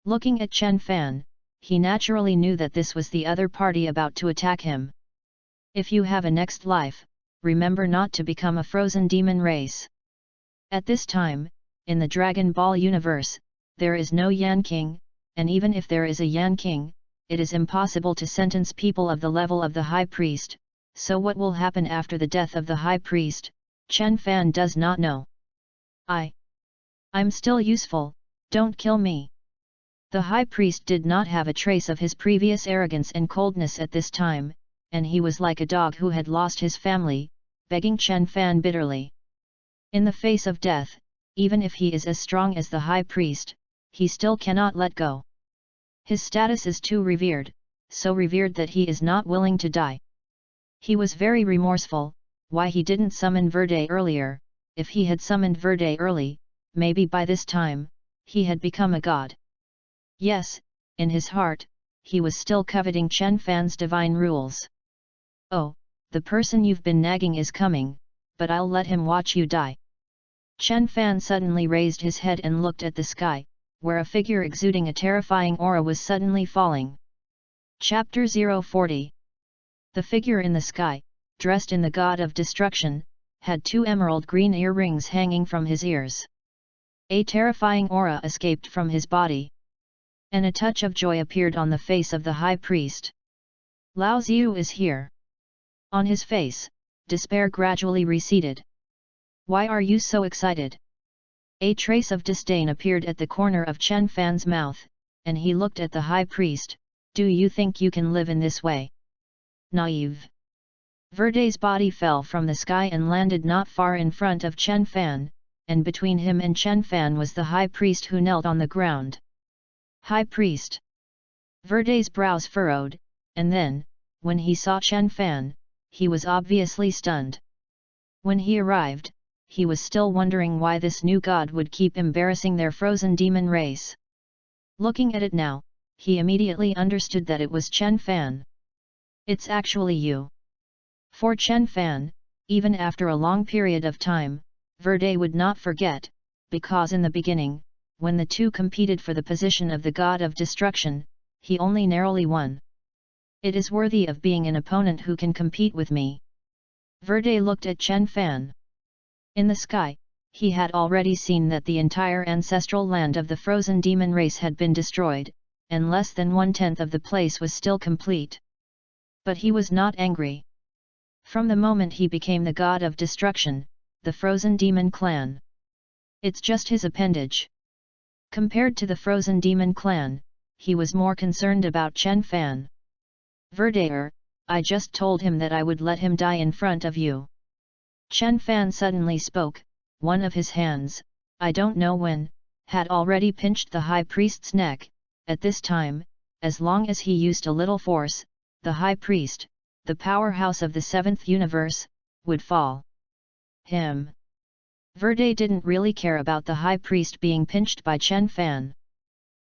Looking at Chen Fan, he naturally knew that this was the other party about to attack him. If you have a next life, remember not to become a frozen demon race. At this time, in the Dragon Ball universe, there is no Yan King, and even if there is a Yan King, it is impossible to sentence people of the level of the High Priest, so what will happen after the death of the High Priest, Chen Fan does not know. I'm still useful, don't kill me. The High Priest did not have a trace of his previous arrogance and coldness at this time, and he was like a dog who had lost his family, begging Chen Fan bitterly. In the face of death, even if he is as strong as the High Priest, he still cannot let go. His status is too revered, so revered that he is not willing to die. He was very remorseful, why he didn't summon Verde earlier. If he had summoned Verde early, maybe by this time, he had become a god. Yes, in his heart, he was still coveting Chen Fan's divine rules. Oh, the person you've been nagging is coming, but I'll let him watch you die. Chen Fan suddenly raised his head and looked at the sky, where a figure exuding a terrifying aura was suddenly falling. Chapter 040. The figure in the sky, dressed in the god of destruction, had 2 emerald green earrings hanging from his ears. A terrifying aura escaped from his body. And a touch of joy appeared on the face of the high priest. Lao Ziyu is here. On his face, despair gradually receded. Why are you so excited? A trace of disdain appeared at the corner of Chen Fan's mouth, and he looked at the high priest. Do you think you can live in this way? Naive. Verde's body fell from the sky and landed not far in front of Chen Fan, and between him and Chen Fan was the high priest who knelt on the ground. High priest. Verde's brows furrowed, and then, when he saw Chen Fan, he was obviously stunned. When he arrived, he was still wondering why this new god would keep embarrassing their frozen demon race. Looking at it now, he immediately understood that it was Chen Fan. It's actually you. For Chen Fan, even after a long period of time, Verde would not forget, because in the beginning, when the two competed for the position of the god of destruction, he only narrowly won. It is worthy of being an opponent who can compete with me. Verde looked at Chen Fan. In the sky, he had already seen that the entire ancestral land of the frozen demon race had been destroyed, and less than 1/10 of the place was still complete. But he was not angry. From the moment he became the god of destruction, the frozen demon clan. It's just his appendage. Compared to the frozen demon clan, he was more concerned about Chen Fan. Verdeer, I just told him that I would let him die in front of you. Chen Fan suddenly spoke, one of his hands, I don't know when, had already pinched the high priest's neck. At this time, as long as he used a little force, the high priest, the powerhouse of the 7th universe, would fall. Him. Verde didn't really care about the high priest being pinched by Chen Fan.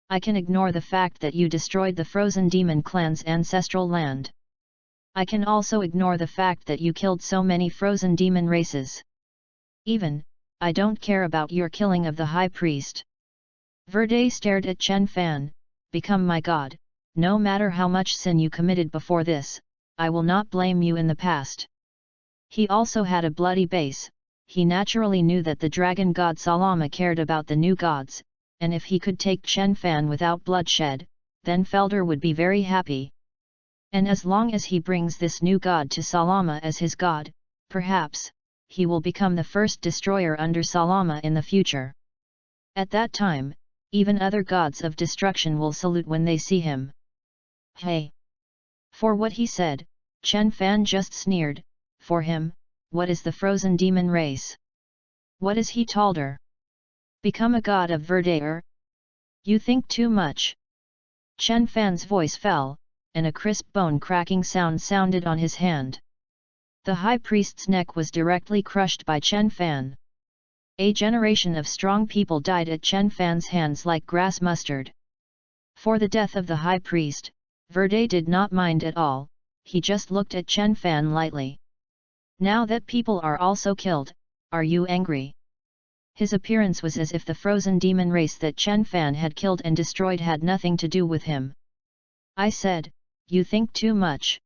I can ignore the fact that you destroyed the frozen demon clan's ancestral land. I can also ignore the fact that you killed so many frozen demon races. Even, I don't care about your killing of the high priest. Verde stared at Chen Fan. Become my god, no matter how much sin you committed before this, I will not blame you in the past. He also had a bloody base. He naturally knew that the dragon god Salama cared about the new gods, and if he could take Chen Fan without bloodshed, then Felder would be very happy. And as long as he brings this new god to Salama as his god, perhaps, he will become the first destroyer under Salama in the future. At that time, even other gods of destruction will salute when they see him. Hey! For what he said, Chen Fan just sneered. For him, what is the frozen demon race? What is he Talder? Become a god of Verdaer? You think too much. Chen Fan's voice fell, and a crisp bone-cracking sound sounded on his hand. The high priest's neck was directly crushed by Chen Fan. A generation of strong people died at Chen Fan's hands like grass mustard. For the death of the high priest, Verde did not mind at all, he just looked at Chen Fan lightly. Now that people are also killed, are you angry? His appearance was as if the frozen demon race that Chen Fan had killed and destroyed had nothing to do with him. I said, you think too much.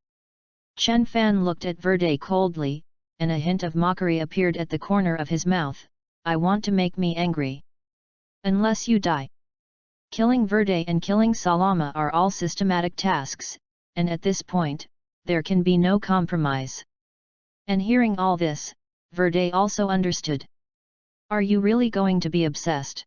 Chen Fan looked at Verde coldly, and a hint of mockery appeared at the corner of his mouth. I want to make me angry. Unless you die. Killing Verde and killing Salama are all systematic tasks, and at this point, there can be no compromise. And hearing all this, Verde also understood. Are you really going to be obsessed?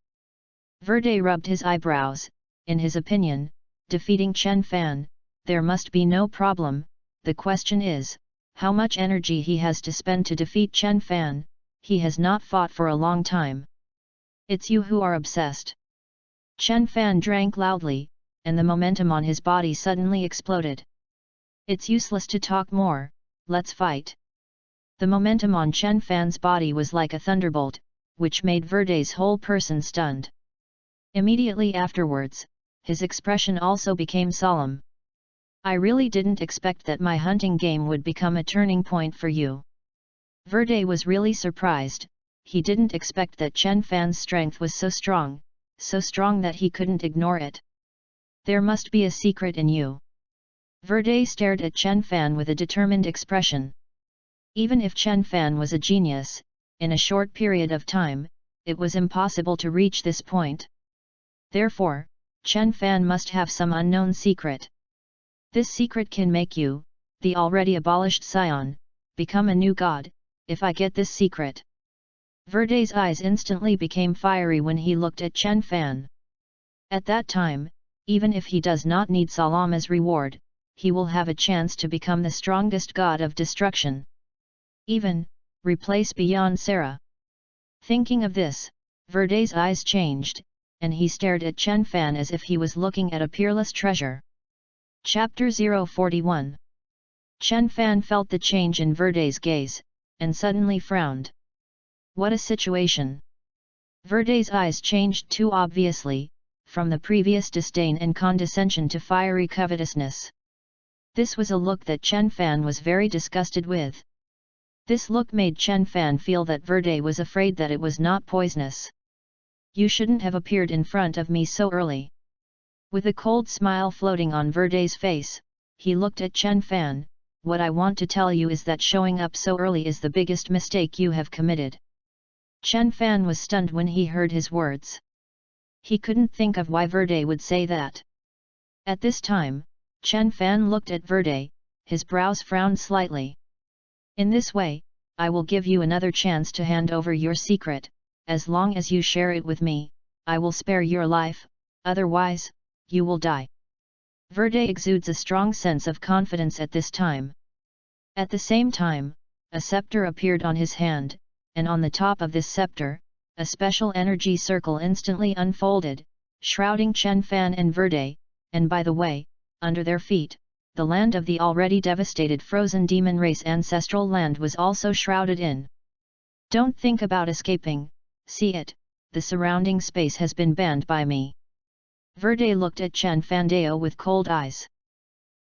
Verde rubbed his eyebrows. In his opinion, defeating Chen Fan, there must be no problem. The question is, how much energy he has to spend to defeat Chen Fan. He has not fought for a long time. It's you who are obsessed. Chen Fan drank loudly, and the momentum on his body suddenly exploded. It's useless to talk more, let's fight. The momentum on Chen Fan's body was like a thunderbolt, which made Verde's whole person stunned. Immediately afterwards, his expression also became solemn. I really didn't expect that my hunting game would become a turning point for you. Verde was really surprised. He didn't expect that Chen Fan's strength was so strong that he couldn't ignore it. There must be a secret in you. Verde stared at Chen Fan with a determined expression. Even if Chen Fan was a genius, in a short period of time, it was impossible to reach this point. Therefore, Chen Fan must have some unknown secret. This secret can make you, the already abolished scion, become a new god, if I get this secret. Verde's eyes instantly became fiery when he looked at Chen Fan. At that time, even if he does not need Salama's reward, he will have a chance to become the strongest god of destruction. Even, replace beyond Sarah. Thinking of this, Verde's eyes changed, and he stared at Chen Fan as if he was looking at a peerless treasure. Chapter 041. Chen Fan felt the change in Verde's gaze, and suddenly frowned. What a situation! Verde's eyes changed too obviously, from the previous disdain and condescension to fiery covetousness. This was a look that Chen Fan was very disgusted with. This look made Chen Fan feel that Verde was afraid that it was not poisonous. You shouldn't have appeared in front of me so early. With a cold smile floating on Verde's face, he looked at Chen Fan. What I want to tell you is that showing up so early is the biggest mistake you have committed. Chen Fan was stunned when he heard his words. He couldn't think of why Verde would say that. At this time, Chen Fan looked at Verde, his brows frowned slightly. In this way, I will give you another chance to hand over your secret. As long as you share it with me, I will spare your life, otherwise, you will die. Verde exudes a strong sense of confidence at this time. At the same time, a scepter appeared on his hand, and on the top of this scepter, a special energy circle instantly unfolded, shrouding Chen Fan and Verde, and by the way, under their feet, the land of the already devastated frozen demon race ancestral land was also shrouded in. Don't think about escaping, see it, the surrounding space has been banned by me. Verde looked at Chen Fandeo with cold eyes.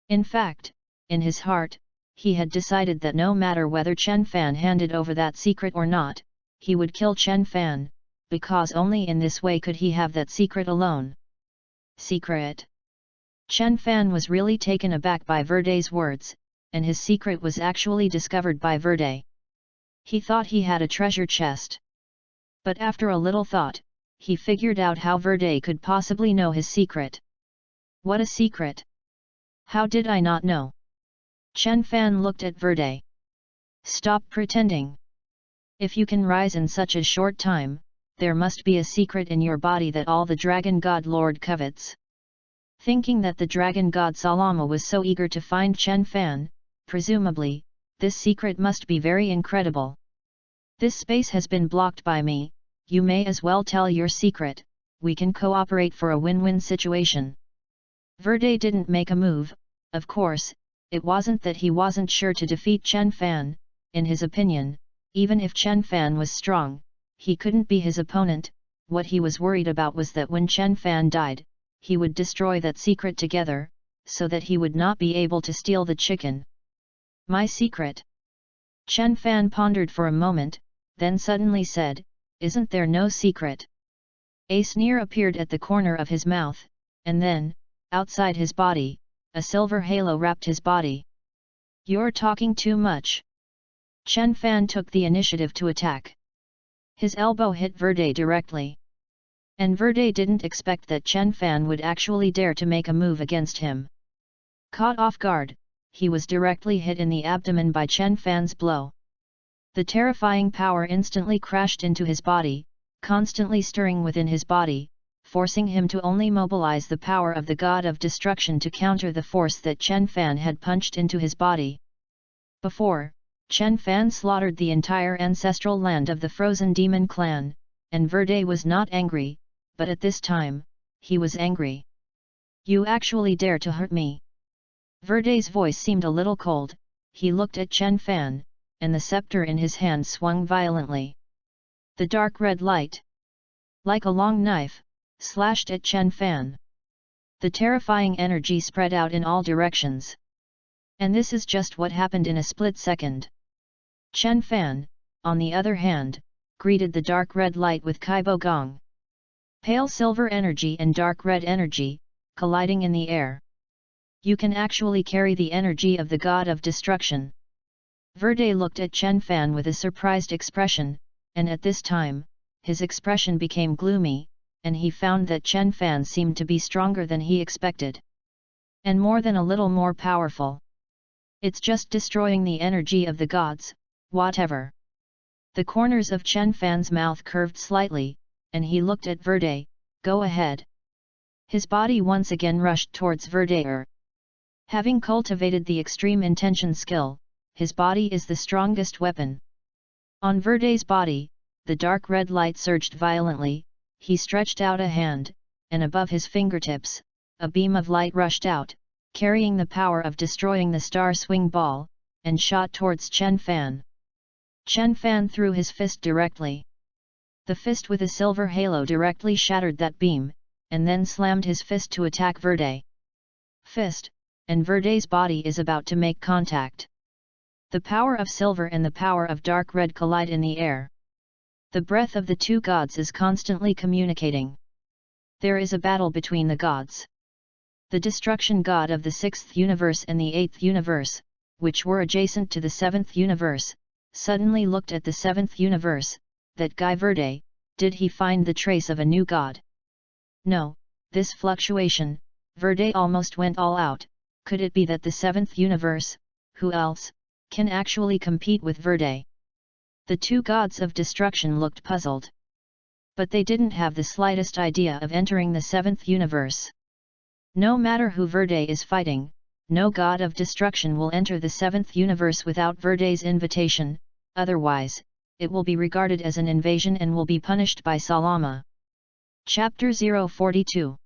In fact, in his heart, he had decided that no matter whether Chen Fan handed over that secret or not, he would kill Chen Fan, because only in this way could he have that secret alone. Secret? Chen Fan was really taken aback by Verde's words, and his secret was actually discovered by Verde. He thought he had a treasure chest. But after a little thought, he figured out how Verde could possibly know his secret. What a secret! How did I not know? Chen Fan looked at Verde. Stop pretending. If you can rise in such a short time, there must be a secret in your body that all the Dragon God Lord covets. Thinking that the Dragon God Salama was so eager to find Chen Fan, presumably, this secret must be very incredible. This space has been blocked by me, you may as well tell your secret, we can cooperate for a win-win situation. Verde didn't make a move, of course, it wasn't that he wasn't sure to defeat Chen Fan, in his opinion, even if Chen Fan was strong, he couldn't be his opponent. What he was worried about was that when Chen Fan died, he would destroy that secret together, so that he would not be able to steal the chicken. My secret? Chen Fan pondered for a moment, then suddenly said, isn't there no secret? A sneer appeared at the corner of his mouth, and then, outside his body, a silver halo wrapped his body. You're talking too much. Chen Fan took the initiative to attack. His elbow hit Verde directly. And Verde didn't expect that Chen Fan would actually dare to make a move against him. Caught off guard, he was directly hit in the abdomen by Chen Fan's blow. The terrifying power instantly crashed into his body, constantly stirring within his body, forcing him to only mobilize the power of the God of Destruction to counter the force that Chen Fan had punched into his body. Before, Chen Fan slaughtered the entire ancestral land of the Frozen Demon clan, and Verde was not angry, but at this time, he was angry. You actually dare to hurt me? Verde's voice seemed a little cold, he looked at Chen Fan, and the scepter in his hand swung violently. The dark red light, like a long knife, slashed at Chen Fan. The terrifying energy spread out in all directions. And this is just what happened in a split second. Chen Fan, on the other hand, greeted the dark red light with Kaibo Gong. Pale silver energy and dark red energy, colliding in the air. You can actually carry the energy of the God of Destruction. Verde looked at Chen Fan with a surprised expression, and at this time, his expression became gloomy, and he found that Chen Fan seemed to be stronger than he expected. And more than a little more powerful. It's just destroying the energy of the gods, whatever. The corners of Chen Fan's mouth curved slightly, and he looked at Verde, go ahead. His body once again rushed towards Verde. Having cultivated the extreme intention skill, his body is the strongest weapon. On Verde's body, the dark red light surged violently, he stretched out a hand, and above his fingertips, a beam of light rushed out, carrying the power of destroying the star swing ball, and shot towards Chen Fan. Chen Fan threw his fist directly. The fist with a silver halo directly shattered that beam, and then slammed his fist to attack Verde. Fist, and Verde's body is about to make contact. The power of silver and the power of dark red collide in the air. The breath of the two gods is constantly communicating. There is a battle between the gods. The destruction god of the 6th universe and the 8th universe, which were adjacent to the 7th universe, suddenly looked at the 7th universe. That guy Verde, did he find the trace of a new god? No, this fluctuation, Verde almost went all out. Could it be that the 7th universe, who else, can actually compete with Verde? The two gods of destruction looked puzzled. But they didn't have the slightest idea of entering the 7th universe. No matter who Verde is fighting, no god of destruction will enter the 7th universe without Verde's invitation, otherwise, it will be regarded as an invasion and will be punished by Salama. Chapter 042.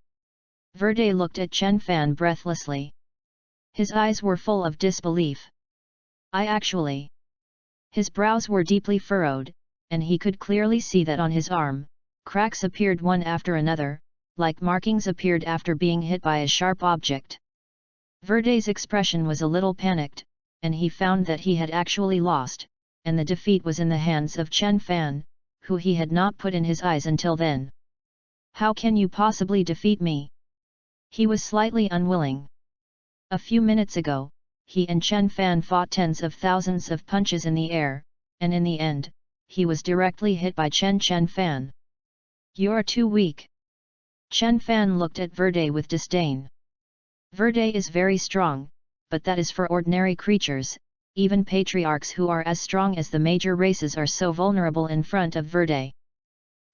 Verde looked at Chen Fan breathlessly. His eyes were full of disbelief. His brows were deeply furrowed, and he could clearly see that on his arm, cracks appeared one after another, like markings appeared after being hit by a sharp object. Verde's expression was a little panicked, and he found that he had actually lost, and the defeat was in the hands of Chen Fan, who he had not put in his eyes until then. How can you possibly defeat me? He was slightly unwilling. A few minutes ago, he and Chen Fan fought tens of thousands of punches in the air, and in the end, he was directly hit by Chen Fan. You're too weak. Chen Fan looked at Verde with disdain. Verde is very strong, but that is for ordinary creatures. Even patriarchs who are as strong as the major races are so vulnerable in front of Verde.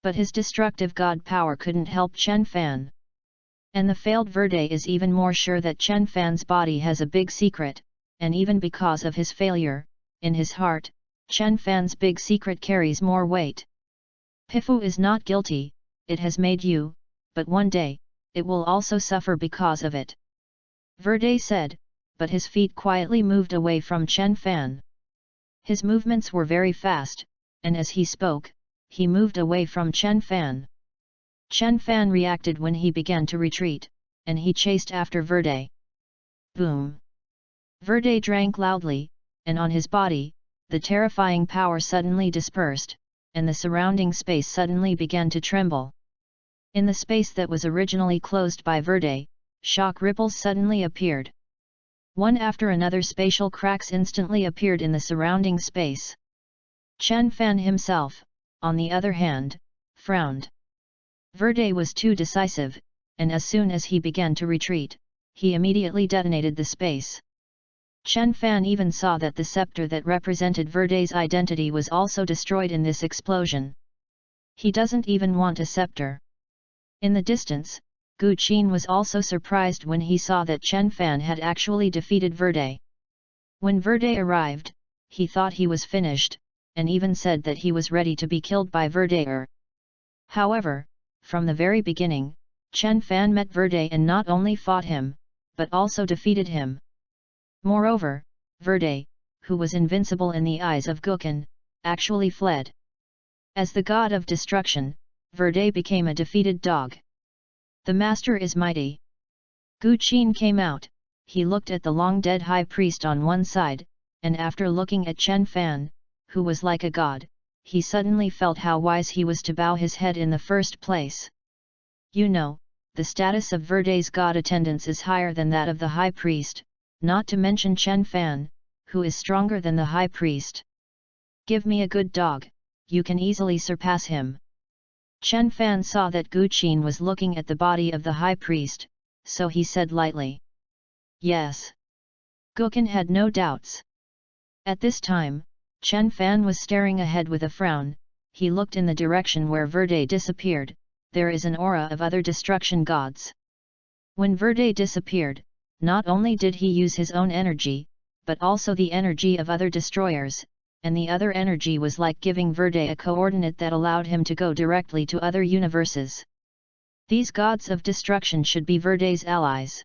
But his destructive god power couldn't help Chen Fan. And the failed Verde is even more sure that Chen Fan's body has a big secret, and even because of his failure, in his heart, Chen Fan's big secret carries more weight. Pifu is not guilty, it has made you, but one day, it will also suffer because of it. Verde said, but his feet quietly moved away from Chen Fan. His movements were very fast, and as he spoke, he moved away from Chen Fan. Chen Fan reacted when he began to retreat, and he chased after Verde. Boom! Verde drank loudly, and on his body, the terrifying power suddenly dispersed, and the surrounding space suddenly began to tremble. In the space that was originally closed by Verde, shock ripples suddenly appeared. One after another spatial cracks instantly appeared in the surrounding space. Chen Fan himself, on the other hand, frowned. Verde was too decisive, and as soon as he began to retreat, he immediately detonated the space. Chen Fan even saw that the scepter that represented Verde's identity was also destroyed in this explosion. He doesn't even want a scepter. In the distance, Gu Qin was also surprised when he saw that Chen Fan had actually defeated Verde. When Verde arrived, he thought he was finished, and even said that he was ready to be killed by Verde. However, from the very beginning, Chen Fan met Verde and not only fought him, but also defeated him. Moreover, Verde, who was invincible in the eyes of Guqin, actually fled. As the god of destruction, Verde became a defeated dog. The master is mighty. Gu Qin came out, he looked at the long-dead high priest on one side, and after looking at Chen Fan, who was like a god, he suddenly felt how wise he was to bow his head in the first place. You know, the status of Verde's god attendance is higher than that of the high priest, not to mention Chen Fan, who is stronger than the high priest. Give me a good dog, you can easily surpass him. Chen Fan saw that Gu Qin was looking at the body of the high priest, so he said lightly. Yes. Guqin had no doubts. At this time, Chen Fan was staring ahead with a frown, he looked in the direction where Verde disappeared, there is an aura of other destruction gods. When Verde disappeared, not only did he use his own energy, but also the energy of other destroyers, and the other energy was like giving Verde a coordinate that allowed him to go directly to other universes. These gods of destruction should be Verde's allies.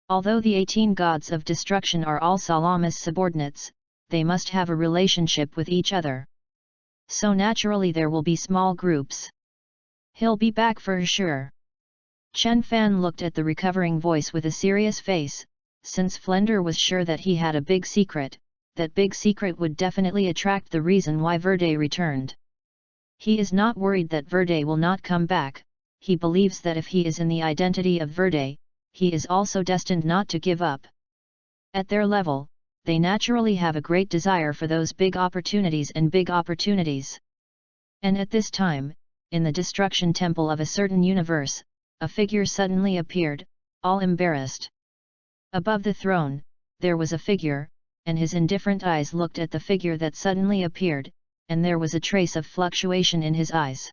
Although the 18 gods of destruction are all Salama's subordinates, they must have a relationship with each other. So naturally there will be small groups. He'll be back for sure. Chen Fan looked at the recovering voice with a serious face, since Flender was sure that he had a big secret, that big secret would definitely attract the reason why Verde returned. He is not worried that Verde will not come back, he believes that if he is in the identity of Verde, he is also destined not to give up. At their level, they naturally have a great desire for those big opportunities and big opportunities. And at this time, in the destruction temple of a certain universe, a figure suddenly appeared, all embarrassed. Above the throne, there was a figure, and his indifferent eyes looked at the figure that suddenly appeared, and there was a trace of fluctuation in his eyes.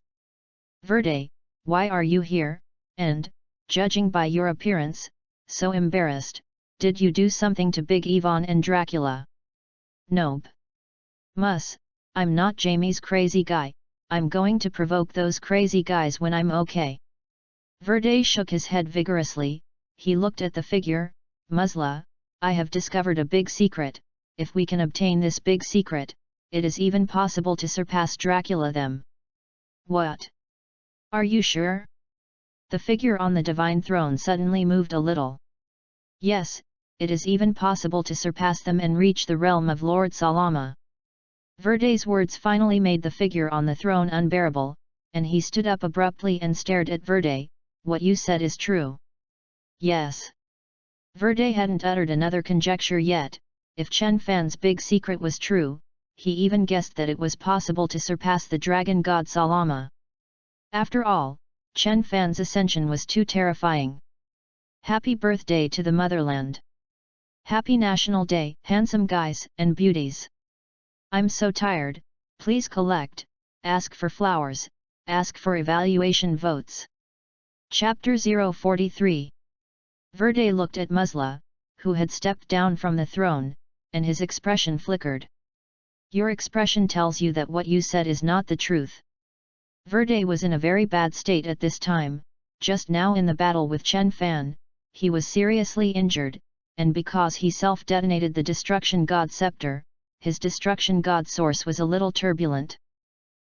Verde, why are you here, and, judging by your appearance, so embarrassed, did you do something to Big Ivan and Dracula? Nope. I'm not Jamie's crazy guy, I'm going to provoke those crazy guys when I'm okay. Verde shook his head vigorously, he looked at the figure, Musla, I have discovered a big secret, if we can obtain this big secret, it is even possible to surpass Dracula them. What? Are you sure? The figure on the divine throne suddenly moved a little. Yes, it is even possible to surpass them and reach the realm of Lord Salama. Verde's words finally made the figure on the throne unbearable, and he stood up abruptly and stared at Verde. What you said is true. Yes. Verde hadn't uttered another conjecture yet. If Chen Fan's big secret was true, he even guessed that it was possible to surpass the dragon god Salama. After all, Chen Fan's ascension was too terrifying. Happy birthday to the motherland! Happy National Day, handsome guys and beauties. I'm so tired, please collect, ask for flowers, ask for evaluation votes. Chapter 043. Verde looked at Musla, who had stepped down from the throne, and his expression flickered. Your expression tells you that what you said is not the truth. Verde was in a very bad state at this time. Just now in the battle with Chen Fan, he was seriously injured, and because he self-detonated the Destruction God Scepter, his Destruction God Source was a little turbulent.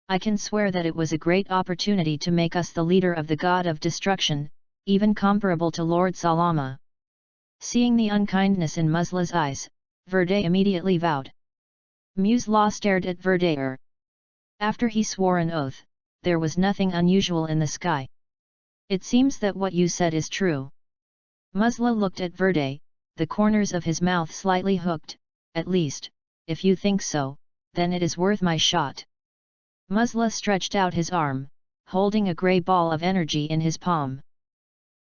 I can swear that it was a great opportunity to make us the leader of the God of Destruction, even comparable to Lord Salama. Seeing the unkindness in Musla's eyes, Verde immediately vowed. Musla stared at Verde. After he swore an oath, there was nothing unusual in the sky. It seems that what you said is true. Musla looked at Verde, the corners of his mouth slightly hooked. At least, if you think so, then it is worth my shot. Musla stretched out his arm, holding a grey ball of energy in his palm.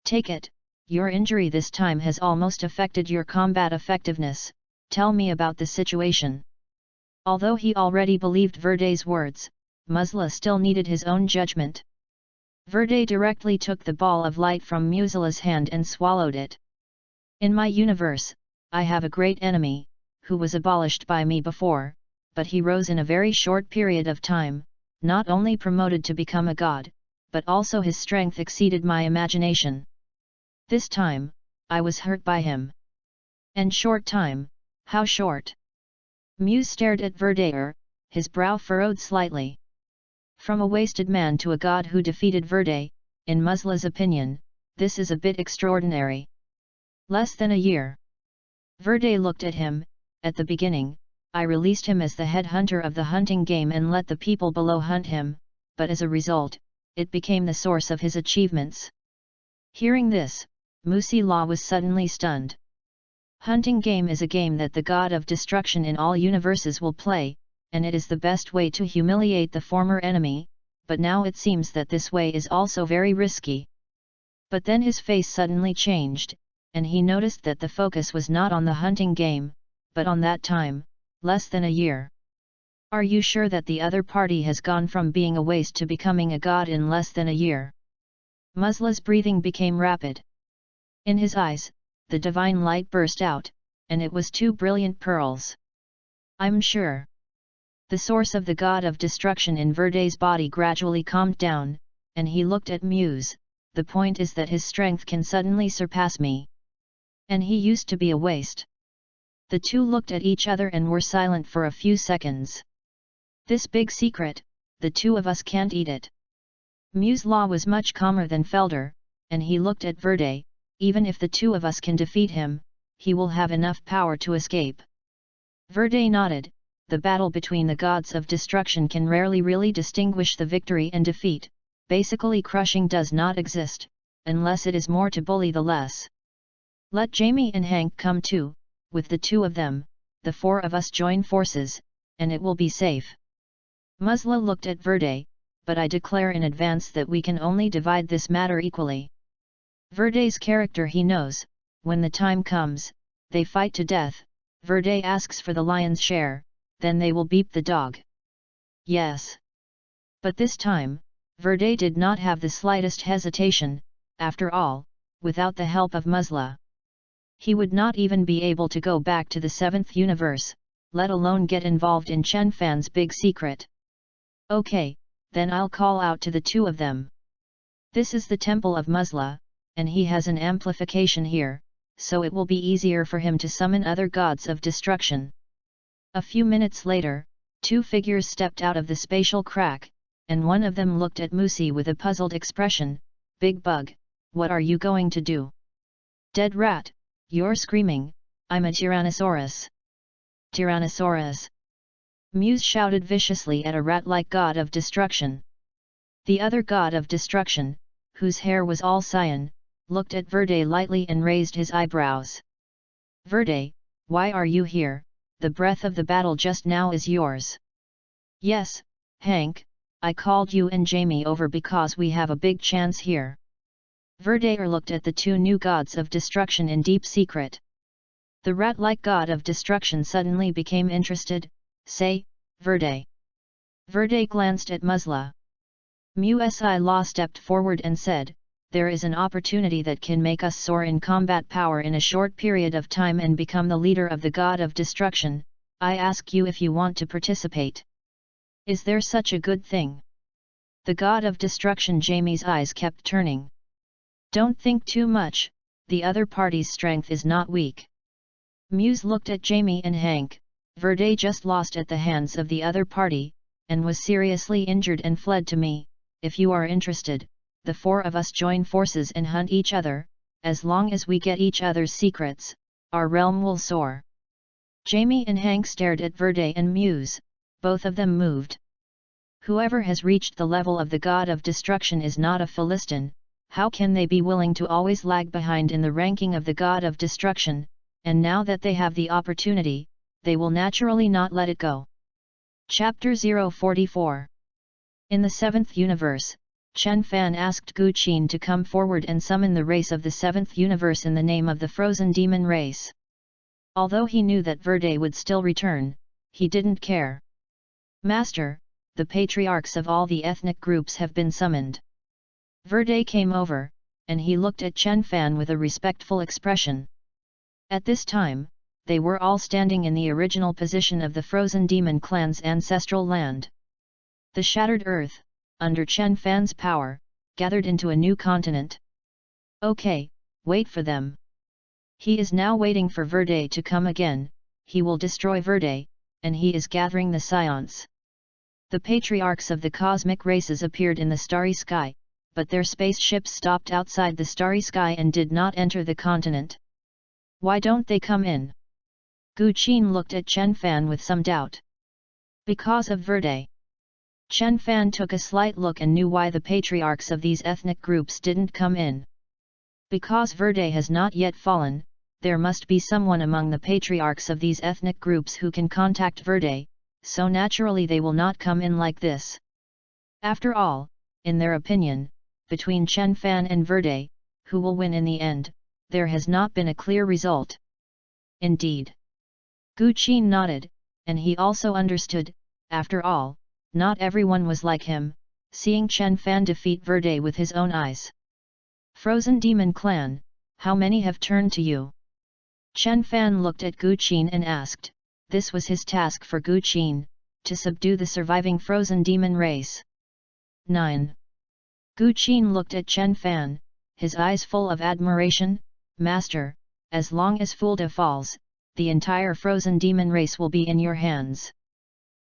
Take it, your injury this time has almost affected your combat effectiveness, tell me about the situation. Although he already believed Verde's words, Musla still needed his own judgment. Verde directly took the ball of light from Musla's hand and swallowed it. In my universe, I have a great enemy, who was abolished by me before, but he rose in a very short period of time, not only promoted to become a god, but also his strength exceeded my imagination. This time, I was hurt by him. And short time, how short? Muse stared at Verde, his brow furrowed slightly. From a wasted man to a god who defeated Verde, in Musla's opinion, this is a bit extraordinary. Less than a year. Verde looked at him. At the beginning, I released him as the head hunter of the hunting game and let the people below hunt him, but as a result, it became the source of his achievements. Hearing this, Musila was suddenly stunned. Hunting game is a game that the god of destruction in all universes will play, and it is the best way to humiliate the former enemy, but now it seems that this way is also very risky. But then his face suddenly changed, and he noticed that the focus was not on the hunting game, but on that time, less than a year. Are you sure that the other party has gone from being a waste to becoming a god in less than a year? Musla's breathing became rapid. In his eyes, the divine light burst out, and it was two brilliant pearls. I'm sure. The source of the god of destruction in Verde's body gradually calmed down, and he looked at Muse. The point is that his strength can suddenly surpass me. And he used to be a waste. The two looked at each other and were silent for a few seconds. This big secret, the two of us can't eat it. Musla was much calmer than Felder, and he looked at Verde. Even if the two of us can defeat him, he will have enough power to escape. Verde nodded. The battle between the gods of destruction can rarely really distinguish the victory and defeat. Basically, crushing does not exist, unless it is more to bully the less. Let Jamie and Hank come too. With the two of them, the four of us join forces, and it will be safe. Musla looked at Verde, but I declare in advance that we can only divide this matter equally. Verde's character he knows, when the time comes, they fight to death. Verde asks for the lion's share, then they will beat the dog. Yes. But this time, Verde did not have the slightest hesitation. After all, without the help of Musla, he would not even be able to go back to the 7th universe, let alone get involved in Chen Fan's big secret. Okay, then I'll call out to the two of them. This is the temple of Musla, and he has an amplification here, so it will be easier for him to summon other gods of destruction. A few minutes later, two figures stepped out of the spatial crack, and one of them looked at Musi with a puzzled expression. Big Bug, what are you going to do? Dead rat, you're screaming, I'm a Tyrannosaurus. Tyrannosaurus! Muse shouted viciously at a rat-like god of destruction. The other god of destruction, whose hair was all cyan, looked at Verde lightly and raised his eyebrows. Verde, why are you here? The breath of the battle just now is yours. Yes, Hank, I called you and Jamie over because we have a big chance here. Verde looked at the two new gods of destruction in deep secret. The rat-like god of destruction suddenly became interested. Say, Verde. Verde glanced at Musla. Musi Law stepped forward and said, there is an opportunity that can make us soar in combat power in a short period of time and become the leader of the god of destruction. I ask you if you want to participate. Is there such a good thing? The god of destruction. Jamie's eyes kept turning. Don't think too much, the other party's strength is not weak. Muse looked at Jamie and Hank. Verde just lost at the hands of the other party, and was seriously injured and fled to me. If you are interested, the four of us join forces and hunt each other. As long as we get each other's secrets, our realm will soar. Jamie and Hank stared at Verde and Muse, both of them moved. Whoever has reached the level of the god of destruction is not a Philistine. How can they be willing to always lag behind in the ranking of the god of destruction? And now that they have the opportunity, they will naturally not let it go. Chapter 044. In the 7th universe, Chen Fan asked Gu Qin to come forward and summon the race of the 7th universe in the name of the frozen demon race. Although he knew that Verde would still return, he didn't care. Master, the patriarchs of all the ethnic groups have been summoned. Verde came over, and he looked at Chen Fan with a respectful expression. At this time, they were all standing in the original position of the frozen demon clan's ancestral land. The shattered earth, under Chen Fan's power, gathered into a new continent. Okay, wait for them. He is now waiting for Verde to come again. He will destroy Verde, and he is gathering the scions. The patriarchs of the cosmic races appeared in the starry sky, but their spaceships stopped outside the starry sky and did not enter the continent. Why don't they come in? Gu Qin looked at Chen Fan with some doubt. Because of Verde. Chen Fan took a slight look and knew why the patriarchs of these ethnic groups didn't come in. Because Verde has not yet fallen, there must be someone among the patriarchs of these ethnic groups who can contact Verde, so naturally they will not come in like this. After all, in their opinion, between Chen Fan and Verde, who will win in the end, there has not been a clear result. Indeed. Gu Qin nodded, and he also understood. After all, not everyone was like him, seeing Chen Fan defeat Verde with his own eyes. Frozen Demon Clan, how many have turned to you? Chen Fan looked at Gu Qin and asked. This was his task for Gu Qin, to subdue the surviving frozen demon race. 9. Gu Qin looked at Chen Fan, his eyes full of admiration. Master, as long as Fulda falls, the entire frozen demon race will be in your hands.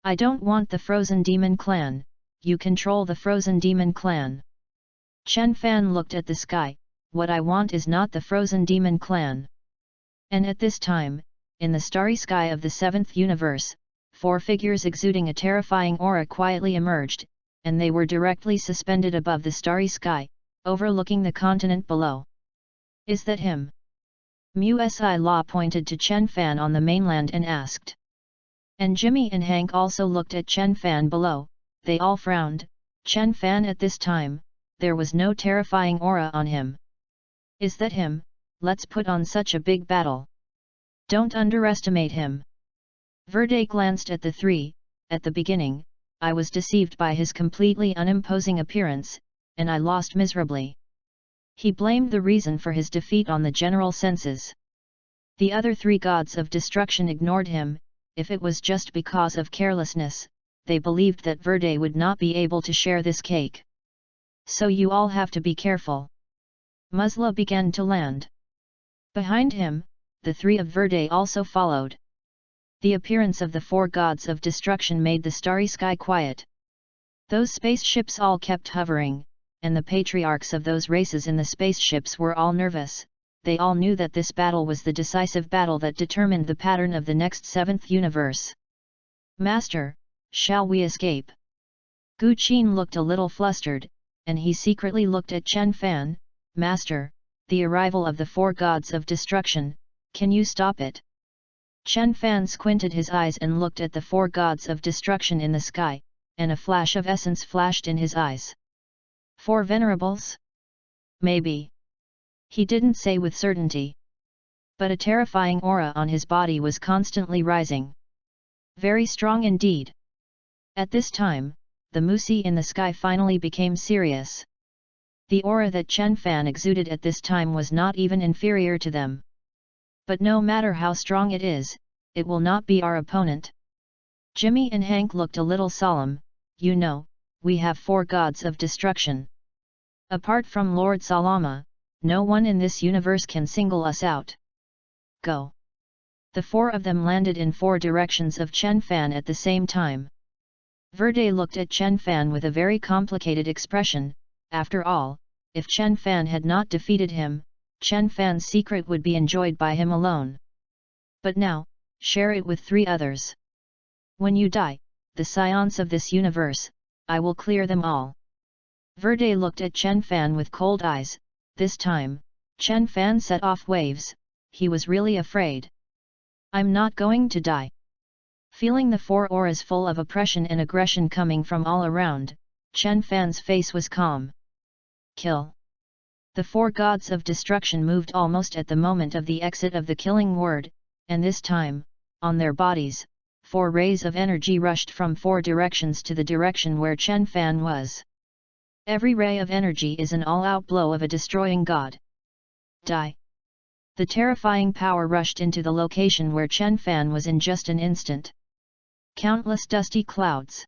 I don't want the frozen demon clan, you control the frozen demon clan. Chen Fan looked at the sky. What I want is not the frozen demon clan. And at this time, in the starry sky of the 7th universe, 4 figures exuding a terrifying aura quietly emerged, and they were directly suspended above the starry sky, overlooking the continent below. Is that him? Musi Law pointed to Chen Fan on the mainland and asked. And Jimmy and Hank also looked at Chen Fan below. They all frowned. Chen Fan at this time, there was no terrifying aura on him. Is that him? Let's put on such a big battle. Don't underestimate him. Verde glanced at the 3. At the beginning, I was deceived by his completely unimposing appearance, and I lost miserably. He blamed the reason for his defeat on the general senses. The other 3 gods of destruction ignored him. If it was just because of carelessness, they believed that Verde would not be able to share this cake. So you all have to be careful. Musla began to land. Behind him, the 3 of Verde also followed. The appearance of the 4 gods of destruction made the starry sky quiet. Those spaceships all kept hovering, and the patriarchs of those races in the spaceships were all nervous. They all knew that this battle was the decisive battle that determined the pattern of the next 7th universe. Master, shall we escape? Gu Qin looked a little flustered, and he secretly looked at Chen Fan. Master, the arrival of the 4 gods of destruction, can you stop it? Chen Fan squinted his eyes and looked at the 4 gods of destruction in the sky, and a flash of essence flashed in his eyes. 4 venerables? Maybe. He didn't say with certainty. But a terrifying aura on his body was constantly rising. Very strong indeed. At this time, the Musi in the sky finally became serious. The aura that Chen Fan exuded at this time was not even inferior to them. But no matter how strong it is, it will not be our opponent. Jimmy and Hank looked a little solemn. You know, we have 4 gods of destruction. Apart from Lord Salama, no one in this universe can single us out. Go. The 4 of them landed in 4 directions of Chen Fan at the same time. Verde looked at Chen Fan with a very complicated expression. After all, if Chen Fan had not defeated him, Chen Fan's secret would be enjoyed by him alone. But now, share it with 3 others. When you die, the scions of this universe, I will clear them all. Verde looked at Chen Fan with cold eyes. This time, Chen Fan set off waves. He was really afraid. I'm not going to die. Feeling the 4 auras full of oppression and aggression coming from all around, Chen Fan's face was calm. Kill. The 4 gods of destruction moved almost at the moment of the exit of the killing word, and this time, on their bodies, 4 rays of energy rushed from 4 directions to the direction where Chen Fan was. Every ray of energy is an all-out blow of a destroying god. Die. The terrifying power rushed into the location where Chen Fan was in just an instant. Countless dusty clouds.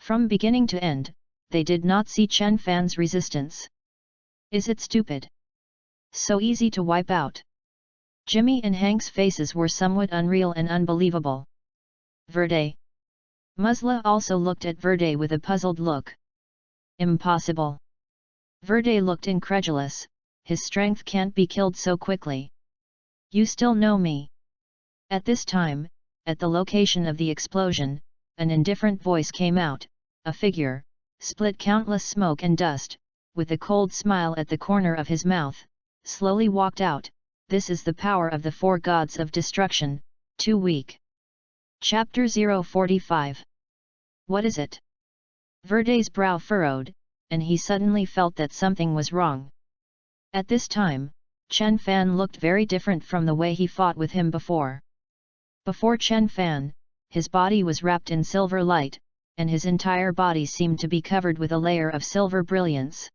From beginning to end, they did not see Chen Fan's resistance. Is it stupid? So easy to wipe out. Jimmy and Hank's faces were somewhat unreal and unbelievable. Verde. Musla also looked at Verde with a puzzled look. Impossible. Verde looked incredulous. His strength can't be killed so quickly. You still know me. At this time, at the location of the explosion, an indifferent voice came out. A figure, split countless smoke and dust, with a cold smile at the corner of his mouth, slowly walked out. This is the power of the 4 gods of destruction, too weak. Chapter 045. What is it? Verde's brow furrowed, and he suddenly felt that something was wrong. At this time, Chen Fan looked very different from the way he fought with him before. Before Chen Fan, his body was wrapped in silver light, and his entire body seemed to be covered with a layer of silver brilliance.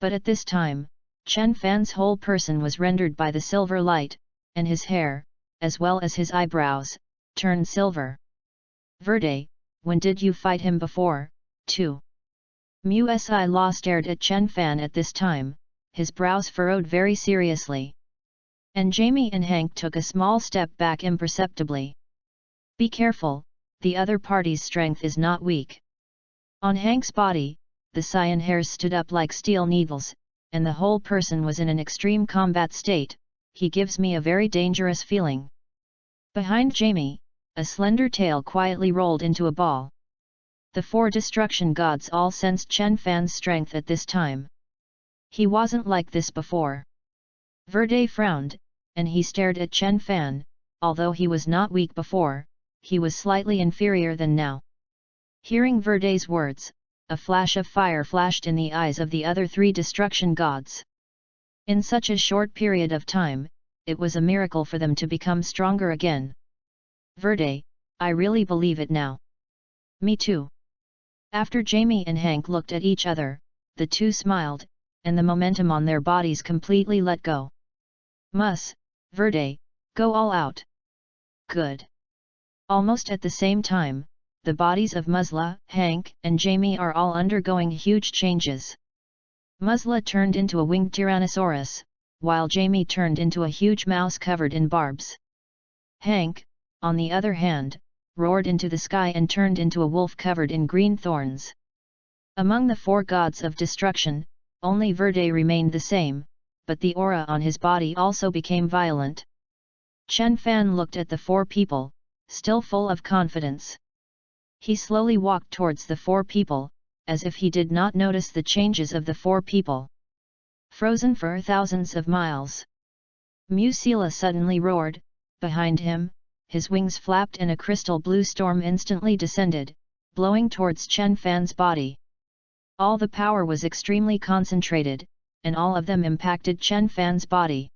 But at this time, Chen Fan's whole person was rendered by the silver light, and his hair, as well as his eyebrows, turned silver. Verde, when did you fight him before, too? Musi Law stared at Chen Fan at this time, his brows furrowed very seriously. And Jamie and Hank took a small step back imperceptibly. Be careful, the other party's strength is not weak. On Hank's body, the cyan hairs stood up like steel needles, and the whole person was in an extreme combat state. He gives me a very dangerous feeling. Behind Jamie, a slender tail quietly rolled into a ball. The 4 destruction gods all sensed Chen Fan's strength at this time. He wasn't like this before. Verde frowned, and he stared at Chen Fan. Although he was not weak before, he was slightly inferior than now. Hearing Verde's words, a flash of fire flashed in the eyes of the other 3 destruction gods. In such a short period of time, it was a miracle for them to become stronger again. Verde, I really believe it now. Me too. After Jamie and Hank looked at each other, the 2 smiled, and the momentum on their bodies completely let go. Verde, go all out. Good. Almost at the same time, the bodies of Musla, Hank, and Jamie are all undergoing huge changes. Musla turned into a winged Tyrannosaurus, while Jamie turned into a huge mouse covered in barbs. Hank, on the other hand, roared into the sky and turned into a wolf covered in green thorns. Among the 4 gods of destruction, only Verde remained the same, but the aura on his body also became violent. Chen Fan looked at the 4 people, still full of confidence. He slowly walked towards the 4 people, as if he did not notice the changes of the 4 people. Frozen for thousands of miles. Musila suddenly roared. Behind him, his wings flapped and a crystal blue storm instantly descended, blowing towards Chen Fan's body. All the power was extremely concentrated, and all of them impacted Chen Fan's body.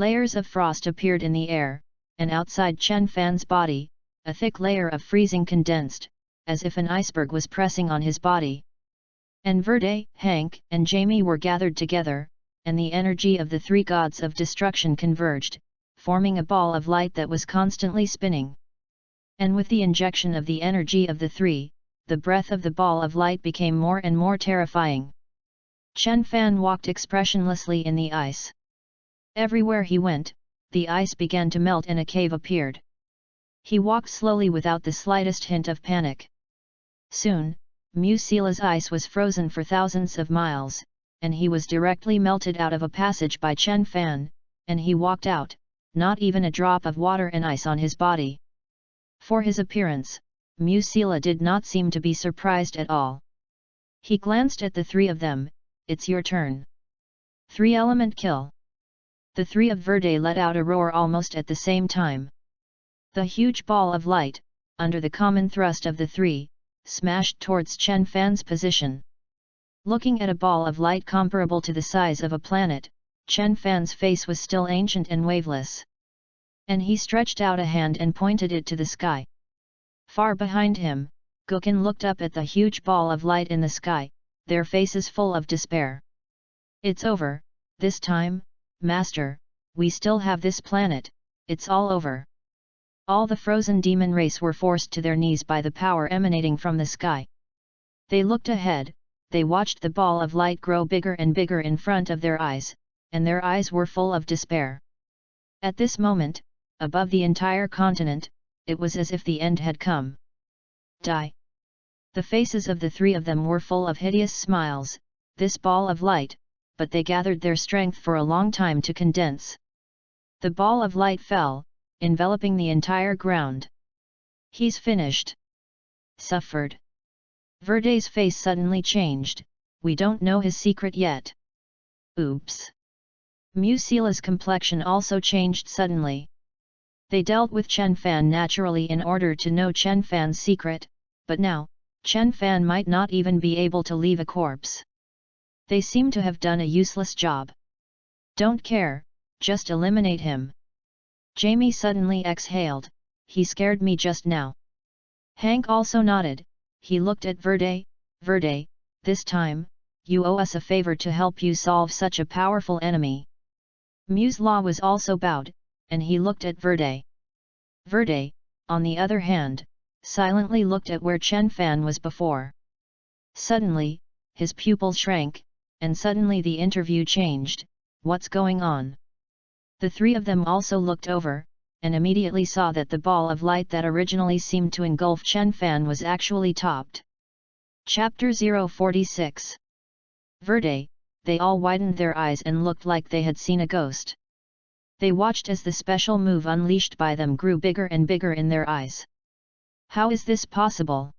Layers of frost appeared in the air, and outside Chen Fan's body, a thick layer of freezing condensed, as if an iceberg was pressing on his body. And Verde, Hank, and Jamie were gathered together, and the energy of the three gods of destruction converged, forming a ball of light that was constantly spinning. And with the injection of the energy of the three, the breath of the ball of light became more and more terrifying. Chen Fan walked expressionlessly in the ice. Everywhere he went, the ice began to melt and a cave appeared. He walked slowly without the slightest hint of panic. Soon, Musila's ice was frozen for thousands of miles, and he was directly melted out of a passage by Chen Fan, and he walked out, not even a drop of water and ice on his body. For his appearance, Musila did not seem to be surprised at all. He glanced at the three of them. It's your turn. 3-element kill. The three of Verde let out a roar almost at the same time. The huge ball of light, under the common thrust of the three, smashed towards Chen Fan's position. Looking at a ball of light comparable to the size of a planet, Chen Fan's face was still ancient and waveless. And he stretched out a hand and pointed it to the sky. Far behind him, Gukin looked up at the huge ball of light in the sky, their faces full of despair. It's over, this time, Master, we still have this planet, it's all over. All the frozen demon race were forced to their knees by the power emanating from the sky. They looked ahead, they watched the ball of light grow bigger and bigger in front of their eyes, and their eyes were full of despair. At this moment, above the entire continent, it was as if the end had come. Die! The faces of the three of them were full of hideous smiles, this ball of light, but they gathered their strength for a long time to condense. The ball of light fell, enveloping the entire ground. He's finished. Suffered. Verde's face suddenly changed, we don't know his secret yet. Oops. Musila's complexion also changed suddenly. They dealt with Chen Fan naturally in order to know Chen Fan's secret, but now, Chen Fan might not even be able to leave a corpse. They seem to have done a useless job. Don't care, just eliminate him. Jamie suddenly exhaled, he scared me just now. Hank also nodded, he looked at Verde, Verde, this time, you owe us a favor to help you solve such a powerful enemy. Musla was also bowed, and he looked at Verde. Verde, on the other hand, silently looked at where Chen Fan was before. Suddenly, his pupil shrank, and suddenly the interview changed, what's going on? The three of them also looked over, and immediately saw that the ball of light that originally seemed to engulf Chen Fan was actually topped. Chapter 046. Verde, they all widened their eyes and looked like they had seen a ghost. They watched as the special move unleashed by them grew bigger and bigger in their eyes. How is this possible?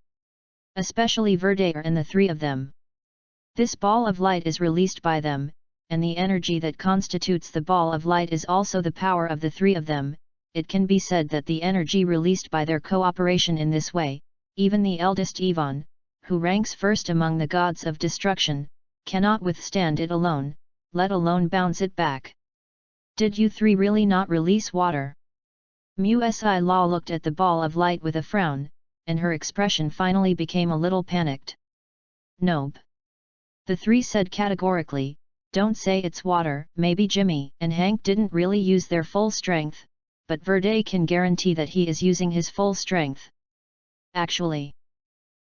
Especially Verde and the three of them. This ball of light is released by them, and the energy that constitutes the ball of light is also the power of the three of them. It can be said that the energy released by their cooperation in this way, even the eldest Ivan, who ranks first among the gods of destruction, cannot withstand it alone, let alone bounce it back. Did you three really not release water? Musi Law looked at the ball of light with a frown, and her expression finally became a little panicked. Nope. The three said categorically, don't say it's water. Maybe Jimmy and Hank didn't really use their full strength, but Verde can guarantee that he is using his full strength. Actually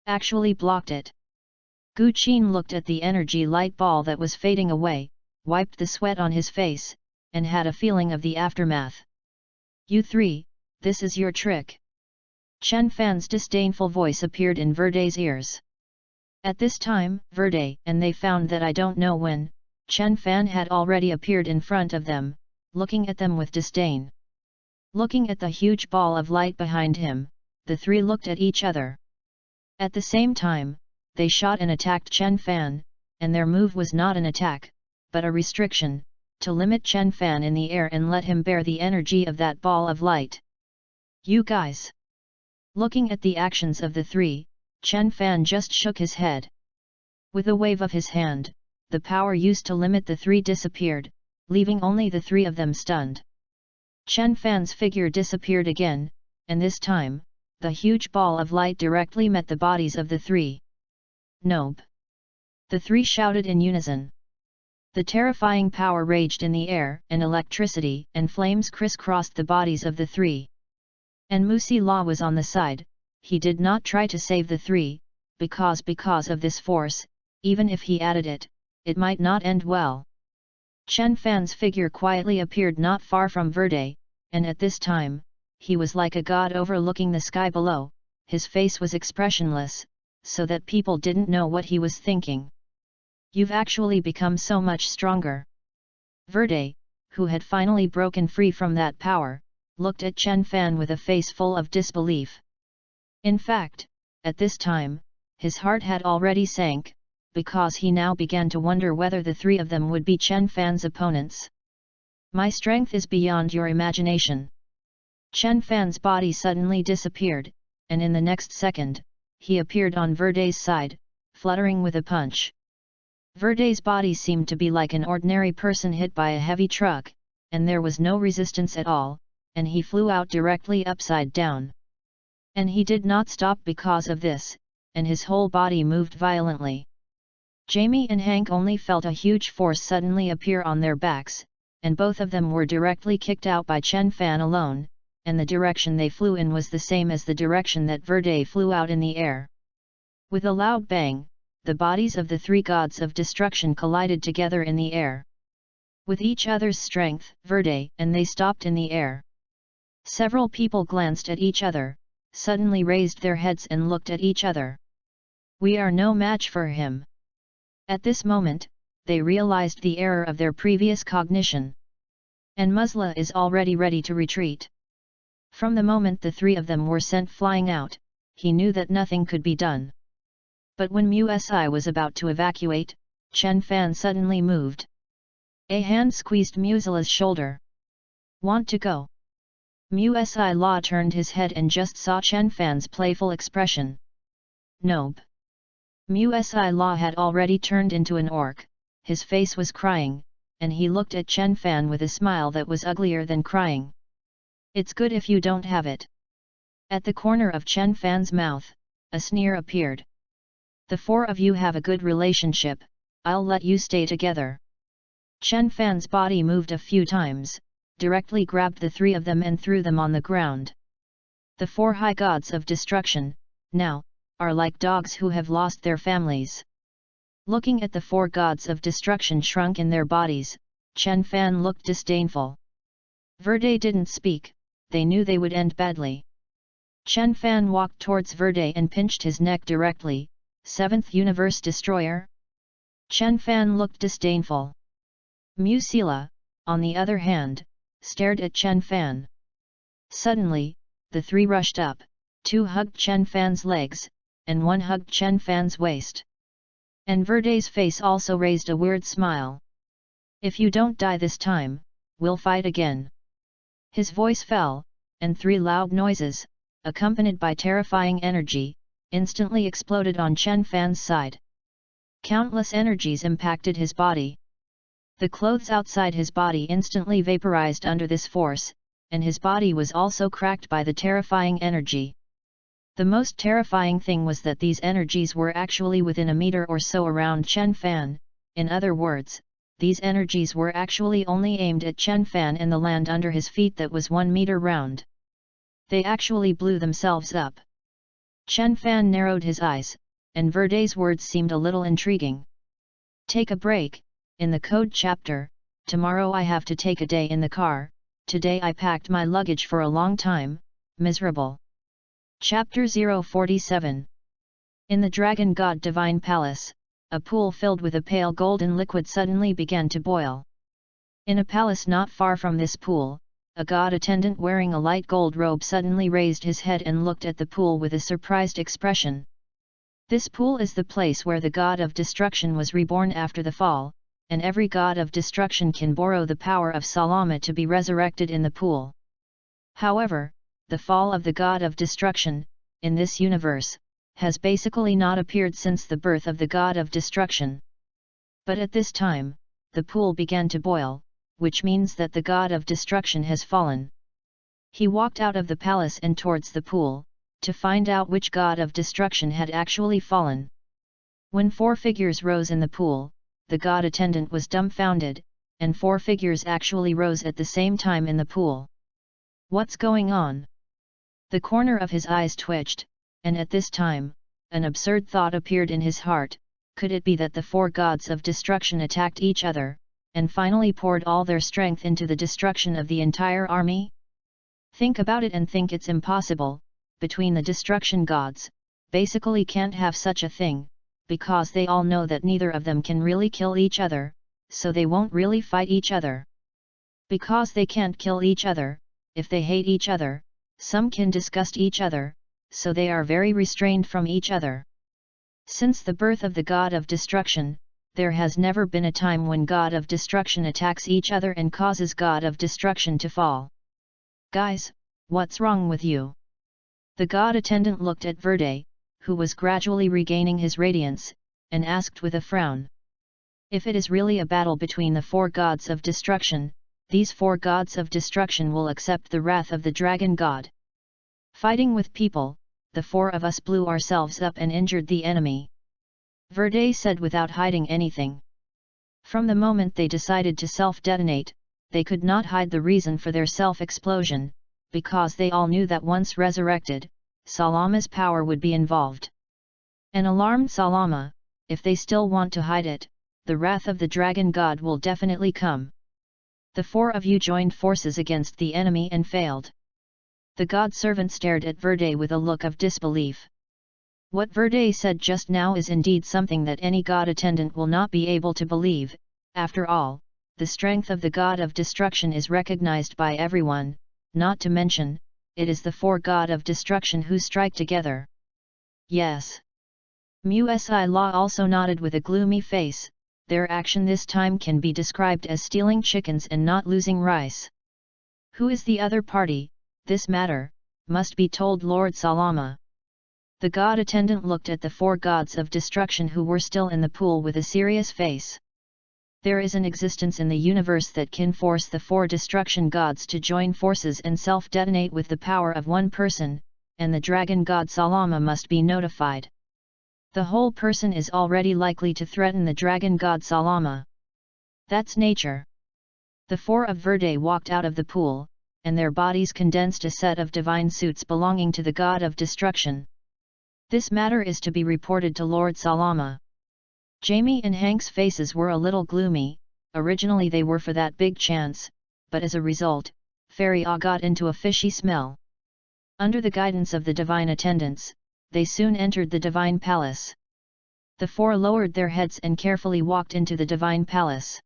blocked it. Gu Qin looked at the energy light ball that was fading away, wiped the sweat on his face, and had a feeling of the aftermath. You three, this is your trick. Chen Fan's disdainful voice appeared in Verde's ears. At this time, Verde and they found that I don't know when, Chen Fan had already appeared in front of them, looking at them with disdain. Looking at the huge ball of light behind him, the three looked at each other. At the same time, they shot and attacked Chen Fan, and their move was not an attack, but a restriction, to limit Chen Fan in the air and let him bear the energy of that ball of light. You guys! Looking at the actions of the three, Chen Fan just shook his head. With a wave of his hand, the power used to limit the three disappeared, leaving only the three of them stunned. Chen Fan's figure disappeared again, and this time, the huge ball of light directly met the bodies of the three. Nope! The three shouted in unison. The terrifying power raged in the air, and electricity and flames crisscrossed the bodies of the three. And Musi La was on the side. He did not try to save the three, because of this force, even if he added it, it might not end well. Chen Fan's figure quietly appeared not far from Verde, and at this time, he was like a god overlooking the sky below. His face was expressionless, so that people didn't know what he was thinking. You've actually become so much stronger. Verde, who had finally broken free from that power, looked at Chen Fan with a face full of disbelief. In fact, at this time, his heart had already sank, because he now began to wonder whether the three of them would be Chen Fan's opponents. My strength is beyond your imagination. Chen Fan's body suddenly disappeared, and in the next second, he appeared on Verde's side, fluttering with a punch. Verde's body seemed to be like an ordinary person hit by a heavy truck, and there was no resistance at all, and he flew out directly upside down. And he did not stop because of this, and his whole body moved violently. Jamie and Hank only felt a huge force suddenly appear on their backs, and both of them were directly kicked out by Chen Fan alone, and the direction they flew in was the same as the direction that Verde flew out in the air. With a loud bang, the bodies of the three gods of destruction collided together in the air. With each other's strength, Verde and they stopped in the air. Several people glanced at each other, suddenly raised their heads and looked at each other. We are no match for him. At this moment, they realized the error of their previous cognition. And Musla is already ready to retreat. From the moment the three of them were sent flying out, he knew that nothing could be done. But when Musi was about to evacuate, Chen Fan suddenly moved. A hand squeezed Musila's shoulder. Want to go? Musi La turned his head and just saw Chen Fan's playful expression. Nope. Musi La had already turned into an orc, his face was crying, and he looked at Chen Fan with a smile that was uglier than crying. It's good if you don't have it. At the corner of Chen Fan's mouth, a sneer appeared. The four of you have a good relationship, I'll let you stay together. Chen Fan's body moved a few times, directly grabbed the three of them and threw them on the ground. The four high gods of destruction, now, are like dogs who have lost their families. Looking at the four gods of destruction shrunk in their bodies, Chen Fan looked disdainful. Verde didn't speak, they knew they would end badly. Chen Fan walked towards Verde and pinched his neck directly. Seventh Universe Destroyer? Chen Fan looked disdainful. Musi La, on the other hand, stared at Chen Fan. Suddenly, the three rushed up, two hugged Chen Fan's legs, and one hugged Chen Fan's waist. And Verde's face also raised a weird smile. If you don't die this time, we'll fight again. His voice fell, and three loud noises, accompanied by terrifying energy, instantly exploded on Chen Fan's side. Countless energies impacted his body. The clothes outside his body instantly vaporized under this force, and his body was also cracked by the terrifying energy. The most terrifying thing was that these energies were actually within a meter or so around Chen Fan. In other words, these energies were actually only aimed at Chen Fan and the land under his feet that was 1 meter round. They actually blew themselves up. Chen Fan narrowed his eyes, and Verde's words seemed a little intriguing. Take a break, in the code chapter, tomorrow I have to take a day in the car, today I packed my luggage for a long time, miserable. Chapter 047. In the Dragon God Divine Palace, a pool filled with a pale golden liquid suddenly began to boil. In a palace not far from this pool, a god attendant wearing a light gold robe suddenly raised his head and looked at the pool with a surprised expression. This pool is the place where the god of destruction was reborn after the fall, and every god of destruction can borrow the power of Salama to be resurrected in the pool. However, the fall of the god of destruction, in this universe, has basically not appeared since the birth of the god of destruction. But at this time, the pool began to boil, which means that the god of destruction has fallen. He walked out of the palace and towards the pool, to find out which god of destruction had actually fallen. When 4 figures rose in the pool, the god attendant was dumbfounded, and 4 figures actually rose at the same time in the pool. What's going on? The corner of his eyes twitched, and at this time, an absurd thought appeared in his heart. Could it be that the 4 gods of destruction attacked each other, and finally poured all their strength into the destruction of the entire army? Think about it and think it's impossible. Between the destruction gods, basically can't have such a thing, because they all know that neither of them can really kill each other, so they won't really fight each other. Because they can't kill each other, if they hate each other, some can disgust each other, so they are very restrained from each other. Since the birth of the god of destruction, there has never been a time when god of destruction attacks each other and causes god of destruction to fall. Guys, what's wrong with you? The god attendant looked at Verde, who was gradually regaining his radiance, and asked with a frown. If it is really a battle between the 4 gods of destruction, these 4 gods of destruction will accept the wrath of the dragon god. Fighting with people, the 4 of us blew ourselves up and injured the enemy. Verde said without hiding anything. From the moment they decided to self-detonate, they could not hide the reason for their self-explosion, because they all knew that once resurrected, Salama's power would be involved. An alarmed Salama, if they still want to hide it, the wrath of the dragon god will definitely come. The 4 of you joined forces against the enemy and failed. The god servant stared at Verde with a look of disbelief. What Verde said just now is indeed something that any god attendant will not be able to believe. After all, the strength of the god of destruction is recognized by everyone, not to mention, it is the 4 god of destruction who strike together. Yes. Musi Law also nodded with a gloomy face. Their action this time can be described as stealing chickens and not losing rice. Who is the other party? This matter must be told Lord Salama. The god attendant looked at the 4 gods of destruction who were still in the pool with a serious face. There is an existence in the universe that can force the 4 destruction gods to join forces and self-detonate with the power of one person, and the dragon god Salama must be notified. The whole person is already likely to threaten the dragon god Salama. That's nature. The 4 of Verde walked out of the pool, and their bodies condensed a set of divine suits belonging to the god of destruction. This matter is to be reported to Lord Salama. Jamie and Hank's faces were a little gloomy. Originally they were for that big chance, but as a result, Fairy Ah got into a fishy smell. Under the guidance of the divine attendants, they soon entered the divine palace. The 4 lowered their heads and carefully walked into the divine palace.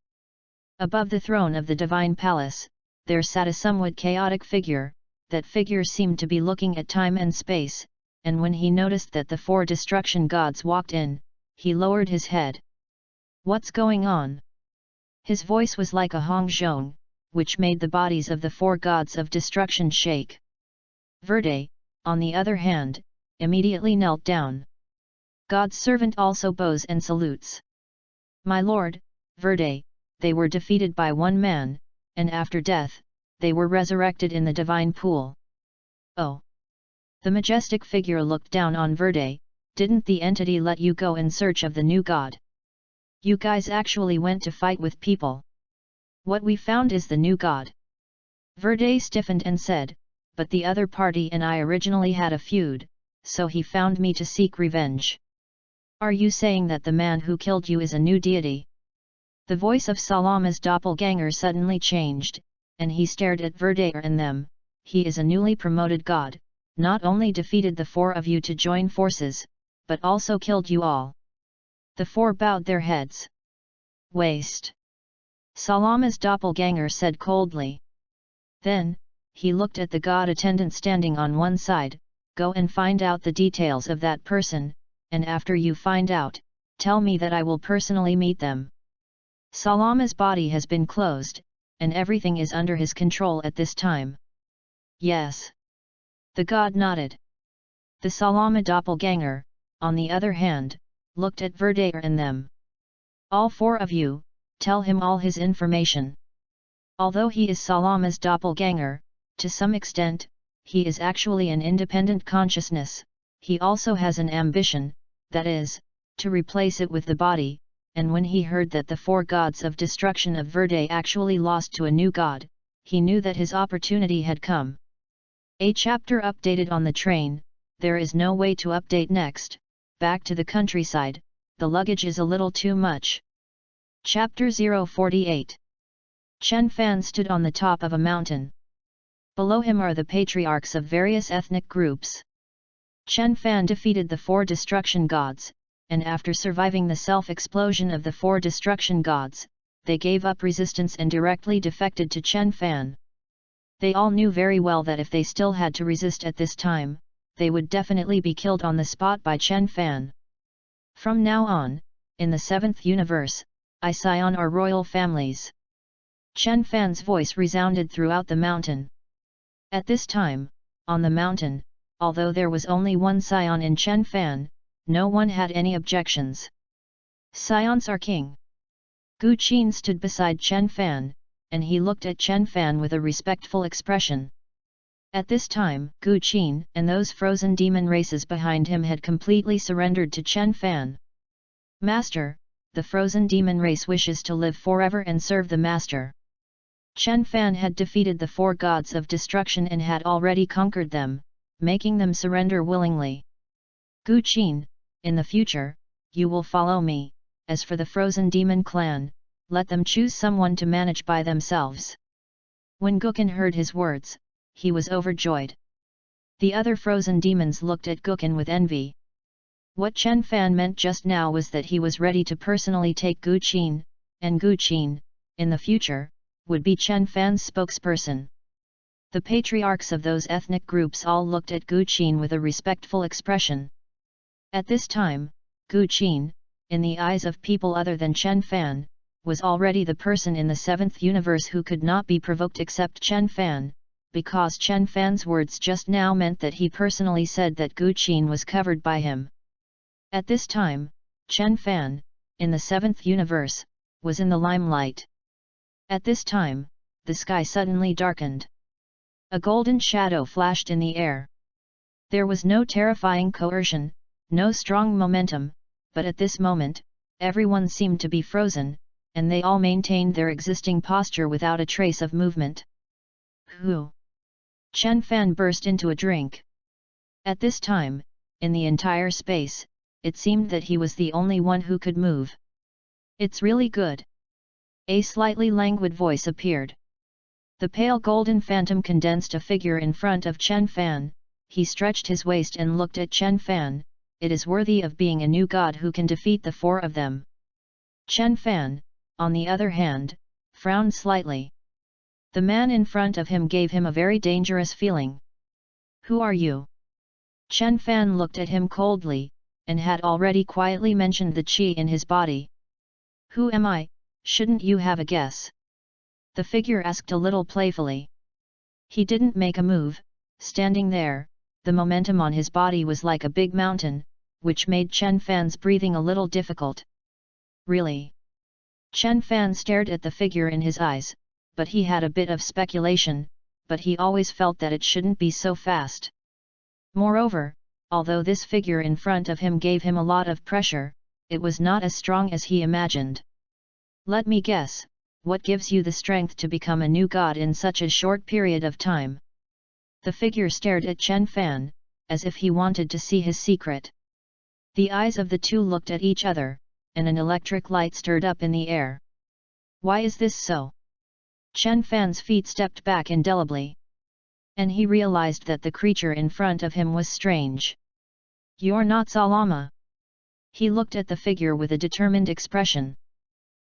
Above the throne of the divine palace, there sat a somewhat chaotic figure. That figure seemed to be looking at time and space, and when he noticed that the 4 destruction gods walked in, he lowered his head. What's going on? His voice was like a hong-zhong, which made the bodies of the 4 gods of destruction shake. Verde, on the other hand, immediately knelt down. God's servant also bows and salutes. My lord, Verde, they were defeated by one man, and after death, they were resurrected in the divine pool. Oh! The majestic figure looked down on Verde. Didn't the entity let you go in search of the new god? You guys actually went to fight with people. What we found is the new god. Verde stiffened and said, but the other party and I originally had a feud, so he found me to seek revenge. Are you saying that the man who killed you is a new deity? The voice of Salama's doppelganger suddenly changed, and he stared at Verde and them. He is a newly promoted god, not only defeated the 4 of you to join forces, but also killed you all. The 4 bowed their heads. Waste. Salama's doppelganger said coldly. Then, he looked at the god attendant standing on one side. Go and find out the details of that person, and after you find out, tell me that I will personally meet them. Salama's body has been closed, and everything is under his control at this time. Yes. The god nodded. The Salama doppelganger, on the other hand, looked at Verde and them. All 4 of you, tell him all his information. Although he is Salama's doppelganger, to some extent, he is actually an independent consciousness. He also has an ambition, that is, to replace it with the body, and when he heard that the 4 gods of destruction of Verde actually lost to a new god, he knew that his opportunity had come. A chapter updated on the train. There is no way to update next. Back to the countryside, the luggage is a little too much. Chapter 048. Chen Fan stood on the top of a mountain. Below him are the patriarchs of various ethnic groups. Chen Fan defeated the 4 destruction gods, and after surviving the self-explosion of the 4 destruction gods, they gave up resistance and directly defected to Chen Fan. They all knew very well that if they still had to resist at this time, they would definitely be killed on the spot by Chen Fan. From now on, in the 7th universe, I scion are royal families. Chen Fan's voice resounded throughout the mountain. At this time, on the mountain, although there was only one scion in Chen Fan, no one had any objections. Scions are king. Gu Qin stood beside Chen Fan, and he looked at Chen Fan with a respectful expression. At this time, Gu Qin and those frozen demon races behind him had completely surrendered to Chen Fan. Master, the frozen demon race wishes to live forever and serve the master. Chen Fan had defeated the 4 gods of destruction and had already conquered them, making them surrender willingly. Gu Qin, in the future, you will follow me. As for the frozen demon clan, let them choose someone to manage by themselves. When Guqin heard his words, he was overjoyed. The other frozen demons looked at Guqin with envy. What Chen Fan meant just now was that he was ready to personally take Gu Qin, and Gu Qin, in the future, would be Chen Fan's spokesperson. The patriarchs of those ethnic groups all looked at Gu Qin with a respectful expression. At this time, Gu Qin, in the eyes of people other than Chen Fan, was already the person in the 7th universe who could not be provoked except Chen Fan, because Chen Fan's words just now meant that he personally said that Gu Qin was covered by him. At this time, Chen Fan, in the 7th universe, was in the limelight. At this time, the sky suddenly darkened. A golden shadow flashed in the air. There was no terrifying coercion, no strong momentum, but at this moment, everyone seemed to be frozen, and they all maintained their existing posture without a trace of movement. Who? Chen Fan burst into a drink. At this time, in the entire space, it seemed that he was the only one who could move. It's really good. A slightly languid voice appeared. The pale golden phantom condensed a figure in front of Chen Fan. He stretched his waist and looked at Chen Fan. It is worthy of being a new god who can defeat the 4 of them. Chen Fan, on the other hand, frowned slightly. The man in front of him gave him a very dangerous feeling. Who are you? Chen Fan looked at him coldly, and had already quietly mentioned the qi in his body. Who am I? Shouldn't you have a guess? The figure asked a little playfully. He didn't make a move, standing there. The momentum on his body was like a big mountain, which made Chen Fan's breathing a little difficult. Really? Chen Fan stared at the figure in his eyes, but he had a bit of speculation, but he always felt that it shouldn't be so fast. Moreover, although this figure in front of him gave him a lot of pressure, it was not as strong as he imagined. Let me guess, what gives you the strength to become a new god in such a short period of time? The figure stared at Chen Fan, as if he wanted to see his secret. The eyes of the two looked at each other, and an electric light stirred up in the air. Why is this so? Chen Fan's feet stepped back indelibly. And he realized that the creature in front of him was strange. You're not Salama. He looked at the figure with a determined expression.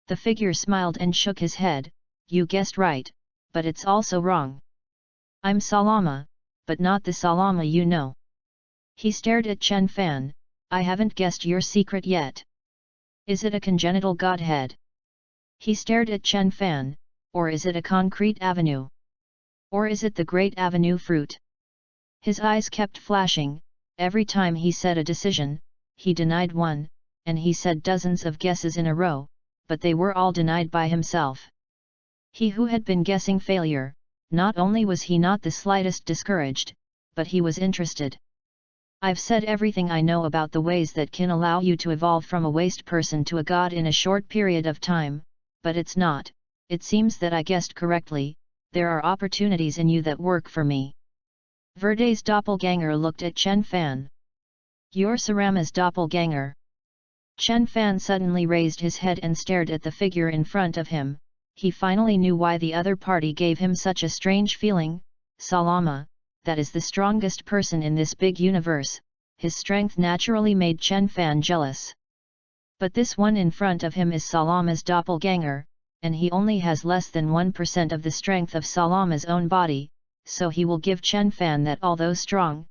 The figure smiled and shook his head. You guessed right, but it's also wrong. I'm Salama, but not the Salama you know. He stared at Chen Fan. I haven't guessed your secret yet. Is it a congenital godhead? He stared at Chen Fan. Or is it a concrete avenue? Or is it the great avenue fruit? His eyes kept flashing. Every time he said a decision, he denied one, and he said dozens of guesses in a row, but they were all denied by himself. He who had been guessing failure, not only was he not the slightest discouraged, but he was interested. I've said everything I know about the ways that can allow you to evolve from a waste person to a god in a short period of time, but it's not, it seems that I guessed correctly, there are opportunities in you that work for me. Verde's doppelganger looked at Chen Fan. You're Sarama's doppelganger. Chen Fan suddenly raised his head and stared at the figure in front of him. He finally knew why the other party gave him such a strange feeling. Salama, that is the strongest person in this big universe. His strength naturally made Chen Fan jealous. But this one in front of him is Salama's doppelganger, and he only has less than 1% of the strength of Salama's own body, so he will give Chen Fan that although strong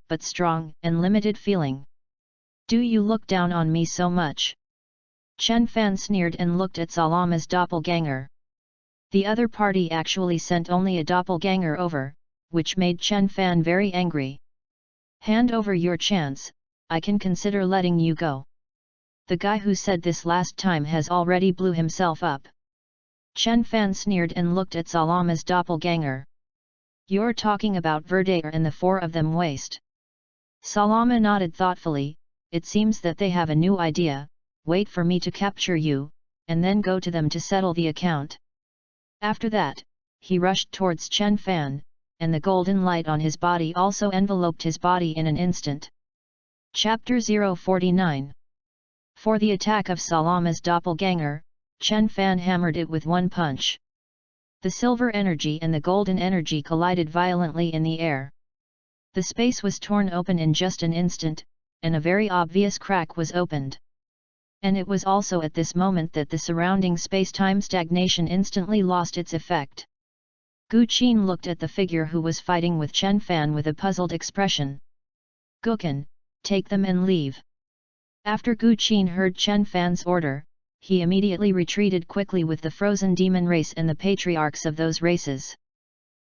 and limited feeling. Do you look down on me so much? Chen Fan sneered and looked at Salama's doppelganger. The other party actually sent only a doppelganger over, which made Chen Fan very angry. Hand over your chance, I can consider letting you go. The guy who said this last time has already blew himself up. Chen Fan sneered and looked at Salama's doppelganger. You're talking about Verde and the four of them waste. Salama nodded thoughtfully. It seems that they have a new idea. Wait for me to capture you, and then go to them to settle the account. After that, he rushed towards Chen Fan, and the golden light on his body also enveloped his body in an instant. Chapter 049. For the attack of Salama's doppelganger, Chen Fan hammered it with one punch. The silver energy and the golden energy collided violently in the air. The space was torn open in just an instant, and a very obvious crack was opened. And it was also at this moment that the surrounding space-time stagnation instantly lost its effect. Gu Qin looked at the figure who was fighting with Chen Fan with a puzzled expression. Guqin, take them and leave. After Gu Qin heard Chen Fan's order, he immediately retreated quickly with the frozen demon race and the patriarchs of those races.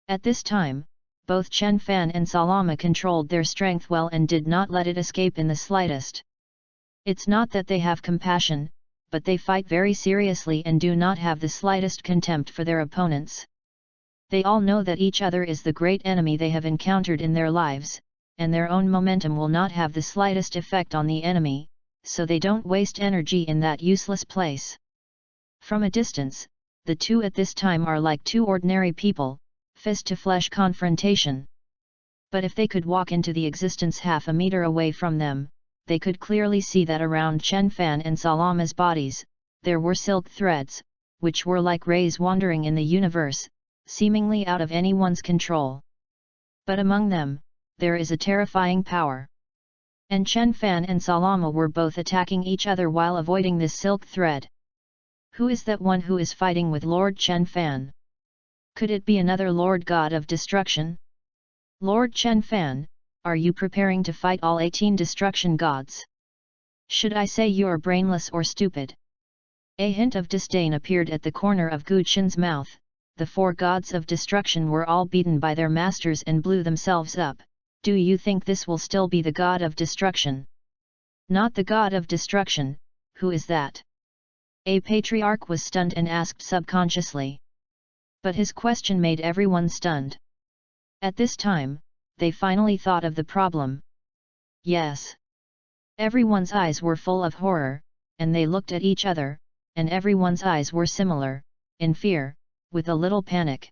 At this time, both Chen Fan and Salama controlled their strength well and did not let it escape in the slightest. It's not that they have compassion, but they fight very seriously and do not have the slightest contempt for their opponents. They all know that each other is the great enemy they have encountered in their lives, and their own momentum will not have the slightest effect on the enemy, so they don't waste energy in that useless place. From a distance, the two at this time are like two ordinary people, fist-to-flesh confrontation. But if they could walk into the existence half a meter away from them, they could clearly see that around Chen Fan and Salama's bodies, there were silk threads, which were like rays wandering in the universe, seemingly out of anyone's control. But among them, there is a terrifying power. And Chen Fan and Salama were both attacking each other while avoiding this silk thread. Who is that one who is fighting with Lord Chen Fan? Could it be another Lord God of Destruction? Lord Chen Fan, are you preparing to fight all 18 destruction gods? Should I say you are brainless or stupid? A hint of disdain appeared at the corner of Gu Qin's mouth. The 4 gods of destruction were all beaten by their masters and blew themselves up. Do you think this will still be the god of destruction? Not the god of destruction, who is that? A patriarch was stunned and asked subconsciously. But his question made everyone stunned. At this time, they finally thought of the problem. Yes. Everyone's eyes were full of horror, and they looked at each other, and everyone's eyes were similar, in fear, with a little panic.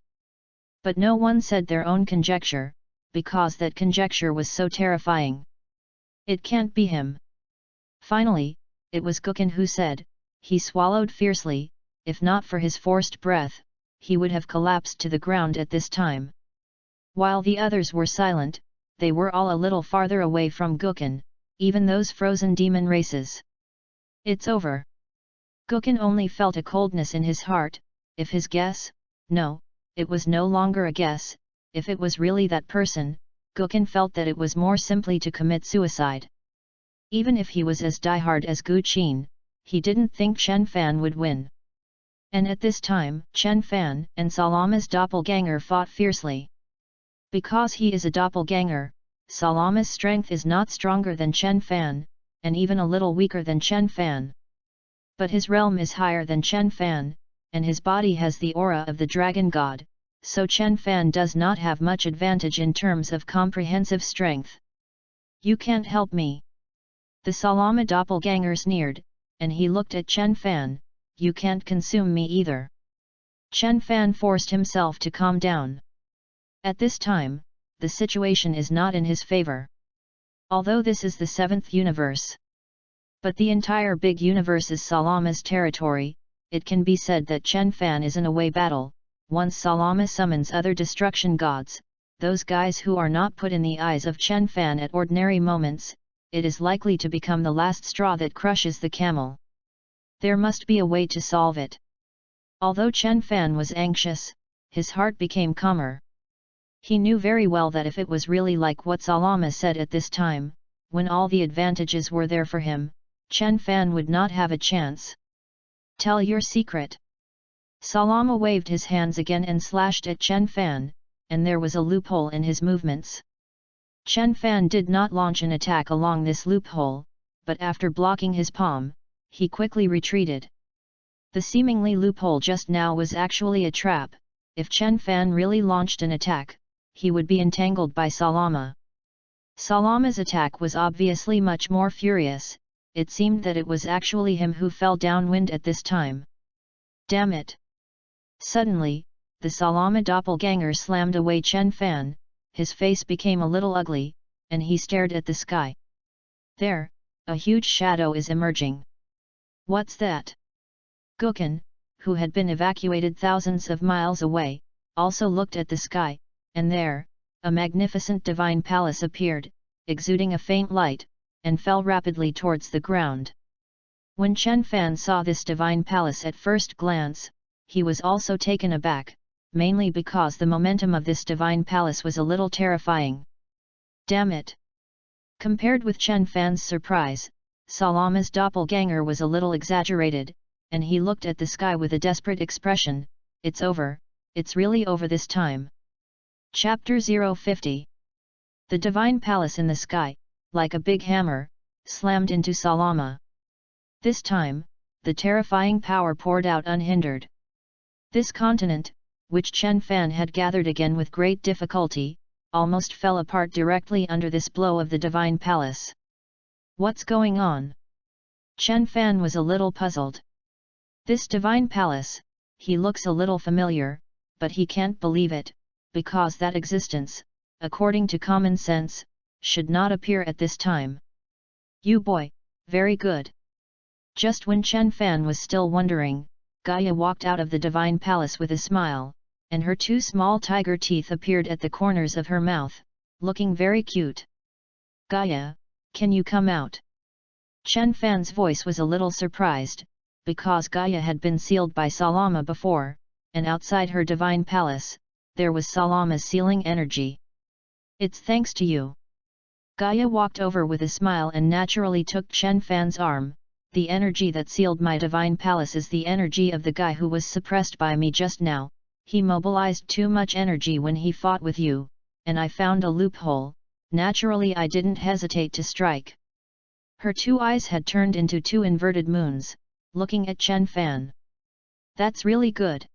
But no one said their own conjecture, because that conjecture was so terrifying. It can't be him. Finally, it was Guqin who said. He swallowed fiercely. If not for his forced breath, he would have collapsed to the ground at this time. While the others were silent, they were all a little farther away from Guqin, even those frozen demon races. It's over. Guqin only felt a coldness in his heart. If his guess? No, it was no longer a guess. If it was really that person, Guqin felt that it was more simply to commit suicide. Even if he was as diehard as Gu Qin, he didn't think Chen Fan would win. And at this time, Chen Fan and Salama's doppelganger fought fiercely. Because he is a doppelganger, Salama's strength is not stronger than Chen Fan, and even a little weaker than Chen Fan. But his realm is higher than Chen Fan, and his body has the aura of the dragon god, so Chen Fan does not have much advantage in terms of comprehensive strength. You can't help me. The Salama doppelganger sneered, and he looked at Chen Fan. You can't consume me either. Chen Fan forced himself to calm down. At this time, the situation is not in his favor. Although this is the 7th universe, but the entire big universe is Salama's territory, it can be said that Chen Fan is in a way battle. Once Salama summons other destruction gods, those guys who are not put in the eyes of Chen Fan at ordinary moments, it is likely to become the last straw that crushes the camel. There must be a way to solve it. Although Chen Fan was anxious, his heart became calmer. He knew very well that if it was really like what Salama said at this time, when all the advantages were there for him, Chen Fan would not have a chance. Tell your secret. Salama waved his hands again and slashed at Chen Fan, and there was a loophole in his movements. Chen Fan did not launch an attack along this loophole, but after blocking his palm, he quickly retreated. The seemingly loophole just now was actually a trap. If Chen Fan really launched an attack, he would be entangled by Salama. Salama's attack was obviously much more furious. It seemed that it was actually him who fell downwind at this time. Damn it! Suddenly, the Salama doppelganger slammed away Chen Fan. His face became a little ugly, and he stared at the sky. There, a huge shadow is emerging. What's that? Gukan, who had been evacuated thousands of miles away, also looked at the sky, and there, a magnificent divine palace appeared, exuding a faint light, and fell rapidly towards the ground. When Chen Fan saw this divine palace at first glance, he was also taken aback, mainly because the momentum of this divine palace was a little terrifying. Damn it! Compared with Chen Fan's surprise, Salama's doppelganger was a little exaggerated, and he looked at the sky with a desperate expression. It's over, it's really over this time. Chapter 050. The divine palace in the sky, like a big hammer, slammed into Salama. This time, the terrifying power poured out unhindered. This continent, which Chen Fan had gathered again with great difficulty, almost fell apart directly under this blow of the divine palace. What's going on? Chen Fan was a little puzzled. This divine palace, he looks a little familiar, but he can't believe it, because that existence, according to common sense, should not appear at this time. You boy, very good. Just when Chen Fan was still wondering, Gaia walked out of the divine palace with a smile, and her two small tiger teeth appeared at the corners of her mouth, looking very cute. Gaia, can you come out? Chen Fan's voice was a little surprised, because Gaia had been sealed by Salama before, and outside her divine palace, there was Salama's sealing energy. It's thanks to you. Gaia walked over with a smile and naturally took Chen Fan's arm. The energy that sealed my divine palace is the energy of the guy who was suppressed by me just now. He mobilized too much energy when he fought with you, and I found a loophole. Naturally I didn't hesitate to strike. Her two eyes had turned into two inverted moons, looking at Chen Fan. That's really good.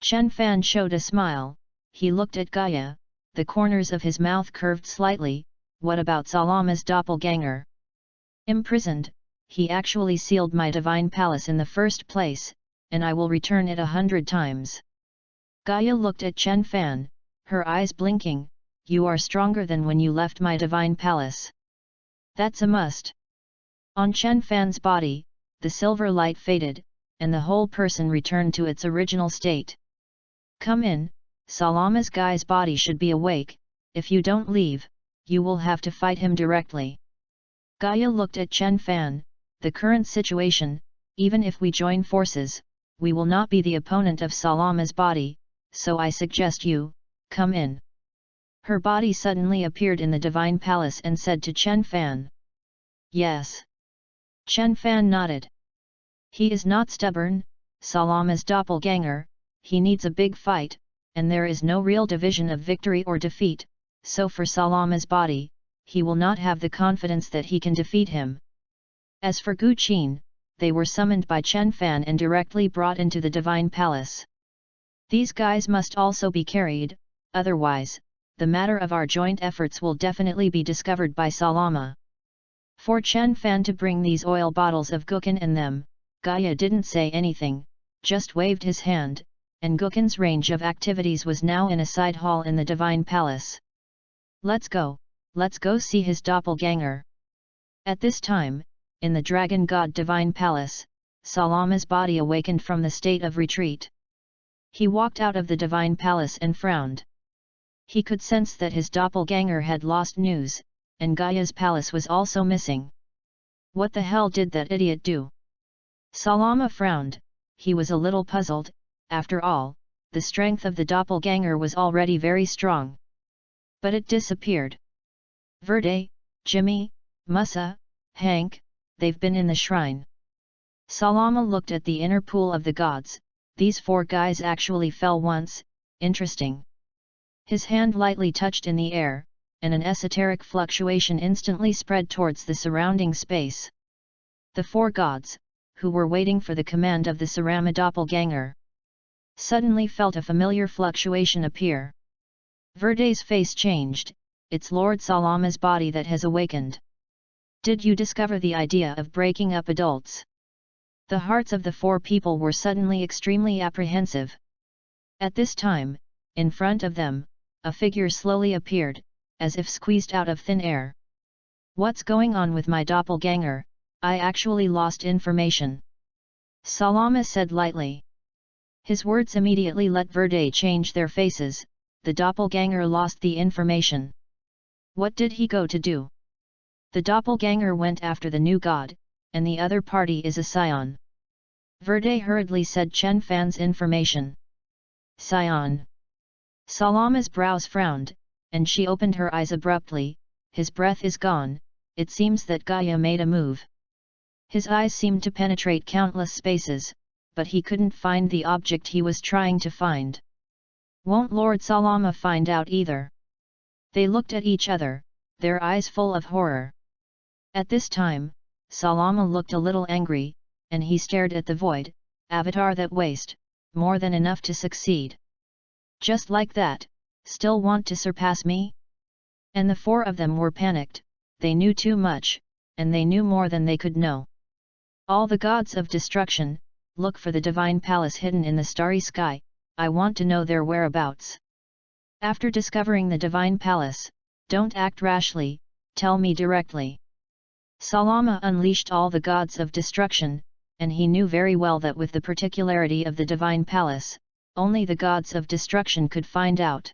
Chen Fan showed a smile. He looked at Gaia, the corners of his mouth curved slightly. What about Salama's doppelganger? Imprisoned, he actually sealed my divine palace in the first place, and I will return it 100 times. Gaia looked at Chen Fan, her eyes blinking. You are stronger than when you left my divine palace. That's a must. On Chen Fan's body, the silver light faded, and the whole person returned to its original state. Come in, Salama's guy's body should be awake. If you don't leave, you will have to fight him directly. Gaia looked at Chen Fan. The current situation, even if we join forces, we will not be the opponent of Salama's body, so I suggest you, come in. Her body suddenly appeared in the divine palace and said to Chen Fan. Yes. Chen Fan nodded. He is not stubborn, Salama's doppelganger, he needs a big fight, and there is no real division of victory or defeat, so for Salama's body, he will not have the confidence that he can defeat him. As for Gu Qin, they were summoned by Chen Fan and directly brought into the Divine Palace. These guys must also be carried, otherwise, the matter of our joint efforts will definitely be discovered by Salama. For Chen Fan to bring these oil bottles of Gukin and them, Gaia didn't say anything, just waved his hand, and Gukin's range of activities was now in a side hall in the Divine Palace. Let's go see his doppelganger. At this time, in the Dragon God Divine Palace, Salama's body awakened from the state of retreat. He walked out of the Divine Palace and frowned. He could sense that his doppelganger had lost news, and Gaia's palace was also missing. What the hell did that idiot do? Salama frowned, he was a little puzzled. After all, the strength of the doppelganger was already very strong. But it disappeared. Verde, Jimmy, Musa, Hank, they've been in the shrine. Salama looked at the inner pool of the gods. These 4 guys actually fell once, interesting. His hand lightly touched in the air, and an esoteric fluctuation instantly spread towards the surrounding space. The 4 gods, who were waiting for the command of the Sarama doppelganger, suddenly felt a familiar fluctuation appear. Verde's face changed, it's Lord Salama's body that has awakened. Did you discover the idea of breaking up adults? The hearts of the 4 people were suddenly extremely apprehensive. At this time, in front of them, a figure slowly appeared, as if squeezed out of thin air. What's going on with my doppelganger? I actually lost information. Salama said lightly. His words immediately let Verde change their faces. The doppelganger lost the information. What did he go to do? The doppelganger went after the new god, and the other party is a scion. Verde hurriedly said Chen Fan's information. Scion. Salama's brows frowned, and she opened her eyes abruptly. His breath is gone, it seems that Gaia made a move. His eyes seemed to penetrate countless spaces, but he couldn't find the object he was trying to find. Won't Lord Salama find out either? They looked at each other, their eyes full of horror. At this time, Salama looked a little angry, and he stared at the void, avatar that waste, more than enough to succeed. Just like that, still want to surpass me? And the 4 of them were panicked, they knew too much, and they knew more than they could know. All the gods of destruction, look for the Divine Palace hidden in the starry sky, I want to know their whereabouts. After discovering the Divine Palace, don't act rashly, tell me directly. Salama unleashed all the gods of destruction, and he knew very well that with the particularity of the Divine Palace, only the gods of destruction could find out.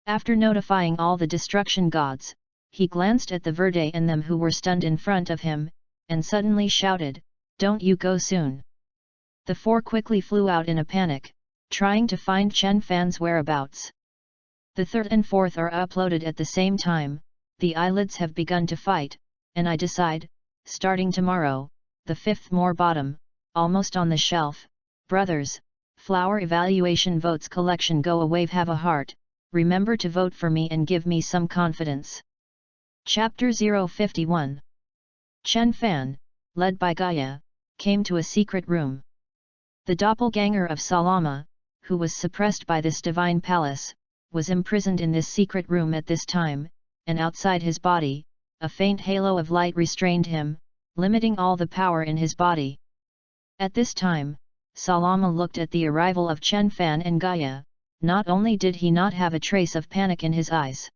After notifying all the destruction gods, he glanced at the Verde and them who were stunned in front of him, and suddenly shouted, "Don't you go soon!" The 4 quickly flew out in a panic, trying to find Chen Fan's whereabouts. The 3rd and 4th are uploaded at the same time. The eyelids have begun to fight, and I decide, starting tomorrow, the 5th more bottom, almost on the shelf. Brothers, flower evaluation votes collection go away, have a heart, remember to vote for me and give me some confidence. Chapter 051. Chen Fan, led by Gaia, came to a secret room. The doppelganger of Salama, who was suppressed by this divine palace, was imprisoned in this secret room at this time, and outside his body, a faint halo of light restrained him, limiting all the power in his body. At this time, Salama looked at the arrival of Chen Fan and Gaia. Not only did he not have a trace of panic in his eyes.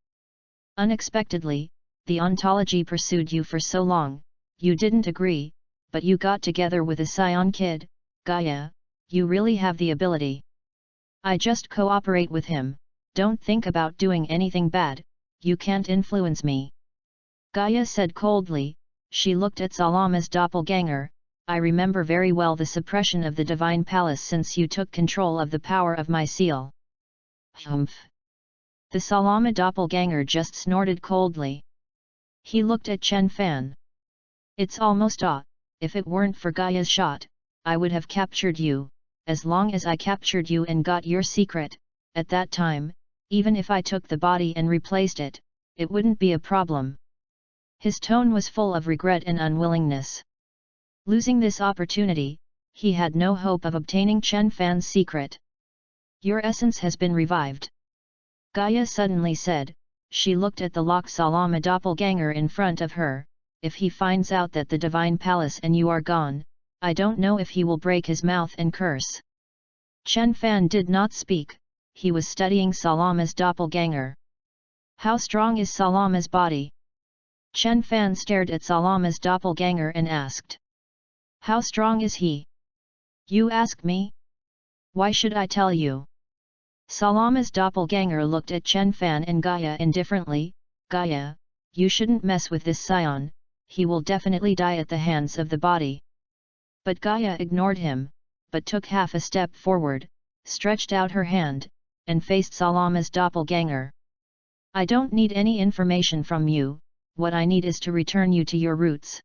Unexpectedly, the ontology pursued you for so long, you didn't agree, but you got together with a scion kid, Gaia, you really have the ability. I just cooperate with him, don't think about doing anything bad, you can't influence me. Gaia said coldly. She looked at Salama's doppelganger. I remember very well the suppression of the Divine Palace since you took control of the power of my seal. Humph! The Salama doppelganger just snorted coldly. He looked at Chen Fan. It's almost if it weren't for Gaia's shot, I would have captured you. As long as I captured you and got your secret, at that time, even if I took the body and replaced it, it wouldn't be a problem. His tone was full of regret and unwillingness. Losing this opportunity, he had no hope of obtaining Chen Fan's secret. Your essence has been revived. Gaia suddenly said. She looked at the Lok Salama doppelganger in front of her. If he finds out that the divine palace and you are gone, I don't know if he will break his mouth and curse. Chen Fan did not speak, he was studying Salama's doppelganger. How strong is Salama's body? Chen Fan stared at Salama's doppelganger and asked. How strong is he? You ask me? Why should I tell you? Salama's doppelganger looked at Chen Fan and Gaia indifferently. Gaia, you shouldn't mess with this scion, he will definitely die at the hands of the body. But Gaia ignored him, but took half a step forward, stretched out her hand, and faced Salama's doppelganger. I don't need any information from you, what I need is to return you to your roots.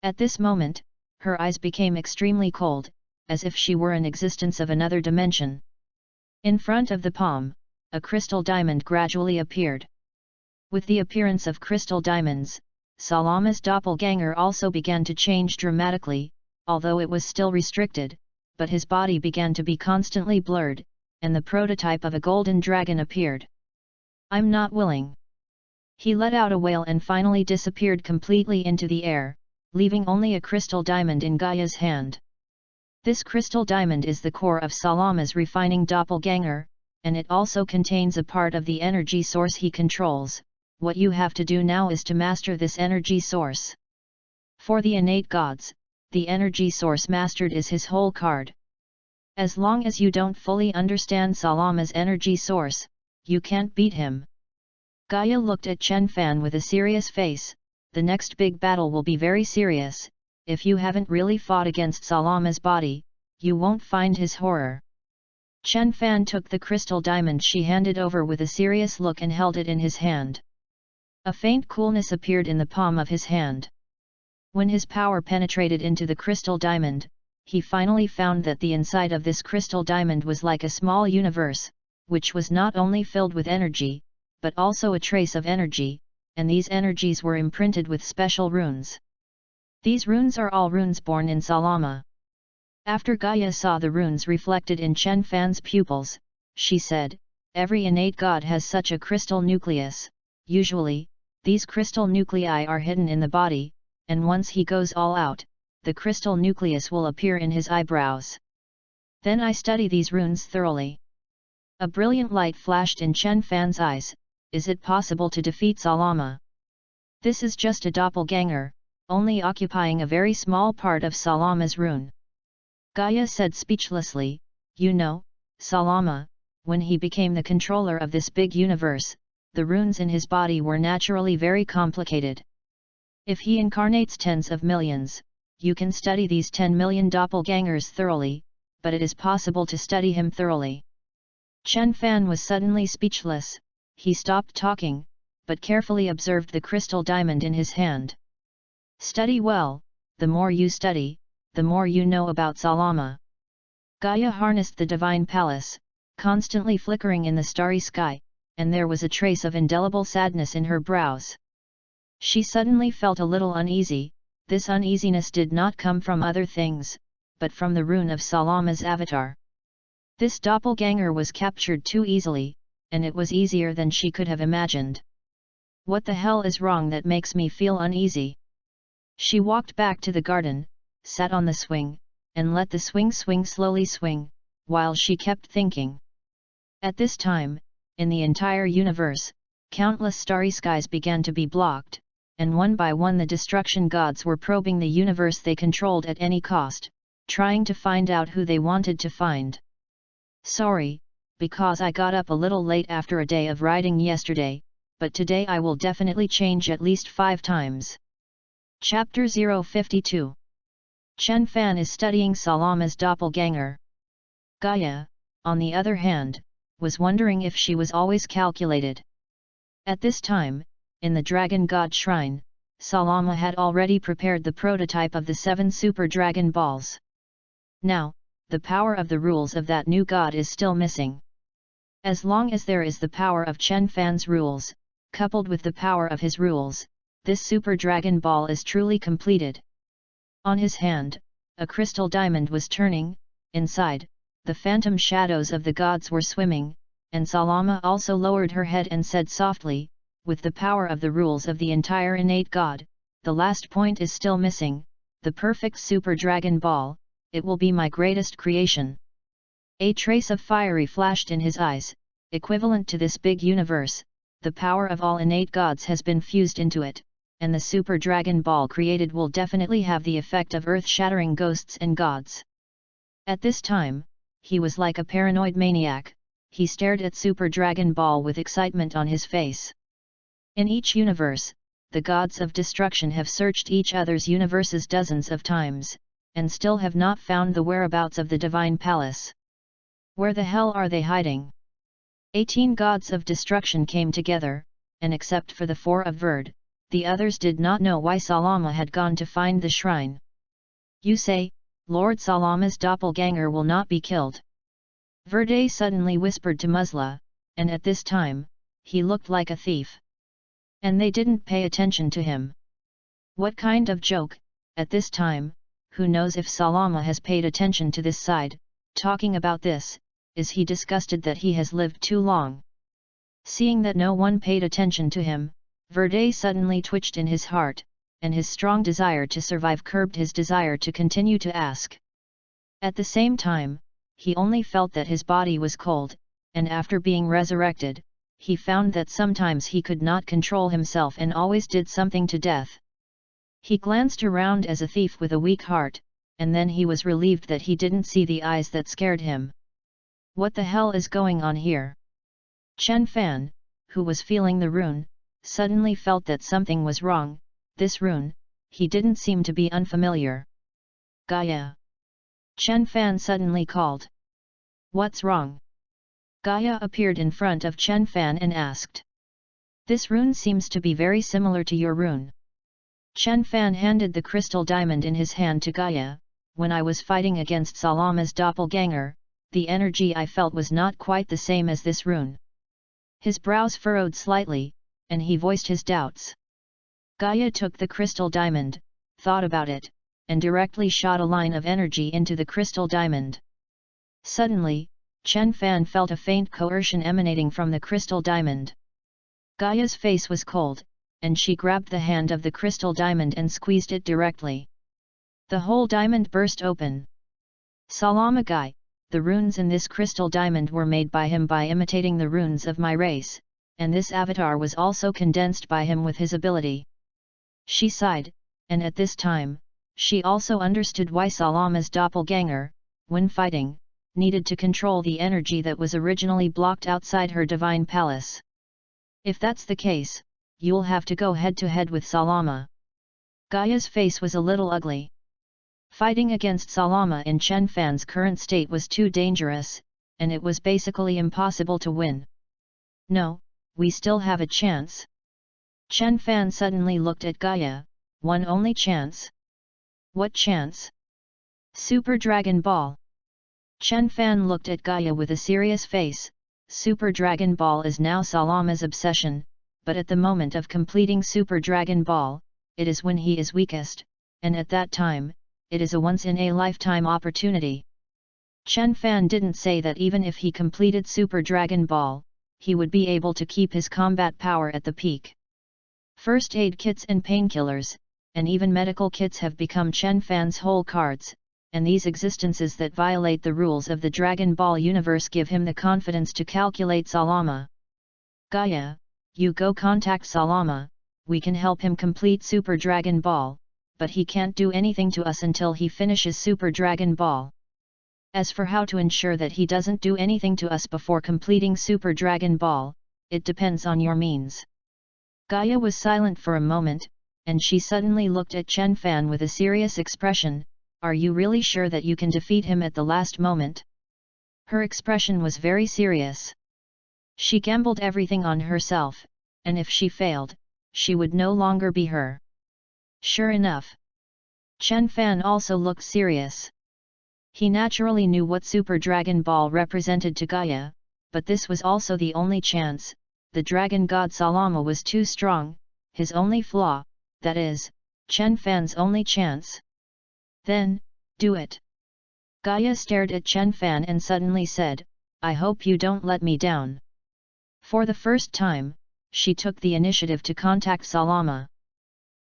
At this moment, her eyes became extremely cold, as if she were an existence of another dimension. In front of the palm, a crystal diamond gradually appeared. With the appearance of crystal diamonds, Salama's doppelganger also began to change dramatically, although it was still restricted, but his body began to be constantly blurred, and the prototype of a golden dragon appeared. I'm not willing. He let out a wail and finally disappeared completely into the air, leaving only a crystal diamond in Gaia's hand. This crystal diamond is the core of Salama's refining doppelganger, and it also contains a part of the energy source he controls. What you have to do now is to master this energy source. For the innate gods, the energy source mastered is his whole card. As long as you don't fully understand Salama's energy source, you can't beat him. Gaia looked at Chen Fan with a serious face. The next big battle will be very serious. If you haven't really fought against Salama's body, you won't find his horror. Chen Fan took the crystal diamond she handed over with a serious look and held it in his hand. A faint coolness appeared in the palm of his hand. When his power penetrated into the crystal diamond, he finally found that the inside of this crystal diamond was like a small universe, which was not only filled with energy, but also a trace of energy, and these energies were imprinted with special runes. These runes are all runes born in Salama. After Gaia saw the runes reflected in Chen Fan's pupils, she said, every innate god has such a crystal nucleus. Usually, these crystal nuclei are hidden in the body, and once he goes all out, the crystal nucleus will appear in his eyebrows. Then I study these runes thoroughly. A brilliant light flashed in Chen Fan's eyes. Is it possible to defeat Salama? This is just a doppelganger, only occupying a very small part of Salama's rune. Gaia said speechlessly, you know, Salama, when he became the controller of this big universe, the runes in his body were naturally very complicated. If he incarnates tens of millions, you can study these 10 million doppelgangers thoroughly, but it is possible to study him thoroughly. Chen Fan was suddenly speechless. He stopped talking, but carefully observed the crystal diamond in his hand. Study well, the more you study, the more you know about Salama. Gaia harnessed the divine palace, constantly flickering in the starry sky, and there was a trace of indelible sadness in her brows. She suddenly felt a little uneasy. This uneasiness did not come from other things, but from the rune of Salama's avatar. This doppelganger was captured too easily, and it was easier than she could have imagined. What the hell is wrong that makes me feel uneasy? She walked back to the garden, sat on the swing, and let the swing slowly swing, while she kept thinking. At this time, in the entire universe, countless starry skies began to be blocked, and one by one the destruction gods were probing the universe they controlled at any cost, trying to find out who they wanted to find. Sorry, because I got up a little late after a day of writing yesterday, but today I will definitely change at least 5 times. Chapter 052. Chen Fan is studying Salama's doppelganger. Gaia, on the other hand, was wondering if she was always calculated. At this time, in the Dragon God Shrine, Salama had already prepared the prototype of the 7 Super Dragon Balls. Now, the power of the rules of that new god is still missing. As long as there is the power of Chen Fan's rules, coupled with the power of his rules, this Super Dragon Ball is truly completed. On his hand, a crystal diamond was turning, inside, the phantom shadows of the gods were swimming, and Salama also lowered her head and said softly, with the power of the rules of the entire innate god, the last point is still missing, the perfect super dragon ball, it will be my greatest creation. A trace of fiery flashed in his eyes, equivalent to this big universe, the power of all innate gods has been fused into it, and the super dragon ball created will definitely have the effect of earth-shattering ghosts and gods. At this time, he was like a paranoid maniac, he stared at super dragon ball with excitement on his face. In each universe, the gods of destruction have searched each other's universes dozens of times, and still have not found the whereabouts of the divine palace. Where the hell are they hiding? 18 gods of destruction came together, and except for the 4 of Verd, the others did not know why Salama had gone to find the shrine. You say, Lord Salama's doppelganger will not be killed. Verde suddenly whispered to Musla, and at this time, he looked like a thief. And they didn't pay attention to him. What kind of joke, at this time, who knows if Salama has paid attention to this side, talking about this, is he disgusted that he has lived too long? Seeing that no one paid attention to him, Verde suddenly twitched in his heart, and his strong desire to survive curbed his desire to continue to ask. At the same time, he only felt that his body was cold, and after being resurrected, he found that sometimes he could not control himself and always did something to death. He glanced around as a thief with a weak heart, and then he was relieved that he didn't see the eyes that scared him. What the hell is going on here? Chen Fan, who was feeling the rune, suddenly felt that something was wrong. This rune, he didn't seem to be unfamiliar. Gaia. Chen Fan suddenly called. What's wrong? Gaia appeared in front of Chen Fan and asked. This rune seems to be very similar to your rune. Chen Fan handed the crystal diamond in his hand to Gaia. When I was fighting against Salama's doppelganger, the energy I felt was not quite the same as this rune. His brows furrowed slightly, and he voiced his doubts. Gaia took the crystal diamond, thought about it, and directly shot a line of energy into the crystal diamond. Suddenly, Chen Fan felt a faint coercion emanating from the crystal diamond. Gaia's face was cold, and she grabbed the hand of the crystal diamond and squeezed it directly. The whole diamond burst open. Salama Gai, the runes in this crystal diamond were made by him by imitating the runes of my race, and this avatar was also condensed by him with his ability. She sighed, and at this time, she also understood why Salama's doppelganger, when fighting, needed to control the energy that was originally blocked outside her divine palace. If that's the case, you'll have to go head-to-head with Salama. Gaia's face was a little ugly. Fighting against Salama in Chen Fan's current state was too dangerous, and it was basically impossible to win. No, we still have a chance. Chen Fan suddenly looked at Gaia. One only chance? What chance? Super Dragon Ball. Chen Fan looked at Gaia with a serious face. Super Dragon Ball is now Salama's obsession, but at the moment of completing Super Dragon Ball, it is when he is weakest, and at that time, it is a once-in-a-lifetime opportunity. Chen Fan didn't say that even if he completed Super Dragon Ball, he would be able to keep his combat power at the peak. First aid kits and painkillers, and even medical kits have become Chen Fan's whole cards, and these existences that violate the rules of the Dragon Ball universe give him the confidence to calculate Salama. Gaia, you go contact Salama, we can help him complete Super Dragon Ball, but he can't do anything to us until he finishes Super Dragon Ball. As for how to ensure that he doesn't do anything to us before completing Super Dragon Ball, it depends on your means. Gaia was silent for a moment, and she suddenly looked at Chen Fan with a serious expression. Are you really sure that you can defeat him at the last moment? Her expression was very serious. She gambled everything on herself, and if she failed, she would no longer be her. Sure enough. Chen Fan also looked serious. He naturally knew what Super Dragon Ball represented to Gaia, but this was also the only chance. The dragon god Salama was too strong, his only flaw, that is, Chen Fan's only chance. Then, do it. Gaia stared at Chen Fan and suddenly said, I hope you don't let me down. For the first time, she took the initiative to contact Salama.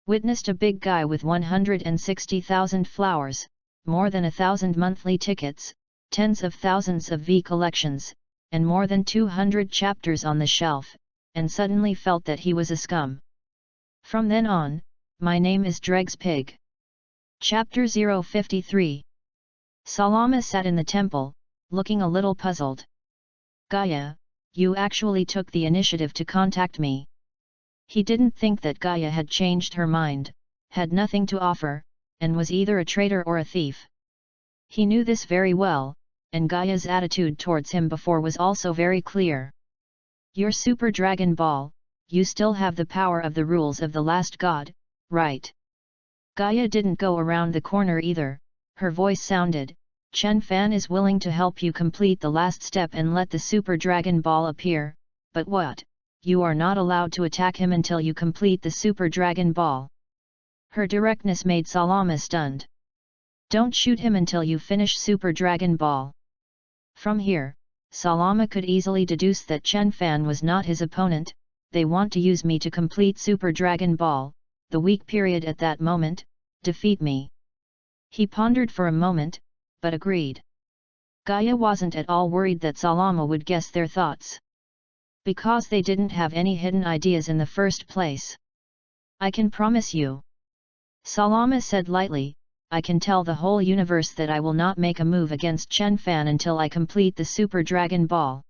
Witnessed a big guy with 160,000 flowers, more than 1,000 monthly tickets, tens of thousands of V collections, and more than 200 chapters on the shelf, and suddenly felt that he was a scum. From then on, my name is Dreg's Pig. Chapter 053. Salama sat in the temple, looking a little puzzled. Gaia, you actually took the initiative to contact me. He didn't think that Gaia had changed her mind, had nothing to offer, and was either a traitor or a thief. He knew this very well, and Gaia's attitude towards him before was also very clear. Your Super Dragon Ball, you still have the power of the rules of the last god, right? Gaia didn't go around the corner either, her voice sounded, Chen Fan is willing to help you complete the last step and let the Super Dragon Ball appear, but what? You are not allowed to attack him until you complete the Super Dragon Ball. Her directness made Salama stunned. Don't shoot him until you finish Super Dragon Ball. From here, Salama could easily deduce that Chen Fan was not his opponent. They want to use me to complete Super Dragon Ball, the weak period at that moment, defeat me. He pondered for a moment, but agreed. Gaia wasn't at all worried that Salama would guess their thoughts. Because they didn't have any hidden ideas in the first place. I can promise you. Salama said lightly, I can tell the whole universe that I will not make a move against Chen Fan until I complete the Super Dragon Ball.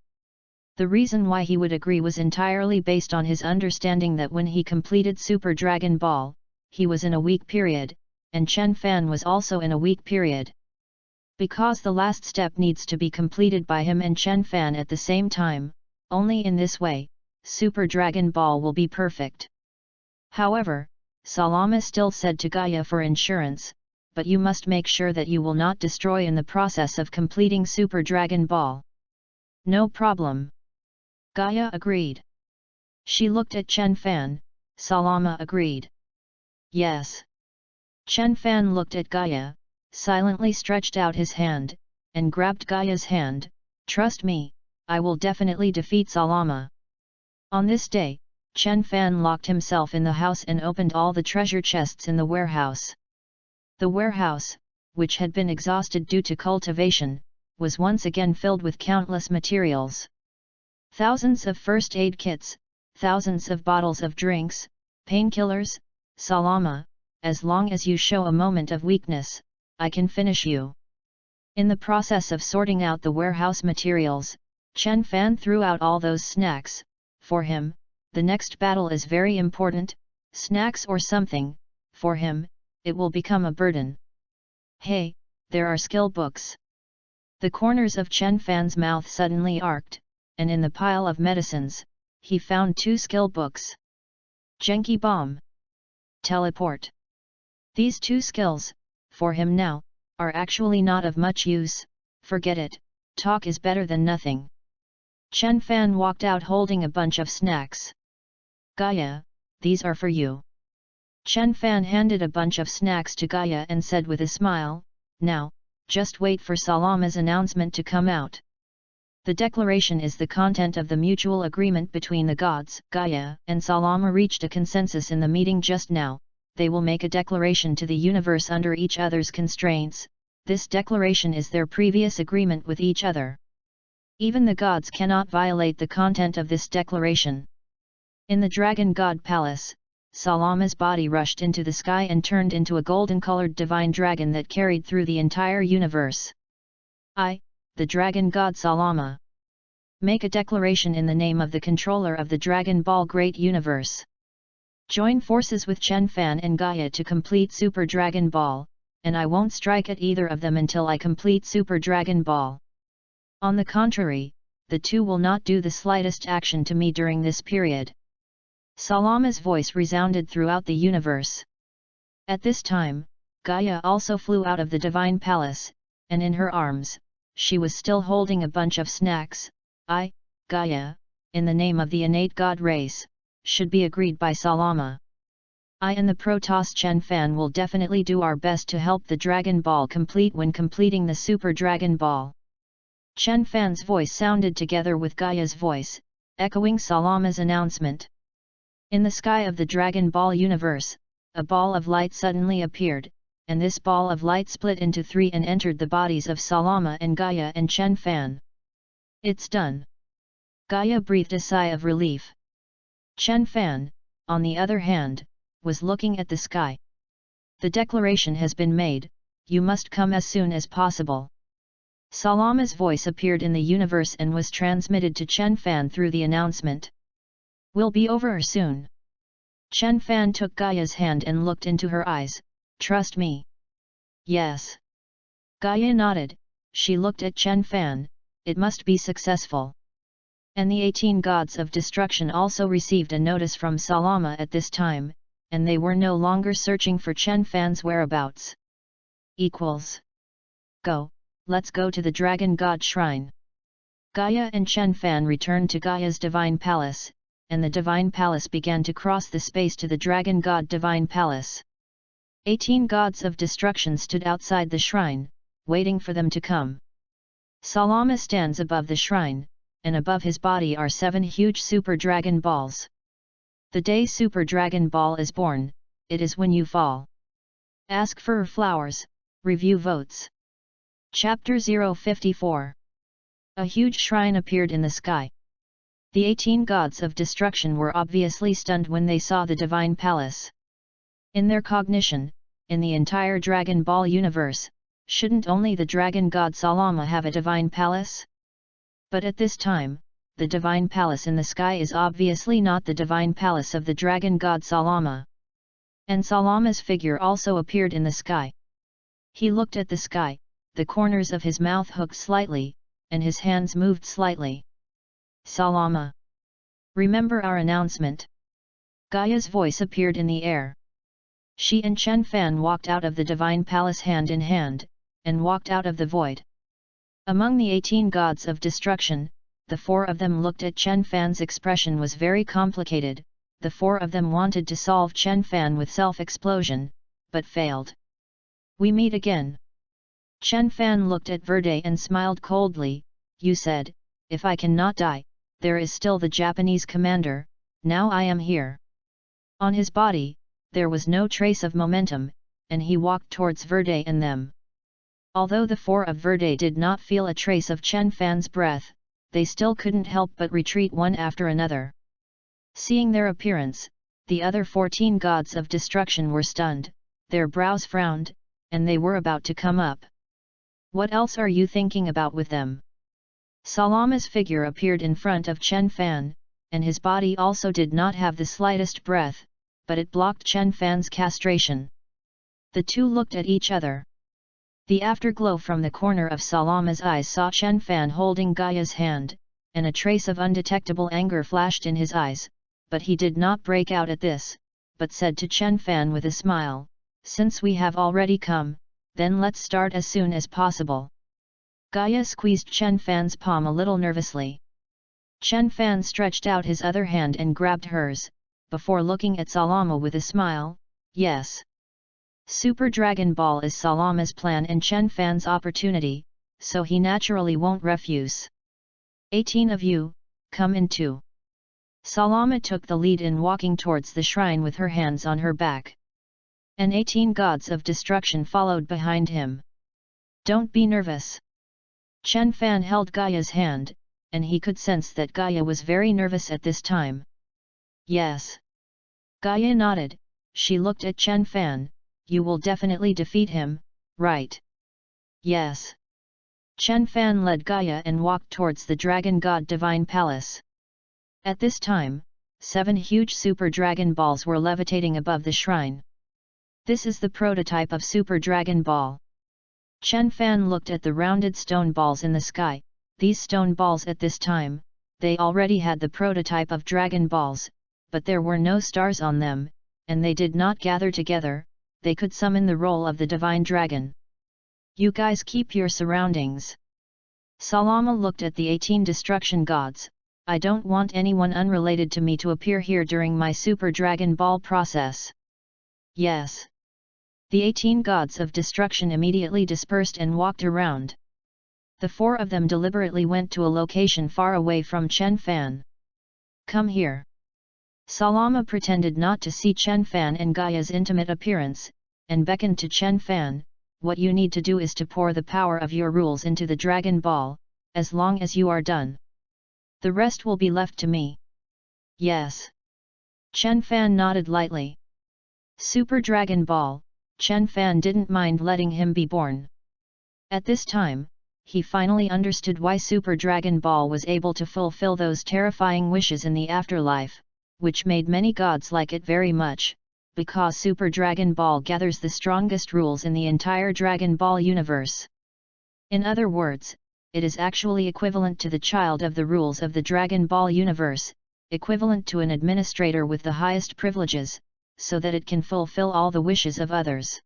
The reason why he would agree was entirely based on his understanding that when he completed Super Dragon Ball, he was in a weak period, and Chen Fan was also in a weak period. Because the last step needs to be completed by him and Chen Fan at the same time, only in this way, Super Dragon Ball will be perfect. However, Salama still said to Gaia for insurance, but you must make sure that you will not destroy in the process of completing Super Dragon Ball. No problem. Gaia agreed. She looked at Chen Fan, Salama agreed. Yes. Chen Fan looked at Gaia, silently stretched out his hand, and grabbed Gaia's hand, trust me, I will definitely defeat Salama. On this day, Chen Fan locked himself in the house and opened all the treasure chests in the warehouse. The warehouse, which had been exhausted due to cultivation, was once again filled with countless materials. Thousands of first aid kits, thousands of bottles of drinks, painkillers. Salama, as long as you show a moment of weakness, I can finish you. In the process of sorting out the warehouse materials, Chen Fan threw out all those snacks. For him, the next battle is very important, snacks or something, for him, it will become a burden. Hey, there are skill books. The corners of Chen Fan's mouth suddenly arced, and in the pile of medicines, he found 2 skill books. Genki Bomb. Teleport. These 2 skills, for him now, are actually not of much use, forget it, talk is better than nothing. Chen Fan walked out holding a bunch of snacks. Gaia, these are for you. Chen Fan handed a bunch of snacks to Gaia and said with a smile, now, just wait for Salama's announcement to come out. The declaration is the content of the mutual agreement between the gods. Gaia and Salama reached a consensus in the meeting just now. They will make a declaration to the universe under each other's constraints. This declaration is their previous agreement with each other. Even the gods cannot violate the content of this declaration. In the Dragon God Palace, Salama's body rushed into the sky and turned into a golden-colored divine dragon that carried through the entire universe. I, the Dragon God Salama, make a declaration in the name of the controller of the Dragon Ball Great Universe. Join forces with Chen Fan and Gaia to complete Super Dragon Ball, and I won't strike at either of them until I complete Super Dragon Ball. On the contrary, the 2 will not do the slightest action to me during this period. Salama's voice resounded throughout the universe. At this time, Gaia also flew out of the divine palace, and in her arms, she was still holding a bunch of snacks. I, Gaia, in the name of the innate god race, should be agreed by Salama. I and the Protoss Chen Fan will definitely do our best to help the Dragon Ball complete when completing the Super Dragon Ball. Chen Fan's voice sounded together with Gaia's voice, echoing Salama's announcement. In the sky of the Dragon Ball universe, a ball of light suddenly appeared, and this ball of light split into three and entered the bodies of Salama and Gaia and Chen Fan. It's done. Gaia breathed a sigh of relief. Chen Fan, on the other hand, was looking at the sky. The declaration has been made, you must come as soon as possible. Salama's voice appeared in the universe and was transmitted to Chen Fan through the announcement. We'll be over soon. Chen Fan took Gaia's hand and looked into her eyes, trust me. Yes. Gaia nodded, she looked at Chen Fan, it must be successful. And the 18 gods of destruction also received a notice from Salama at this time, and they were no longer searching for Chen Fan's whereabouts. Go, let's go to the Dragon God Shrine. Gaia and Chen Fan returned to Gaia's Divine Palace, and the Divine Palace began to cross the space to the Dragon God Divine Palace. 18 gods of destruction stood outside the shrine, waiting for them to come. Salama stands above the shrine, and above his body are 7 huge Super Dragon Balls. The day Super Dragon Ball is born, it is when you fall. Ask for flowers, review votes. Chapter 054. A huge shrine appeared in the sky. The 18 gods of destruction were obviously stunned when they saw the Divine Palace. In their cognition, in the entire Dragon Ball universe, shouldn't only the Dragon God Salama have a Divine Palace? But at this time, the Divine Palace in the sky is obviously not the Divine Palace of the Dragon God Salama. And Salama's figure also appeared in the sky. He looked at the sky, the corners of his mouth hooked slightly, and his hands moved slightly. Salama! Remember our announcement? Gaia's voice appeared in the air. She and Chen Fan walked out of the Divine Palace hand in hand, and walked out of the void. Among the 18 gods of destruction, the 4 of them looked at Chen Fan's expression was very complicated, the 4 of them wanted to solve Chen Fan with self-explosion, but failed. We meet again. Chen Fan looked at Verde and smiled coldly, you said, if I cannot die, there is still the Japanese commander, now I am here. On his body, there was no trace of momentum, and he walked towards Verde and them. Although the 4 of Verde did not feel a trace of Chen Fan's breath, they still couldn't help but retreat one after another. Seeing their appearance, the other 14 gods of destruction were stunned, their brows frowned, and they were about to come up. What else are you thinking about with them? Salama's figure appeared in front of Chen Fan, and his body also did not have the slightest breath, but it blocked Chen Fan's castration. The two looked at each other. The afterglow from the corner of Salama's eyes saw Chen Fan holding Gaia's hand, and a trace of undetectable anger flashed in his eyes, but he did not break out at this, but said to Chen Fan with a smile, since we have already come, then let's start as soon as possible. Gaia squeezed Chen Fan's palm a little nervously. Chen Fan stretched out his other hand and grabbed hers, before looking at Salama with a smile, yes. Super Dragon Ball is Salama's plan and Chen Fan's opportunity, so he naturally won't refuse. 18 of you, come in too. Salama took the lead in walking towards the shrine with her hands on her back. And 18 gods of destruction followed behind him. Don't be nervous. Chen Fan held Gaia's hand, and he could sense that Gaia was very nervous at this time. Yes. Gaia nodded, she looked at Chen Fan. You will definitely defeat him, right? Yes. Chen Fan led Gaia and walked towards the Dragon God Divine Palace. At this time, 7 huge Super Dragon Balls were levitating above the shrine. This is the prototype of Super Dragon Ball. Chen Fan looked at the rounded stone balls in the sky. These stone balls at this time, they already had the prototype of Dragon Balls, but there were no stars on them, and they did not gather together. They could summon the role of the Divine Dragon. You guys keep your surroundings. Salama looked at the 18 destruction gods. I don't want anyone unrelated to me to appear here during my Super Dragon Ball process. Yes. The 18 gods of destruction immediately dispersed and walked around. The 4 of them deliberately went to a location far away from Chen Fan. Come here. Salama pretended not to see Chen Fan and Gaia's intimate appearance, and beckoned to Chen Fan. What you need to do is to pour the power of your rules into the Dragon Ball, as long as you are done. The rest will be left to me. Yes. Chen Fan nodded lightly. Super Dragon Ball, Chen Fan didn't mind letting him be born. At this time, he finally understood why Super Dragon Ball was able to fulfill those terrifying wishes in the afterlife, which made many gods like it very much, because Super Dragon Ball gathers the strongest rules in the entire Dragon Ball universe. In other words, it is actually equivalent to the child of the rules of the Dragon Ball universe, equivalent to an administrator with the highest privileges, so that it can fulfill all the wishes of others.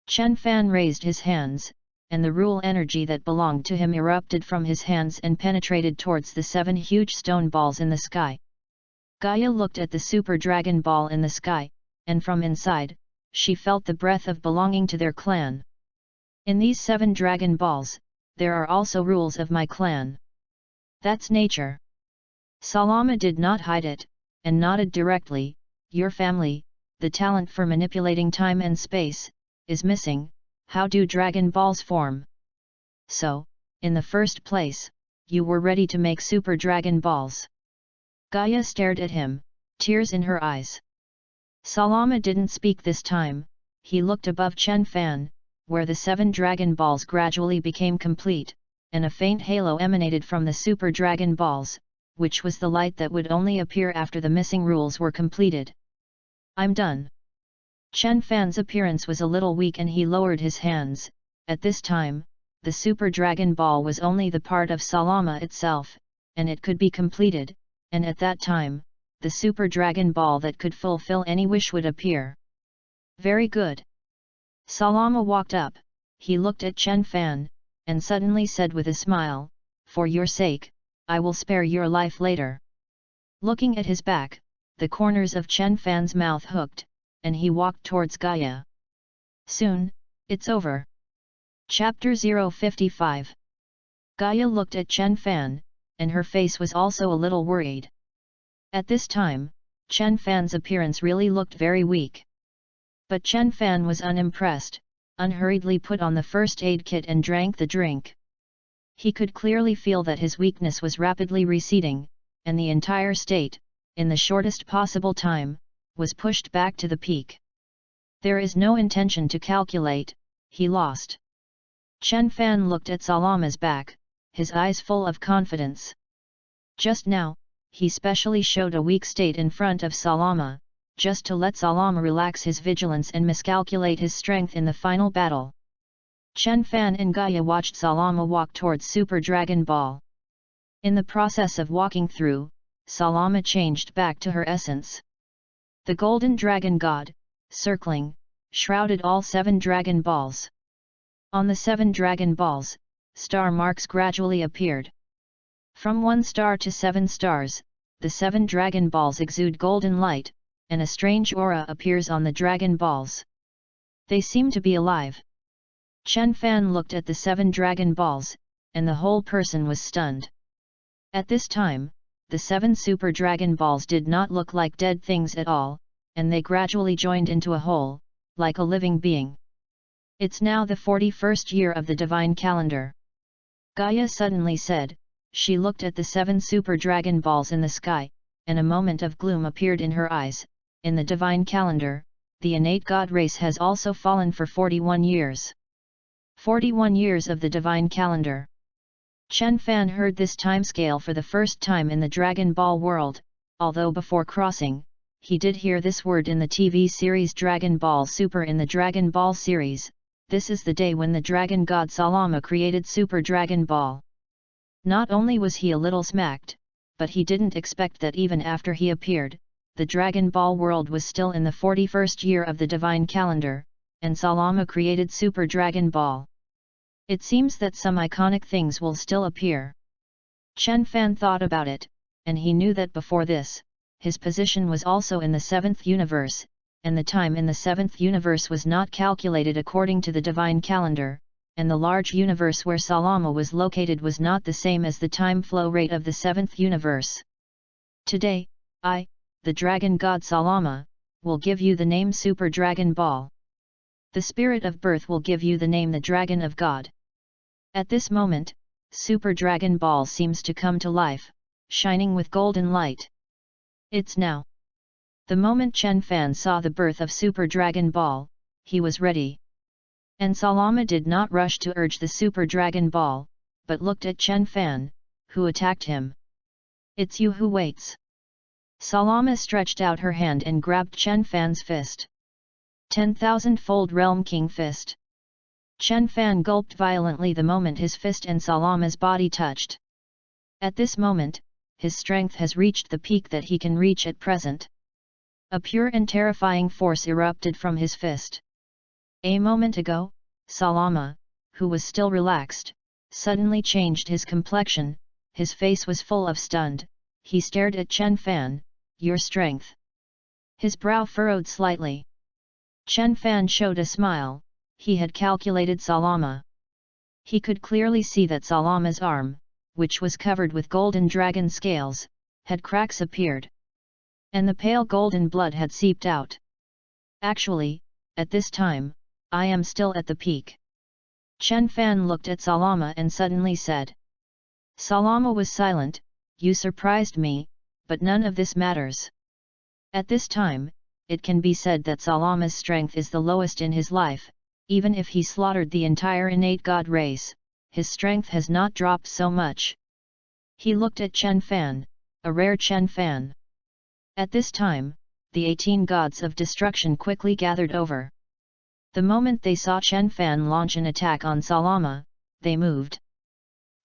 Chen Fan raised his hands, and the rule energy that belonged to him erupted from his hands and penetrated towards the 7 huge stone balls in the sky. Gaia looked at the Super Dragon Ball in the sky, and from inside, she felt the breath of belonging to their clan. In these 7 Dragon Balls, there are also rules of my clan. That's nature. Salama did not hide it, and nodded directly. Your family, the talent for manipulating time and space, is missing. How do Dragon Balls form? So, in the first place, you were ready to make Super Dragon Balls. Gaia stared at him, tears in her eyes. Salama didn't speak this time. He looked above Chen Fan, where the 7 Dragon Balls gradually became complete, and a faint halo emanated from the Super Dragon Balls, which was the light that would only appear after the missing rules were completed. I'm done. Chen Fan's appearance was a little weak and he lowered his hands. At this time, the Super Dragon Ball was only the part of Salama itself, and it could be completed, and at that time, the Super Dragon Ball that could fulfill any wish would appear. Very good. Salama walked up, he looked at Chen Fan, and suddenly said with a smile, for your sake, I will spare your life later. Looking at his back, the corners of Chen Fan's mouth hooked, and he walked towards Gaia. Soon, it's over. Chapter 055. Gaia looked at Chen Fan, and her face was also a little worried. At this time, Chen Fan's appearance really looked very weak. But Chen Fan was unimpressed, unhurriedly put on the first aid kit and drank the drink. He could clearly feel that his weakness was rapidly receding, and the entire state, in the shortest possible time, was pushed back to the peak. There is no intention to calculate, he lost. Chen Fan looked at Salama's back, his eyes full of confidence. Just now, he specially showed a weak state in front of Salama, just to let Salama relax his vigilance and miscalculate his strength in the final battle. Chen Fan and Gaia watched Salama walk towards Super Dragon Ball. In the process of walking through, Salama changed back to her essence. The Golden Dragon God, circling, shrouded all 7 Dragon Balls. On the 7 Dragon Balls, star marks gradually appeared. From 1 star to 7 stars, the 7 Dragon Balls exude golden light, and a strange aura appears on the Dragon Balls. They seem to be alive. Chen Fan looked at the 7 Dragon Balls, and the whole person was stunned. At this time, the 7 Super Dragon Balls did not look like dead things at all, and they gradually joined into a whole, like a living being. It's now the 41st year of the divine calendar. Gaia suddenly said. She looked at the 7 Super Dragon Balls in the sky, and a moment of gloom appeared in her eyes. In the divine calendar, the innate god race has also fallen for 41 years. 41 years of the divine calendar. Chen Fan heard this timescale for the first time in the Dragon Ball world, although before crossing, he did hear this word in the TV series Dragon Ball Super. In the Dragon Ball series, this is the day when the dragon god Salama created Super Dragon Ball. Not only was he a little smacked, but he didn't expect that even after he appeared, the Dragon Ball world was still in the 41st year of the divine calendar, and Salama created Super Dragon Ball. It seems that some iconic things will still appear. Chen Fan thought about it, and he knew that before this, his position was also in the 7th universe, and the time in the seventh universe was not calculated according to the divine calendar, and the large universe where Salama was located was not the same as the time flow rate of the seventh universe. Today, I, the dragon god Salama, will give you the name Super Dragon Ball. The spirit of birth will give you the name the Dragon of God. At this moment, Super Dragon Ball seems to come to life, shining with golden light. It's now. The moment Chen Fan saw the birth of Super Dragon Ball, he was ready. And Salama did not rush to urge the Super Dragon Ball, but looked at Chen Fan, who attacked him. It's you who waits. Salama stretched out her hand and grabbed Chen Fan's fist. 10,000-fold Realm King Fist. Chen Fan gulped violently the moment his fist and Salama's body touched. At this moment, his strength has reached the peak that he can reach at present. A pure and terrifying force erupted from his fist. A moment ago, Salama, who was still relaxed, suddenly changed his complexion, his face was full of stunned, he stared at Chen Fan, your strength. His brow furrowed slightly. Chen Fan showed a smile, he had calculated Salama. He could clearly see that Salama's arm, which was covered with golden dragon scales, had cracks appeared. And the pale golden blood had seeped out. Actually, at this time, I am still at the peak. Chen Fan looked at Salama and suddenly said. Salama was silent, you surprised me, but none of this matters. At this time, it can be said that Salama's strength is the lowest in his life, even if he slaughtered the entire innate god race, his strength has not dropped so much. He looked at Chen Fan, a rare Chen Fan. At this time, the 18 gods of destruction quickly gathered over. The moment they saw Chen Fan launch an attack on Salama, they moved.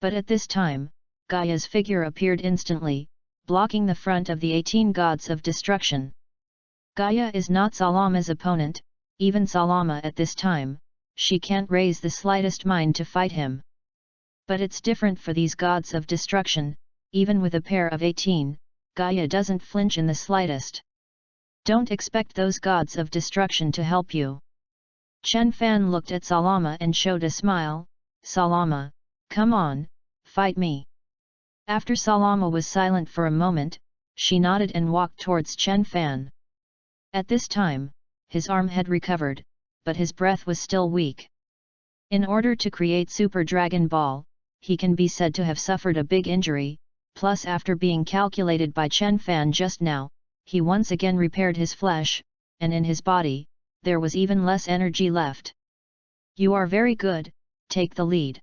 But at this time, Gaia's figure appeared instantly, blocking the front of the 18 gods of destruction. Gaia is not Salama's opponent, even Salama at this time, she can't raise the slightest mind to fight him. But it's different for these gods of destruction, even with a pair of 18, Gaia doesn't flinch in the slightest. Don't expect those gods of destruction to help you. Chen Fan looked at Salama and showed a smile, Salama, come on, fight me. After Salama was silent for a moment, she nodded and walked towards Chen Fan. At this time, his arm had recovered, but his breath was still weak. In order to create Super Dragon Ball, he can be said to have suffered a big injury, plus after being calculated by Chen Fan just now, he once again repaired his flesh, and in his body, there was even less energy left. You are very good, take the lead.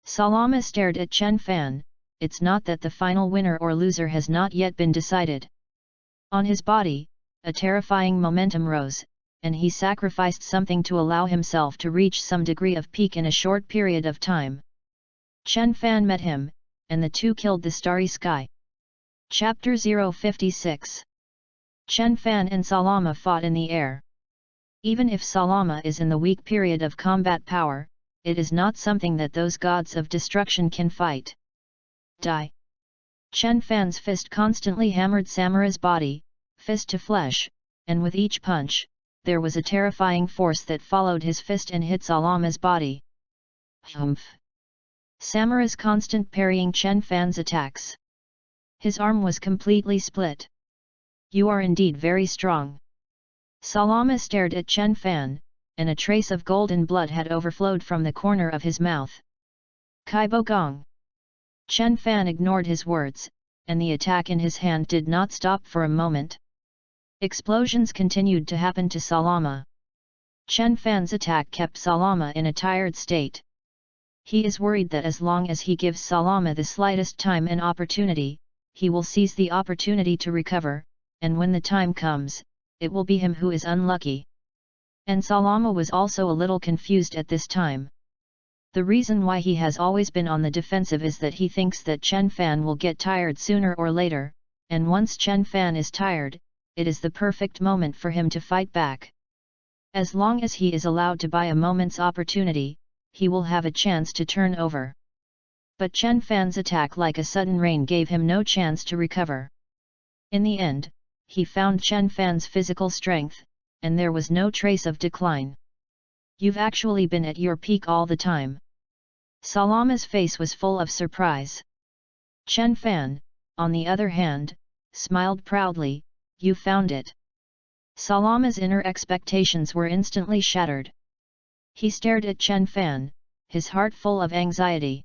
Salama stared at Chen Fan, it's not that the final winner or loser has not yet been decided. On his body, a terrifying momentum rose, and he sacrificed something to allow himself to reach some degree of peak in a short period of time. Chen Fan met him, and the two killed the starry sky. Chapter 056. Chen Fan and Salama fought in the air. Even if Salama is in the weak period of combat power, it is not something that those gods of destruction can fight. Die! Chen Fan's fist constantly hammered Samara's body, fist to flesh, and with each punch, there was a terrifying force that followed his fist and hit Salama's body. Humph! Samara's constant parrying Chen Fan's attacks. His arm was completely split. You are indeed very strong. Salama stared at Chen Fan, and a trace of golden blood had overflowed from the corner of his mouth. Kaibo Gong! Chen Fan ignored his words, and the attack in his hand did not stop for a moment. Explosions continued to happen to Salama. Chen Fan's attack kept Salama in a tired state. He is worried that as long as he gives Salama the slightest time and opportunity, he will seize the opportunity to recover, and when the time comes, it will be him who is unlucky. And Salama was also a little confused at this time. The reason why he has always been on the defensive is that he thinks that Chen Fan will get tired sooner or later, and once Chen Fan is tired, it is the perfect moment for him to fight back. As long as he is allowed to buy a moment's opportunity, he will have a chance to turn over. But Chen Fan's attack like a sudden rain gave him no chance to recover. In the end, he found Chen Fan's physical strength, and there was no trace of decline. You've actually been at your peak all the time. Salama's face was full of surprise. Chen Fan, on the other hand, smiled proudly, you found it. Salama's inner expectations were instantly shattered. He stared at Chen Fan, his heart full of anxiety.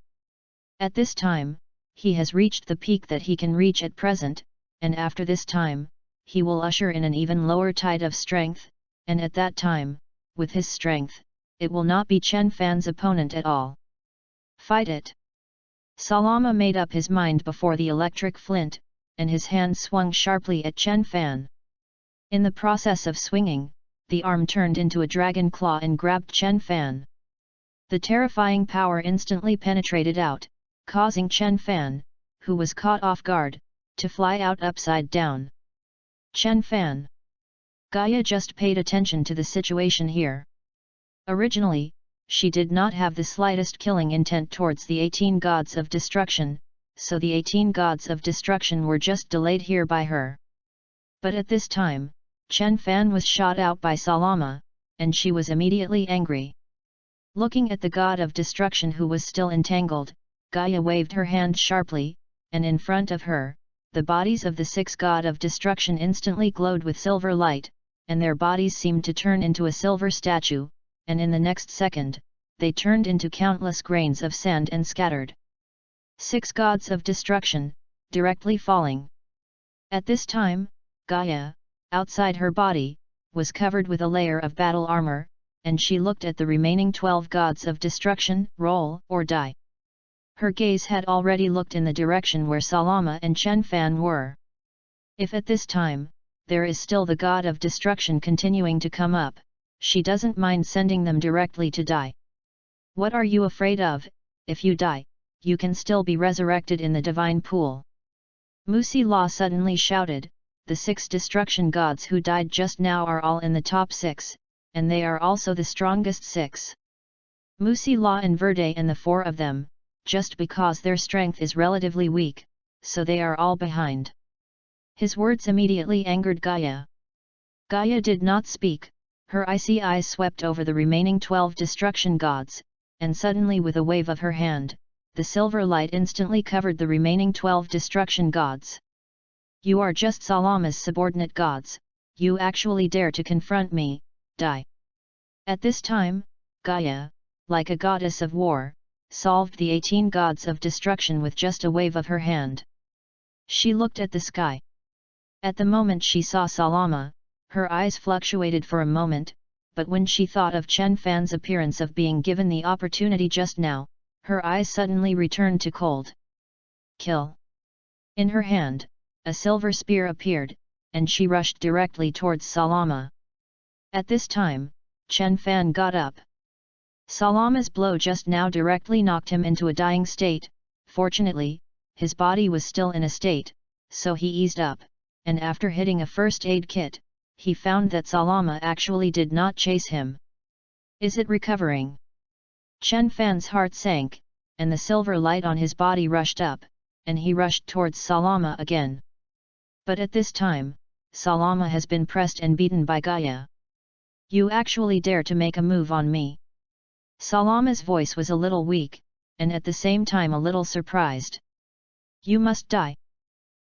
At this time, he has reached the peak that he can reach at present, and after this time, he will usher in an even lower tide of strength, and at that time, with his strength, it will not be Chen Fan's opponent at all. Fight it! Salama made up his mind before the electric flint, and his hand swung sharply at Chen Fan. In the process of swinging, the arm turned into a dragon claw and grabbed Chen Fan. The terrifying power instantly penetrated out, causing Chen Fan, who was caught off guard, to fly out upside down. Chen Fan. Gaia just paid attention to the situation here. Originally, she did not have the slightest killing intent towards the 18 gods of destruction, so the 18 gods of destruction were just delayed here by her. But at this time, Chen Fan was shot out by Salama, and she was immediately angry. Looking at the god of destruction who was still entangled, Gaia waved her hand sharply, and in front of her, the bodies of the 6 god of destruction instantly glowed with silver light, and their bodies seemed to turn into a silver statue, and in the next second, they turned into countless grains of sand and scattered. 6 gods of destruction, directly falling. At this time, Gaia, outside her body, was covered with a layer of battle armor, and she looked at the remaining 12 gods of destruction, roll or die. Her gaze had already looked in the direction where Salama and Chen Fan were. If at this time, there is still the god of destruction continuing to come up, she doesn't mind sending them directly to die. What are you afraid of? If you die, you can still be resurrected in the divine pool. Musi La suddenly shouted, the 6 destruction gods who died just now are all in the top 6, and they are also the strongest 6. Musi La and Verde and the 4 of them, just because their strength is relatively weak, so they are all behind. His words immediately angered Gaia. Gaia did not speak, her icy eyes swept over the remaining 12 destruction gods, and suddenly with a wave of her hand, the silver light instantly covered the remaining 12 destruction gods. You are just Salama's subordinate gods, you actually dare to confront me, die. At this time, Gaia, like a goddess of war, solved the 18 gods of destruction with just a wave of her hand. She looked at the sky. At the moment she saw Salama, her eyes fluctuated for a moment, but when she thought of Chen Fan's appearance of being given the opportunity just now, her eyes suddenly returned to cold. Kill! In her hand, a silver spear appeared, and she rushed directly towards Salama. At this time, Chen Fan got up. Salama's blow just now directly knocked him into a dying state. Fortunately, his body was still in a state, so he eased up, and after hitting a first aid kit, he found that Salama actually did not chase him. Is it recovering? Chen Fan's heart sank, and the silver light on his body rushed up, and he rushed towards Salama again. But at this time, Salama has been pressed and beaten by Gaia. You actually dare to make a move on me? Salama's voice was a little weak, and at the same time a little surprised. You must die.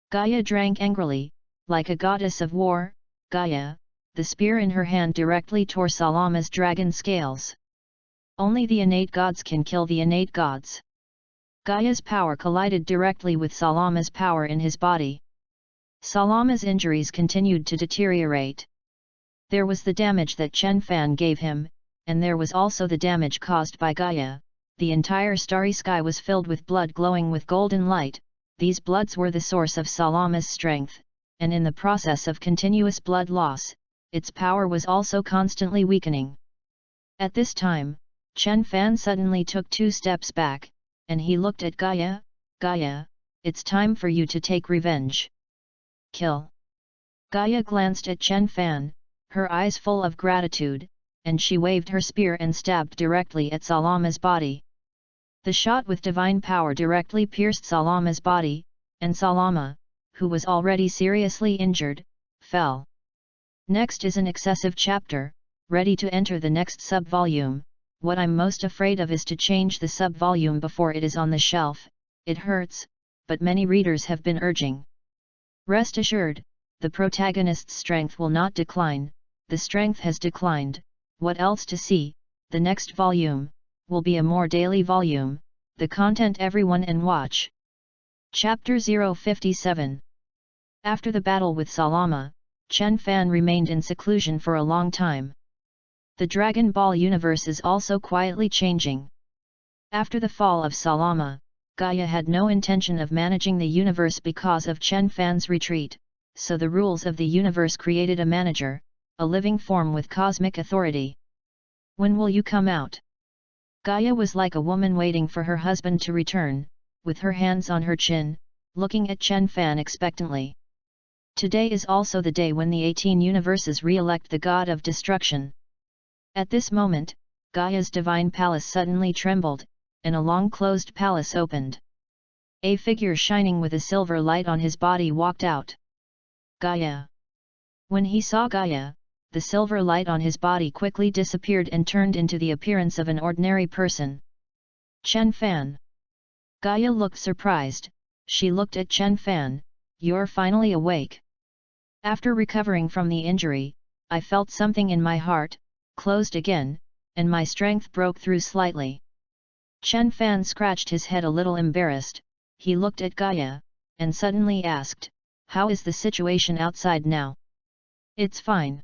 Gaia drank angrily, like a goddess of war. Gaia, the spear in her hand directly tore Salama's dragon scales. Only the innate gods can kill the innate gods. Gaia's power collided directly with Salama's power in his body. Salama's injuries continued to deteriorate. There was the damage that Chen Fan gave him, and there was also the damage caused by Gaia. The entire starry sky was filled with blood glowing with golden light. These bloods were the source of Salama's strength, and in the process of continuous blood loss, its power was also constantly weakening. At this time, Chen Fan suddenly took 2 steps back, and he looked at Gaia. Gaia, it's time for you to take revenge. Kill! Gaia glanced at Chen Fan, her eyes full of gratitude, and she waved her spear and stabbed directly at Salama's body. The shot with divine power directly pierced Salama's body, and Salama, who was already seriously injured, fell. Next is an excessive chapter, ready to enter the next sub-volume. What I'm most afraid of is to change the sub-volume before it is on the shelf. It hurts, but many readers have been urging. Rest assured, the protagonist's strength will not decline. The strength has declined. What else to see? The next volume will be a more daily volume, the content everyone and watch. Chapter 057. After the battle with Salama, Chen Fan remained in seclusion for a long time. The Dragon Ball universe is also quietly changing. After the fall of Salama, Gaia had no intention of managing the universe because of Chen Fan's retreat, so the rules of the universe created a manager, a living form with cosmic authority. When will you come out? Gaia was like a woman waiting for her husband to return, with her hands on her chin, looking at Chen Fan expectantly. Today is also the day when the 18 universes re-elect the god of destruction. At this moment, Gaia's divine palace suddenly trembled, and a long-closed palace opened. A figure shining with a silver light on his body walked out. Gaia. When he saw Gaia, the silver light on his body quickly disappeared and turned into the appearance of an ordinary person. Chen Fan. Gaia looked surprised. She looked at Chen Fan. You're finally awake. After recovering from the injury, I felt something in my heart, closed again, and my strength broke through slightly. Chen Fan scratched his head a little embarrassed. He looked at Gaia, and suddenly asked, how is the situation outside now? It's fine.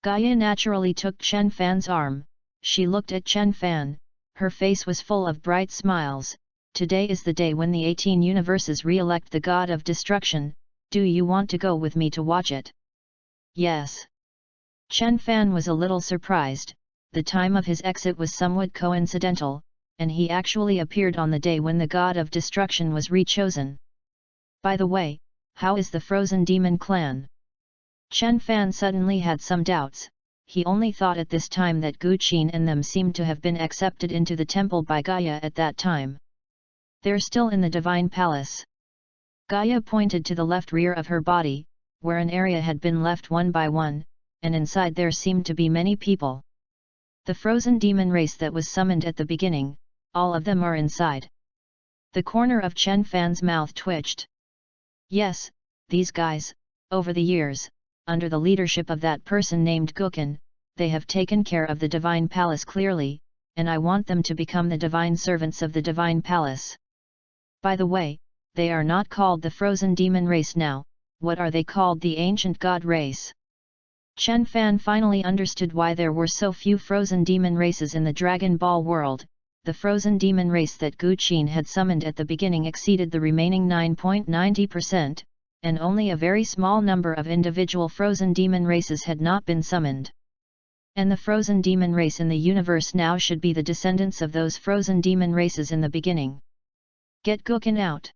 Gaia naturally took Chen Fan's arm. She looked at Chen Fan. Her face was full of bright smiles. Today is the day when the 18 universes re-elect the god of destruction. Do you want to go with me to watch it? Yes. Chen Fan was a little surprised. The time of his exit was somewhat coincidental, and he actually appeared on the day when the god of destruction was re-chosen. By the way, how is the Frozen Demon clan? Chen Fan suddenly had some doubts. He only thought at this time that Gu Qin and them seemed to have been accepted into the temple by Gaia at that time. They're still in the Divine Palace. Gaia pointed to the left rear of her body, where an area had been left one by one, and inside there seemed to be many people. The frozen demon race that was summoned at the beginning, all of them are inside. The corner of Chen Fan's mouth twitched. Yes, these guys, over the years, under the leadership of that person named Gukin, they have taken care of the Divine Palace clearly, and I want them to become the divine servants of the Divine Palace. By the way, they are not called the Frozen Demon Race now. What are they called? The Ancient God Race. Chen Fan finally understood why there were so few Frozen Demon Races in the Dragon Ball world. The Frozen Demon Race that Gu Qin had summoned at the beginning exceeded the remaining 9.90%, and only a very small number of individual Frozen Demon Races had not been summoned. And the Frozen Demon Race in the universe now should be the descendants of those Frozen Demon Races in the beginning. Get Gukin out.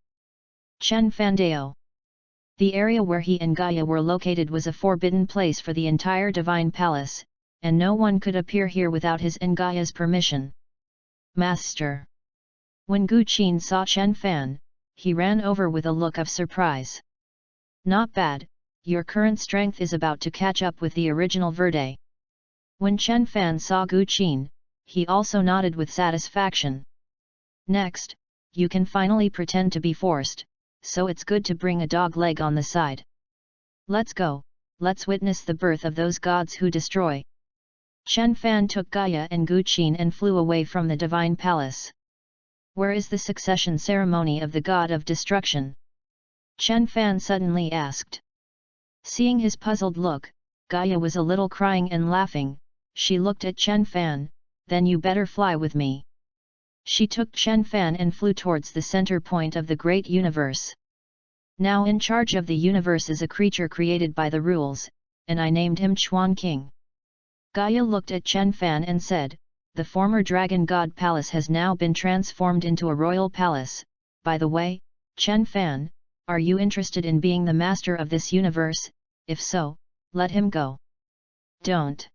Chen Fandao. The area where he and Gaia were located was a forbidden place for the entire Divine Palace, and no one could appear here without his and Gaia's permission. Master. When Gu Qin saw Chen Fan, he ran over with a look of surprise. Not bad, your current strength is about to catch up with the original Verde. When Chen Fan saw Gu Qin, he also nodded with satisfaction. Next, you can finally pretend to be forced, so it's good to bring a dog leg on the side. Let's go, let's witness the birth of those gods who destroy. Chen Fan took Gaia and Gu Qin and flew away from the Divine Palace. Where is the succession ceremony of the God of Destruction? Chen Fan suddenly asked. Seeing his puzzled look, Gaia was a little crying and laughing. She looked at Chen Fan. Then you better fly with me. She took Chen Fan and flew towards the center point of the great universe. Now in charge of the universe is a creature created by the rules, and I named him Chuan King. Gaia looked at Chen Fan and said, the former Dragon God Palace has now been transformed into a royal palace. By the way, Chen Fan, are you interested in being the master of this universe? If so, let him go. Don't.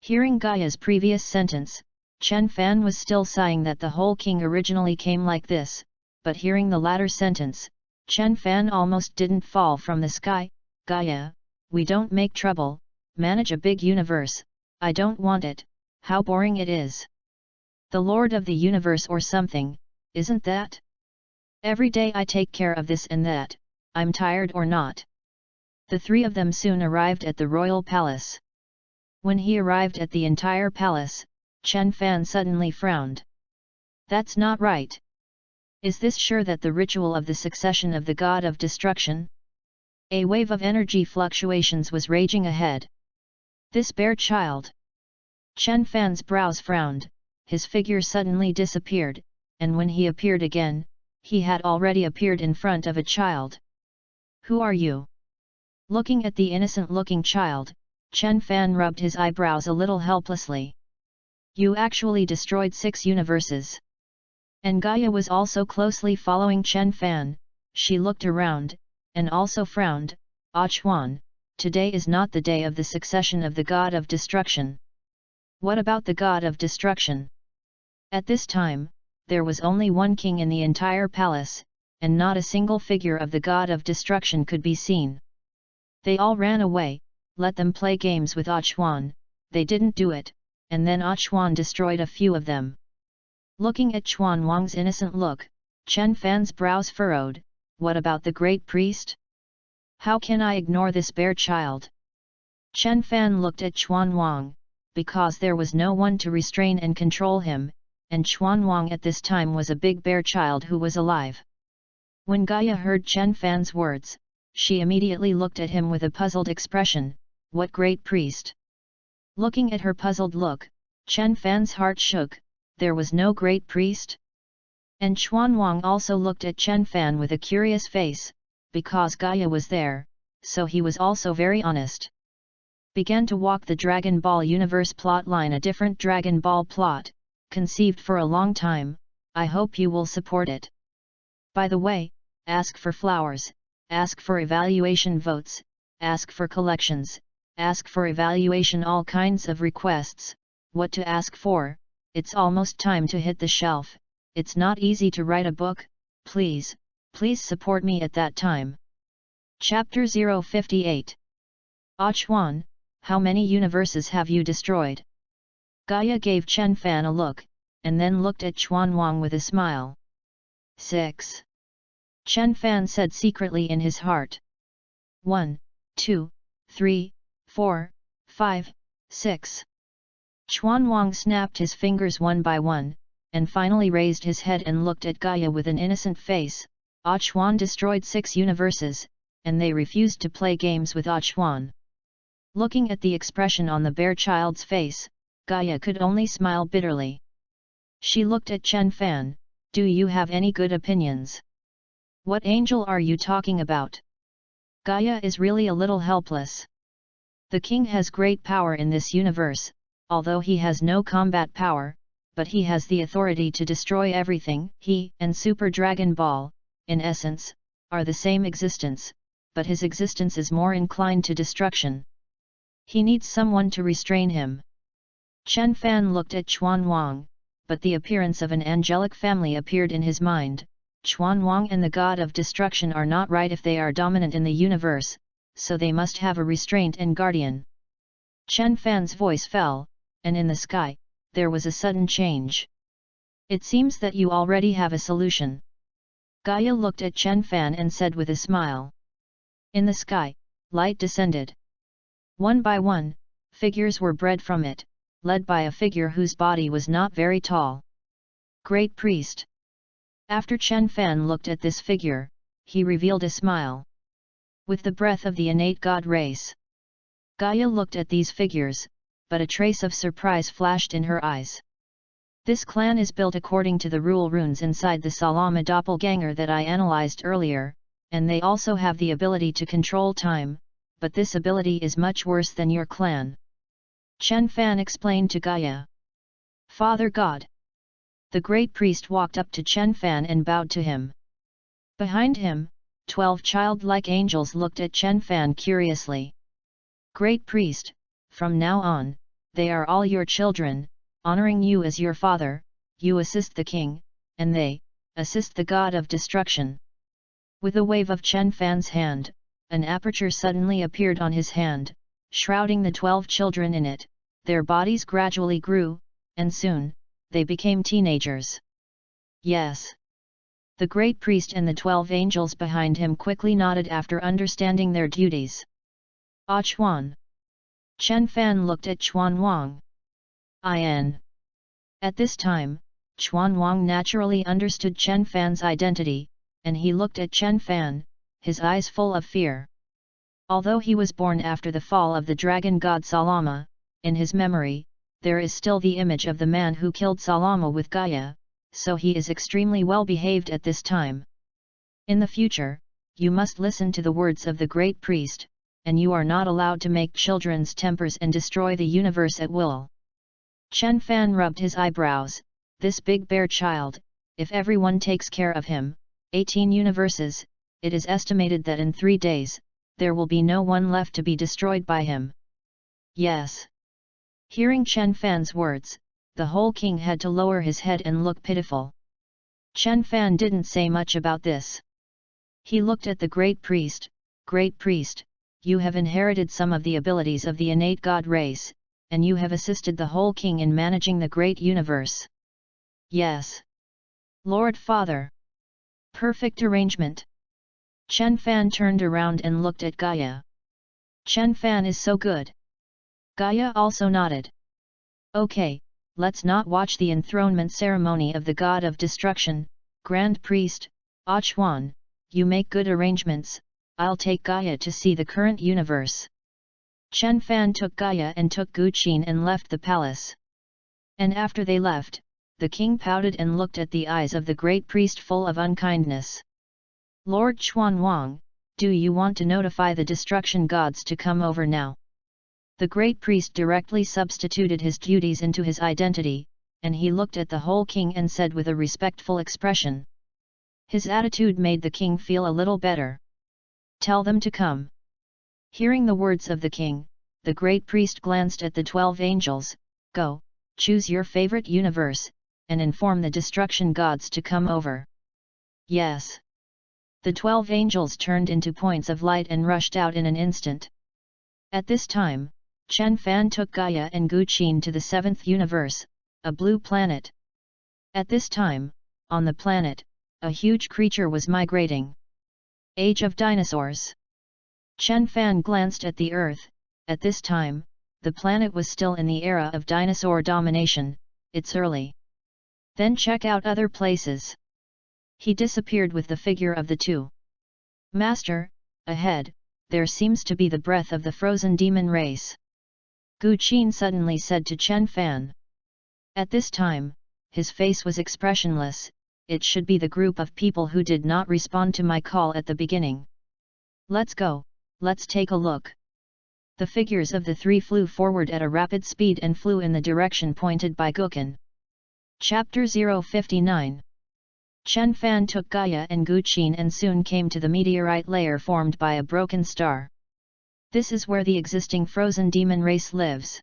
Hearing Gaia's previous sentence, Chen Fan was still sighing that the whole king originally came like this, but hearing the latter sentence, Chen Fan almost didn't fall from the sky. Gaia, we don't make trouble, manage a big universe, I don't want it, how boring it is. The Lord of the Universe or something, isn't that? Every day I take care of this and that, I'm tired or not. The three of them soon arrived at the royal palace. When he arrived at the entire palace, Chen Fan suddenly frowned. That's not right. Is this sure that the ritual of the succession of the god of destruction? A wave of energy fluctuations was raging ahead. This bear child. Chen Fan's brows frowned, his figure suddenly disappeared, and when he appeared again, he had already appeared in front of a child. Who are you? Looking at the innocent-looking child, Chen Fan rubbed his eyebrows a little helplessly. You actually destroyed 6 universes. And Gaia was also closely following Chen Fan. She looked around, and also frowned. Ah Chuan, today is not the day of the succession of the god of destruction. What about the god of destruction? At this time, there was only one king in the entire palace, and not a single figure of the god of destruction could be seen. They all ran away. Let them play games with Ah Chuan. They didn't do it, and then Ah Chuan destroyed a few of them. Looking at Chuan Wang's innocent look, Chen Fan's brows furrowed. What about the great priest? How can I ignore this bear child? Chen Fan looked at Chuan Wang, because there was no one to restrain and control him, and Chuan Wang at this time was a big bear child who was alive. When Gaia heard Chen Fan's words, she immediately looked at him with a puzzled expression. What great priest? Looking at her puzzled look, Chen Fan's heart shook. There was no great priest? And Chuan Wang also looked at Chen Fan with a curious face, because Gaia was there, so he was also very honest. Began to walk the Dragon Ball universe plotline, a different Dragon Ball plot, conceived for a long time. I hope you will support it. By the way, ask for flowers, ask for evaluation votes, ask for collections, ask for evaluation, all kinds of requests. What to ask for? It's almost time to hit the shelf. It's not easy to write a book. Please support me at that time. Chapter 058. Ah Chuan, how many universes have you destroyed? Gaia gave Chen Fan a look, and then looked at Chuan Wang with a smile. 6. Chen Fan said secretly in his heart. 1, 2, 3, 4, 5, 6. Chuan Wang snapped his fingers one by one, and finally raised his head and looked at Gaia with an innocent face. Ah Chuan destroyed 6 universes, and they refused to play games with Ah Chuan. Looking at the expression on the bear child's face, Gaia could only smile bitterly. She looked at Chen Fan. Do you have any good opinions? What angel are you talking about? Gaia is really a little helpless. The king has great power in this universe, although he has no combat power, but he has the authority to destroy everything. He and Super Dragon Ball, in essence, are the same existence, but his existence is more inclined to destruction. He needs someone to restrain him. Chen Fan looked at Chuan Wang, but the appearance of an angelic family appeared in his mind. Chuan Wang and the god of destruction are not right if they are dominant in the universe, so they must have a restraint and guardian. Chen Fan's voice fell, and in the sky, there was a sudden change. It seems that you already have a solution. Gaia looked at Chen Fan and said with a smile. In the sky, light descended. One by one, figures were bred from it, led by a figure whose body was not very tall. Great priest. After Chen Fan looked at this figure, he revealed a smile. With the breath of the innate god race. Gaia looked at these figures, but a trace of surprise flashed in her eyes. This clan is built according to the rule runes inside the Salama doppelganger that I analyzed earlier, and they also have the ability to control time, but this ability is much worse than your clan. Chen Fan explained to Gaia. Father God. The great priest walked up to Chen Fan and bowed to him. Behind him, 12 childlike angels looked at Chen Fan curiously. Great priest, from now on, they are all your children, honoring you as your father. You assist the king, and they assist the god of destruction. With a wave of Chen Fan's hand, an aperture suddenly appeared on his hand, shrouding the 12 children in it. Their bodies gradually grew, and soon, they became teenagers. Yes. The great priest and the 12 angels behind him quickly nodded after understanding their duties. Ah Chuan. Chen Fan looked at Chuan Wang. In. At this time, Chuan Wang naturally understood Chen Fan's identity, and he looked at Chen Fan, his eyes full of fear. Although he was born after the fall of the dragon god Salama, in his memory, there is still the image of the man who killed Salama with Gaia, so he is extremely well behaved at this time. In the future, you must listen to the words of the great priest, and you are not allowed to make children's tempers and destroy the universe at will. Chen Fan rubbed his eyebrows. This big bear child, if everyone takes care of him, 18 universes, it is estimated that in 3 days, there will be no one left to be destroyed by him. Yes. Hearing Chen Fan's words, the whole king had to lower his head and look pitiful. Chen Fan didn't say much about this. He looked at the great priest. Great priest, you have inherited some of the abilities of the innate god race, and you have assisted the whole king in managing the great universe. Yes. Lord Father. Perfect arrangement. Chen Fan turned around and looked at Gaia. Chen Fan is so good. Gaia also nodded. Okay, let's not watch the enthronement ceremony of the god of destruction, Grand Priest, Ah Chuan, you make good arrangements, I'll take Gaia to see the current universe. Chen Fan took Gaia and took Gu Qin and left the palace. And after they left, the king pouted and looked at the eyes of the great priest full of unkindness. Lord Chuan Wang, do you want to notify the destruction gods to come over now? The great priest directly substituted his duties into his identity, and he looked at the whole king and said with a respectful expression. His attitude made the king feel a little better. Tell them to come. Hearing the words of the king, the great priest glanced at the 12 angels. Go, choose your favorite universe, and inform the destruction gods to come over. Yes. The 12 angels turned into points of light and rushed out in an instant. At this time, Chen Fan took Gaia and Gu Qin to the 7th universe, a blue planet. At this time, on the planet, a huge creature was migrating. Age of dinosaurs. Chen Fan glanced at the Earth. At this time, the planet was still in the era of dinosaur domination. It's early. Then check out other places. He disappeared with the figure of the 2. Master, ahead, there seems to be the breath of the frozen demon race. Gu Qin suddenly said to Chen Fan. At this time, his face was expressionless. It should be the group of people who did not respond to my call at the beginning. Let's go, let's take a look. The figures of the 3 flew forward at a rapid speed and flew in the direction pointed by Guqin. Chapter 059. Chen Fan took Gaia and Gu Qin and soon came to the meteorite layer formed by a broken star. This is where the existing frozen demon race lives.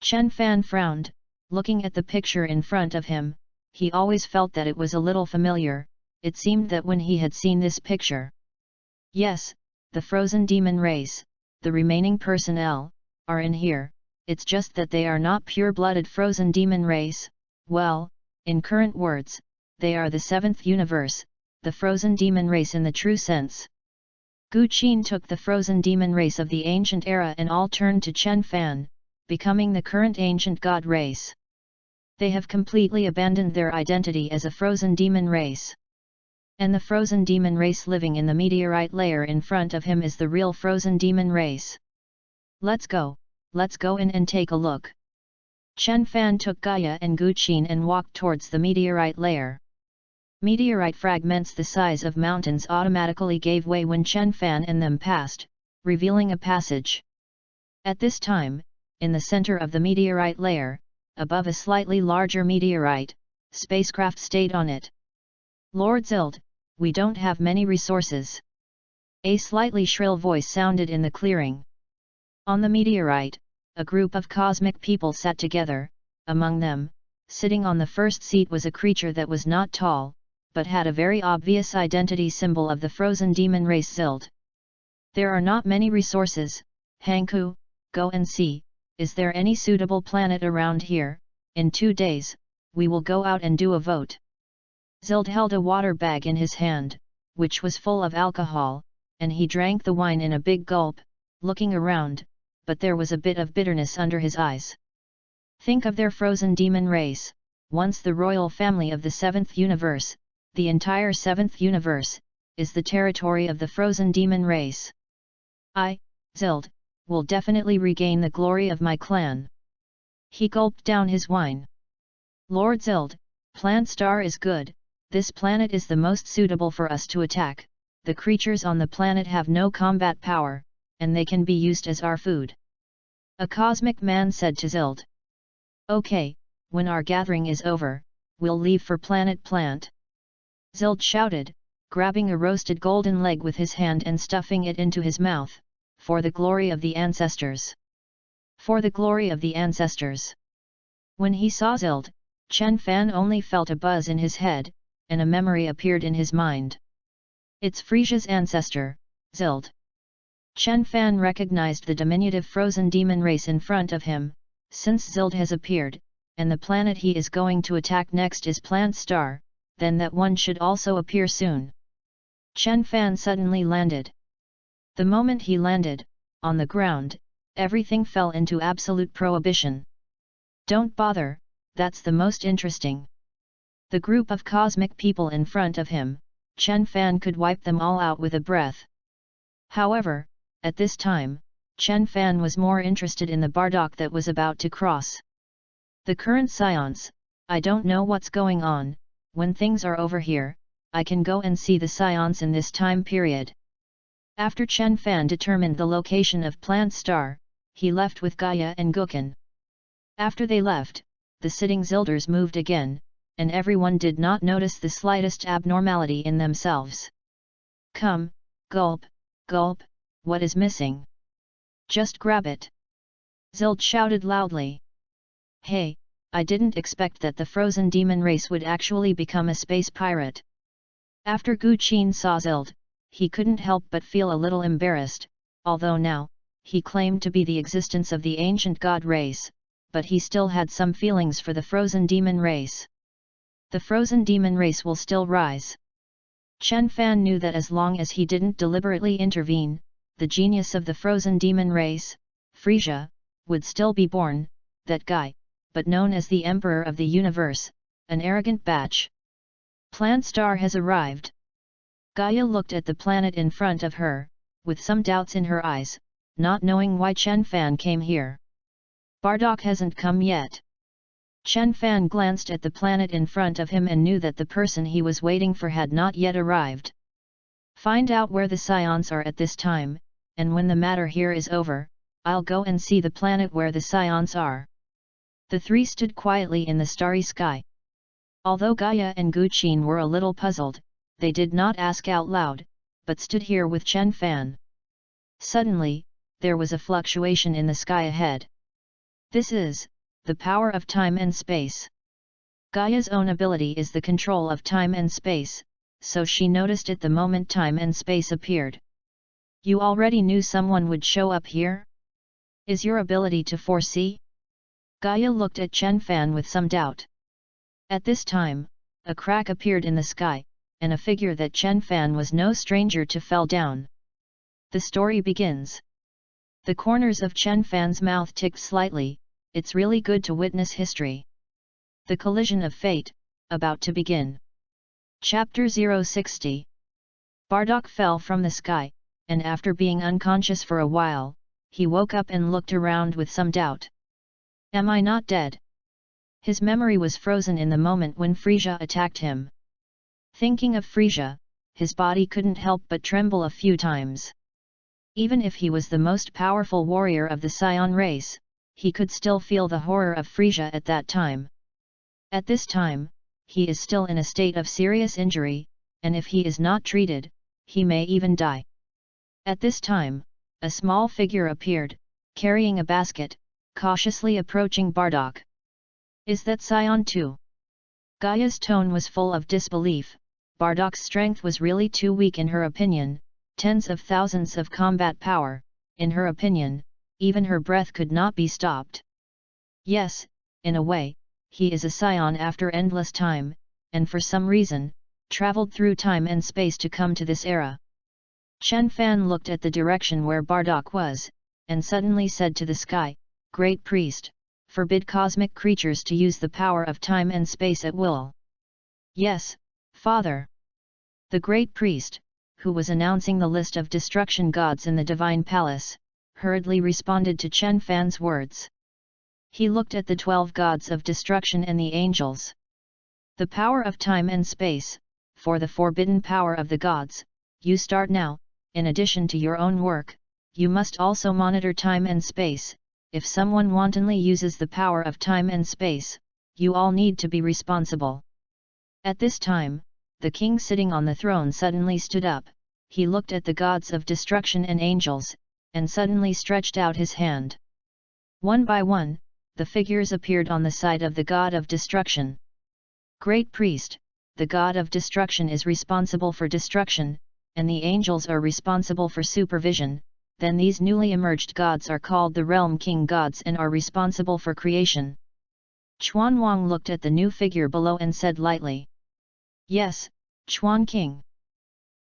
Chen Fan frowned, looking at the picture in front of him. He always felt that it was a little familiar. It seemed that when he had seen this picture. Yes, the frozen demon race, the remaining personnel, are in here. It's just that they are not pure-blooded frozen demon race. Well, in current words, they are the 7th universe, the frozen demon race in the true sense. Gu Qin took the frozen demon race of the ancient era and all turned to Chen Fan, becoming the current ancient god race. They have completely abandoned their identity as a frozen demon race. And the frozen demon race living in the meteorite layer in front of him is the real frozen demon race. Let's go in and take a look. Chen Fan took Gaia and Gu Qin and walked towards the meteorite layer. Meteorite fragments the size of mountains automatically gave way when Chen Fan and them passed, revealing a passage. At this time, in the center of the meteorite layer, above a slightly larger meteorite, spacecraft stayed on it. Lord Zild, we don't have many resources. A slightly shrill voice sounded in the clearing. On the meteorite, a group of cosmic people sat together. Among them, sitting on the first seat was a creature that was not tall, but had a very obvious identity symbol of the frozen demon race Zild. There are not many resources, Hanku, go and see, is there any suitable planet around here? In 2 days, we will go out and do a vote. Zild held a water bag in his hand, which was full of alcohol, and he drank the wine in a big gulp, looking around, but there was a bit of bitterness under his eyes. Think of their frozen demon race, once the royal family of the 7th universe. The entire 7th universe is the territory of the frozen demon race. I, Zild, will definitely regain the glory of my clan. He gulped down his wine. Lord Zild, Plant Star is good, this planet is the most suitable for us to attack. The creatures on the planet have no combat power, and they can be used as our food. A cosmic man said to Zild. Okay, when our gathering is over, we'll leave for Planet Plant. Zild shouted, grabbing a roasted golden leg with his hand and stuffing it into his mouth, for the glory of the ancestors. For the glory of the ancestors. When he saw Zild, Chen Fan only felt a buzz in his head, and a memory appeared in his mind. It's Frisia's ancestor, Zild. Chen Fan recognized the diminutive frozen demon race in front of him, since Zild has appeared, and the planet he is going to attack next is Plant Star, then that one should also appear soon. Chen Fan suddenly landed. The moment he landed, on the ground, everything fell into absolute prohibition. Don't bother, that's the most interesting. The group of cosmic people in front of him, Chen Fan could wipe them all out with a breath. However, at this time, Chen Fan was more interested in the bardock that was about to cross. The current seance, I don't know what's going on. When things are over here, I can go and see the seance in this time period. After Chen Fan determined the location of Plant Star, he left with Gaia and Gukan. After they left, the sitting Zilders moved again, and everyone did not notice the slightest abnormality in themselves. Come, gulp, gulp, what is missing? Just grab it. Zild shouted loudly. Hey, I didn't expect that the frozen demon race would actually become a space pirate. After Gu Qin saw Zild, he couldn't help but feel a little embarrassed, although now, he claimed to be the existence of the ancient god race, but he still had some feelings for the frozen demon race. The frozen demon race will still rise. Chen Fan knew that as long as he didn't deliberately intervene, the genius of the frozen demon race, Frisia, would still be born, that guy, but known as the Emperor of the Universe, an arrogant batch. Plant Star has arrived. Gaia looked at the planet in front of her, with some doubts in her eyes, not knowing why Chen Fan came here. Bardock hasn't come yet. Chen Fan glanced at the planet in front of him and knew that the person he was waiting for had not yet arrived. Find out where the scions are at this time, and when the matter here is over, I'll go and see the planet where the scions are. The three stood quietly in the starry sky. Although Gaia and Gu Qin were a little puzzled, they did not ask out loud, but stood here with Chen Fan. Suddenly, there was a fluctuation in the sky ahead. This is the power of time and space. Gaia's own ability is the control of time and space, so she noticed it the moment time and space appeared. You already knew someone would show up here? Is your ability to foresee? Gaia looked at Chen Fan with some doubt. At this time, a crack appeared in the sky, and a figure that Chen Fan was no stranger to fell down. The story begins. The corners of Chen Fan's mouth ticked slightly. It's really good to witness history. The collision of fate, about to begin. Chapter 060. Bardock fell from the sky, and after being unconscious for a while, he woke up and looked around with some doubt. Am I not dead? His memory was frozen in the moment when Frisia attacked him. Thinking of Frisia, his body couldn't help but tremble a few times. Even if he was the most powerful warrior of the Scion race, he could still feel the horror of Frisia at that time. At this time, he is still in a state of serious injury, and if he is not treated, he may even die. At this time, a small figure appeared, carrying a basket, cautiously approaching Bardock. Is that Scion too? Gaia's tone was full of disbelief. Bardock's strength was really too weak in her opinion, tens of thousands of combat power, in her opinion, even her breath could not be stopped. Yes, in a way, he is a scion after endless time, and for some reason, traveled through time and space to come to this era. Chen Fan looked at the direction where Bardock was, and suddenly said to the sky, "Great priest, forbid cosmic creatures to use the power of time and space at will." "Yes, Father." The great priest, who was announcing the list of destruction gods in the divine palace, hurriedly responded to Chen Fan's words. He looked at the 12 gods of destruction and the angels. "The power of time and space, for the forbidden power of the gods, you start now. In addition to your own work, you must also monitor time and space. If someone wantonly uses the power of time and space, you all need to be responsible." At this time, the king sitting on the throne suddenly stood up. He looked at the gods of destruction and angels, and suddenly stretched out his hand. One by one, the figures appeared on the side of the god of destruction. "Great priest, the god of destruction is responsible for destruction, and the angels are responsible for supervision. Then these newly emerged gods are called the Realm King gods and are responsible for creation." Chuan Wang looked at the new figure below and said lightly, "Yes, Chuan King."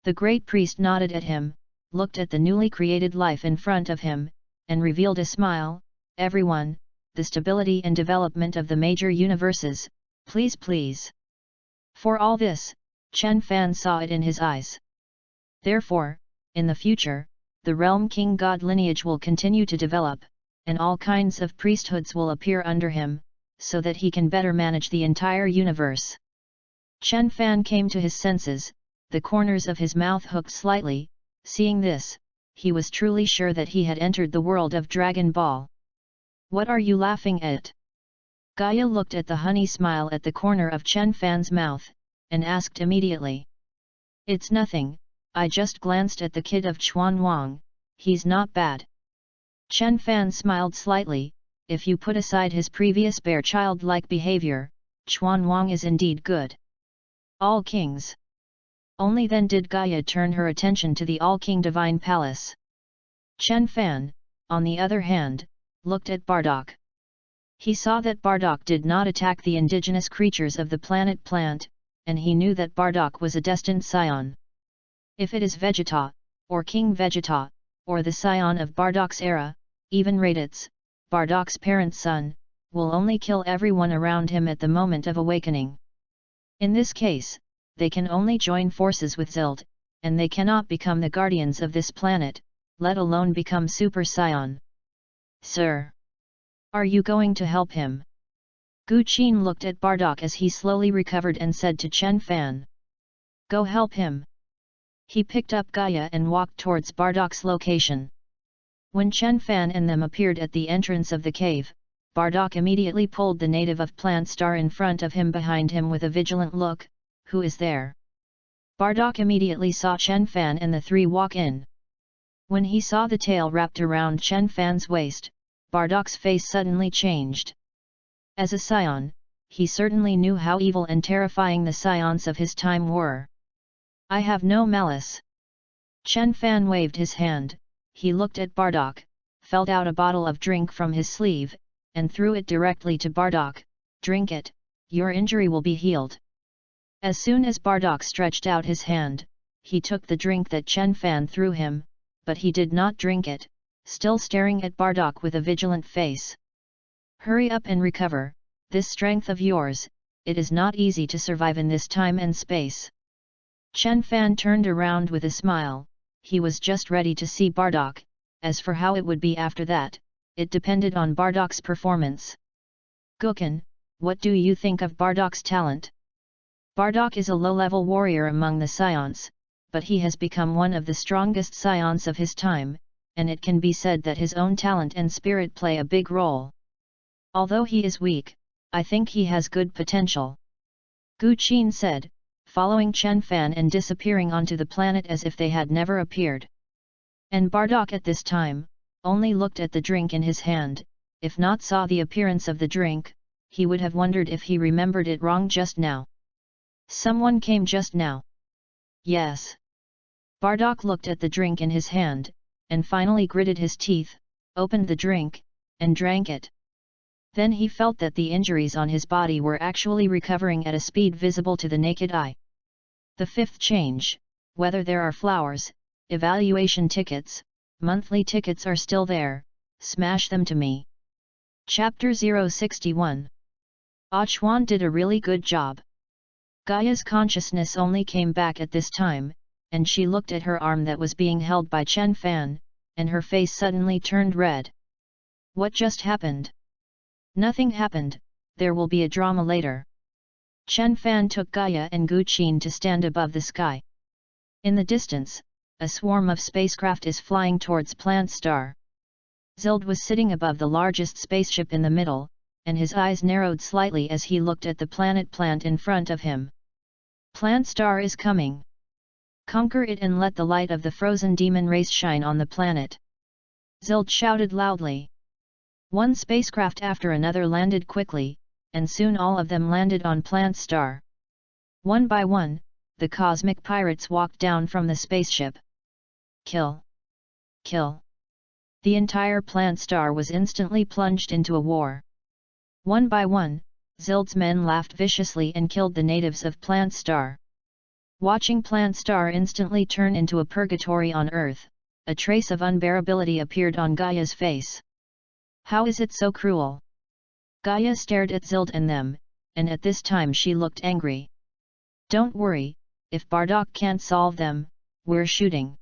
The great priest nodded at him, looked at the newly created life in front of him, and revealed a smile. "Everyone, the stability and development of the major universes, please please." For all this, Chen Fan saw it in his eyes. Therefore, in the future, the Realm King God lineage will continue to develop, and all kinds of priesthoods will appear under him, so that he can better manage the entire universe. Chen Fan came to his senses, the corners of his mouth hooked slightly. Seeing this, he was truly sure that he had entered the world of Dragon Ball. "What are you laughing at?" Gaia looked at the honey smile at the corner of Chen Fan's mouth, and asked immediately. "It's nothing, I just glanced at the kid of Chuan Wang, he's not bad." Chen Fan smiled slightly. If you put aside his previous bare childlike behavior, Chuan Wang is indeed good. All kings. Only then did Gaia turn her attention to the All-King Divine Palace. Chen Fan, on the other hand, looked at Bardock. He saw that Bardock did not attack the indigenous creatures of the planet Plant, and he knew that Bardock was a destined scion. If it is Vegeta, or King Vegeta, or the scion of Bardock's era, even Raditz, Bardock's parent son, will only kill everyone around him at the moment of awakening. In this case, they can only join forces with Zild, and they cannot become the guardians of this planet, let alone become Super Scion. "Sir, are you going to help him?" Gu Qin looked at Bardock as he slowly recovered and said to Chen Fan. "Go help him." He picked up Gaia and walked towards Bardock's location. When Chen Fan and them appeared at the entrance of the cave, Bardock immediately pulled the native of Plant Star in front of him behind him with a vigilant look. "Who is there?" Bardock immediately saw Chen Fan and the three walk in. When he saw the tail wrapped around Chen Fan's waist, Bardock's face suddenly changed. As a scion, he certainly knew how evil and terrifying the scions of his time were. "I have no malice." Chen Fan waved his hand. He looked at Bardock, felt out a bottle of drink from his sleeve, and threw it directly to Bardock. "Drink it, your injury will be healed." As soon as Bardock stretched out his hand, he took the drink that Chen Fan threw him, but he did not drink it, still staring at Bardock with a vigilant face. "Hurry up and recover, this strength of yours, it is not easy to survive in this time and space." Chen Fan turned around with a smile. He was just ready to see Bardock. As for how it would be after that, it depended on Bardock's performance. "Gukan, what do you think of Bardock's talent?" Bardock is a low-level warrior among the scions, but he has become one of the strongest scions of his time, and it can be said that his own talent and spirit play a big role. Although he is weak, I think he has good potential. Gu Qin said, following Chen Fan and disappearing onto the planet as if they had never appeared. And Bardock at this time, only looked at the drink in his hand. If not saw the appearance of the drink, he would have wondered if he remembered it wrong just now. "Someone came just now." "Yes." Bardock looked at the drink in his hand, and finally gritted his teeth. opened the drink, and drank it. Then he felt that the injuries on his body were actually recovering at a speed visible to the naked eye. The fifth change: whether there are flowers, evaluation tickets, monthly tickets are still there, smash them to me. Chapter 061. Chuan did a really good job. Gaia's consciousness only came back at this time, and she looked at her arm that was being held by Chen Fan, and her face suddenly turned red. What just happened? Nothing happened, there will be a drama later. Chen Fan took Gaia and Gu Qin to stand above the sky. In the distance, a swarm of spacecraft is flying towards Plant Star. Zild was sitting above the largest spaceship in the middle, and his eyes narrowed slightly as he looked at the planet Plant in front of him. Plant Star is coming. Conquer it and let the light of the frozen demon race shine on the planet. Zild shouted loudly. One spacecraft after another landed quickly, and soon all of them landed on Plant Star. One by one, the cosmic pirates walked down from the spaceship. Kill! Kill! The entire Plant Star was instantly plunged into a war. One by one, Zild's men laughed viciously and killed the natives of Plant Star. Watching Plant Star instantly turn into a purgatory on Earth, a trace of unbearability appeared on Gaia's face. How is it so cruel? Gaia stared at Zild and them, and at this time she looked angry. Don't worry, if Bardock can't solve them, we're shooting.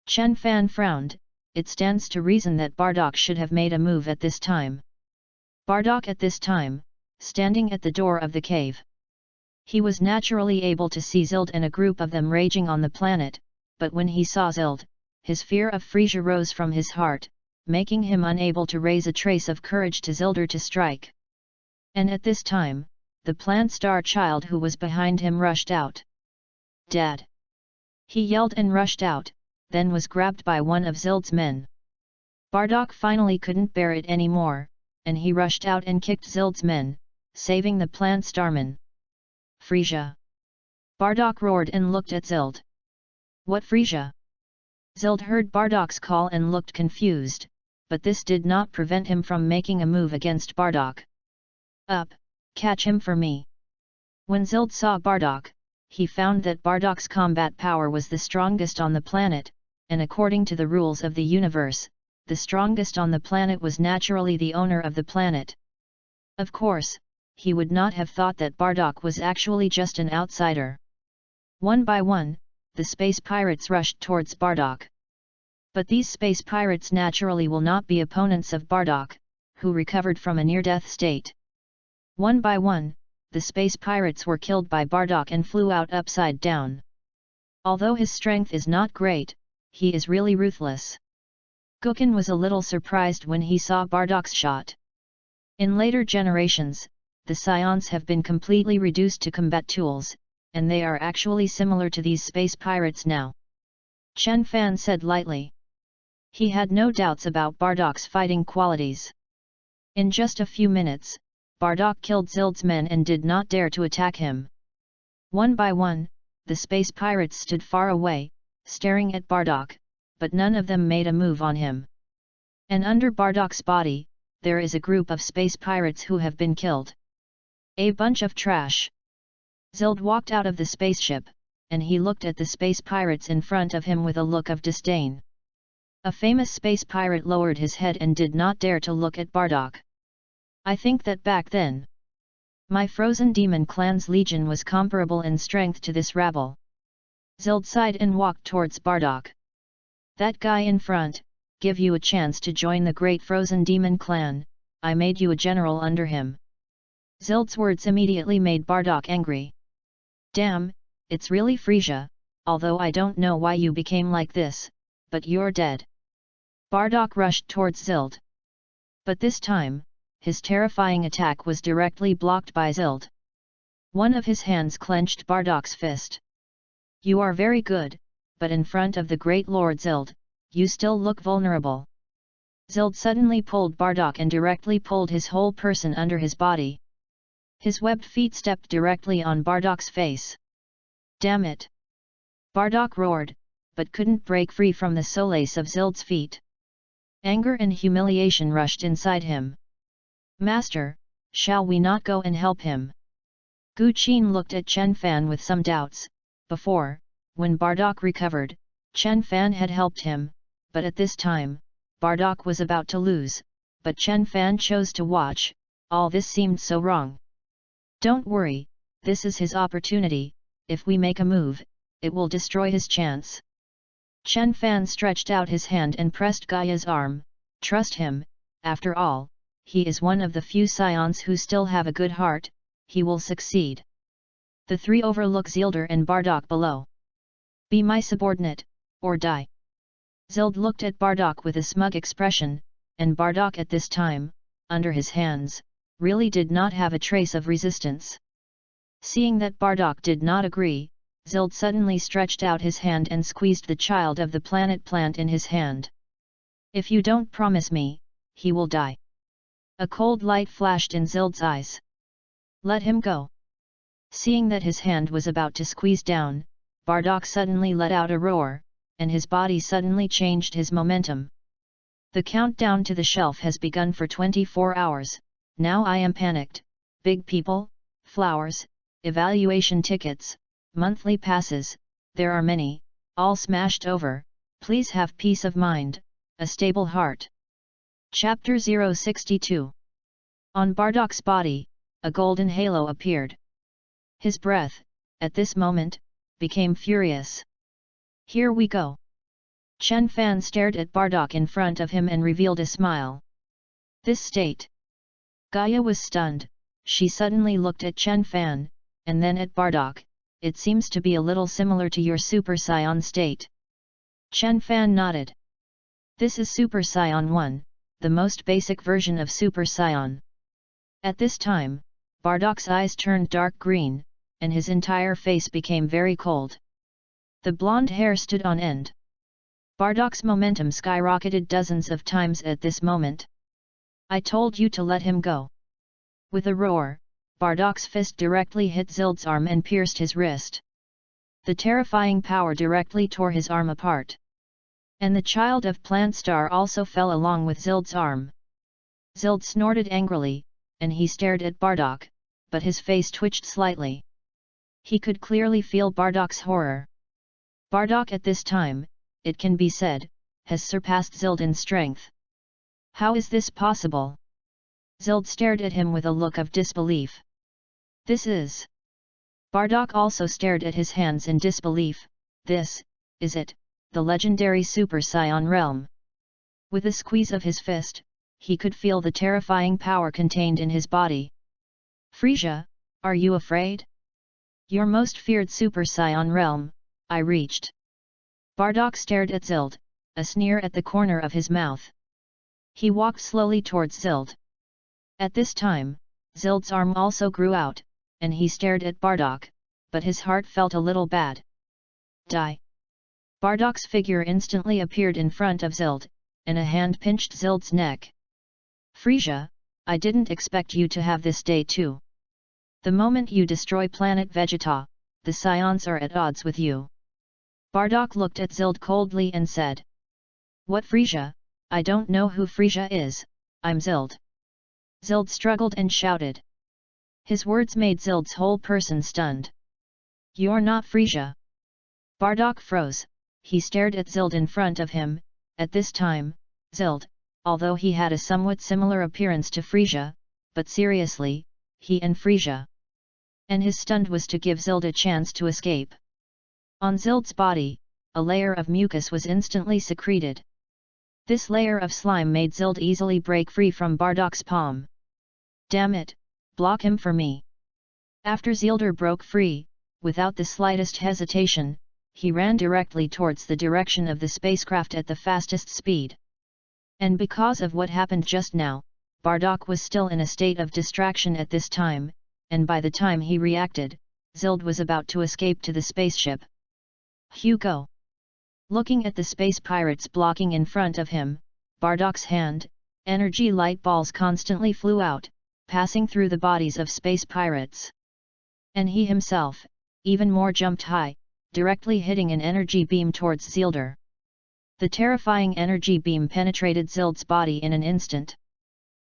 Chen Fan frowned. It stands to reason that Bardock should have made a move at this time. Bardock at this time, standing at the door of the cave. He was naturally able to see Zild and a group of them raging on the planet, but when he saw Zild, his fear of Frisia rose from his heart, making him unable to raise a trace of courage to Zildar to strike. And at this time, the Plant Star child who was behind him rushed out. Dad! He yelled and rushed out, then was grabbed by one of Zild's men. Bardock finally couldn't bear it anymore, and he rushed out and kicked Zild's men, saving the Plant Starman. Frisia! Bardock roared and looked at Zild. What Frisia? Zild heard Bardock's call and looked confused, but this did not prevent him from making a move against Bardock. Up, catch him for me. When Zild saw Bardock, he found that Bardock's combat power was the strongest on the planet, and according to the rules of the universe, the strongest on the planet was naturally the owner of the planet. Of course, he would not have thought that Bardock was actually just an outsider. One by one, the space pirates rushed towards Bardock. But these space pirates naturally will not be opponents of Bardock, who recovered from a near-death state. One by one, the space pirates were killed by Bardock and flew out upside down. Although his strength is not great, he is really ruthless. Gukin was a little surprised when he saw Bardock's shot. In later generations, the scions have been completely reduced to combat tools, and they are actually similar to these space pirates now. Chen Fan said lightly. He had no doubts about Bardock's fighting qualities. In just a few minutes, Bardock killed Zild's men and did not dare to attack him. One by one, the space pirates stood far away, staring at Bardock, but none of them made a move on him. And under Bardock's body, there is a group of space pirates who have been killed. A bunch of trash. Zild walked out of the spaceship, and he looked at the space pirates in front of him with a look of disdain. A famous space pirate lowered his head and did not dare to look at Bardock. I think that back then, my Frozen Demon Clan's legion was comparable in strength to this rabble. Zild sighed and walked towards Bardock. That guy in front, give you a chance to join the great Frozen Demon Clan, I made you a general under him. Zild's words immediately made Bardock angry. Damn, it's really Frisia, although I don't know why you became like this, but you're dead. Bardock rushed towards Zild. But this time, his terrifying attack was directly blocked by Zild. One of his hands clenched Bardock's fist. You are very good, but in front of the great Lord Zild, you still look vulnerable. Zild suddenly pulled Bardock and directly pulled his whole person under his body. His webbed feet stepped directly on Bardock's face. Damn it! Bardock roared, but couldn't break free from the solace of Zild's feet. Anger and humiliation rushed inside him. Master, shall we not go and help him? Gu Qin looked at Chen Fan with some doubts. Before, when Bardock recovered, Chen Fan had helped him, but at this time, Bardock was about to lose, but Chen Fan chose to watch. All this seemed so wrong. Don't worry, this is his opportunity. If we make a move, it will destroy his chance. Chen Fan stretched out his hand and pressed Gaia's arm. Trust him, after all, he is one of the few scions who still have a good heart, he will succeed. The three overlook Zielder and Bardock below. Be my subordinate, or die. Zild looked at Bardock with a smug expression, and Bardock at this time, under his hands, really did not have a trace of resistance. Seeing that Bardock did not agree, Zild suddenly stretched out his hand and squeezed the child of the planet plant in his hand. If you don't promise me, he will die. A cold light flashed in Zild's eyes. Let him go. Seeing that his hand was about to squeeze down, Bardock suddenly let out a roar, and his body suddenly changed his momentum. The countdown to the shelf has begun for 24 hours, now I am panicked. Big people, flowers, evaluation tickets, monthly passes, there are many, all smashed over. Please have peace of mind, a stable heart. Chapter 062. On Bardock's body, a golden halo appeared. His breath, at this moment, became furious. Here we go. Chen Fan stared at Bardock in front of him and revealed a smile. This state. Gaia was stunned. She suddenly looked at Chen Fan, and then at Bardock. It seems to be a little similar to your Super Saiyan state. Chen Fan nodded. This is Super Saiyan 1, the most basic version of Super Saiyan. At this time, Bardock's eyes turned dark green, and his entire face became very cold. The blonde hair stood on end. Bardock's momentum skyrocketed dozens of times at this moment. I told you to let him go. With a roar, Bardock's fist directly hit Zild's arm and pierced his wrist. The terrifying power directly tore his arm apart. And the child of Plant Star also fell along with Zild's arm. Zild snorted angrily, and he stared at Bardock, but his face twitched slightly. He could clearly feel Bardock's horror. Bardock at this time, it can be said, has surpassed Zild in strength. How is this possible? Zild stared at him with a look of disbelief. This is... Bardock also stared at his hands in disbelief. This, is it, the legendary Super Saiyan realm. With a squeeze of his fist, he could feel the terrifying power contained in his body. Frisia, are you afraid? Your most feared Super Saiyan realm, I reached. Bardock stared at Zild, a sneer at the corner of his mouth. He walked slowly towards Zild. At this time, Zild's arm also grew out, and he stared at Bardock, but his heart felt a little bad. Die! Bardock's figure instantly appeared in front of Zild, and a hand pinched Zild's neck. Frisia, I didn't expect you to have this day too. The moment you destroy planet Vegeta, the Scions are at odds with you. Bardock looked at Zild coldly and said. What Frisia? I don't know who Frisia is, I'm Zild. Zild struggled and shouted. His words made Zild's whole person stunned. You're not Frisia. Bardock froze, he stared at Zild in front of him. At this time, Zild, although he had a somewhat similar appearance to Frisia, but seriously, he and Frisia. And his stunt was to give Zild a chance to escape. On Zild's body, a layer of mucus was instantly secreted. This layer of slime made Zild easily break free from Bardock's palm. Damn it, block him for me. After Zielder broke free, without the slightest hesitation, he ran directly towards the direction of the spacecraft at the fastest speed. And because of what happened just now, Bardock was still in a state of distraction at this time, and by the time he reacted, Zild was about to escape to the spaceship. Hugo! Looking at the space pirates blocking in front of him, Bardock's hand, energy light balls constantly flew out, passing through the bodies of space pirates. And he himself, even more jumped high, directly hitting an energy beam towards Zielder. The terrifying energy beam penetrated Zild's body in an instant.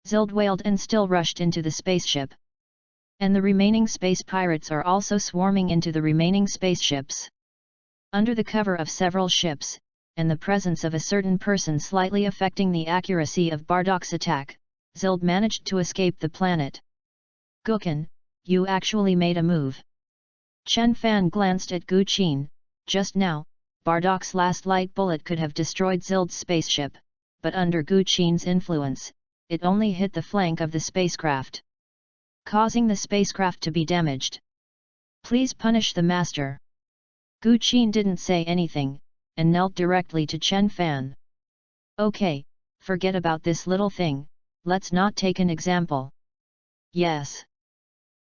Zild wailed and still rushed into the spaceship. And the remaining space pirates are also swarming into the remaining spaceships. Under the cover of several ships, and the presence of a certain person slightly affecting the accuracy of Bardak's attack, Zild managed to escape the planet. Guqin, you actually made a move. Chen Fan glanced at Gu Qin. Just now, Bardak's last light bullet could have destroyed Zild's spaceship, but under Gu Qin's influence, it only hit the flank of the spacecraft, causing the spacecraft to be damaged. Please punish the master. Gu Qin didn't say anything, and knelt directly to Chen Fan. Okay, forget about this little thing, let's not take an example. Yes.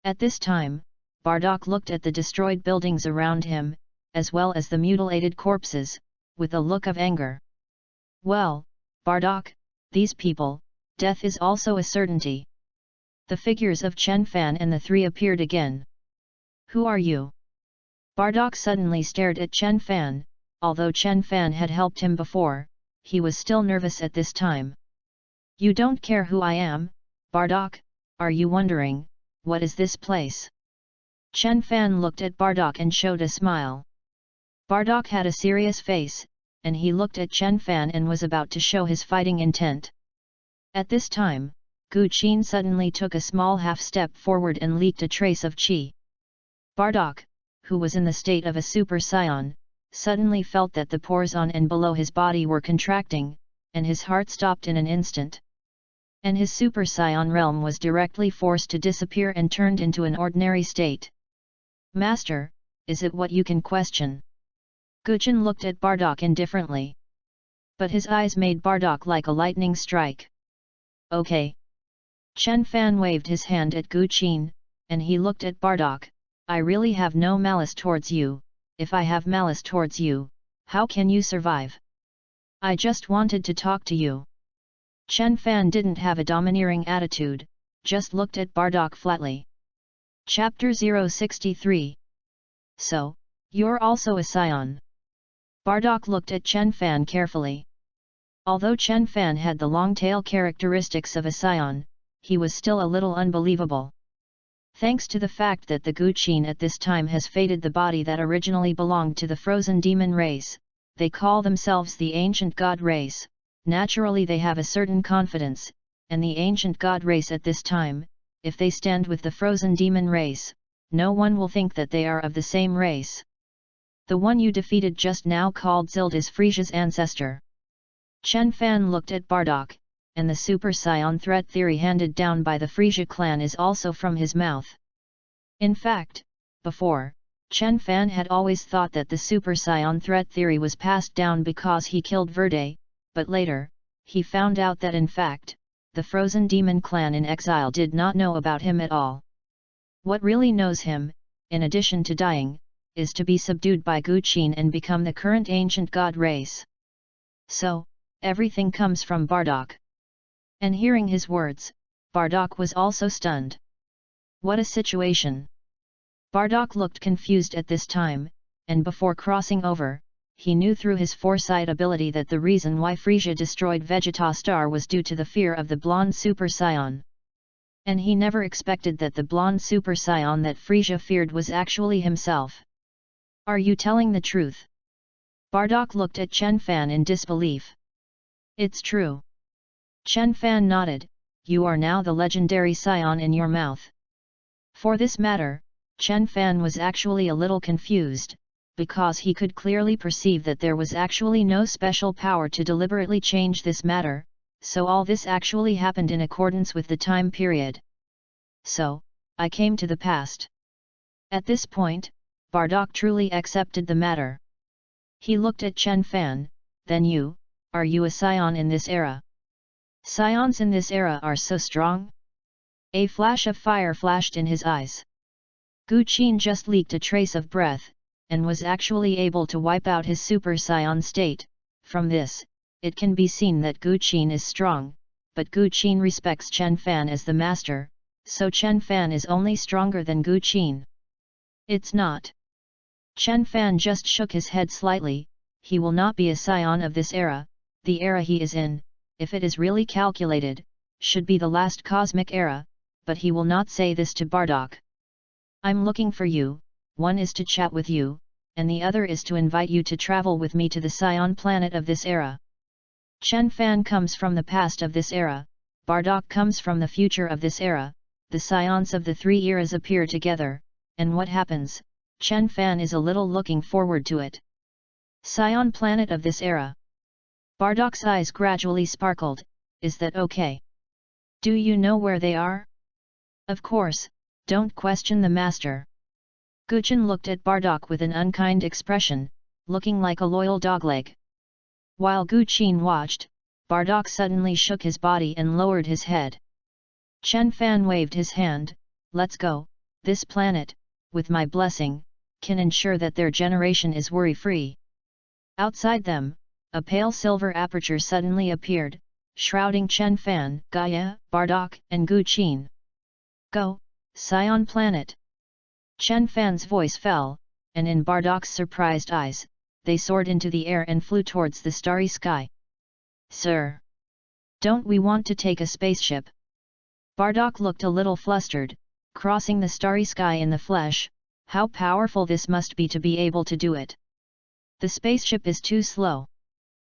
At this time, Bardak looked at the destroyed buildings around him, as well as the mutilated corpses, with a look of anger. Well, Bardak, these people, death is also a certainty. The figures of Chen Fan and the three appeared again. Who are you? Bardak suddenly stared at Chen Fan. Although Chen Fan had helped him before, he was still nervous at this time. You don't care who I am, Bardak? Are you wondering, what is this place? Chen Fan looked at Bardak and showed a smile. Bardak had a serious face, and he looked at Chen Fan and was about to show his fighting intent. At this time, Gu Qin suddenly took a small half-step forward and leaked a trace of qi. Bardak, who was in the state of a super scion, suddenly felt that the pores on and below his body were contracting, and his heart stopped in an instant. And his super scion realm was directly forced to disappear and turned into an ordinary state. Master, is it what you can question? Guqin looked at Bardak indifferently. But his eyes made Bardak like a lightning strike. Okay. Chen Fan waved his hand at Gu Qin, and he looked at Bardak. I really have no malice towards you. If I have malice towards you, how can you survive? I just wanted to talk to you. Chen Fan didn't have a domineering attitude, just looked at Bardak flatly. Chapter 063. So, you're also a scion. Bardak looked at Chen Fan carefully. Although Chen Fan had the long tail characteristics of a scion, he was still a little unbelievable. Thanks to the fact that the Gu Qin at this time has fated the body that originally belonged to the frozen demon race, they call themselves the ancient god race. Naturally they have a certain confidence, and the ancient god race at this time, if they stand with the frozen demon race, no one will think that they are of the same race. The one you defeated just now called Zild is Frisia's ancestor. Chen Fan looked at Bardak, and the super scion threat theory handed down by the Frisia clan is also from his mouth. In fact, before, Chen Fan had always thought that the super scion threat theory was passed down because he killed Verde, but later, he found out that in fact, the frozen demon clan in exile did not know about him at all. What really knows him, in addition to dying, is to be subdued by Gu Qin and become the current ancient god race. So, everything comes from Bardak. And hearing his words, Bardak was also stunned. What a situation! Bardak looked confused at this time, and before crossing over, he knew through his foresight ability that the reason why Frisia destroyed Vegeta Star was due to the fear of the blonde Super Scion. And he never expected that the blonde Super Scion that Frisia feared was actually himself. Are you telling the truth? Bardak looked at Chen Fan in disbelief. It's true. Chen Fan nodded. You are now the legendary scion in your mouth. For this matter, Chen Fan was actually a little confused, because he could clearly perceive that there was actually no special power to deliberately change this matter, so all this actually happened in accordance with the time period. So, I came to the past. At this point, Bardak truly accepted the matter. He looked at Chen Fan. Then you, are you a scion in this era? Scions in this era are so strong? A flash of fire flashed in his eyes. Gu Qin just leaked a trace of breath, and was actually able to wipe out his super scion state. From this, it can be seen that Gu Qin is strong, but Gu Qin respects Chen Fan as the master, so Chen Fan is only stronger than Gu Qin. It's not. Chen Fan just shook his head slightly, he will not be a scion of this era. The era he is in, if it is really calculated, should be the last cosmic era, but he will not say this to Bardock. I'm looking for you, one is to chat with you, and the other is to invite you to travel with me to the scion planet of this era. Chen Fan comes from the past of this era, Bardock comes from the future of this era, the scions of the three eras appear together, and what happens? Chen Fan is a little looking forward to it. Scion planet of this era. Bardock's eyes gradually sparkled, is that okay? Do you know where they are? Of course, don't question the master. Guchen looked at Bardock with an unkind expression, looking like a loyal dogleg. While Guchen watched, Bardock suddenly shook his body and lowered his head. Chen Fan waved his hand, let's go, this planet, with my blessing, can ensure that their generation is worry-free. Outside them, a pale silver aperture suddenly appeared, shrouding Chen Fan, Gaia, Bardock, and Guchen. Go, Scion planet! Chen Fan's voice fell, and in Bardock's surprised eyes, they soared into the air and flew towards the starry sky. Sir! Don't we want to take a spaceship? Bardock looked a little flustered, crossing the starry sky in the flesh, how powerful this must be to be able to do it. The spaceship is too slow.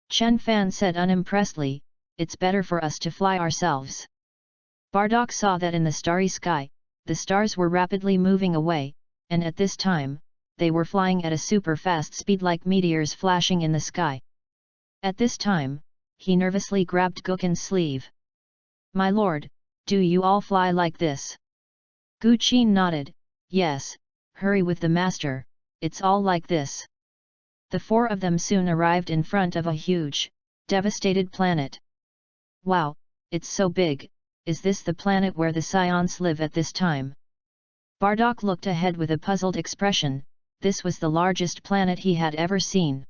Chen Fan said unimpressedly, it's better for us to fly ourselves. Bardock saw that in the starry sky, the stars were rapidly moving away, and at this time, they were flying at a super-fast speed like meteors flashing in the sky. At this time, he nervously grabbed Guchen's sleeve. My lord, do you all fly like this? Guchen nodded, yes, hurry with the master, it's all like this. The four of them soon arrived in front of a huge, devastated planet. Wow, it's so big, is this the planet where the scions live at this time? Bardock looked ahead with a puzzled expression, this was the largest planet he had ever seen.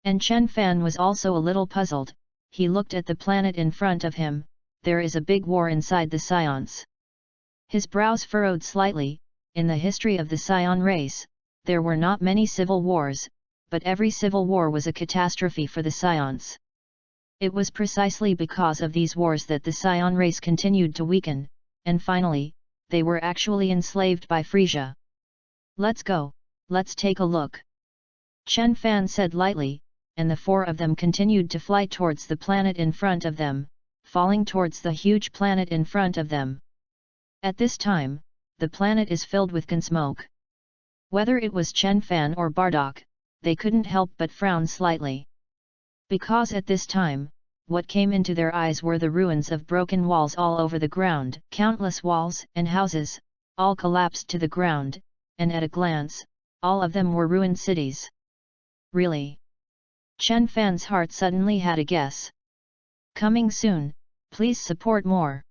And Chen Fan was also a little puzzled, he looked at the planet in front of him, there is a big war inside the scions. His brows furrowed slightly, in the history of the scion race, there were not many civil wars, but every civil war was a catastrophe for the scions. It was precisely because of these wars that the scion race continued to weaken, and finally, they were actually enslaved by Frisia. Let's go, let's take a look. Chen Fan said lightly, and the four of them continued to fly towards the planet in front of them, falling towards the huge planet in front of them. At this time, the planet is filled with smoke. Whether it was Chen Fan or Bardock, they couldn't help but frown slightly. Because at this time, what came into their eyes were the ruins of broken walls all over the ground, countless walls and houses, all collapsed to the ground, and at a glance, all of them were ruined cities. Really? Chen Fan's heart suddenly had a guess. Coming soon, please support more.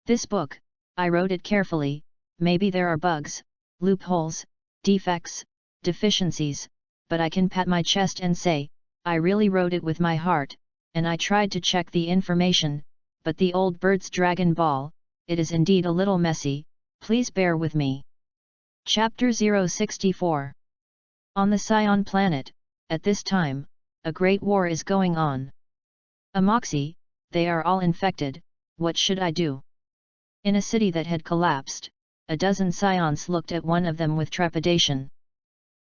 This book, I wrote it carefully, maybe there are bugs, loopholes, defects, deficiencies, but I can pat my chest and say, I really wrote it with my heart, and I tried to check the information, but the old bird's Dragon Ball, it is indeed a little messy, please bear with me. Chapter 064. On the Scion planet, at this time, a great war is going on. Amoxie, they are all infected, what should I do? In a city that had collapsed, a dozen scions looked at one of them with trepidation.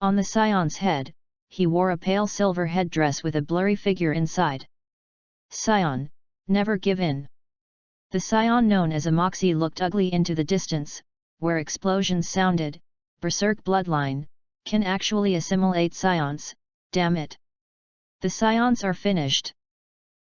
On the scion's head, he wore a pale silver headdress with a blurry figure inside. Scion, never give in. The scion known as Amoxie looked ugly into the distance, where explosions sounded, berserk bloodline, can actually assimilate scions, damn it. The scions are finished.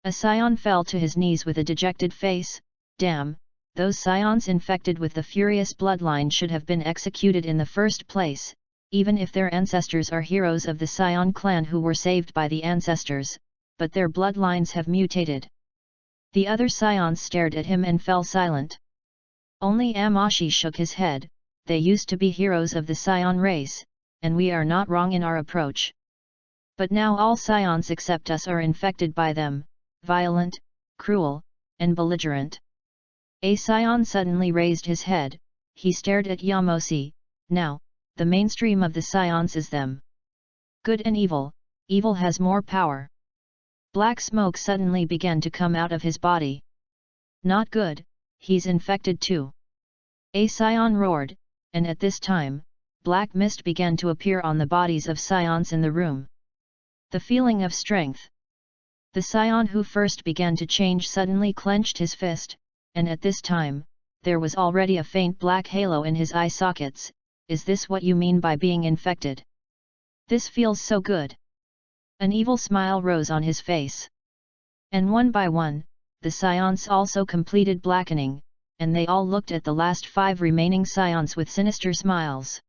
A scion fell to his knees with a dejected face, damn, those scions infected with the furious bloodline should have been executed in the first place, even if their ancestors are heroes of the Scion clan who were saved by the ancestors, but their bloodlines have mutated. The other scions stared at him and fell silent. Only Amashi shook his head, they used to be heroes of the Scion race, and we are not wrong in our approach. But now all scions except us are infected by them, violent, cruel, and belligerent. A scion suddenly raised his head, he stared at Yamosi, now, the mainstream of the scions is them. Good and evil, evil has more power. Black smoke suddenly began to come out of his body. Not good, he's infected too. A scion roared, and at this time, black mist began to appear on the bodies of scions in the room. The feeling of strength. The scion who first began to change suddenly clenched his fist, and at this time, there was already a faint black halo in his eye sockets. Is this what you mean by being infected? This feels so good. An evil smile rose on his face. And one by one, the scions also completed blackening, and they all looked at the last 5 remaining scions with sinister smiles.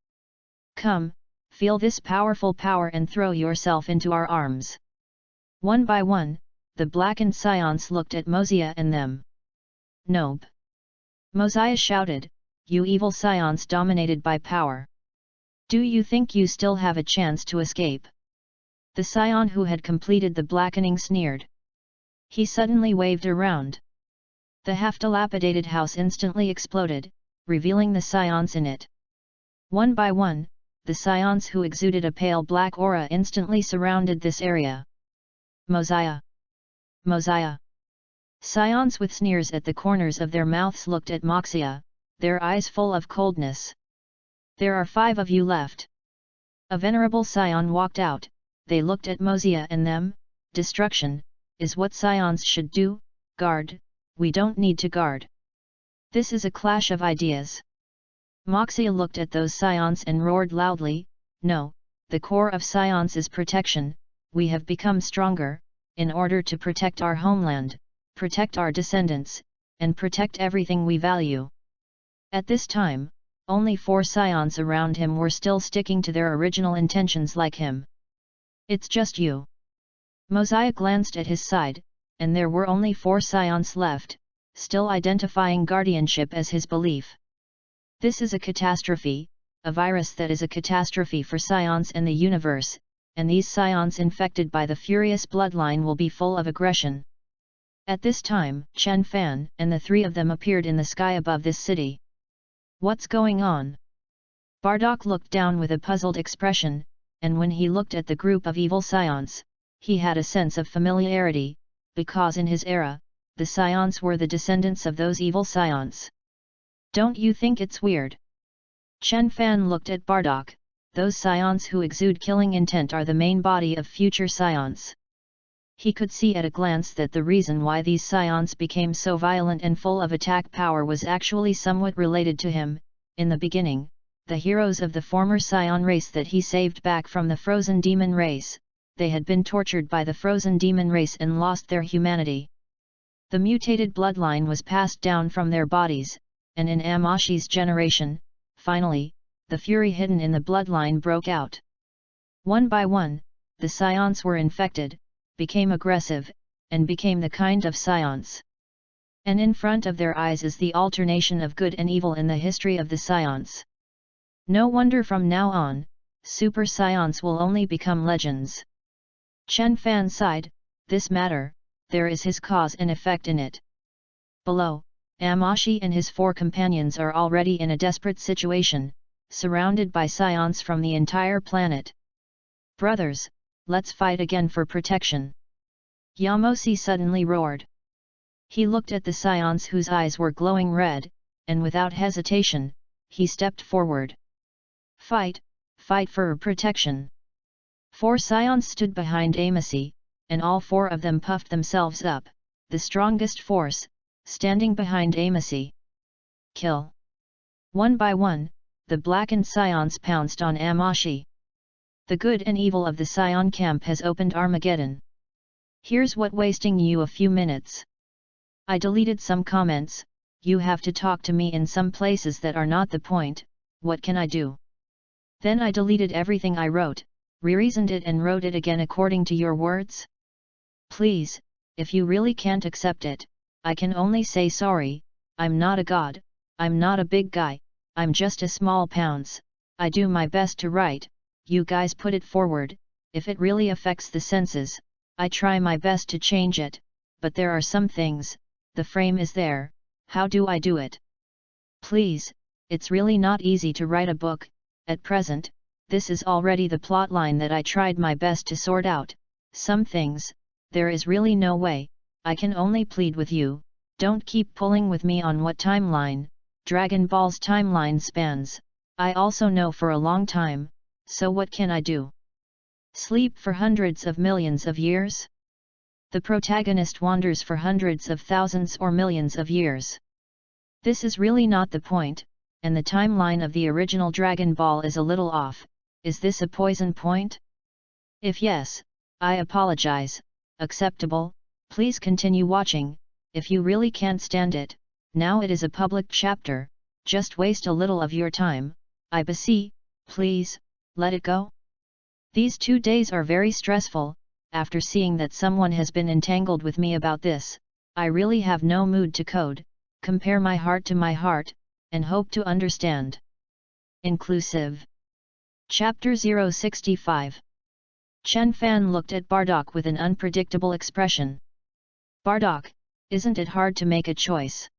Come, feel this powerful power and throw yourself into our arms. One by one, the blackened scions looked at Mosiah and them. Nope! Mosiah shouted, you evil scions dominated by power. Do you think you still have a chance to escape? The scion who had completed the blackening sneered. He suddenly waved around. The half-dilapidated house instantly exploded, revealing the scions in it. One by one, the scions who exuded a pale black aura instantly surrounded this area. Mosiah! Mosiah! Scions with sneers at the corners of their mouths looked at Moxia, their eyes full of coldness. There are 5 of you left. A venerable scion walked out. They looked at Mosiah and them. Destruction is what scions should do. Guard, we don't need to guard. This is a clash of ideas. Moxia looked at those scions and roared loudly, no, the core of scions is protection. We have become stronger, in order to protect our homeland, protect our descendants, and protect everything we value. At this time, only 4 scions around him were still sticking to their original intentions like him. It's just you. Mosiah glanced at his side, and there were only 4 scions left, still identifying guardianship as his belief. This is a catastrophe, a virus that is a catastrophe for scions and the universe, and these scions infected by the furious bloodline will be full of aggression. At this time, Chen Fan and the 3 of them appeared in the sky above this city. What's going on? Bardock looked down with a puzzled expression, and when he looked at the group of evil scions, he had a sense of familiarity, because in his era, the scions were the descendants of those evil scions. Don't you think it's weird? Chen Fan looked at Bardock. Those scions who exude killing intent are the main body of future scions. He could see at a glance that the reason why these scions became so violent and full of attack power was actually somewhat related to him. In the beginning, the heroes of the former scion race that he saved back from the frozen demon race, they had been tortured by the frozen demon race and lost their humanity. The mutated bloodline was passed down from their bodies, and in Amashi's generation, finally, the fury hidden in the bloodline broke out. One by one, the scions were infected, became aggressive, and became the kind of scions. And in front of their eyes is the alternation of good and evil in the history of the scions. No wonder from now on, super scions will only become legends. Chen Fan sighed, this matter, there is his cause and effect in it. Below, Amashi and his 4 companions are already in a desperate situation, surrounded by scions from the entire planet. Brothers, let's fight again for protection. Yamosi suddenly roared. He looked at the scions whose eyes were glowing red, and without hesitation, he stepped forward. Fight, fight for protection. 4 scions stood behind Amasi, and all 4 of them puffed themselves up, the strongest force, standing behind Amasi. Kill. One by one, the blackened scions pounced on Amashi. The good and evil of the scion camp has opened Armageddon. Here's what wasting you a few minutes. I deleted some comments, you have to talk to me in some places that are not the point, what can I do? Then I deleted everything I wrote, re-reasoned it and wrote it again according to your words? Please, if you really can't accept it, I can only say sorry. I'm not a god, I'm not a big guy, I'm just a small pounce. I do my best to write, you guys put it forward. If it really affects the senses, I try my best to change it, but there are some things, the frame is there, how do I do it? Please, it's really not easy to write a book, at present, this is already the plotline that I tried my best to sort out. Some things, there is really no way, I can only plead with you, don't keep pulling with me on what timeline, Dragon Ball's timeline spans, I also know for a long time, so what can I do? Sleep for hundreds of millions of years? The protagonist wanders for hundreds of thousands or millions of years. This is really not the point, and the timeline of the original Dragon Ball is a little off. Is this a poison point? If yes, I apologize. Acceptable. Please continue watching. If you really can't stand it, now it is a public chapter, just waste a little of your time, I beseech, please, let it go. These 2 days are very stressful. After seeing that someone has been entangled with me about this, I really have no mood to code, compare my heart to my heart, and hope to understand. Inclusive. Chapter 065. Chen Fan looked at Bardock with an unpredictable expression. Bardock, isn't it hard to make a choice?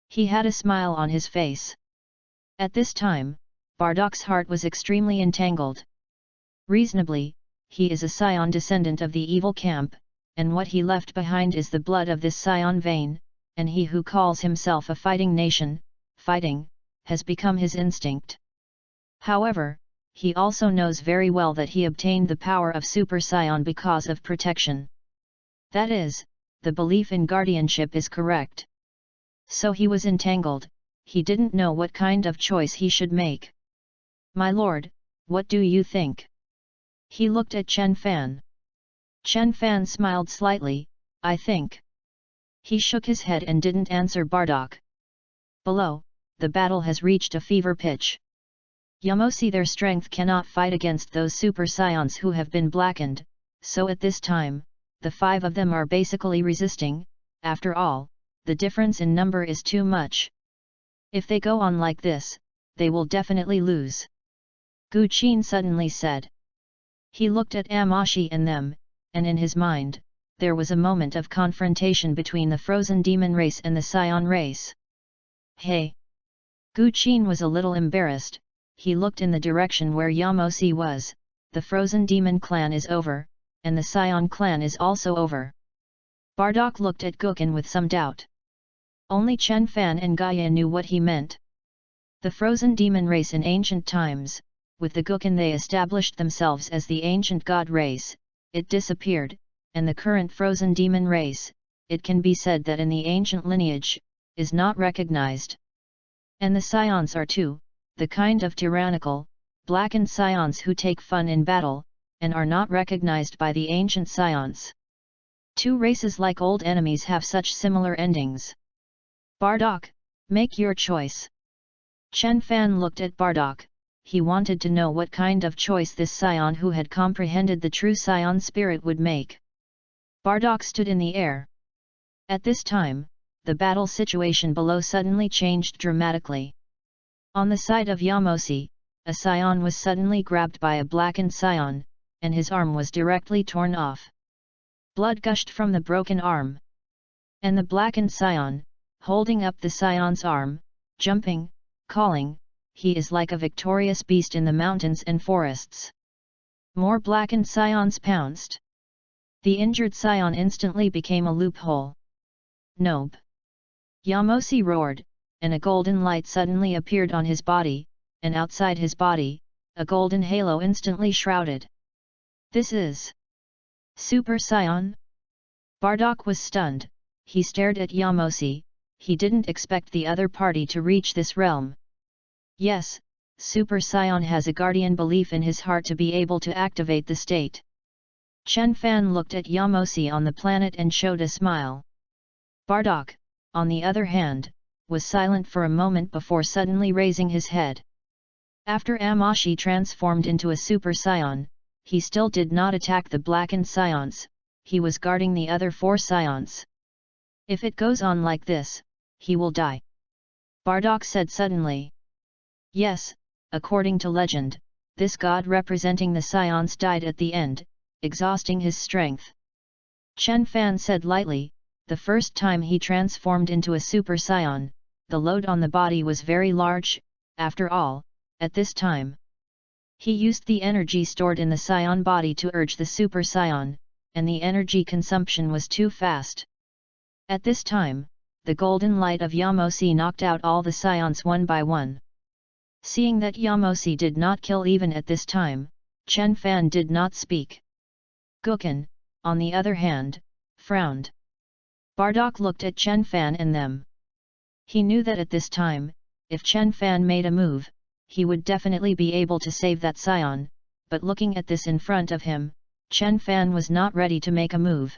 He had a smile on his face. At this time, Bardock's heart was extremely entangled. Reasonably, he is a scion descendant of the evil camp, and what he left behind is the blood of this scion vein, and he who calls himself a fighting nation, fighting, has become his instinct. However, he also knows very well that he obtained the power of Super Scion because of protection. That is, the belief in guardianship is correct. So he was entangled, he didn't know what kind of choice he should make. My lord, what do you think? He looked at Chen Fan. Chen Fan smiled slightly, I think. He shook his head and didn't answer Bardock. Below, the battle has reached a fever pitch. Yamosi, their strength cannot fight against those super scions who have been blackened, so at this time, the 5 of them are basically resisting. After all, the difference in number is too much. If they go on like this, they will definitely lose. Gu Qin suddenly said. He looked at Amashi and them, and in his mind, there was a moment of confrontation between the frozen demon race and the scion race. Hey! Gu Qin was a little embarrassed. He looked in the direction where Yamosi was. The frozen demon clan is over, and the scion clan is also over. Bardock looked at Gukin with some doubt. Only Chen Fan and Gaia knew what he meant. The frozen demon race in ancient times, with the Gukin they established themselves as the ancient god race, it disappeared, and the current frozen demon race, it can be said that in the ancient lineage, is not recognized. And the scions are too, the kind of tyrannical, blackened scions who take fun in battle, and are not recognized by the ancient scions. 2 races like old enemies have such similar endings. Bardock, make your choice. Chen Fan looked at Bardock, he wanted to know what kind of choice this scion who had comprehended the true scion spirit would make. Bardock stood in the air. At this time, the battle situation below suddenly changed dramatically. On the side of Yamosi, a scion was suddenly grabbed by a blackened scion, and his arm was directly torn off. Blood gushed from the broken arm. And the blackened scion, holding up the scion's arm, jumping, calling, he is like a victorious beast in the mountains and forests. More blackened scions pounced. The injured scion instantly became a loophole. Nope! Yamosi roared, and a golden light suddenly appeared on his body, and outside his body, a golden halo instantly shrouded. This is Super Scion? Bardock was stunned, he stared at Yamosi, he didn't expect the other party to reach this realm. Yes, Super Scion has a guardian belief in his heart to be able to activate the state. Chen Fan looked at Yamosi on the planet and showed a smile. Bardock, on the other hand, was silent for a moment before suddenly raising his head. After Amashi transformed into a Super Scion, he still did not attack the blackened scions, he was guarding the other 4 scions. If it goes on like this, he will die. Bardock said suddenly. Yes, according to legend, this god representing the scions died at the end, exhausting his strength. Chen Fan said lightly, the first time he transformed into a Super Scion, the load on the body was very large, after all, at this time. He used the energy stored in the Scion body to urge the Super Scion, and the energy consumption was too fast. At this time, the golden light of Yamosi knocked out all the Scions one by one. Seeing that Yamosi did not kill even at this time, Chen Fan did not speak. Guken, on the other hand, frowned. Bardock looked at Chen Fan and them. He knew that at this time, if Chen Fan made a move, he would definitely be able to save that Scion, but looking at this in front of him, Chen Fan was not ready to make a move.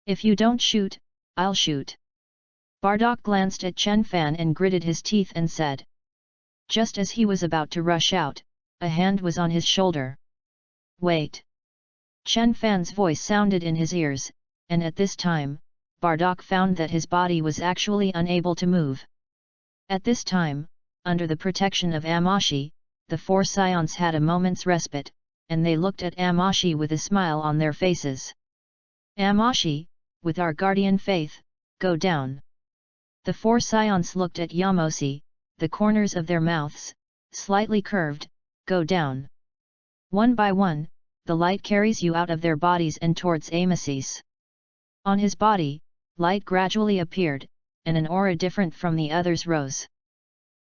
If you don't shoot, I'll shoot. Bardock glanced at Chen Fan and gritted his teeth and said. Just as he was about to rush out, a hand was on his shoulder. Wait! Chen Fan's voice sounded in his ears, and at this time, Bardock found that his body was actually unable to move. At this time, under the protection of Amashi, the 4 Scions had a moment's respite, and they looked at Amashi with a smile on their faces. Amashi, with our guardian faith, go down. The 4 Scions looked at Yamosi, the corners of their mouths, slightly curved, go down. One by one, the light carries you out of their bodies and towards Amasis. On his body, light gradually appeared, and an aura different from the others rose.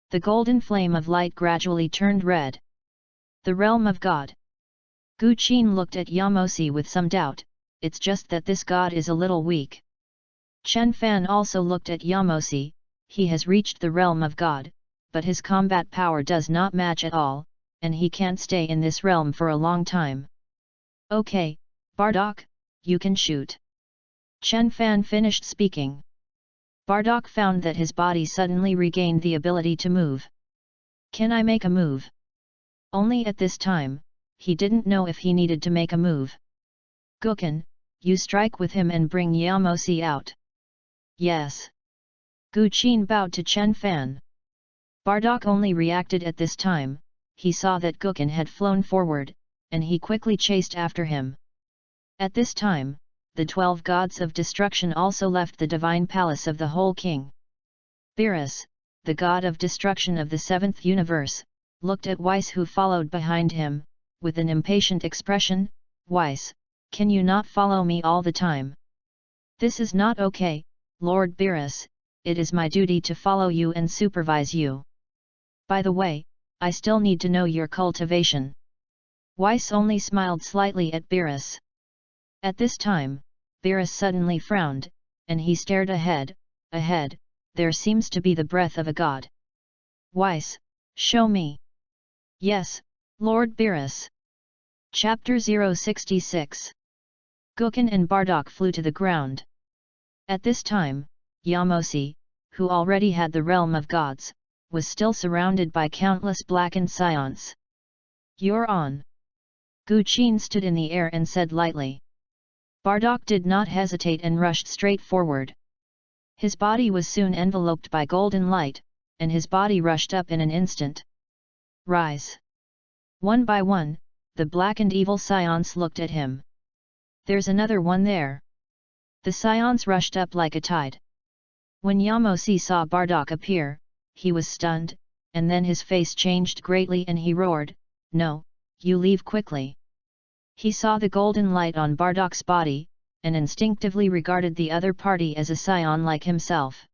The golden flame of light gradually turned red. The realm of God. Gu Qin looked at Yamosi with some doubt, it's just that this god is a little weak. Chen Fan also looked at Yamosi, he has reached the realm of God, but his combat power does not match at all, and he can't stay in this realm for a long time. Okay, Bardock, you can shoot. Chen Fan finished speaking. Bardock found that his body suddenly regained the ability to move. Can I make a move? Only at this time, he didn't know if he needed to make a move. Guken, you strike with him and bring Yamosi out. Yes. Gu Qin bowed to Chen Fan. Bardock only reacted at this time, he saw that Guken had flown forward, and he quickly chased after him. At this time, the 12 gods of destruction also left the divine palace of the whole king. Beerus, the god of destruction of the 7th universe, looked at Weiss who followed behind him, with an impatient expression. Weiss, can you not follow me all the time? This is not okay, Lord Beerus, it is my duty to follow you and supervise you. By the way, I still need to know your cultivation. Weiss only smiled slightly at Beerus. At this time, Beerus suddenly frowned, and he stared ahead, there seems to be the breath of a god. Weiss, show me. Yes, Lord Beerus. Chapter 066. Guken and Bardock flew to the ground. At this time, Yamosi, who already had the realm of gods, was still surrounded by countless blackened scions. You're on. Gu Qin stood in the air and said lightly. Bardock did not hesitate and rushed straight forward. His body was soon enveloped by golden light, and his body rushed up in an instant. Rise! One by one, the black and evil scions looked at him. There's another one there. The scions rushed up like a tide. When Yamosi saw Bardock appear, he was stunned, and then his face changed greatly and he roared, No, you leave quickly. He saw the golden light on Bardock's body, and instinctively regarded the other party as a scion like himself.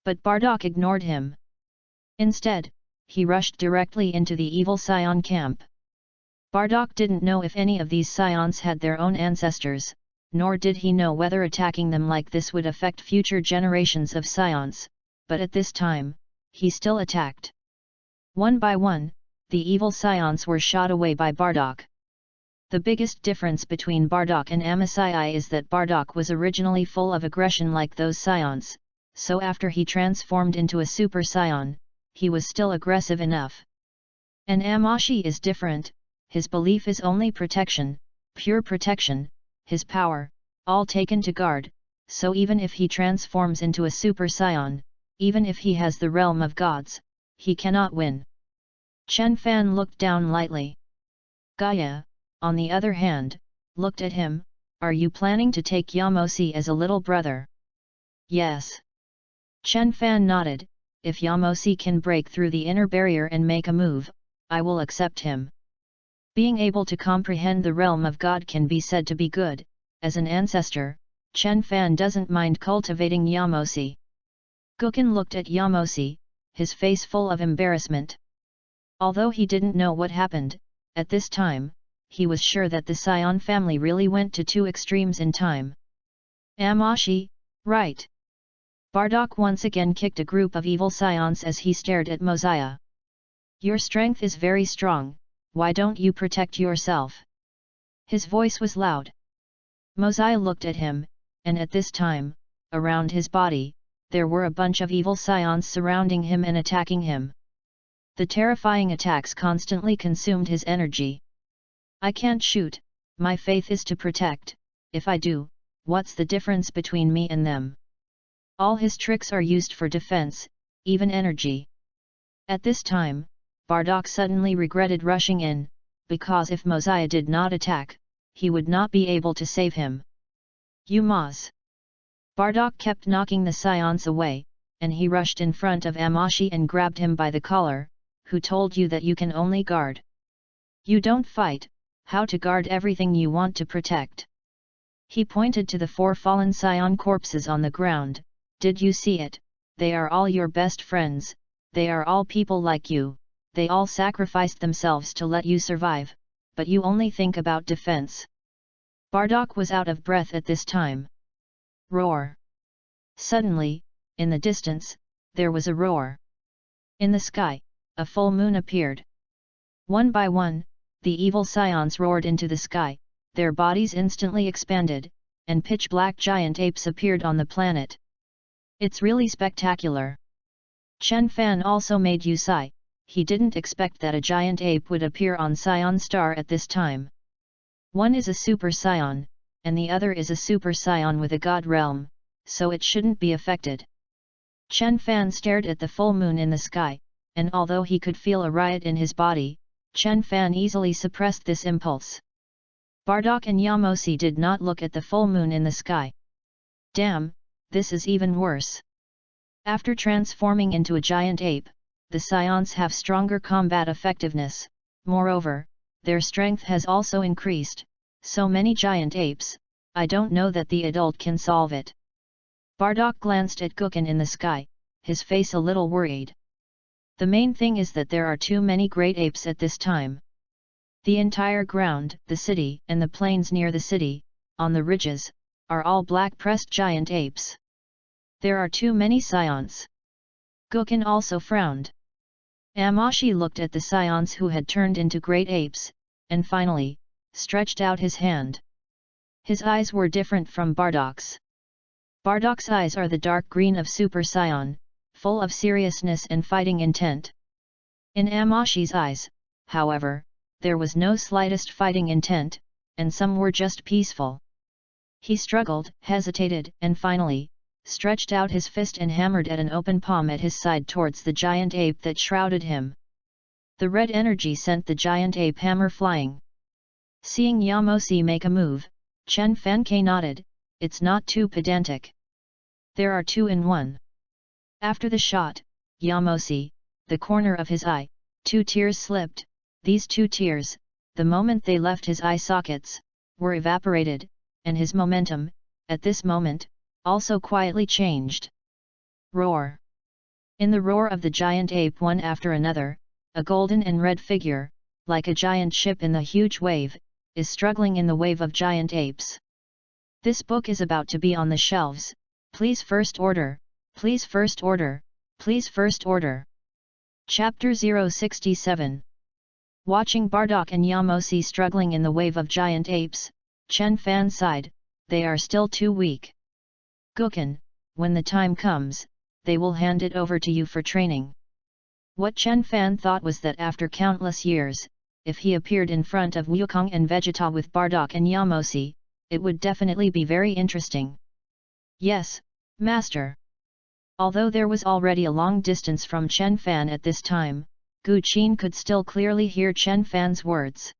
But Bardock ignored him. Instead, he rushed directly into the evil scion camp. Bardock didn't know if any of these scions had their own ancestors, nor did he know whether attacking them like this would affect future generations of scions, but at this time, he still attacked. One by one, the evil scions were shot away by Bardock. The biggest difference between Bardock and Amasai is that Bardock was originally full of aggression like those scions, so after he transformed into a super scion, he was still aggressive enough. And Amashi is different, his belief is only protection, pure protection, his power, all taken to guard, so even if he transforms into a super scion, even if he has the realm of gods, he cannot win. Chen Fan looked down lightly. Gaia, on the other hand, looked at him, Are you planning to take Yamosi as a little brother? Yes. Chen Fan nodded, If Yamosi can break through the inner barrier and make a move, I will accept him. Being able to comprehend the realm of God can be said to be good. As an ancestor, Chen Fan doesn't mind cultivating Yamosi. Gukin looked at Yamosi, his face full of embarrassment. Although he didn't know what happened, at this time, he was sure that the Scion family really went to two extremes in time. Amashi, right? Bardock once again kicked a group of evil Scions as he stared at Mosiah. Your strength is very strong, why don't you protect yourself? His voice was loud. Mosiah looked at him, and at this time, around his body, there were a bunch of evil Scions surrounding him and attacking him. The terrifying attacks constantly consumed his energy. I can't shoot, my faith is to protect, if I do, what's the difference between me and them? All his tricks are used for defense, even energy. At this time, Bardock suddenly regretted rushing in, because if Mosiah did not attack, he would not be able to save him. You Maz! Bardock kept knocking the Scions away, and he rushed in front of Amashi and grabbed him by the collar. Who told you that you can only guard? You don't fight, how to guard everything you want to protect? He pointed to the 4 fallen Scion corpses on the ground. Did you see it? They are all your best friends, they are all people like you, they all sacrificed themselves to let you survive, but you only think about defense. Bardock was out of breath at this time. Roar! Suddenly, in the distance, there was a roar. In the sky, a full moon appeared. One by one, the evil Scions roared into the sky, their bodies instantly expanded, and pitch-black giant apes appeared on the planet. It's really spectacular. Chen Fan also made you sigh, he didn't expect that a giant ape would appear on Scion Star at this time. One is a Super Scion, and the other is a Super Scion with a God realm, so it shouldn't be affected. Chen Fan stared at the full moon in the sky, and although he could feel a riot in his body, Chen Fan easily suppressed this impulse. Bardock and Yamosi did not look at the full moon in the sky. Damn, this is even worse. After transforming into a giant ape, the Scions have stronger combat effectiveness, moreover, their strength has also increased. So many giant apes, I don't know that the adult can solve it. Bardock glanced at Gukin in the sky, his face a little worried. The main thing is that there are too many great apes at this time. The entire ground, the city and the plains near the city, on the ridges, are all black-pressed giant apes. There are too many Scions. Gukin also frowned. Amashi looked at the Scions who had turned into great apes, and finally, stretched out his hand. His eyes were different from Bardock's. Bardock's eyes are the dark green of Super Scion, full of seriousness and fighting intent. In Amashi's eyes, however, there was no slightest fighting intent, and some were just peaceful. He struggled, hesitated, and finally, stretched out his fist and hammered at an open palm at his side towards the giant ape that shrouded him. The red energy sent the giant ape hammer flying. Seeing Yamosi make a move, Chen Fanke nodded, it's not too pedantic. There are 2 in 1. After the shot, Yamosi, the corner of his eye, 2 tears slipped. These 2 tears, the moment they left his eye sockets, were evaporated, and his momentum, at this moment, also quietly changed. Roar! In the roar of the giant ape one after another, a golden and red figure, like a giant ship in the huge wave, is struggling in the wave of giant apes. This book is about to be on the shelves, please first order, please first order, please first order. Chapter 067. Watching Bardock and Yamosi struggling in the wave of giant apes, Chen Fan sighed, they are still too weak. Gukin, when the time comes, they will hand it over to you for training. What Chen Fan thought was that after countless years, if he appeared in front of Wukong and Vegeta with Bardock and Yamosi, it would definitely be very interesting. Yes, Master. Although there was already a long distance from Chen Fan at this time, Gu Qin could still clearly hear Chen Fan's words.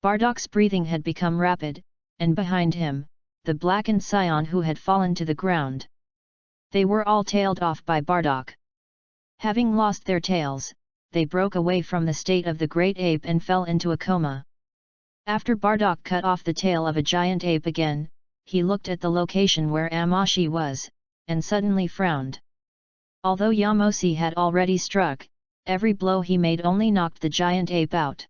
Bardock's breathing had become rapid, and behind him, the blackened Scion who had fallen to the ground. They were all tailed off by Bardock. Having lost their tails, they broke away from the state of the great ape and fell into a coma. After Bardock cut off the tail of a giant ape again, he looked at the location where Amashi was, and suddenly frowned. Although Yamosi had already struck, every blow he made only knocked the giant ape out.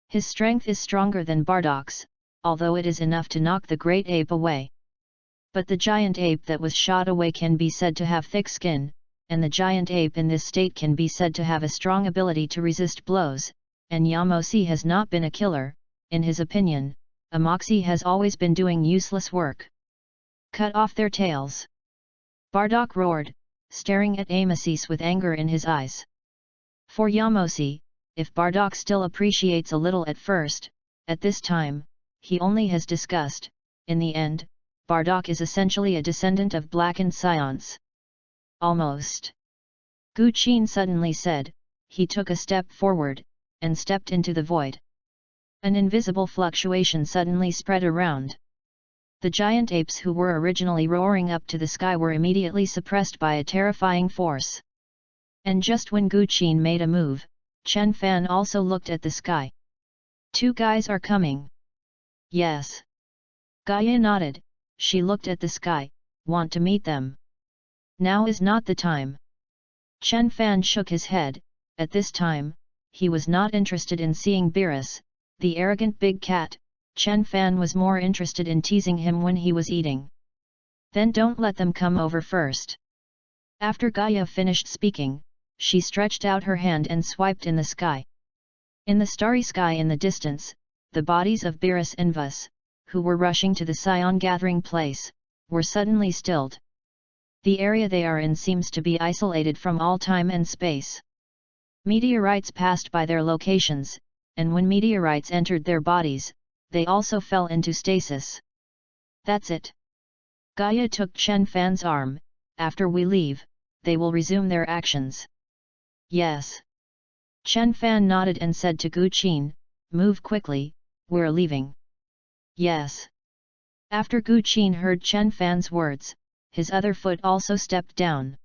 His strength is stronger than Bardock's, although it is enough to knock the great ape away. But the giant ape that was shot away can be said to have thick skin, and the giant ape in this state can be said to have a strong ability to resist blows, and Yamosi has not been a killer. In his opinion, Amoxi has always been doing useless work. Cut off their tails! Bardock roared, staring at Amasis with anger in his eyes. For Yamosi, if Bardock still appreciates a little at first, at this time, he only has disgust. In the end, Bardock is essentially a descendant of blackened scions. Almost. Gu Qin suddenly said. He took a step forward, and stepped into the void. An invisible fluctuation suddenly spread around. The giant apes who were originally roaring up to the sky were immediately suppressed by a terrifying force. And just when Gu Qin made a move, Chen Fan also looked at the sky. "Two guys are coming." "Yes." Gaia nodded. She looked at the sky. "Want to meet them?" "Now is not the time." Chen Fan shook his head. At this time, he was not interested in seeing Beerus, the arrogant big cat. Chen Fan was more interested in teasing him when he was eating. "Then don't let them come over first." After Gaia finished speaking, she stretched out her hand and swiped in the sky. In the starry sky in the distance, the bodies of Beerus and Vus, who were rushing to the Scion gathering place, were suddenly stilled. The area they are in seems to be isolated from all time and space. Meteorites passed by their locations, and when meteorites entered their bodies, they also fell into stasis. "That's it." Gaia took Chen Fan's arm. "After we leave, they will resume their actions." "Yes." Chen Fan nodded and said to Gu Qin, "Move quickly, we're leaving." "Yes." After Gu Qin heard Chen Fan's words, his other foot also stepped down.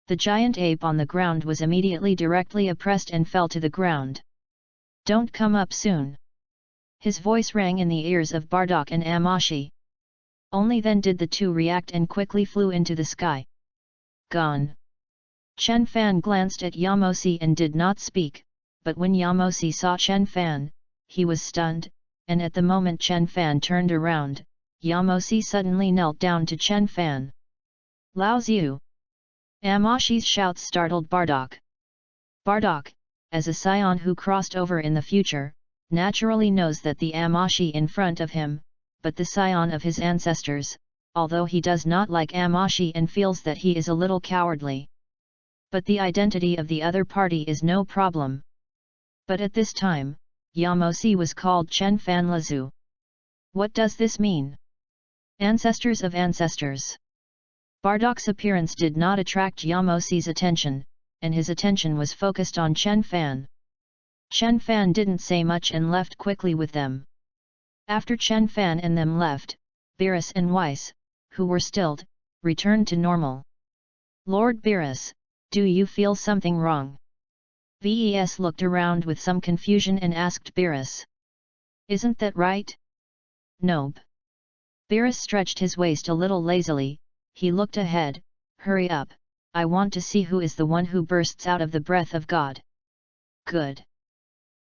The giant ape on the ground was immediately directly oppressed and fell to the ground. "Don't come up soon." His voice rang in the ears of Bardock and Amashi. Only then did the two react and quickly flew into the sky. "Gone." Chen Fan glanced at Yamosi and did not speak, but when Yamosi saw Chen Fan, he was stunned, and at the moment Chen Fan turned around, Yamosi suddenly knelt down to Chen Fan. "Lao Xiu!" Amashi's shouts startled Bardock. Bardock, as a scion who crossed over in the future, naturally knows that the Amashi in front of him, but the scion of his ancestors, although he does not like Amashi and feels that he is a little cowardly. But the identity of the other party is no problem. But at this time, Yamosi was called Chen Fan Lazu. What does this mean? Ancestors of ancestors. Bardock's appearance did not attract Yamosi's attention, and his attention was focused on Chen Fan. Chen Fan didn't say much and left quickly with them. After Chen Fan and them left, Beerus and Weiss, who were stilled, returned to normal. "Lord Beerus, do you feel something wrong?" Ves looked around with some confusion and asked Beerus. "Isn't that right?" "Nope." Beerus stretched his waist a little lazily. He looked ahead. "Hurry up, I want to see who is the one who bursts out of the breath of God." "Good."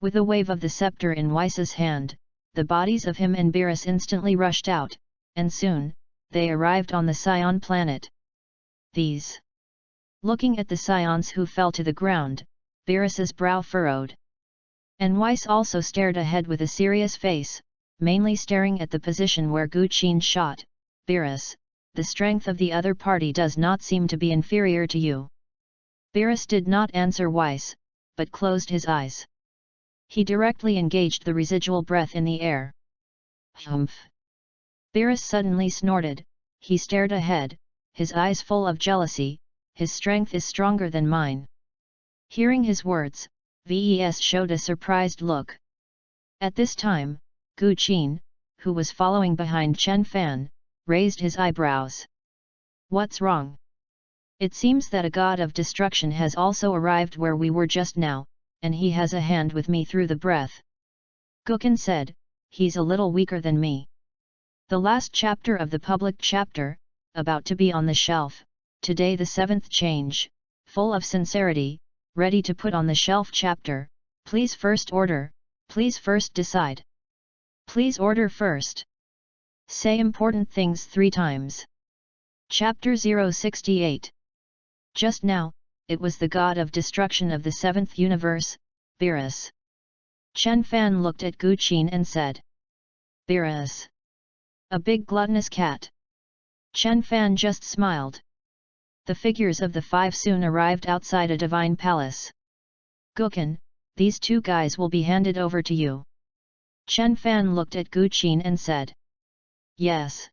With a wave of the scepter in Weiss's hand, the bodies of him and Beerus instantly rushed out, and soon, they arrived on the Scion planet. These. Looking at the scions who fell to the ground, Beerus's brow furrowed. And Weiss also stared ahead with a serious face, mainly staring at the position where Gu Qin shot. "Beerus, the strength of the other party does not seem to be inferior to you." Beerus did not answer Weiss, but closed his eyes. He directly engaged the residual breath in the air. "Humph!" Beerus suddenly snorted. He stared ahead, his eyes full of jealousy. "His strength is stronger than mine." Hearing his words, Ves showed a surprised look. At this time, Gu Qin, who was following behind Chen Fan, raised his eyebrows. "What's wrong? It seems that a god of destruction has also arrived where we were just now, and he has a hand with me through the breath. Gukin said, he's a little weaker than me. The last chapter of the public chapter, about to be on the shelf, today the 7th change, full of sincerity, ready to put on the shelf chapter, please first order, please first decide. Please order first. Say important things 3 times. Chapter 068. Just now, it was the god of destruction of the 7th universe, Beerus. Chen Fan looked at Gu Qin and said, Beerus. A big gluttonous cat. Chen Fan just smiled. The figures of the 5 soon arrived outside a divine palace. Gukin, these 2 guys will be handed over to you. Chen Fan looked at Gu Qin and said, yes.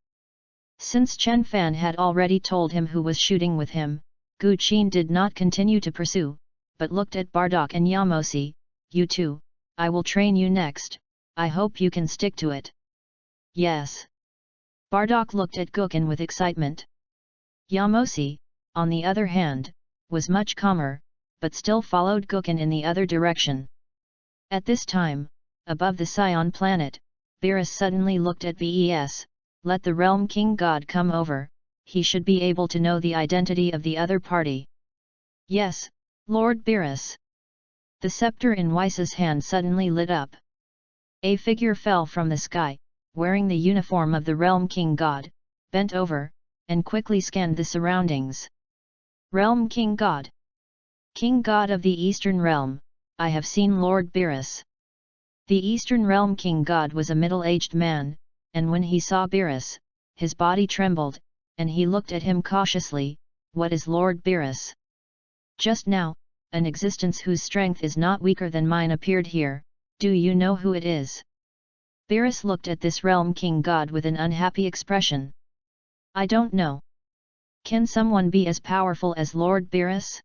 Since Chen Fan had already told him who was shooting with him, Gu Qin did not continue to pursue, but looked at Bardock and Yamosi, you 2, I will train you next, I hope you can stick to it. Yes. Bardock looked at Gukin with excitement. Yamosi, on the other hand, was much calmer, but still followed Gukin in the other direction. At this time, above the Scion planet, Beerus suddenly looked at Bes, let the Realm King God come over, he should be able to know the identity of the other party. Yes, Lord Beerus. The scepter in Weiss's hand suddenly lit up. A figure fell from the sky, wearing the uniform of the Realm King God, bent over, and quickly scanned the surroundings. Realm King God. King God of the Eastern Realm, I have seen Lord Beerus. The Eastern Realm King God was a middle-aged man, and when he saw Beerus, his body trembled, and he looked at him cautiously, what is Lord Beerus? Just now, an existence whose strength is not weaker than mine appeared here, do you know who it is? Beerus looked at this Realm King God with an unhappy expression. I don't know. Can someone be as powerful as Lord Beerus?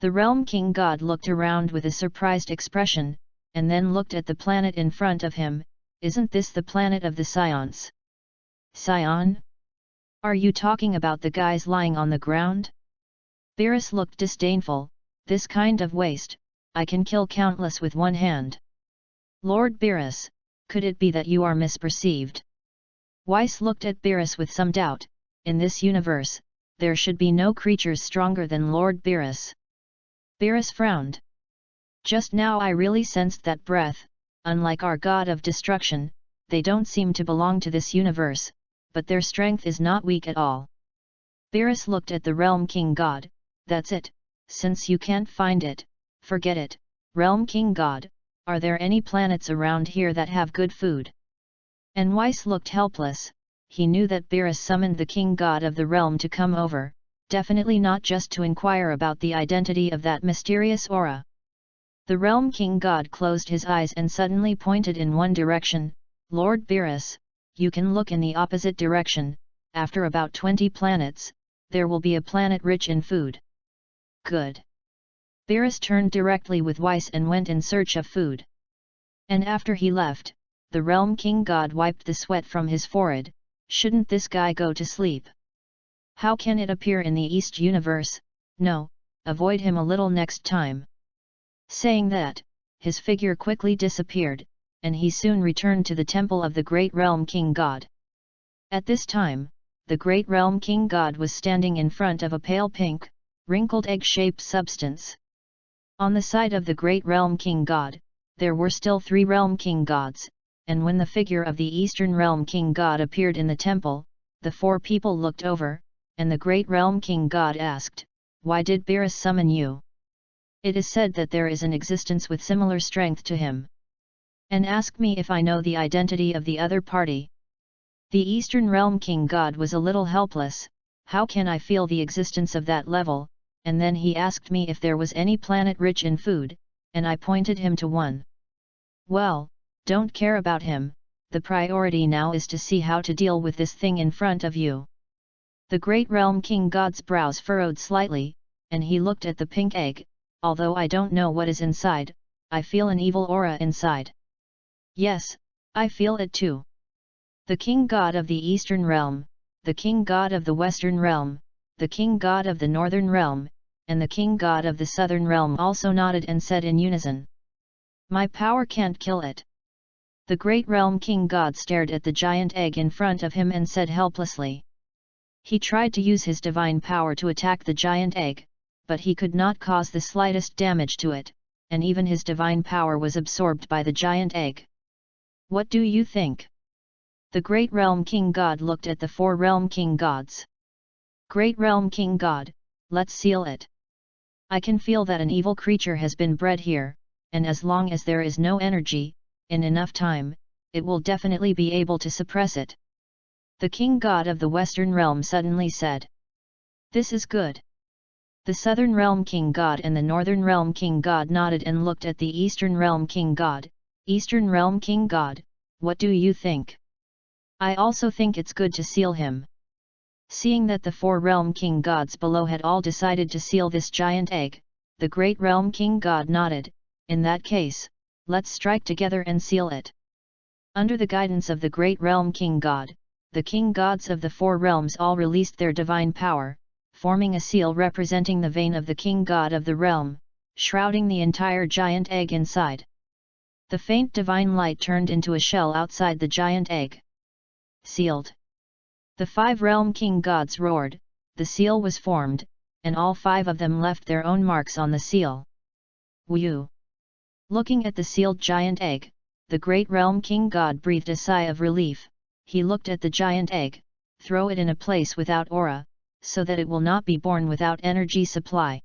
The Realm King God looked around with a surprised expression, and then looked at the planet in front of him, isn't this the planet of the Scions? Scion? Are you talking about the guys lying on the ground? Beerus looked disdainful, this kind of waste, I can kill countless with one hand. Lord Beerus, could it be that you are misperceived? Weiss looked at Beerus with some doubt, in this universe, there should be no creatures stronger than Lord Beerus. Beerus frowned. Just now I really sensed that breath, unlike our god of destruction, they don't seem to belong to this universe, but their strength is not weak at all. Beerus looked at the Realm King God, that's it, since you can't find it, forget it, Realm King God, are there any planets around here that have good food? And Weiss looked helpless, he knew that Beerus summoned the King God of the realm to come over, definitely not just to inquire about the identity of that mysterious aura. The Realm King God closed his eyes and suddenly pointed in one direction, Lord Beerus, you can look in the opposite direction, after about 20 planets, there will be a planet rich in food. Good. Beerus turned directly with Weiss and went in search of food. And after he left, the Realm King God wiped the sweat from his forehead, shouldn't this guy go to sleep? How can it appear in the East universe? No, avoid him a little next time. Saying that, his figure quickly disappeared, and he soon returned to the temple of the Great Realm King God. At this time, the Great Realm King God was standing in front of a pale pink, wrinkled egg-shaped substance. On the side of the Great Realm King God, there were still 3 Realm King Gods, and when the figure of the Eastern Realm King God appeared in the temple, the 4 people looked over, and the Great Realm King God asked, why did Beerus summon you? It is said that there is an existence with similar strength to him. And ask me if I know the identity of the other party. The Eastern Realm King God was a little helpless, how can I feel the existence of that level, and then he asked me if there was any planet rich in food, and I pointed him to one. Well, don't care about him, the priority now is to see how to deal with this thing in front of you. The Great Realm King God's brows furrowed slightly, and he looked at the pink egg, although I don't know what is inside, I feel an evil aura inside. Yes, I feel it too. The King God of the Eastern Realm, the King God of the Western Realm, the king god of the northern realm, and the king god of the southern realm also nodded and said in unison, "My power can't kill it." The great realm king god stared at the giant egg in front of him and said helplessly. He tried to use his divine power to attack the giant egg, but he could not cause the slightest damage to it, and even his divine power was absorbed by the giant egg. What do you think? The great realm king god looked at the four realm king gods. Great realm king god, let's seal it. I can feel that an evil creature has been bred here, and as long as there is no energy, in enough time, it will definitely be able to suppress it. The king god of the western realm suddenly said. This is good. The southern realm king god and the northern realm king god nodded and looked at the eastern realm king god. Eastern realm king god, what do you think? I also think it's good to seal him. Seeing that the four realm king gods below had all decided to seal this giant egg, the great realm king god nodded. In that case, let's strike together and seal it. Under the guidance of the great realm king god, the king gods of the four realms all released their divine power, forming a seal representing the vein of the king god of the realm, shrouding the entire giant egg inside. The faint divine light turned into a shell outside the giant egg. Sealed. The five realm king gods roared, the seal was formed, and all five of them left their own marks on the seal. Whew! Looking at the sealed giant egg, the great realm king god breathed a sigh of relief. He looked at the giant egg, throw it in a place without aura, so that it will not be born without energy supply.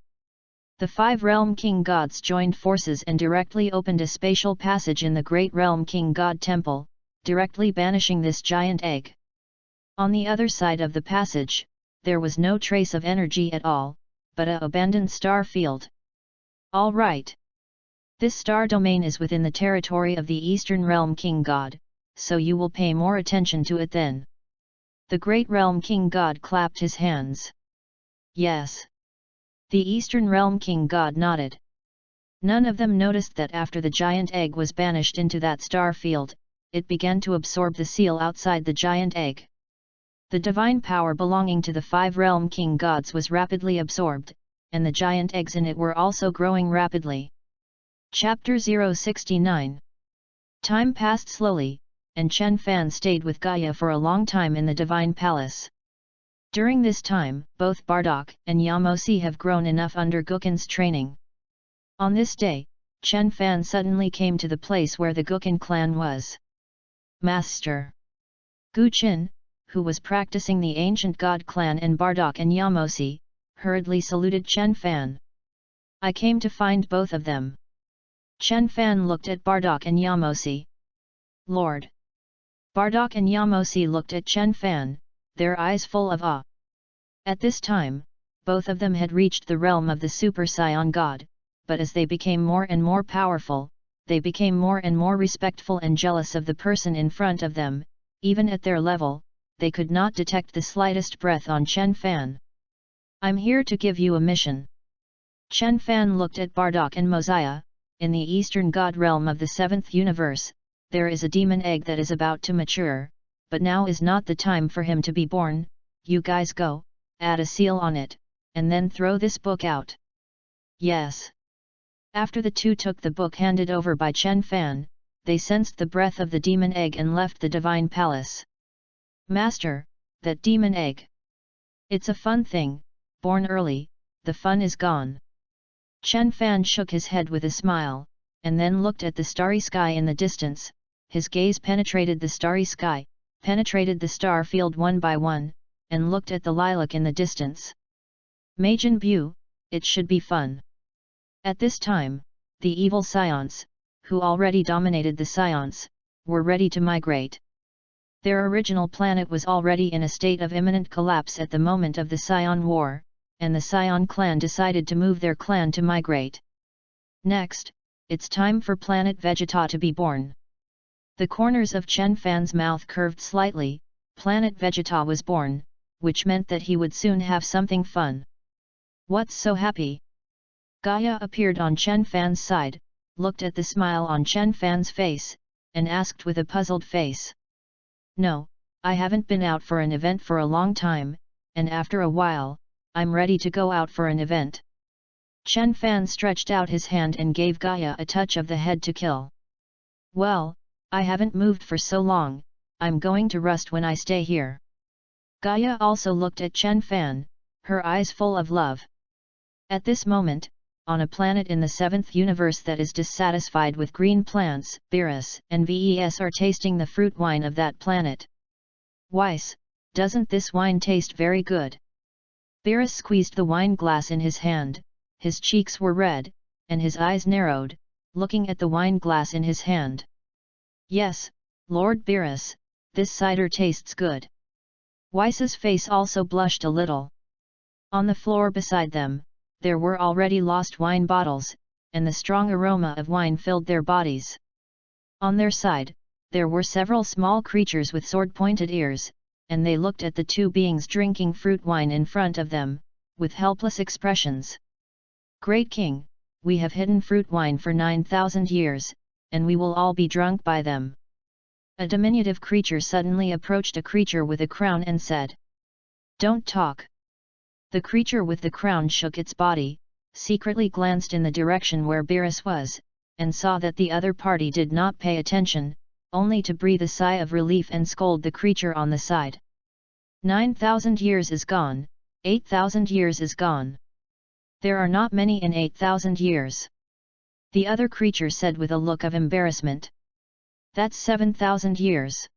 The five realm king gods joined forces and directly opened a spatial passage in the great realm king god temple, directly banishing this giant egg. On the other side of the passage, there was no trace of energy at all, but an abandoned star field. All right. This star domain is within the territory of the Eastern Realm King God, so you will pay more attention to it then. The Great Realm King God clapped his hands. Yes. The Eastern Realm King God nodded. None of them noticed that after the giant egg was banished into that star field, it began to absorb the seal outside the giant egg. The divine power belonging to the five Realm King Gods was rapidly absorbed, and the giant eggs in it were also growing rapidly. Chapter 069. Time passed slowly, and Chen Fan stayed with Gaia for a long time in the Divine Palace. During this time, both Bardock and Yamosi have grown enough under Gukin's training. On this day, Chen Fan suddenly came to the place where the Gukin clan was. Master! Gu Qin, who was practicing the ancient god clan, and Bardock and Yamosi, hurriedly saluted Chen Fan. I came to find both of them. Chen Fan looked at Bardock and Yamosi. Lord! Bardock and Yamosi looked at Chen Fan, their eyes full of awe. At this time, both of them had reached the realm of the Super Saiyan God, but as they became more and more powerful, they became more and more respectful and jealous of the person in front of them. Even at their level, they could not detect the slightest breath on Chen Fan. I'm here to give you a mission. Chen Fan looked at Bardock and Mosiah. In the Eastern God realm of the seventh universe, there is a demon egg that is about to mature, but now is not the time for him to be born. You guys go, add a seal on it, and then throw this book out. Yes. After the two took the book handed over by Chen Fan, they sensed the breath of the demon egg and left the divine palace. Master, that demon egg. It's a fun thing, born early, the fun is gone. Chen Fan shook his head with a smile, and then looked at the starry sky in the distance. His gaze penetrated the starry sky, penetrated the star field one by one, and looked at the lilac in the distance. Majin Bu, it should be fun. At this time, the evil Scions, who already dominated the Scions, were ready to migrate. Their original planet was already in a state of imminent collapse at the moment of the Scion War, and the Scion clan decided to move their clan to migrate. Next, it's time for planet Vegeta to be born. The corners of Chen Fan's mouth curved slightly. Planet Vegeta was born, which meant that he would soon have something fun. What's so happy? Gaia appeared on Chen Fan's side, looked at the smile on Chen Fan's face, and asked with a puzzled face. No, I haven't been out for an event for a long time, and after a while, I'm ready to go out for an event. Chen Fan stretched out his hand and gave Gaia a touch of the head to kill. Well, I haven't moved for so long, I'm going to rust when I stay here. Gaia also looked at Chen Fan, her eyes full of love. At this moment, on a planet in the 7th universe that is dissatisfied with green plants, Beerus and Ves are tasting the fruit wine of that planet. Weiss, doesn't this wine taste very good? Beerus squeezed the wine glass in his hand, his cheeks were red, and his eyes narrowed, looking at the wine glass in his hand. Yes, Lord Beerus, this cider tastes good. Weiss's face also blushed a little. On the floor beside them, there were already lost wine bottles, and the strong aroma of wine filled their bodies. On their side, there were several small creatures with sword-pointed ears, and they looked at the two beings drinking fruit wine in front of them, with helpless expressions. Great King, we have hidden fruit wine for 9,000 years, and we will all be drunk by them. A diminutive creature suddenly approached a creature with a crown and said, "Don't talk." The creature with the crown shook its body, secretly glanced in the direction where Beerus was, and saw that the other party did not pay attention, only to breathe a sigh of relief and scold the creature on the side. 9,000 years is gone, 8,000 years is gone. There are not many in 8,000 years. The other creature said with a look of embarrassment. That's 7,000 years.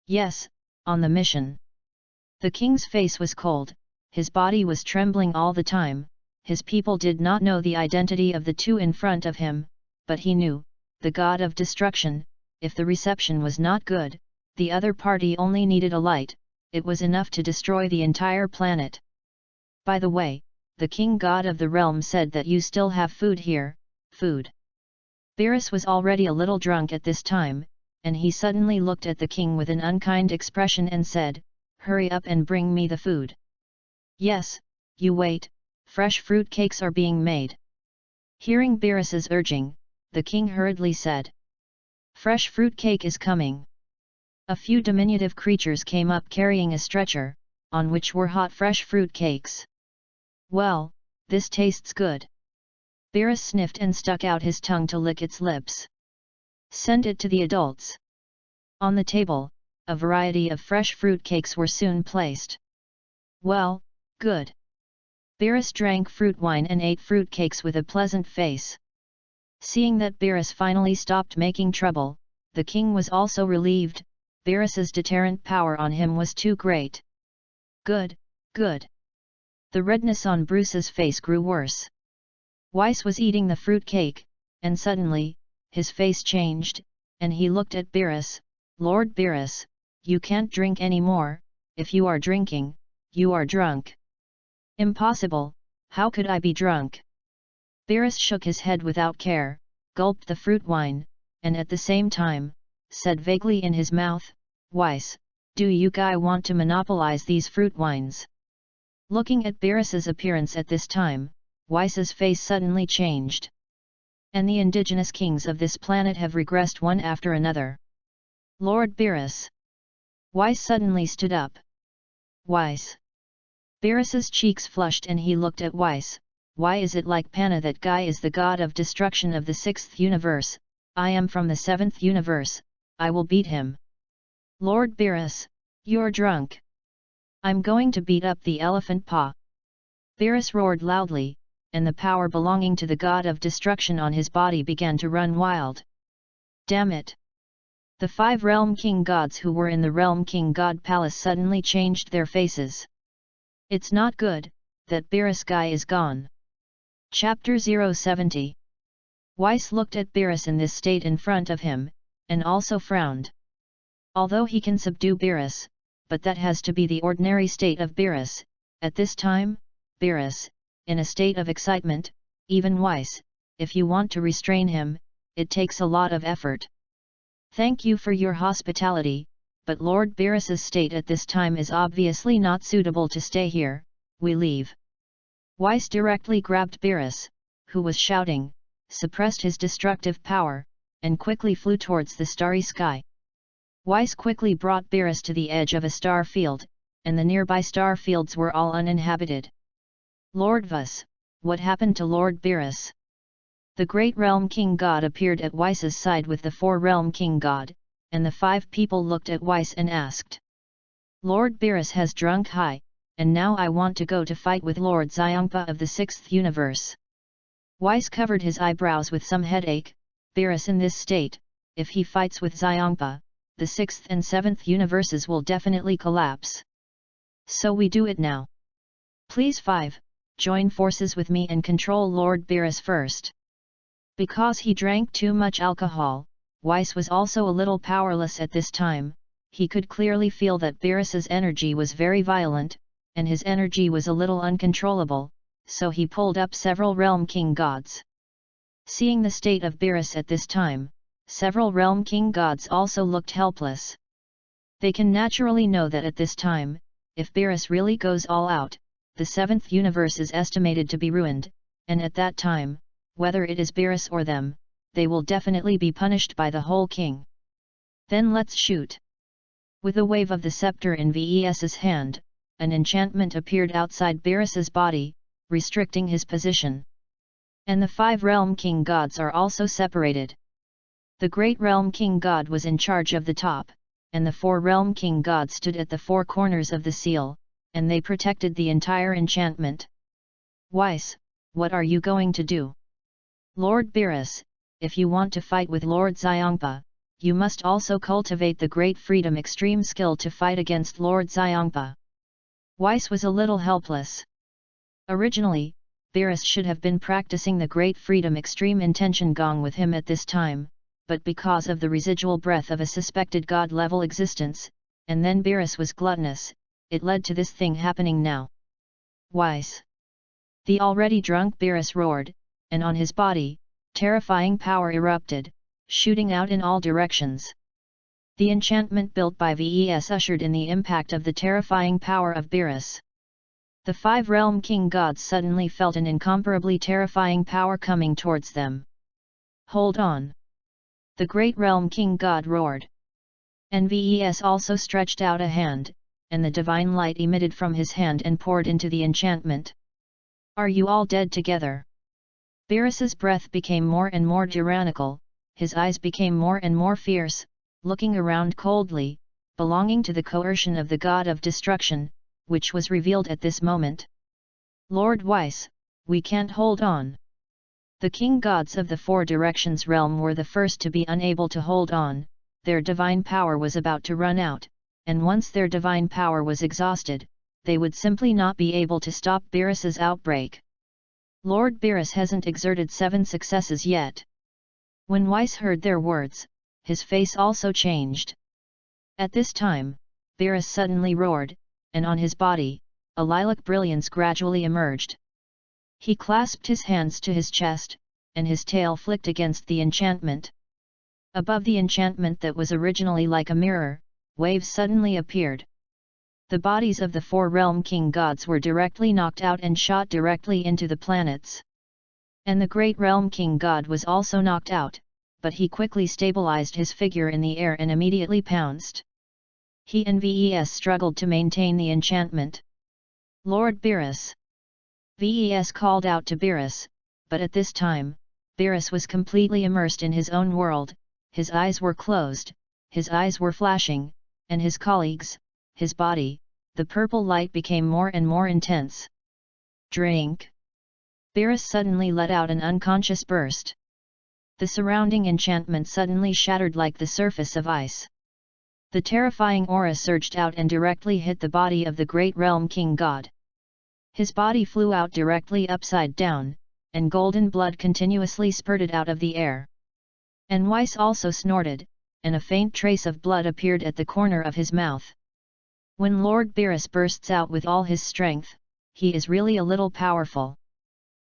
Yes, on the mission. The king's face was cold, his body was trembling all the time, his people did not know the identity of the two in front of him, but he knew, the god of destruction, if the reception was not good, the other party only needed a light, it was enough to destroy the entire planet. By the way, the king god of the realm said that you still have food here, food. Beerus was already a little drunk at this time, and he suddenly looked at the king with an unkind expression and said, "Hurry up and bring me the food." "Yes, you wait, fresh fruit cakes are being made." Hearing Beerus's urging, the king hurriedly said, "Fresh fruit cake is coming." A few diminutive creatures came up carrying a stretcher, on which were hot fresh fruit cakes. "Well, this tastes good." Beerus sniffed and stuck out his tongue to lick its lips. "Send it to the adults." On the table, a variety of fresh fruit cakes were soon placed. "Well, good." Beerus drank fruit wine and ate fruit cakes with a pleasant face. Seeing that Beerus finally stopped making trouble, the king was also relieved, Beerus's deterrent power on him was too great. "Good, good." The redness on Bruce's face grew worse. Weiss was eating the fruit cake, and suddenly, his face changed, and he looked at Beerus. "Lord Beerus, you can't drink any more, if you are drinking, you are drunk." "Impossible, how could I be drunk?" Beerus shook his head without care, gulped the fruit wine, and at the same time, said vaguely in his mouth, "Weiss, do you guy want to monopolize these fruit wines?" Looking at Beerus's appearance at this time, Weiss's face suddenly changed. "And the indigenous kings of this planet have regressed one after another. Lord Beerus." Weiss suddenly stood up. "Weiss." Beerus's cheeks flushed and he looked at Weiss. "Why is it like Panna that guy is the god of destruction of the 6th universe, I am from the 7th universe, I will beat him." "Lord Beerus, you're drunk. I'm going to beat up the elephant paw." Beerus roared loudly, and the power belonging to the god of destruction on his body began to run wild. "Damn it!" The 5 Realm King gods who were in the Realm King God Palace suddenly changed their faces. "It's not good, that Beerus guy is gone." Chapter 070. Weiss looked at Beerus in this state in front of him, and also frowned. Although he can subdue Beerus, but that has to be the ordinary state of Beerus, at this time, Beerus, in a state of excitement, even Weiss, if you want to restrain him, it takes a lot of effort. "Thank you for your hospitality, but Lord Beerus's state at this time is obviously not suitable to stay here, we leave." Weiss directly grabbed Beerus, who was shouting, suppressed his destructive power, and quickly flew towards the starry sky. Weiss quickly brought Beerus to the edge of a star field, and the nearby star fields were all uninhabited. Lord Vus, what happened to Lord Beerus? The great realm king god appeared at Weiss's side with the 4 realm king god, and the 5 people looked at Weiss and asked. Lord Beerus has drunk high, and now I want to go to fight with Lord Xiongpa of the 6th universe. Weiss covered his eyebrows with some headache. Beerus in this state, if he fights with Xiongpa, the 6th and 7th universes will definitely collapse. So we do it now. Please 5, join forces with me and control Lord Beerus first. Because he drank too much alcohol, Weiss was also a little powerless at this time. He could clearly feel that Beerus's energy was very violent, and his energy was a little uncontrollable, so he pulled up several realm king gods. Seeing the state of Beerus at this time, several realm king gods also looked helpless. They can naturally know that at this time, if Beerus really goes all out, the 7th universe is estimated to be ruined, and at that time, whether it is Beerus or them, they will definitely be punished by the whole king. Then let's shoot. With a wave of the scepter in Ves's hand, an enchantment appeared outside Beerus's body, restricting his position. And the 5 realm king gods are also separated. The great realm king god was in charge of the top, and the 4 realm king gods stood at the 4 corners of the seal, and they protected the entire enchantment. Weiss, what are you going to do? Lord Beerus, if you want to fight with Lord Xiongpa, you must also cultivate the great freedom extreme skill to fight against Lord Xiongpa. Weiss was a little helpless. Originally, Beerus should have been practicing the great freedom extreme intention gong with him at this time, but because of the residual breath of a suspected god-level existence, and then Beerus was gluttonous, it led to this thing happening now. Weiss. The already drunk Beerus roared, and on his body, terrifying power erupted, shooting out in all directions. The enchantment built by Ves ushered in the impact of the terrifying power of Beerus. The 5 realm king gods suddenly felt an incomparably terrifying power coming towards them. Hold on! The great realm king god roared. And Ves also stretched out a hand, and the divine light emitted from his hand and poured into the enchantment. Are you all dead together? Beerus's breath became more and more tyrannical, his eyes became more and more fierce, looking around coldly, belonging to the coercion of the god of destruction, which was revealed at this moment. Lord Weiss, we can't hold on. The king gods of the 4 directions realm were the first to be unable to hold on, their divine power was about to run out, and once their divine power was exhausted, they would simply not be able to stop Beerus's outbreak. Lord Beerus hasn't exerted 7 successes yet. When Weiss heard their words, his face also changed. At this time, Beerus suddenly roared, and on his body, a lilac brilliance gradually emerged. He clasped his hands to his chest, and his tail flicked against the enchantment. Above the enchantment that was originally like a mirror, waves suddenly appeared. The bodies of the 4 realm king gods were directly knocked out and shot directly into the planets. And the great realm king god was also knocked out, but he quickly stabilized his figure in the air and immediately pounced. He and Ves struggled to maintain the enchantment. Lord Beerus! Ves called out to Beerus, but at this time, Beerus was completely immersed in his own world, his eyes were closed, his eyes were flashing, and his colleagues, his body, the purple light became more and more intense. Drink! Beerus suddenly let out an unconscious burst. The surrounding enchantment suddenly shattered like the surface of ice. The terrifying aura surged out and directly hit the body of the great realm king god. His body flew out directly upside down, and golden blood continuously spurted out of the air. And Weiss also snorted, and a faint trace of blood appeared at the corner of his mouth. When Lord Beerus bursts out with all his strength, he is really a little powerful.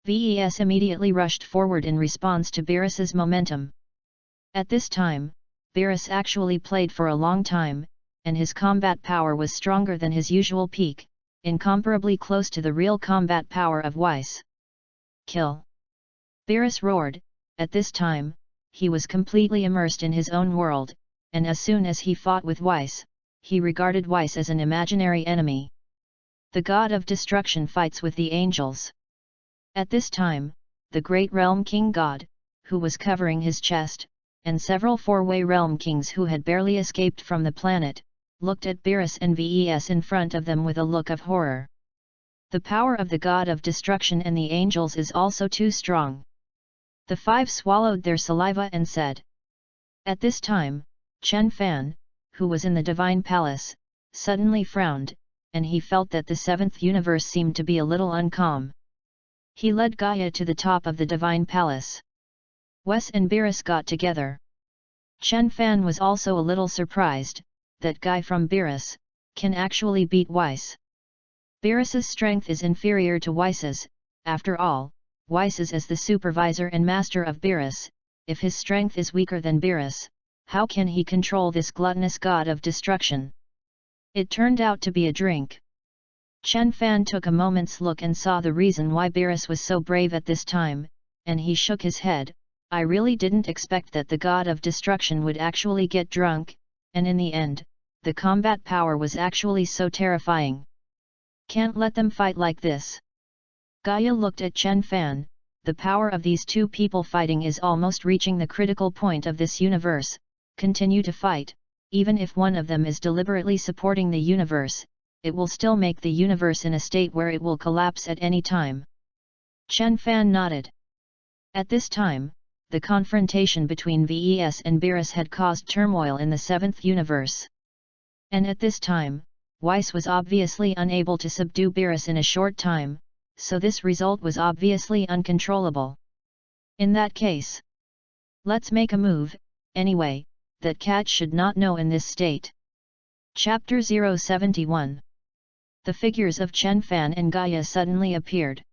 Ves immediately rushed forward in response to Beerus's momentum. At this time, Beerus actually played for a long time, and his combat power was stronger than his usual peak, incomparably close to the real combat power of Weiss. Kill! Beerus roared. At this time, he was completely immersed in his own world, and as soon as he fought with Weiss, he regarded Weiss as an imaginary enemy. The god of destruction fights with the angels. At this time, the great realm king god, who was covering his chest, and several four-way realm kings who had barely escaped from the planet, looked at Beerus and Ves in front of them with a look of horror. The power of the god of destruction and the angels is also too strong. The five swallowed their saliva and said. At this time, Chen Fan, who was in the divine palace, suddenly frowned, and he felt that the seventh universe seemed to be a little uncalm. He led Gaia to the top of the divine palace. Wes and Beerus got together. Chen Fan was also a little surprised, that guy from Beerus can actually beat Weiss. Beerus's strength is inferior to Weiss's. After all, Weiss is as the supervisor and master of Beerus. If his strength is weaker than Beerus, how can he control this gluttonous god of destruction? It turned out to be a drink. Chen Fan took a moment's look and saw the reason why Beerus was so brave at this time, and he shook his head. I really didn't expect that the god of destruction would actually get drunk, and in the end, the combat power was actually so terrifying. Can't let them fight like this. Gaia looked at Chen Fan. The power of these two people fighting is almost reaching the critical point of this universe. Continue to fight, even if one of them is deliberately supporting the universe, it will still make the universe in a state where it will collapse at any time. Chen Fan nodded. At this time, the confrontation between Ves and Beerus had caused turmoil in the seventh universe. And at this time, Weiss was obviously unable to subdue Beerus in a short time, so this result was obviously uncontrollable. In that case, let's make a move, anyway, that cat should not know in this state. Chapter 071. The figures of Chen Fan and Gaia suddenly appeared.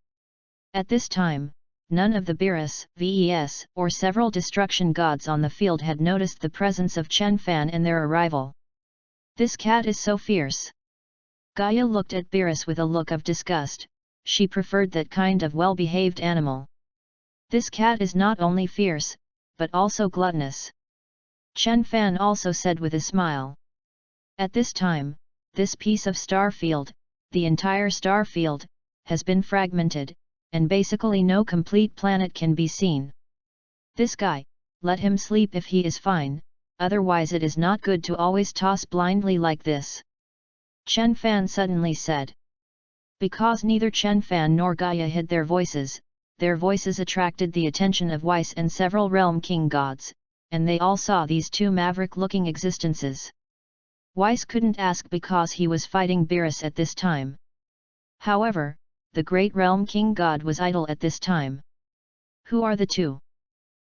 At this time, none of the Beerus, Ves, or several destruction gods on the field had noticed the presence of Chen Fan and their arrival. This cat is so fierce. Gaia looked at Beerus with a look of disgust. She preferred that kind of well-behaved animal. This cat is not only fierce, but also gluttonous. Chen Fan also said with a smile. At this time, this piece of star field, the entire star field, has been fragmented, and basically no complete planet can be seen. This guy, let him sleep if he is fine, otherwise it is not good to always toss blindly like this. Chen Fan suddenly said. Because neither Chen Fan nor Gaia hid their voices attracted the attention of Weiss and several realm king gods, and they all saw these two maverick-looking existences. Weiss couldn't ask because he was fighting Beerus at this time. However, the great realm king god was idle at this time. Who are the two?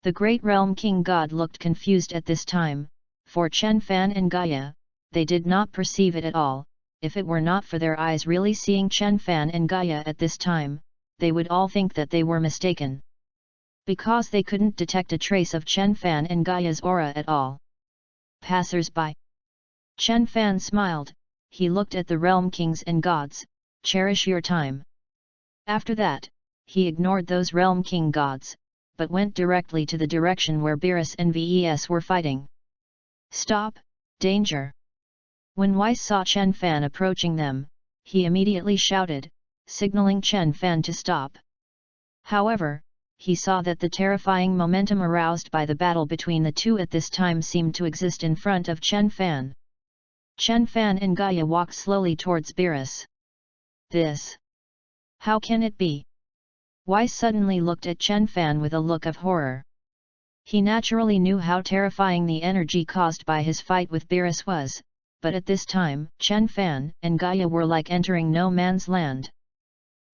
The great realm king god looked confused at this time. For Chen Fan and Gaia, they did not perceive it at all. If it were not for their eyes really seeing Chen Fan and Gaia at this time, they would all think that they were mistaken. Because they couldn't detect a trace of Chen Fan and Gaia's aura at all. Passers-by. Chen Fan smiled, he looked at the realm kings and gods, cherish your time. After that, he ignored those realm king gods, but went directly to the direction where Beerus and Ves were fighting. Stop, danger! When Weiss saw Chen Fan approaching them, he immediately shouted, signaling Chen Fan to stop. However, he saw that the terrifying momentum aroused by the battle between the two at this time seemed to exist in front of Chen Fan. Chen Fan and Gaia walked slowly towards Beerus. This. How can it be? Weiss suddenly looked at Chen Fan with a look of horror. He naturally knew how terrifying the energy caused by his fight with Beerus was, but at this time, Chen Fan and Gaia were like entering no man's land.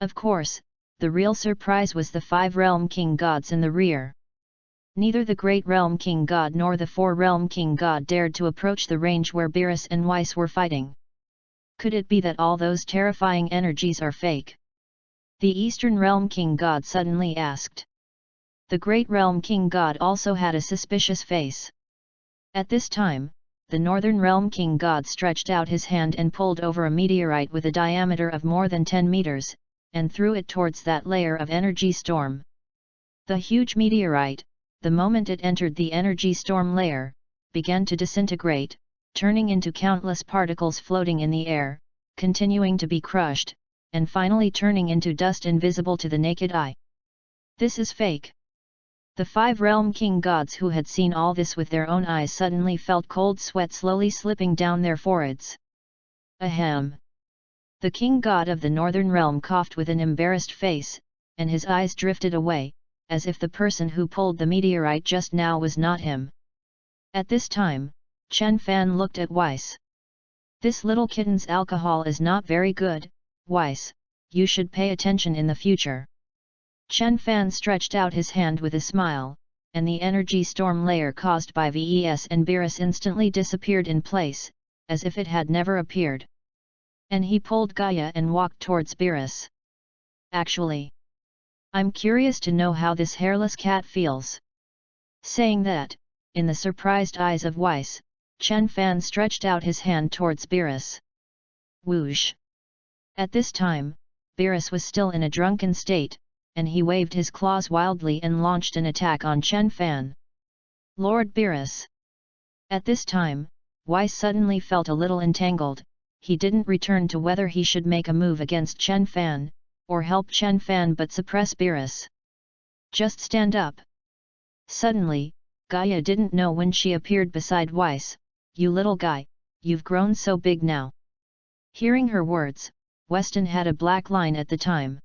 Of course, the real surprise was the 5 realm king gods in the rear. Neither the great realm king god nor the 4 realm king god dared to approach the range where Beerus and Weiss were fighting. Could it be that all those terrifying energies are fake? The Eastern realm king god suddenly asked. The great realm king god also had a suspicious face. At this time, the Northern realm king god stretched out his hand and pulled over a meteorite with a diameter of more than 10 meters, and threw it towards that layer of energy storm. The huge meteorite, the moment it entered the energy storm layer, began to disintegrate, turning into countless particles floating in the air. continuing to be crushed, and finally turning into dust invisible to the naked eye. This is fake. The 5 realm king gods who had seen all this with their own eyes suddenly felt cold sweat slowly slipping down their foreheads. Ahem! The king god of the northern realm coughed with an embarrassed face, and his eyes drifted away, as if the person who pulled the meteorite just now was not him. At this time, Chen Fan looked at Weiss. This little kitten's alcohol is not very good, Weiss, you should pay attention in the future. Chen Fan stretched out his hand with a smile, and the energy storm layer caused by Ves and Beerus instantly disappeared in place, as if it had never appeared. And he pulled Gaia and walked towards Beerus. Actually, I'm curious to know how this hairless cat feels. Saying that, in the surprised eyes of Weiss, Chen Fan stretched out his hand towards Beerus. Whoosh! At this time, Beerus was still in a drunken state, and he waved his claws wildly and launched an attack on Chen Fan. Lord Beerus! At this time, Weiss suddenly felt a little entangled. He didn't return to whether he should make a move against Chen Fan, or help Chen Fan but suppress Beerus. Just stand up! Suddenly, Gaia didn't know when she appeared beside Weiss. You little guy, you've grown so big now. Hearing her words, Weston had a black line at the time.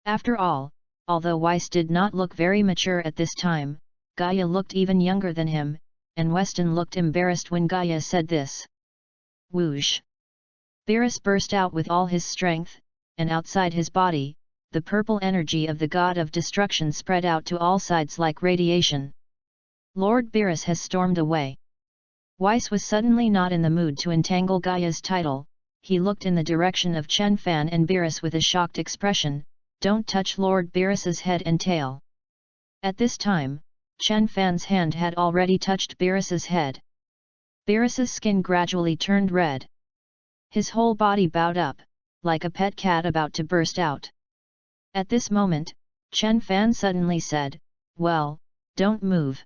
After all, although Weiss did not look very mature at this time, Gaia looked even younger than him, and Weston looked embarrassed when Gaia said this. Whoosh! Beerus burst out with all his strength, and outside his body, the purple energy of the god of destruction spread out to all sides like radiation. Lord Beerus has stormed away. Weiss was suddenly not in the mood to entangle Gaia's title. He looked in the direction of Chen Fan and Beerus with a shocked expression. Don't touch Lord Beerus's head and tail. At this time, Chen Fan's hand had already touched Beerus's head. Beerus's skin gradually turned red. His whole body bowed up, like a pet cat about to burst out. At this moment, Chen Fan suddenly said, well, don't move.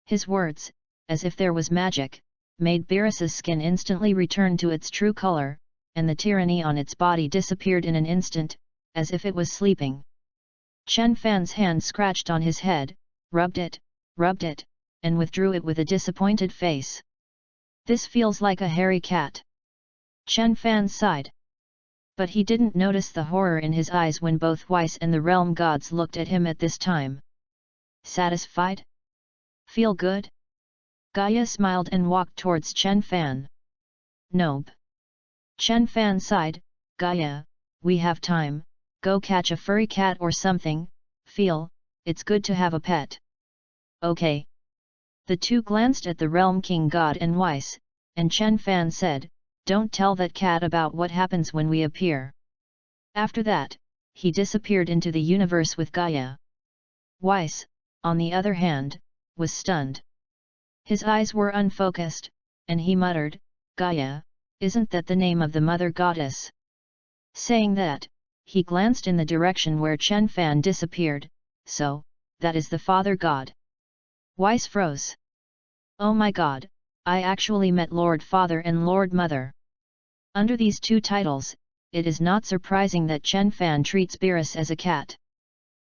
His words, as if there was magic, made Beerus's skin instantly return to its true color, and the tyranny on its body disappeared in an instant, as if it was sleeping. Chen Fan's hand scratched on his head, rubbed it, and withdrew it with a disappointed face. This feels like a hairy cat. Chen Fan sighed. But he didn't notice the horror in his eyes when both Weiss and the realm gods looked at him at this time. Satisfied? Feel good? Gaia smiled and walked towards Chen Fan. Nope. Chen Fan sighed, Gaia, we have time. Go catch a furry cat or something. Feel, it's good to have a pet. Okay. The two glanced at the realm king god and Weiss, and Chen Fan said, don't tell that cat about what happens when we appear. After that, he disappeared into the universe with Gaia. Weiss, on the other hand, was stunned. His eyes were unfocused, and he muttered, Gaia, isn't that the name of the mother goddess? Saying that, he glanced in the direction where Chen Fan disappeared. So, that is the father god. Weiss froze. Oh my god, I actually met Lord Father and Lord Mother. Under these two titles, it is not surprising that Chen Fan treats Beerus as a cat.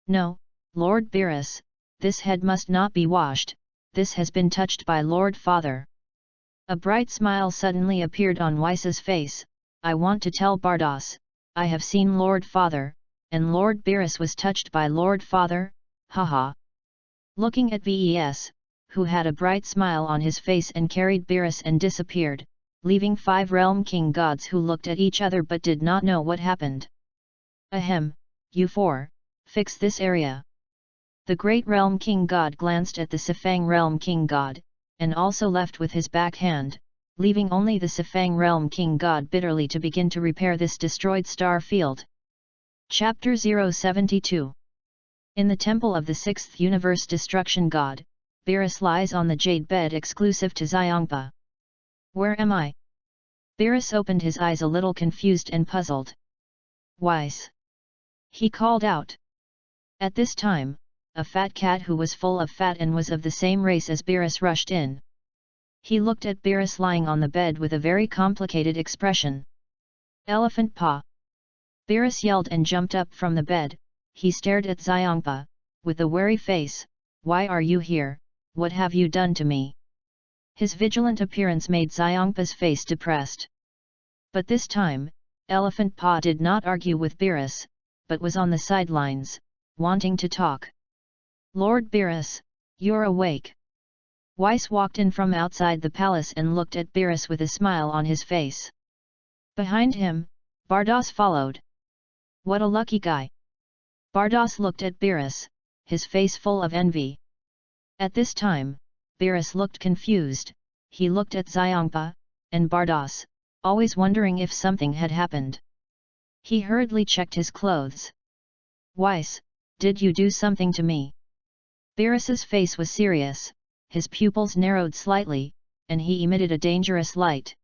No, Lord Beerus, this head must not be washed, this has been touched by Lord Father. A bright smile suddenly appeared on Weiss's face. I want to tell Bardos, I have seen Lord Father, and Lord Beerus was touched by Lord Father, haha. Looking at Ves, who had a bright smile on his face and carried Beerus and disappeared, leaving 5 realm king gods who looked at each other but did not know what happened. Ahem, you 4, fix this area. The great realm king god glanced at the Sifang realm king god, and also left with his back hand, leaving only the Sifang realm king god bitterly to begin to repair this destroyed star field. Chapter 072. In the temple of the 6th universe destruction god, Beerus lies on the jade bed exclusive to Xiongpa. Where am I? Beerus opened his eyes a little confused and puzzled. Weiss! He called out. At this time, a fat cat who was full of fat and was of the same race as Beerus rushed in. He looked at Beerus lying on the bed with a very complicated expression. Elephant paw! Beerus yelled and jumped up from the bed. He stared at Xiongpa, with a wary face. Why are you here? What have you done to me? His vigilant appearance made Xiongpa's face depressed. But this time, Elephant Paw did not argue with Beerus, but was on the sidelines, wanting to talk. Lord Beerus, you're awake. Weiss walked in from outside the palace and looked at Beerus with a smile on his face. Behind him, Bardos followed. What a lucky guy! Bardos looked at Beerus, his face full of envy. At this time, Beerus looked confused. He looked at Xiongpa and Bardos, always wondering if something had happened. He hurriedly checked his clothes. Weiss, did you do something to me? Beerus's face was serious, his pupils narrowed slightly, and he emitted a dangerous light.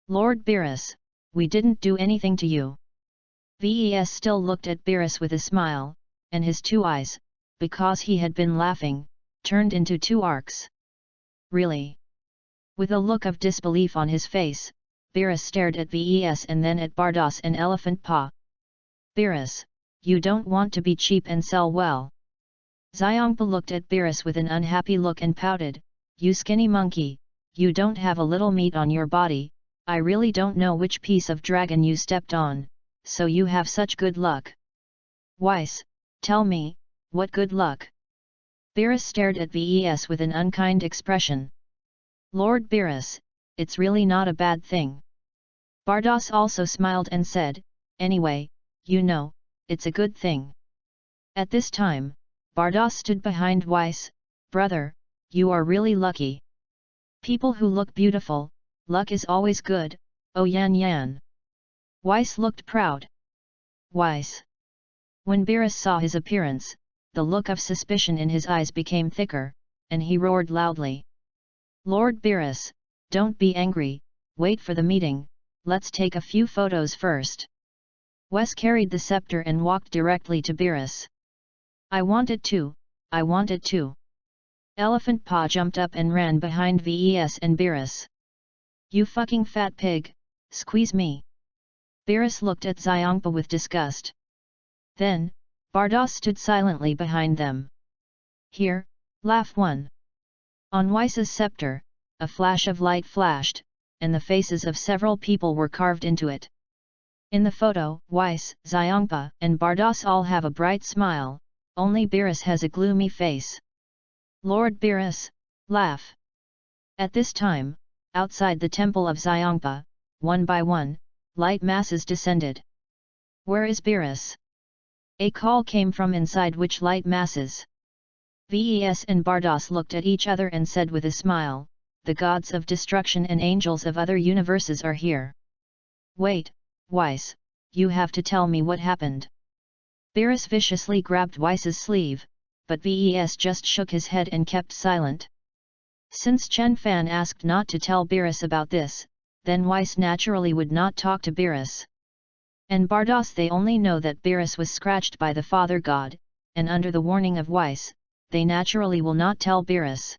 Lord Beerus, we didn't do anything to you. Ves still looked at Beerus with a smile, and his two eyes, because he had been laughing, turned into two arcs. Really? With a look of disbelief on his face, Beerus stared at Ves and then at Bardos and Elephant Paw. Beerus, you don't want to be cheap and sell well. Xiongpa looked at Beerus with an unhappy look and pouted, you skinny monkey, you don't have a little meat on your body, I really don't know which piece of dragon you stepped on, so you have such good luck. Weiss, tell me, what good luck? Beerus stared at Ves with an unkind expression. Lord Beerus, it's really not a bad thing. Bardos also smiled and said, anyway, you know, it's a good thing. At this time, Bardos stood behind Weiss. Brother, you are really lucky. People who look beautiful, luck is always good, oh yan yan. Weiss looked proud. Weiss. When Beerus saw his appearance, the look of suspicion in his eyes became thicker, and he roared loudly. Lord Beerus, don't be angry, wait for the meeting, let's take a few photos first. Weiss carried the scepter and walked directly to Beerus. I wanted to. Elephant Paw jumped up and ran behind Ves and Beerus. You fucking fat pig, squeeze me. Beerus looked at Xiongpa with disgust. Then, Bardos stood silently behind them. Here, laugh one. On Weiss's scepter, a flash of light flashed, and the faces of several people were carved into it. In the photo, Weiss, Xiongpa and Bardos all have a bright smile, only Beerus has a gloomy face. Lord Beerus, laugh. At this time, outside the temple of Xiongpa, one by one, light masses descended. Where is Beerus? A call came from inside which light masses. Ves and Bardos looked at each other and said with a smile, the gods of destruction and angels of other universes are here. Wait, Weiss, you have to tell me what happened. Beerus viciously grabbed Weiss's sleeve, but Ves just shook his head and kept silent. Since Chen Fan asked not to tell Beerus about this, then Weiss naturally would not talk to Beerus. And Bardos they only know that Beerus was scratched by the Father God, and under the warning of Weiss, they naturally will not tell Beerus.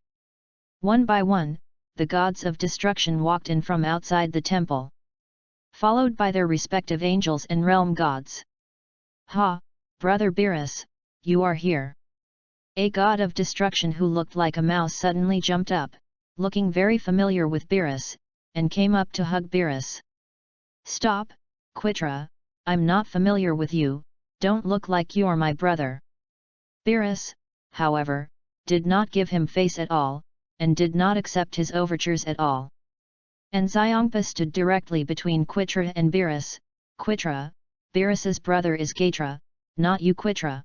One by one, the gods of destruction walked in from outside the temple, followed by their respective angels and realm gods. Ha, brother Beerus, you are here. A god of destruction who looked like a mouse suddenly jumped up, looking very familiar with Beerus, and came up to hug Beerus. Stop, Quitra, I'm not familiar with you, don't look like you're my brother. Beerus, however, did not give him face at all, and did not accept his overtures at all. And Xiongpa stood directly between Quitra and Beerus. Quitra, Beerus's brother is Gaitra, not you Quitra.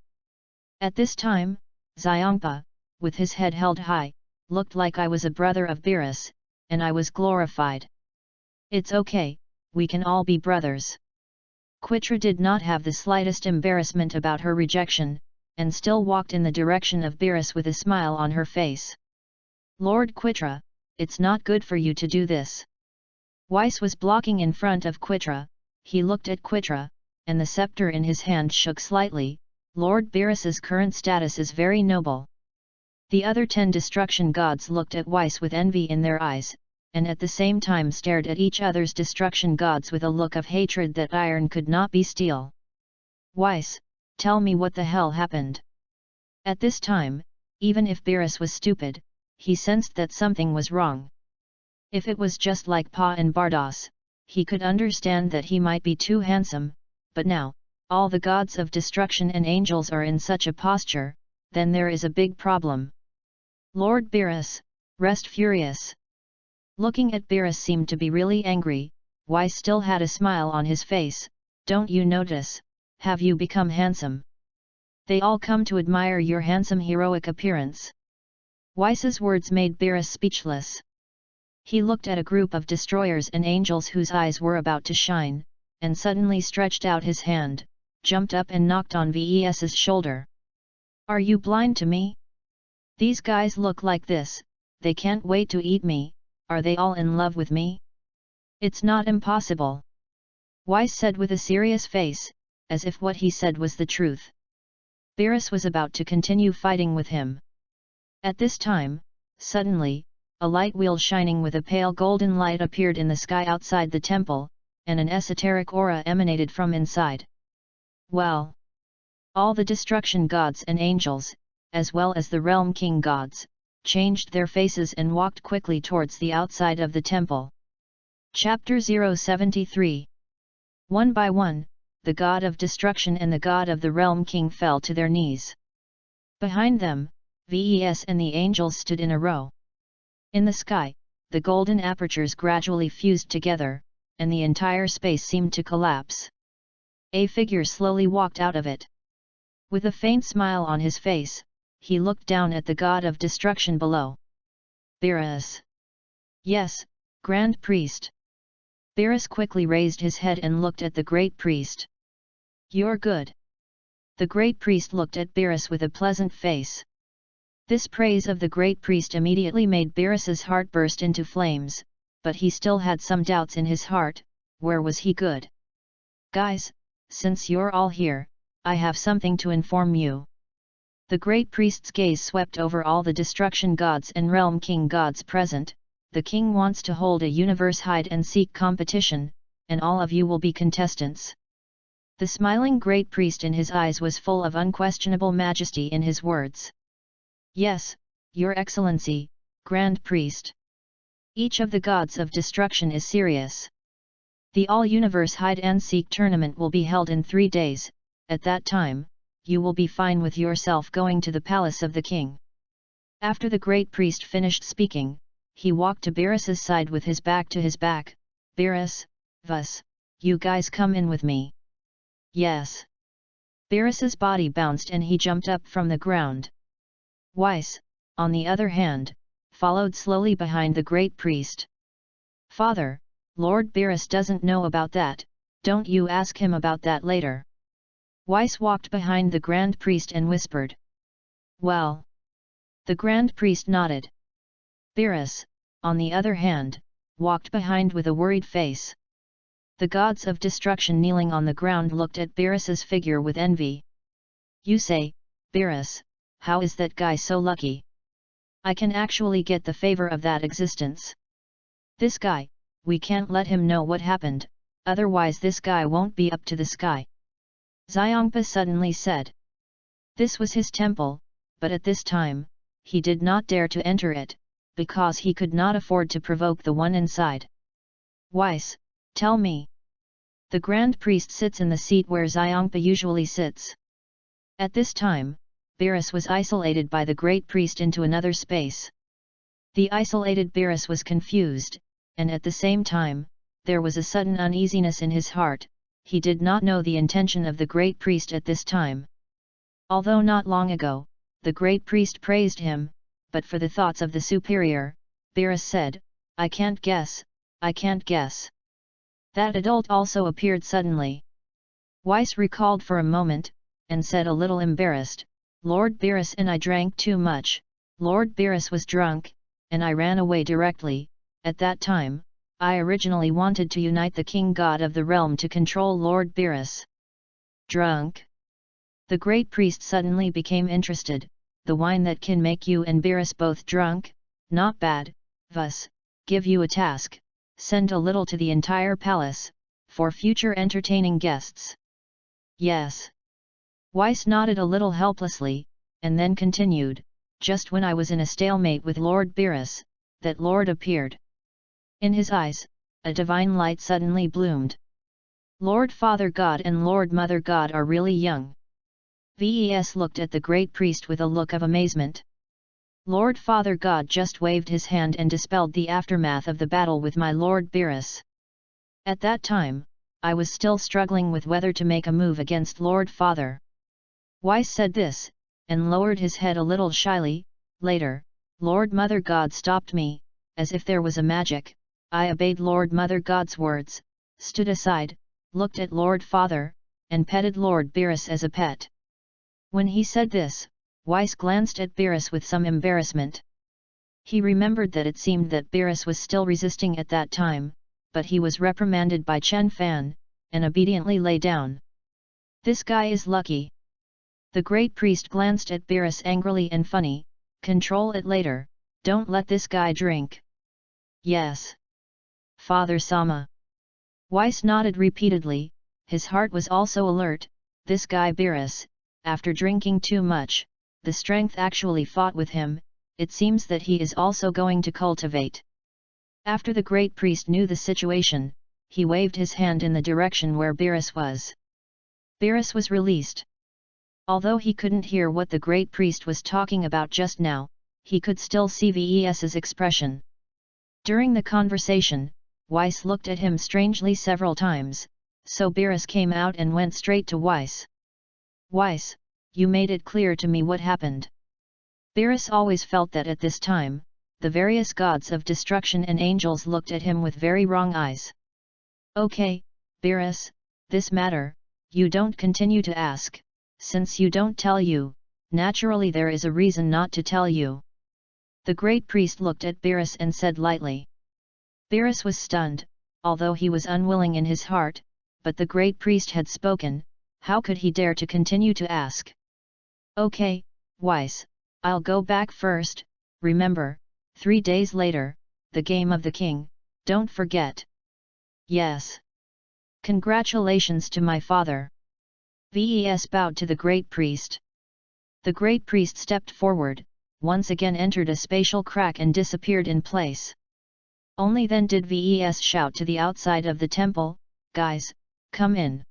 At this time, Xiongpa, with his head held high, looked like I was a brother of Beerus, and I was glorified. It's okay, we can all be brothers. Quitra did not have the slightest embarrassment about her rejection, and still walked in the direction of Beerus with a smile on her face. Lord Quitra, it's not good for you to do this. Weiss was blocking in front of Quitra, he looked at Quitra, and the scepter in his hand shook slightly. Lord Beerus's current status is very noble. The other 10 destruction gods looked at Weiss with envy in their eyes, and at the same time stared at each other's destruction gods with a look of hatred that iron could not be steel. Weiss, tell me what the hell happened. At this time, even if Beerus was stupid, he sensed that something was wrong. If it was just like Pa and Bardos, he could understand that he might be too handsome, but now, all the gods of destruction and angels are in such a posture, then there is a big problem. Lord Beerus, rest furious. Looking at Beerus seemed to be really angry. Weiss still had a smile on his face. Don't you notice, have you become handsome? They all come to admire your handsome heroic appearance. Weiss's words made Beerus speechless. He looked at a group of destroyers and angels whose eyes were about to shine, and suddenly stretched out his hand, jumped up and knocked on Ves's shoulder. Are you blind to me? These guys look like this, they can't wait to eat me. Are they all in love with me? It's not impossible. Weiss said with a serious face, as if what he said was the truth. Beerus was about to continue fighting with him. At this time, suddenly, a light wheel shining with a pale golden light appeared in the sky outside the temple, and an esoteric aura emanated from inside. Well! All the destruction gods and angels, as well as the realm king gods, changed their faces and walked quickly towards the outside of the temple. Chapter 073. One by one, the god of destruction and the god of the realm king fell to their knees. Behind them, Ves and the angels stood in a row. In the sky, the golden apertures gradually fused together, and the entire space seemed to collapse. A figure slowly walked out of it. With a faint smile on his face, he looked down at the god of destruction below. Beerus. Yes, Grand Priest. Beerus quickly raised his head and looked at the Great Priest. You're good. The Great Priest looked at Beerus with a pleasant face. This praise of the Great Priest immediately made Beerus's heart burst into flames, but he still had some doubts in his heart. Where was he good? Guys, since you're all here, I have something to inform you. The Great Priest's gaze swept over all the destruction gods and realm king gods present. The king wants to hold a universe hide-and-seek competition, and all of you will be contestants. The smiling Great Priest in his eyes was full of unquestionable majesty in his words. Yes, Your Excellency, Grand Priest. Each of the gods of destruction is serious. The all-universe hide-and-seek tournament will be held in 3 days. At that time, you will be fine with yourself going to the palace of the king. After the Great Priest finished speaking, he walked to Beerus's side with his back to his back. Beerus, Vus, you guys come in with me. Yes. Beerus's body bounced and he jumped up from the ground. Weiss, on the other hand, followed slowly behind the Great Priest. Father, Lord Beerus doesn't know about that, don't you ask him about that later. Weiss walked behind the Grand Priest and whispered. Well. The Grand Priest nodded. Beerus, on the other hand, walked behind with a worried face. The gods of destruction kneeling on the ground looked at Beerus's figure with envy. You say, Beerus, how is that guy so lucky? I can actually get the favor of that existence. This guy, we can't let him know what happened, otherwise this guy won't be up to the sky. Xiongpa suddenly said. This was his temple, but at this time, he did not dare to enter it, because he could not afford to provoke the one inside. Weiss, tell me. The Grand Priest sits in the seat where Xiongpa usually sits. At this time, Beerus was isolated by the Great Priest into another space. The isolated Beerus was confused, and at the same time, there was a sudden uneasiness in his heart. He did not know the intention of the Great Priest at this time. Although not long ago, the Great Priest praised him, but for the thoughts of the superior, Beerus said, I can't guess, I can't guess. That adult also appeared suddenly. Weiss recalled for a moment, and said a little embarrassed, Lord Beerus and I drank too much. Lord Beerus was drunk, and I ran away directly. At that time, I originally wanted to unite the king god of the realm to control Lord Beerus. Drunk? The Great Priest suddenly became interested. The wine that can make you and Beerus both drunk? Not bad, Vus, give you a task, send a little to the entire palace, for future entertaining guests. Yes. Weiss nodded a little helplessly, and then continued, just when I was in a stalemate with Lord Beerus, that Lord appeared. In his eyes, a divine light suddenly bloomed. Lord Father God and Lord Mother God are really young. Ves looked at the great priest with a look of amazement. Lord Father God just waved his hand and dispelled the aftermath of the battle with my Lord Beerus. At that time, I was still struggling with whether to make a move against Lord Father. Weiss said this, and lowered his head a little shyly. Later, Lord Mother God stopped me, as if there was a magic. I obeyed Lord Mother God's words, stood aside, looked at Lord Father, and petted Lord Beerus as a pet. When he said this, Weiss glanced at Beerus with some embarrassment. He remembered that it seemed that Beerus was still resisting at that time, but he was reprimanded by Chen Fan, and obediently lay down. This guy is lucky. The great priest glanced at Beerus angrily and funny. Control it later, don't let this guy drink. Yes. Father Sama. Weiss nodded repeatedly, his heart was also alert. This guy Beerus, after drinking too much, the strength actually fought with him. It seems that he is also going to cultivate. After the great priest knew the situation, he waved his hand in the direction where Beerus was. Beerus was released. Although he couldn't hear what the great priest was talking about just now, he could still see Ves's expression. During the conversation, Weiss looked at him strangely several times, so Beerus came out and went straight to Weiss. Weiss, you made it clear to me what happened. Beerus always felt that at this time, the various gods of destruction and angels looked at him with very wrong eyes. Okay, Beerus, this matter, you don't continue to ask, since you don't tell you, naturally there is a reason not to tell you. The great priest looked at Beerus and said lightly. Beerus was stunned, although he was unwilling in his heart, but the great priest had spoken, how could he dare to continue to ask? Okay, Weiss, I'll go back first. Remember, 3 days later, the game of the king, don't forget. Yes. Congratulations to my father. Ves bowed to the great priest. The great priest stepped forward, once again entered a spatial crack and disappeared in place. Only then did Ves shout to the outside of the temple, guys, come in.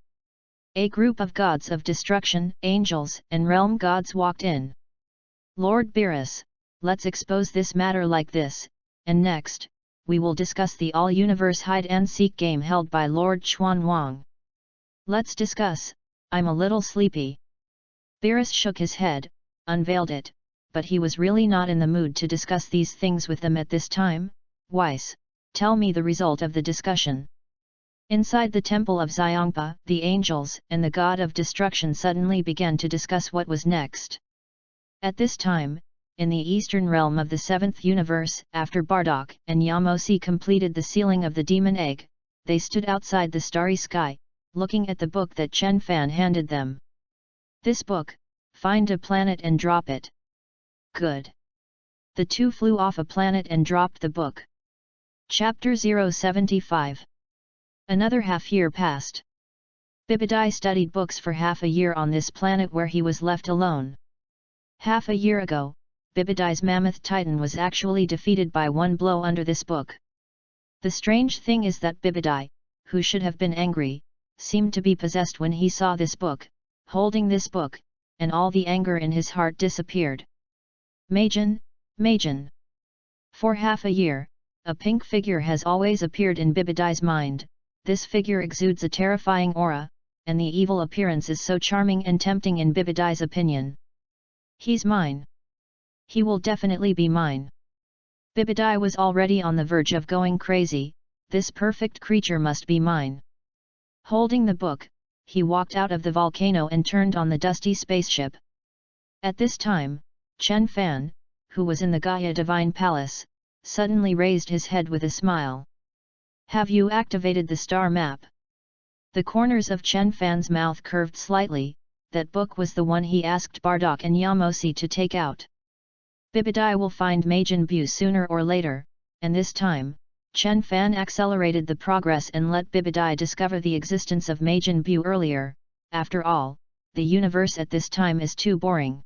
A group of gods of destruction, angels, and realm gods walked in. Lord Beerus, let's expose this matter like this, and next, we will discuss the all-universe hide-and-seek game held by Lord Xuan Wang. Let's discuss, I'm a little sleepy. Beerus shook his head, unveiled it, but he was really not in the mood to discuss these things with them at this time. Weiss, tell me the result of the discussion. Inside the temple of Xiongpa, the angels and the god of destruction suddenly began to discuss what was next. At this time, in the eastern realm of the 7th universe, after Bardock and Yamosi completed the sealing of the demon egg, they stood outside the starry sky, looking at the book that Chen Fan handed them. This book, find a planet and drop it. Good. The two flew off a planet and dropped the book. Chapter 075. Another half-year passed. Bibidai studied books for half a year on this planet where he was left alone. Half a year ago, Bibidai's mammoth titan was actually defeated by one blow under this book. The strange thing is that Bibidai, who should have been angry, seemed to be possessed when he saw this book. Holding this book, and all the anger in his heart disappeared. Majin, Majin. For half a year, a pink figure has always appeared in Bibidai's mind. This figure exudes a terrifying aura, and the evil appearance is so charming and tempting in Bibidai's opinion. He's mine. He will definitely be mine. Bibidai was already on the verge of going crazy. This perfect creature must be mine. Holding the book, he walked out of the volcano and turned on the dusty spaceship. At this time, Chen Fan, who was in the Gaia Divine Palace, suddenly raised his head with a smile. Have you activated the star map? The corners of Chen Fan's mouth curved slightly. That book was the one he asked Bardock and Yamosi to take out. Bibidai will find Majin Bu sooner or later, and this time, Chen Fan accelerated the progress and let Bibidai discover the existence of Majin Bu earlier. After all, the universe at this time is too boring.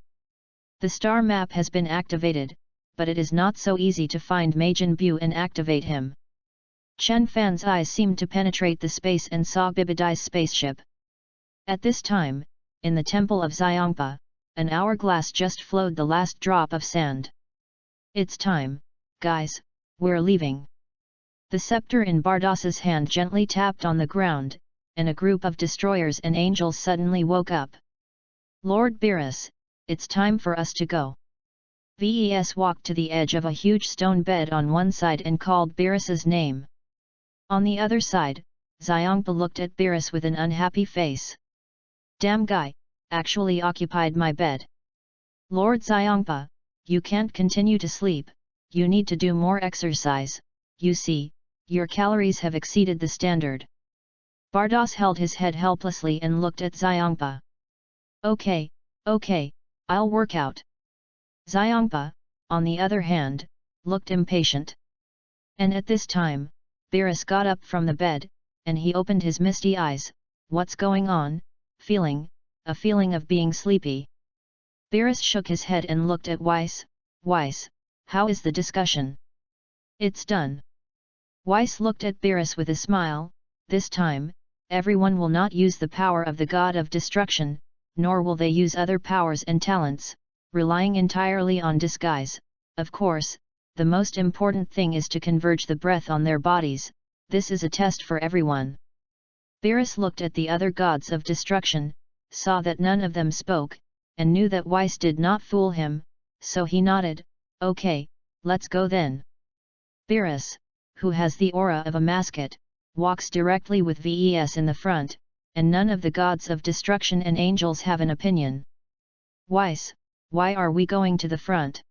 The star map has been activated, but it is not so easy to find Majin Bu and activate him. Chen Fan's eyes seemed to penetrate the space and saw Bibidai's spaceship. At this time, in the temple of Xiongpa, an hourglass just flowed the last drop of sand. It's time, guys, we're leaving. The scepter in Bardas's hand gently tapped on the ground, and a group of destroyers and angels suddenly woke up. Lord Beerus, it's time for us to go. Ves walked to the edge of a huge stone bed on one side and called Beerus's name. On the other side, Xiongpa looked at Beerus with an unhappy face. Damn guy, actually occupied my bed. Lord Xiongpa, you can't continue to sleep, you need to do more exercise, you see, your calories have exceeded the standard. Bardas held his head helplessly and looked at Xiongpa. Okay, I'll work out. Xiongpa, on the other hand, looked impatient. And at this time, Beerus got up from the bed, and he opened his misty eyes. What's going on? A feeling of being sleepy. Beerus shook his head and looked at Weiss. Weiss, how is the discussion? It's done. Weiss looked at Beerus with a smile. This time, everyone will not use the power of the god of destruction, nor will they use other powers and talents, relying entirely on disguise. Of course, the most important thing is to converge the breath on their bodies. This is a test for everyone. Beerus looked at the other gods of destruction, saw that none of them spoke, and knew that Weiss did not fool him, so he nodded. Okay, let's go then. Beerus, who has the aura of a mascot, walks directly with Ves in the front, and none of the gods of destruction and angels have an opinion. Weiss, why are we going to the front?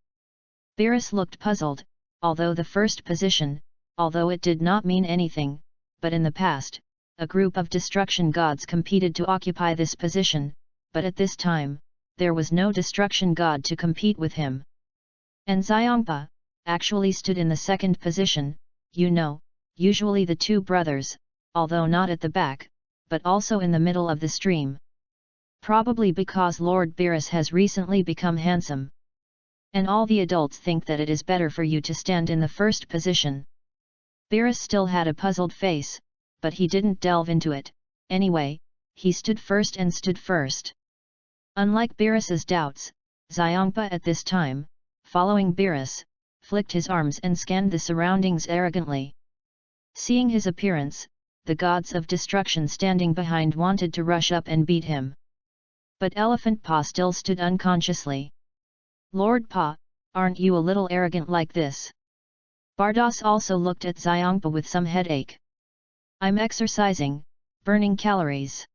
Beerus looked puzzled, although the first position, although it did not mean anything, but in the past, a group of destruction gods competed to occupy this position, but at this time, there was no destruction god to compete with him. And Xiongpa, actually stood in the second position, usually the two brothers, although not at the back, but also in the middle of the stream. Probably because Lord Beerus has recently become handsome. And all the adults think that it is better for you to stand in the first position. Beerus still had a puzzled face, but he didn't delve into it. Anyway, he stood first and stood first. Unlike Beerus's doubts, Xiongpa at this time, following Beerus, flicked his arms and scanned the surroundings arrogantly. Seeing his appearance, the gods of destruction standing behind wanted to rush up and beat him. But Elephant Paw still stood unconsciously. Lord Paw, aren't you a little arrogant like this? Bardas also looked at Xiongpa with some headache. I'm exercising, burning calories.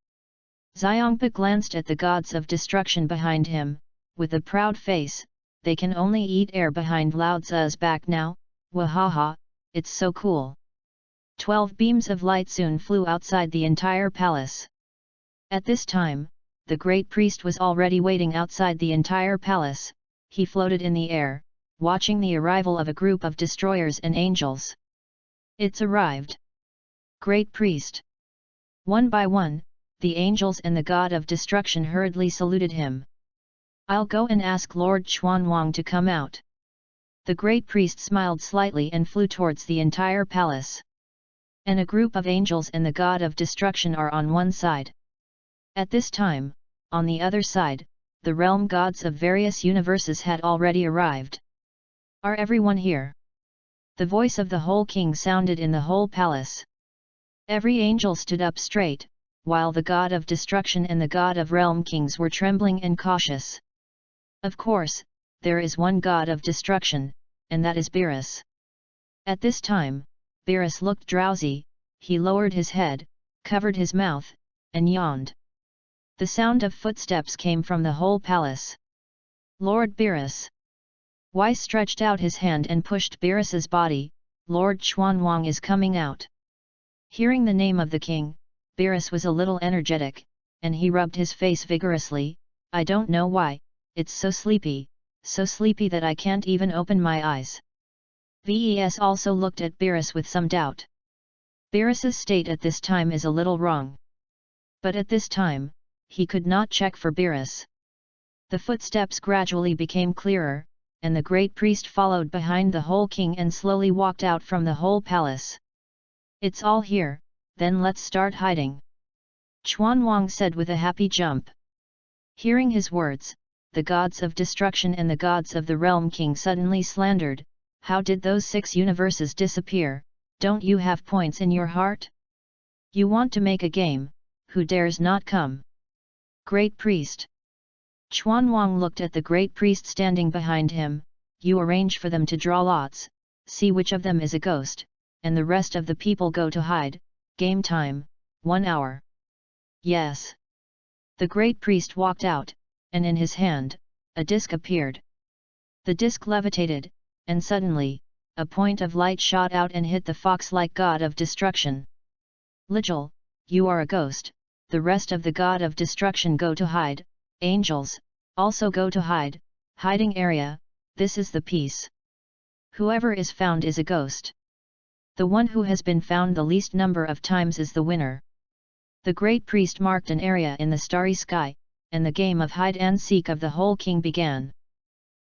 Xiongpa glanced at the gods of destruction behind him, with a proud face. They can only eat air behind Lao Tzu's back now, wahaha, it's so cool. 12 beams of light soon flew outside the entire palace. At this time, the great priest was already waiting outside the entire palace. He floated in the air, watching the arrival of a group of destroyers and angels. It's arrived. Great priest. One by one, the angels and the god of destruction hurriedly saluted him. I'll go and ask Lord Chuanwang to come out. The great priest smiled slightly and flew towards the entire palace. And a group of angels and the god of destruction are on one side. At this time, on the other side, the realm gods of various universes had already arrived. Are everyone here? The voice of the whole king sounded in the whole palace. Every angel stood up straight, while the god of destruction and the god of realm kings were trembling and cautious. Of course, there is one god of destruction, and that is Beerus. At this time, Beerus looked drowsy, he lowered his head, covered his mouth, and yawned. The sound of footsteps came from the whole palace. Lord Beerus. Weiss stretched out his hand and pushed Beerus's body. Lord Chuanwang is coming out. Hearing the name of the king, Beerus was a little energetic, and he rubbed his face vigorously. I don't know why, it's so sleepy that I can't even open my eyes. Ves also looked at Beerus with some doubt. Beerus's state at this time is a little wrong. But at this time, he could not check for Beerus. The footsteps gradually became clearer, and the great priest followed behind the whole king and slowly walked out from the whole palace. "It's all here, then let's start hiding," Chuanwang said with a happy jump. Hearing his words, the gods of destruction and the gods of the realm king suddenly slandered, "How did those 6 universes disappear? Don't you have points in your heart? You want to make a game, who dares not come?" Great priest. Chuanwang looked at the great priest standing behind him. "You arrange for them to draw lots, see which of them is a ghost, and the rest of the people go to hide. Game time, 1 hour. Yes." The great priest walked out, and in his hand, a disc appeared. The disc levitated, and suddenly, a point of light shot out and hit the fox-like god of destruction. "Ligil, you are a ghost, the rest of the god of destruction go to hide. Angels, also go to hide, hiding area, this is the peace. Whoever is found is a ghost. The one who has been found the least number of times is the winner." The great priest marked an area in the starry sky, and the game of hide and seek of the whole king began.